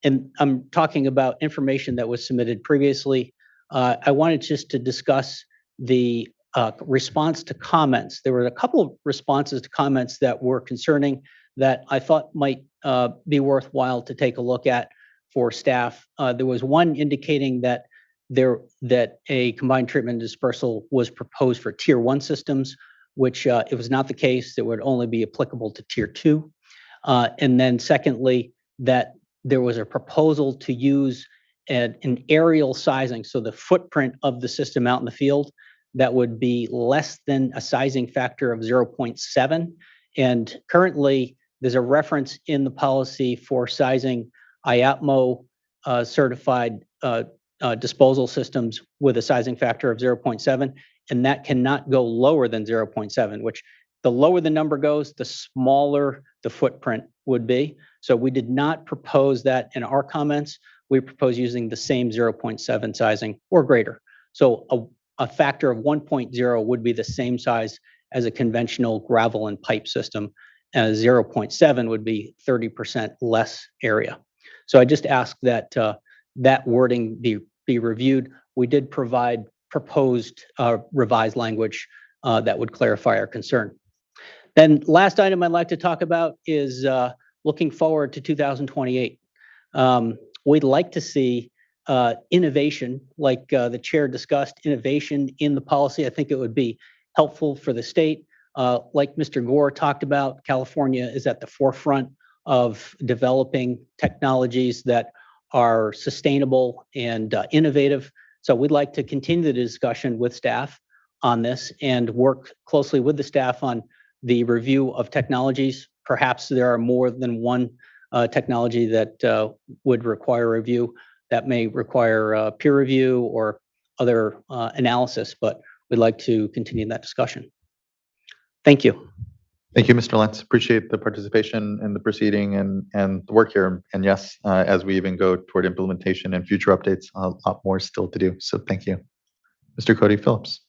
and I'm talking about information that was submitted previously, I wanted just to discuss the response to comments. There were a couple of responses to comments that were concerning that I thought might be worthwhile to take a look at for staff. There was one indicating that a combined treatment and dispersal was proposed for tier 1 systems, which it was not the case. It would only be applicable to tier 2. And then secondly, that there was a proposal to use an aerial sizing, so the footprint of the system out in the field, that would be less than a sizing factor of 0.7. And currently, there's a reference in the policy for sizing IAPMO certified disposal systems with a sizing factor of 0.7, and that cannot go lower than 0.7, which the lower the number goes, the smaller the footprint would be. So we did not propose that in our comments. We propose using the same 0.7 sizing or greater. So a factor of 1.0 would be the same size as a conventional gravel and pipe system, and 0.7 would be 30% less area. So I just ask that that wording be reviewed. We did provide proposed revised language that would clarify our concern. Then last item I'd like to talk about is looking forward to 2028. We'd like to see innovation, like the chair discussed, innovation in the policy. I think it would be helpful for the state. Like Mr. Gore talked about, California is at the forefront of developing technologies that are sustainable and innovative. So we'd like to continue the discussion with staff on this and work closely with the staff on the review of technologies. Perhaps there are more than one technology that would require review, that may require peer review or other analysis, but we'd like to continue that discussion. Thank you. Thank you, Mr. Lentz. Appreciate the participation in the proceeding and the work here. And yes, as we even go toward implementation and future updates, a lot more still to do. So thank you. Mr. Cody Phillips.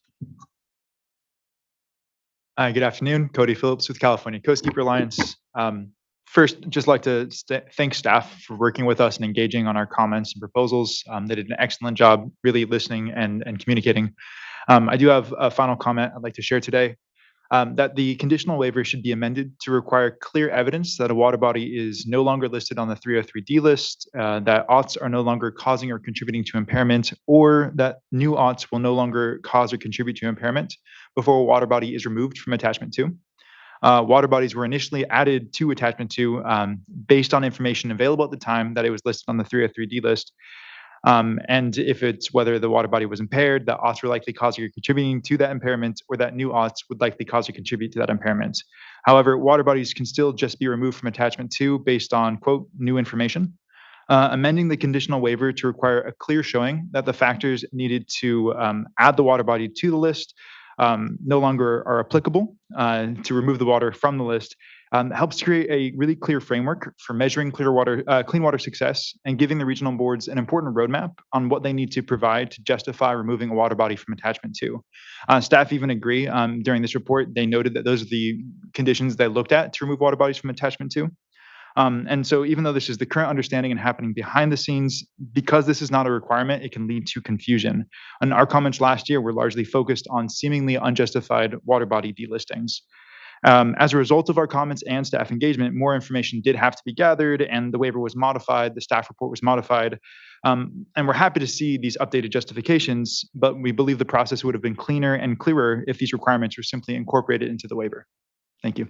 Good afternoon, Cody Phillips with California Coastkeeper Alliance. First, just like to thank staff for working with us and engaging on our comments and proposals. They did an excellent job really listening and communicating. I do have a final comment I'd like to share today, that the conditional waiver should be amended to require clear evidence that a water body is no longer listed on the 303D list, that aughts are no longer causing or contributing to impairment, or that new aughts will no longer cause or contribute to impairment before a water body is removed from attachment 2. Water bodies were initially added to attachment 2 based on information available at the time that it was listed on the 303D list. And if it's whether the water body was impaired, that aughts were likely causing or contributing to that impairment, or that new aughts would likely cause or contribute to that impairment. However, water bodies can still just be removed from attachment 2 based on, quote, new information. Amending the conditional waiver to require a clear showing that the factors needed to add the water body to the list no longer are applicable to remove the water from the list helps create a really clear framework for measuring clean water success and giving the regional boards an important roadmap on what they need to provide to justify removing a water body from attachment 2. Staff even agree during this report, they noted that those are the conditions they looked at to remove water bodies from attachment 2. And so even though this is the current understanding and happening behind the scenes, because this is not a requirement, it can lead to confusion. And our comments last year were largely focused on seemingly unjustified water body delistings. As a result of our comments and staff engagement, more information did have to be gathered, and the waiver was modified, the staff report was modified. And we're happy to see these updated justifications, but we believe the process would have been cleaner and clearer if these requirements were simply incorporated into the waiver. Thank you.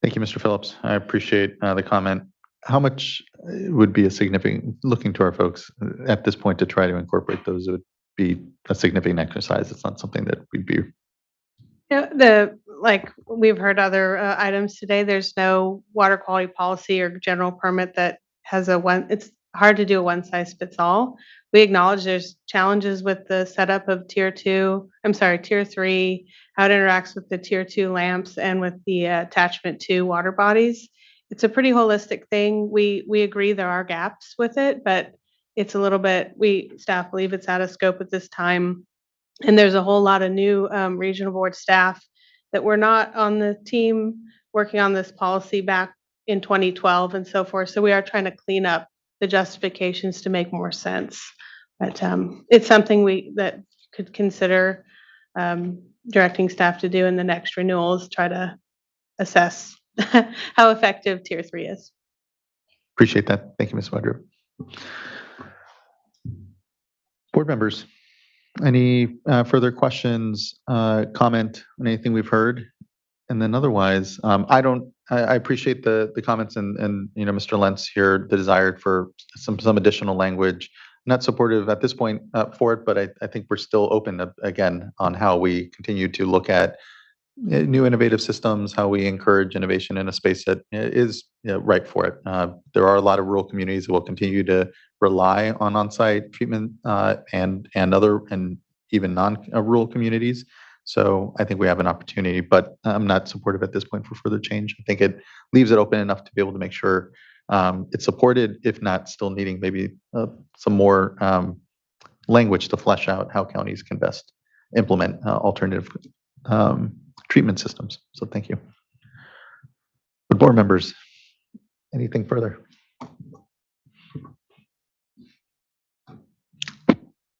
Thank you, Mr. Phillips. I appreciate the comment. How much would be a significant, looking to our folks at this point to try to incorporate those would be a significant exercise. It's not something that we'd be. Yeah, like we've heard other items today, there's no water quality policy or general permit that has it's hard to do a one size fits all. We acknowledge there's challenges with the setup of tier 3, how it interacts with the tier 2 lamps and with the attachment to water bodies. It's a pretty holistic thing. We agree there are gaps with it, but it's a little bit, staff believe it's out of scope at this time. And there's a whole lot of new regional board staff that were not on the team working on this policy back in 2012 and so forth. So we are trying to clean up the justifications to make more sense. But it's something that could consider directing staff to do in the next renewals, try to assess how effective tier 3 is. Appreciate that. Thank you, Ms. Wedrup. Board members, any further questions, comment on anything we've heard? And then otherwise, I appreciate the comments and Mr. Lentz here, the desire for some additional language. Not supportive at this point for it, but I think we're still open again on how we continue to look at new innovative systems, how we encourage innovation in a space that is right for it. There are a lot of rural communities that will continue to rely on on-site treatment and even non-rural communities. So I think we have an opportunity, but I'm not supportive at this point for further change. I think it leaves it open enough to be able to make sure it's supported, if not still needing maybe some more language to flesh out how counties can best implement alternative treatment systems. So thank you. But board members, anything further?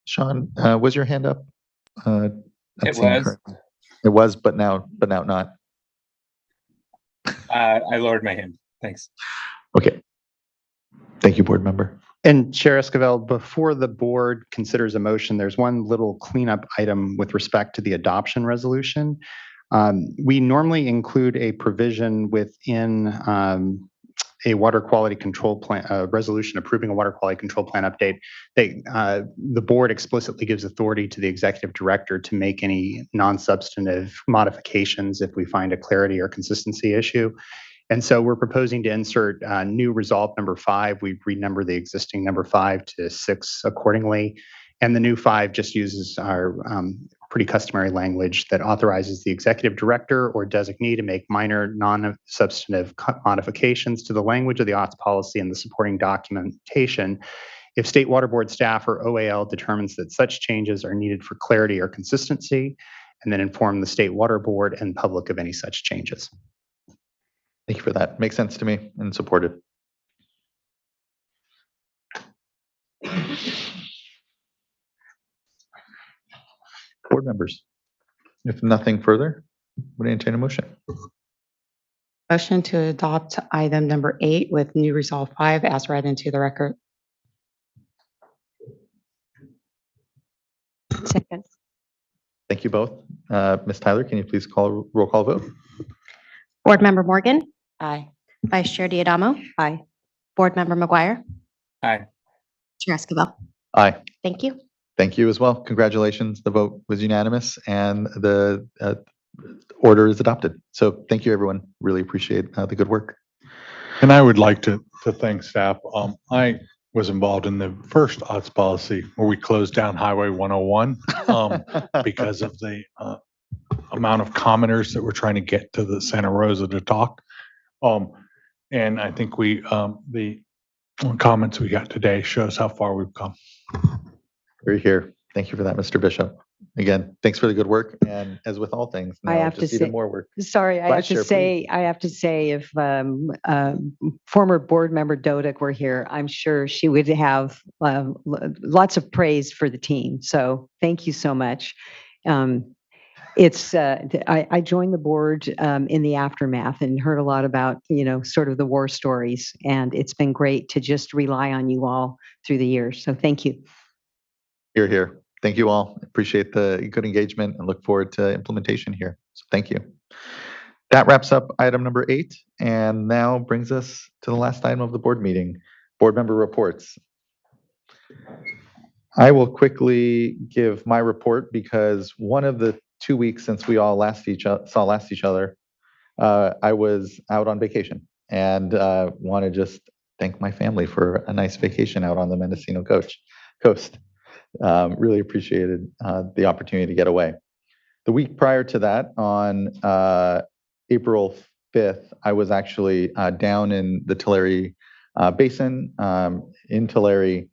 Sean, was your hand up? It was. It was, but now not. I lowered my hand. Thanks. Okay. Thank you, board member. And Chair Esquivel, before the board considers a motion, there's one little cleanup item with respect to the adoption resolution. We normally include a provision within a water quality control plan, resolution approving a water quality control plan update. The board explicitly gives authority to the executive director to make any non-substantive modifications if we find a clarity or consistency issue. And so we're proposing to insert new resolve number 5. We renumber the existing number 5 to 6 accordingly. And the new 5 just uses our pretty customary language that authorizes the executive director or designee to make minor non-substantive modifications to the language of the OTS policy and the supporting documentation if State Water Board staff or OAL determines that such changes are needed for clarity or consistency, and then inform the State Water Board and public of any such changes. Thank you for that. Makes sense to me and supported. Board members, if nothing further, would I entertain a motion? Motion to adopt item number 8 with new resolve 5 as read into the record. Second. Thank you both. Ms. Tyler, can you please call roll call vote? Board Member Morgan. Aye. Vice Chair Diadamo. Aye. Board Member McGuire. Aye. Chair Esquivel. Aye. Thank you. Thank you as well. Congratulations. The vote was unanimous and the order is adopted. So thank you, everyone. Really appreciate the good work. And I would like to thank staff. I was involved in the first OTS policy where we closed down Highway 101 because of the amount of commenters that were trying to get to the Santa Rosa to talk. And I think the comments we got today shows how far we've come. We're here. Thank you for that, Mr. Bishop. Again, thanks for the good work. And as with all things, I have to say, more work. Sorry, I have to say, if former board member Dodick were here, I'm sure she would have lots of praise for the team. So thank you so much. I joined the board in the aftermath and heard a lot about, sort of the war stories. And it's been great to just rely on you all through the years. So thank you. You're here. Thank you all. Appreciate the good engagement and look forward to implementation here. So thank you. That That wraps up item number 8 and now brings us to the last item of the board meeting, board member reports. I will quickly give my report because one of the 2 weeks since we all saw each other, I was out on vacation and want to just thank my family for a nice vacation out on the Mendocino coast. Really appreciated the opportunity to get away. The week prior to that, on April 5th, I was actually down in the Tulare Basin in Tulare,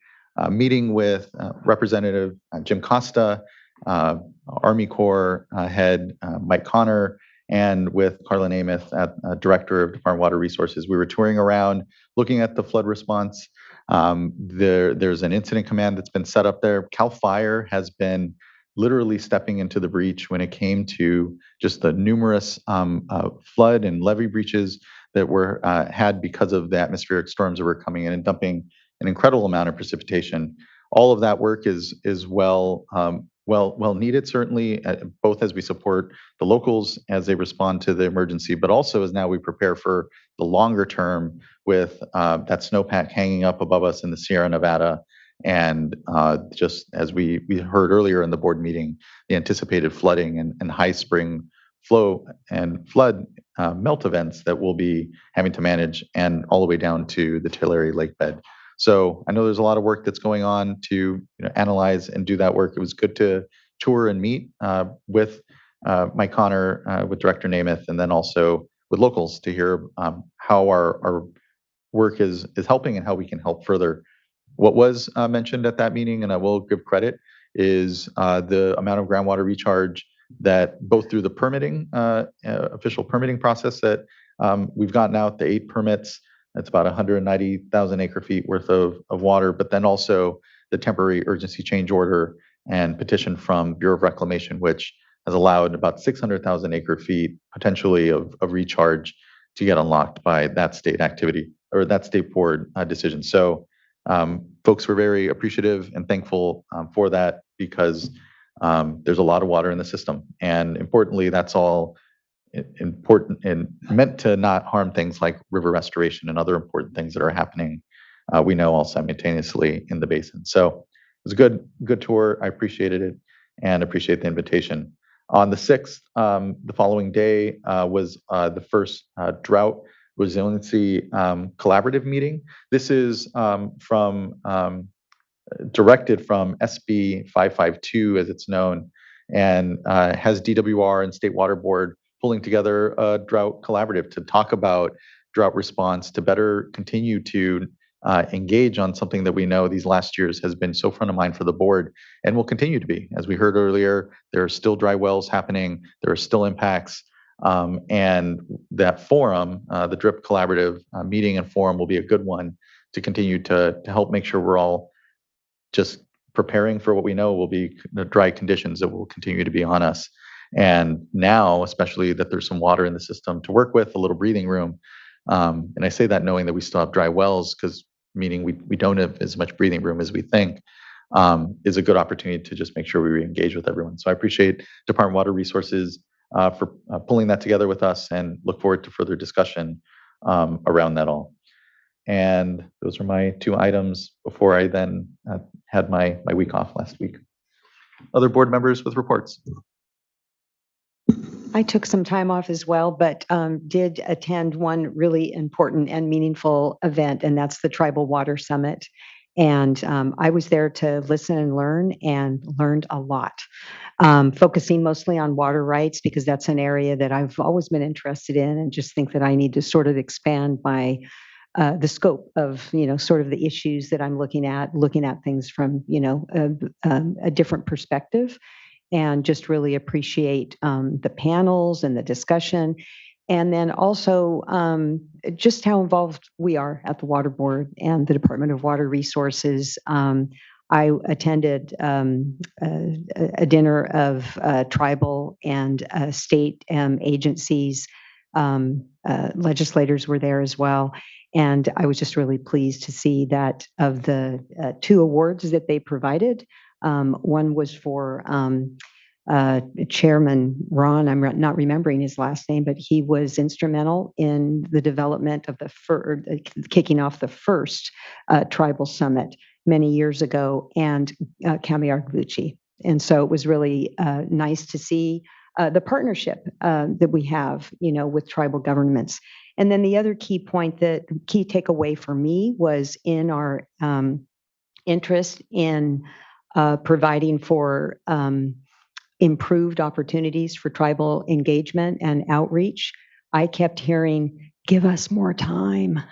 meeting with Representative Jim Costa, Army Corps head Mike Connor, and with Carla Namath, Director of Department of Water Resources. We were touring around, looking at the flood response. There's an incident command that's been set up there. CAL FIRE has been literally stepping into the breach when it came to just the numerous flood and levee breaches that were had because of the atmospheric storms that were coming in and dumping an incredible amount of precipitation. All of that work is well needed, certainly, both as we support the locals as they respond to the emergency, but also as now we prepare for the longer term with that snowpack hanging up above us in the Sierra Nevada. And just as we heard earlier in the board meeting, the anticipated flooding and high spring flow and flood melt events that we'll be having to manage, and all the way down to the Tulare Lake bed. So I know there's a lot of work that's going on to analyze and do that work. It was good to tour and meet with Mike Connor, with Director Namath, and then also with locals to hear how our work is helping and how we can help further. What was mentioned at that meeting, and I will give credit, is the amount of groundwater recharge that both through the permitting, official permitting process that we've gotten out the 8 permits. That's about 190,000 acre feet worth of water, but then also the temporary urgency change order and petition from Bureau of Reclamation, which has allowed about 600,000 acre feet potentially of recharge to get unlocked by that state activity or that state board decision. So folks were very appreciative and thankful for that, because there's a lot of water in the system. And importantly, that's all important and meant to not harm things like river restoration and other important things that are happening, we know, all simultaneously in the basin. So it was a good tour. I appreciated it and appreciate the invitation. On the 6th, the following day, was the first drought resiliency collaborative meeting. This is directed from SB 552, as it's known, and has DWR and State Water Board pulling together a drought collaborative to talk about drought response, to better continue to engage on something that we know these last years has been so front of mind for the board and will continue to be. As we heard earlier, there are still dry wells happening, there are still impacts, and that forum, the DRIP collaborative meeting and forum, will be a good one to continue to help make sure we're all just preparing for what we know will be the dry conditions that will continue to be on us. And now, especially that there's some water in the system to work with, a little breathing room. And I say that knowing that we still have dry wells, because meaning we don't have as much breathing room as we think, is a good opportunity to just make sure we re-engage with everyone. So I appreciate Department of Water Resources for pulling that together with us, and look forward to further discussion around that all. And those are my 2 items before I then had my week off last week. Other board members with reports? I took some time off as well, but did attend one really important and meaningful event, and that's the Tribal Water Summit. And I was there to listen and learn, and learned a lot, focusing mostly on water rights, because that's an area that I've always been interested in, and just think that I need to sort of expand my the scope of, sort of the issues that I'm looking at things from, a different perspective, and just really appreciate the panels and the discussion. And then also just how involved we are at the Water Board and the Department of Water Resources. I attended a dinner of tribal and state agencies. Legislators were there as well. And I was just really pleased to see that of the 2 awards that they provided, one was for Chairman Ron, not remembering his last name, but he was instrumental in the development of kicking off the first tribal summit many years ago, and Kamiar Gucci. And so it was really nice to see the partnership that we have, with tribal governments. And then the other key takeaway for me was in our interest in providing for improved opportunities for tribal engagement and outreach. I kept hearing, give us more time.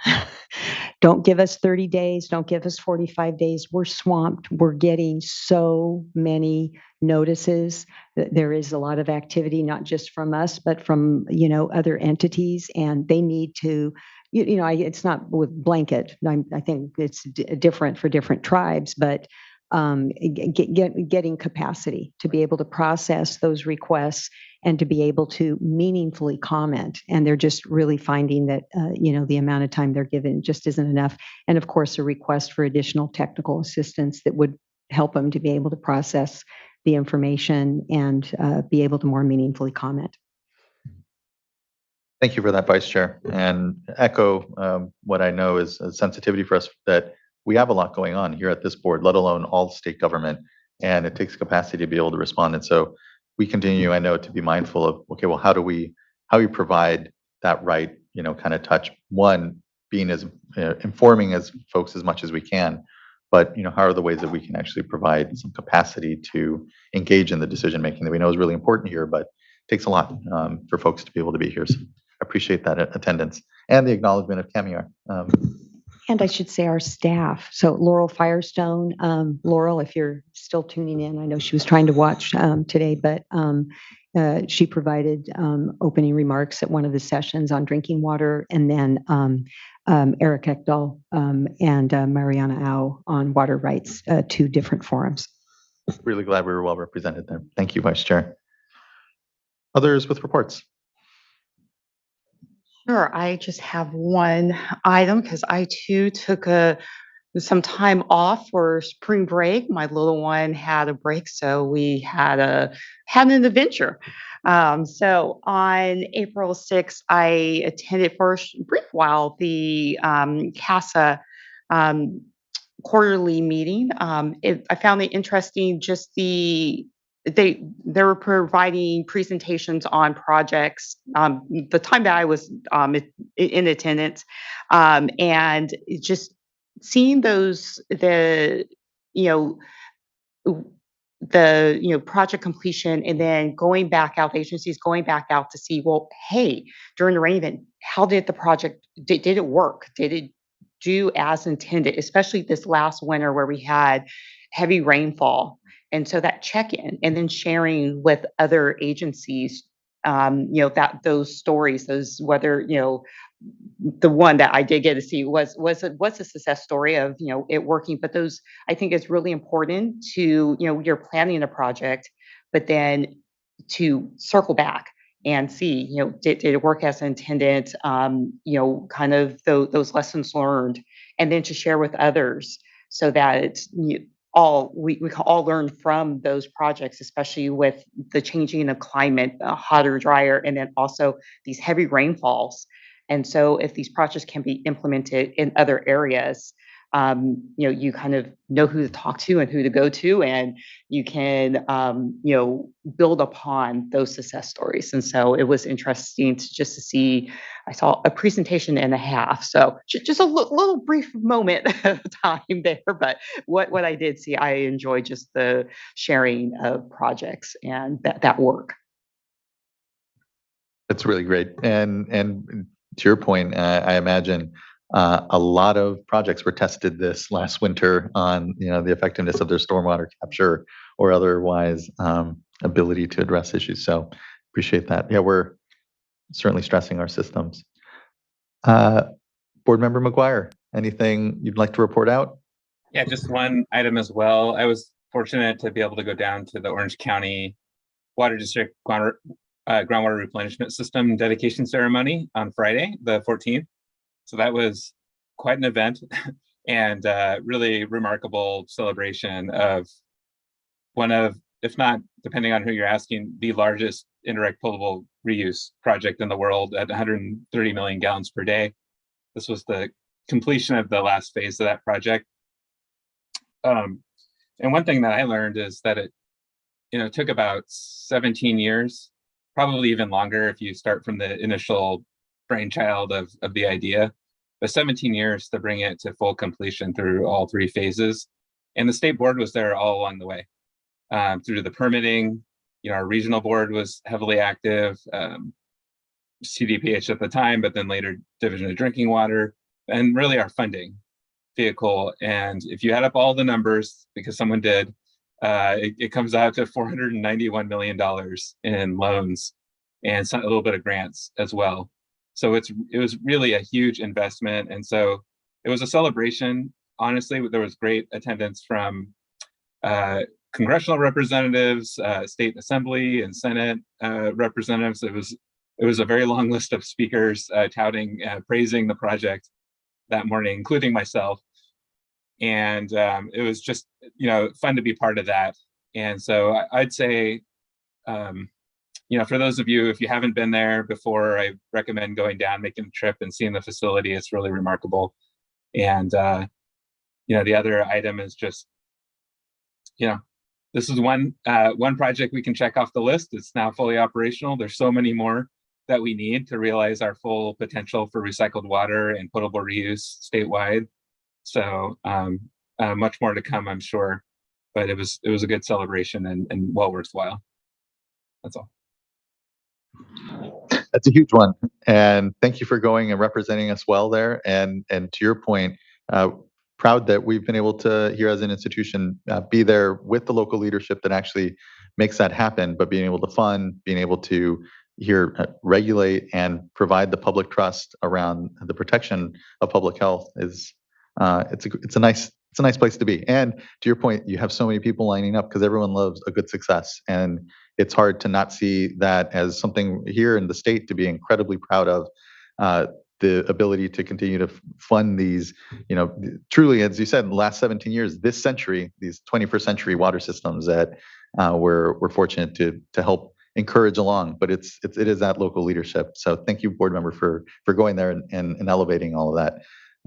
Don't give us 30 days. Don't give us 45 days. We're swamped. We're getting so many notices. There is a lot of activity, not just from us, but from, other entities, and they need to, it's not with blanket. I think it's different for different tribes, but getting capacity to be able to process those requests and to be able to meaningfully comment. And they're just really finding that, the amount of time they're given just isn't enough. And of course, a request for additional technical assistance that would help them to be able to process the information and be able to more meaningfully comment. Thank you for that, Vice Chair. And echo what I know is a sensitivity for us that we have a lot going on here at this board, let alone all state government, and it takes capacity to be able to respond. And so we continue, I know, to be mindful of, okay, well, how we provide that right, kind of touch. One, being as informing as folks as much as we can, but how are the ways that we can actually provide some capacity to engage in the decision making that we know is really important here, but it takes a lot for folks to be able to be here. So I appreciate that attendance and the acknowledgement of Kamiar. And I should say our staff. So Laurel Firestone, Laurel, if you're still tuning in, I know she was trying to watch today, but she provided opening remarks at one of the sessions on drinking water, and then Eric Ekdahl and Mariana Au on water rights, 2 different forums. Really glad we were well represented there. Thank you, Vice Chair. Others with reports? Sure, I just have one item because I too took some time off for spring break. My little one had a break, so we had an adventure. So on April 6th, I attended for a brief while the CASA quarterly meeting. I found it interesting, just they were providing presentations on projects the time that I was in attendance, and just seeing the project completion, and then going back out, the agencies going back out to see, well, hey, during the rain event, how did the project did it work? Did it do as intended, especially this last winter where we had heavy rainfall? And so that check-in, and then sharing with other agencies, those stories, whether, the one that I did get to see was a success story of, it working. But those, I think, is really important to, you're planning a project, but then to circle back and see, did it work as intended? Kind of those lessons learned, and then to share with others so that it's we can all learn from those projects, especially with the changing of climate, hotter, drier, and then also these heavy rainfalls. And so if these projects can be implemented in other areas, you kind of know who to talk to and who to go to, and you can, build upon those success stories. And so it was interesting to see. I saw a presentation and a half, so just a little brief moment of time there. But what I did see, I enjoyed just the sharing of projects and that work. That's really great. And to your point, I imagine a lot of projects were tested this last winter on the effectiveness of their stormwater capture or otherwise ability to address issues. So appreciate that. Yeah, we're certainly stressing our systems. Board Member McGuire, anything you'd like to report out? Yeah, just one item as well. I was fortunate to be able to go down to the Orange County Water District groundwater replenishment system dedication ceremony on Friday, the 14th. So that was quite an event and really remarkable celebration of one of if not, depending on who you're asking, the largest indirect potable reuse project in the world at 130 million gallons per day. This was the completion of the last phase of that project. And one thing that I learned is that it took about 17 years, probably even longer if you start from the initial brainchild of the idea, but 17 years to bring it to full completion through all three phases. And the state board was there all along the way, through the permitting. Our regional board was heavily active, CDPH at the time, but then later Division of Drinking Water, and really our funding vehicle. And if you add up all the numbers, because someone did, it comes out to $491 million in loans and a little bit of grants as well. So it was really a huge investment. And so it was a celebration. Honestly, there was great attendance from congressional representatives, state assembly and Senate representatives. It was a very long list of speakers touting, praising the project that morning, including myself. And it was just, fun to be part of that. And so I'd say, for those of you, if you haven't been there before, I recommend going down, making the trip and seeing the facility. It's really remarkable. And, the other item is just, this is one project we can check off the list. It's now fully operational. There's so many more that we need to realize our full potential for recycled water and potable reuse statewide. So much more to come, I'm sure, but it was a good celebration and well worthwhile. That's all. That's a huge one, and thank you for going and representing us well there. And to your point, proud that we've been able to, here as an institution, be there with the local leadership that actually makes that happen. But being able to fund, being able to here regulate and provide the public trust around the protection of public health is it's a nice place to be. And to your point, you have so many people lining up because everyone loves a good success, and it's hard to not see that as something here in the state to be incredibly proud of. The ability to continue to fund these, truly, as you said, in the last 17 years, this century, these 21st century water systems that we're fortunate to help encourage along. But it is that local leadership. So thank you, board member, for going there and elevating all of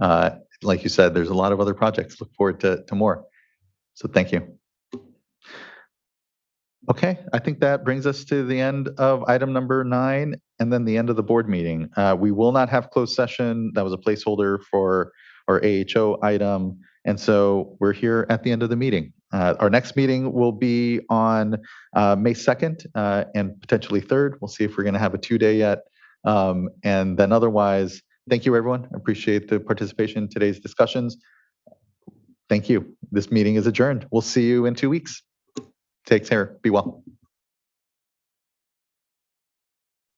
that. Like you said, there's a lot of other projects. Look forward to more. So thank you. Okay, I think that brings us to the end of item number 9, and then the end of the board meeting. We will not have closed session. That was a placeholder for our AHO item. And so we're here at the end of the meeting. Our next meeting will be on May 2nd and potentially 3rd. We'll see if we're going to have a 2-day yet. And then otherwise, thank you, everyone. I appreciate the participation in today's discussions. Thank you. This meeting is adjourned. We'll see you in 2 weeks. Take care. Be well.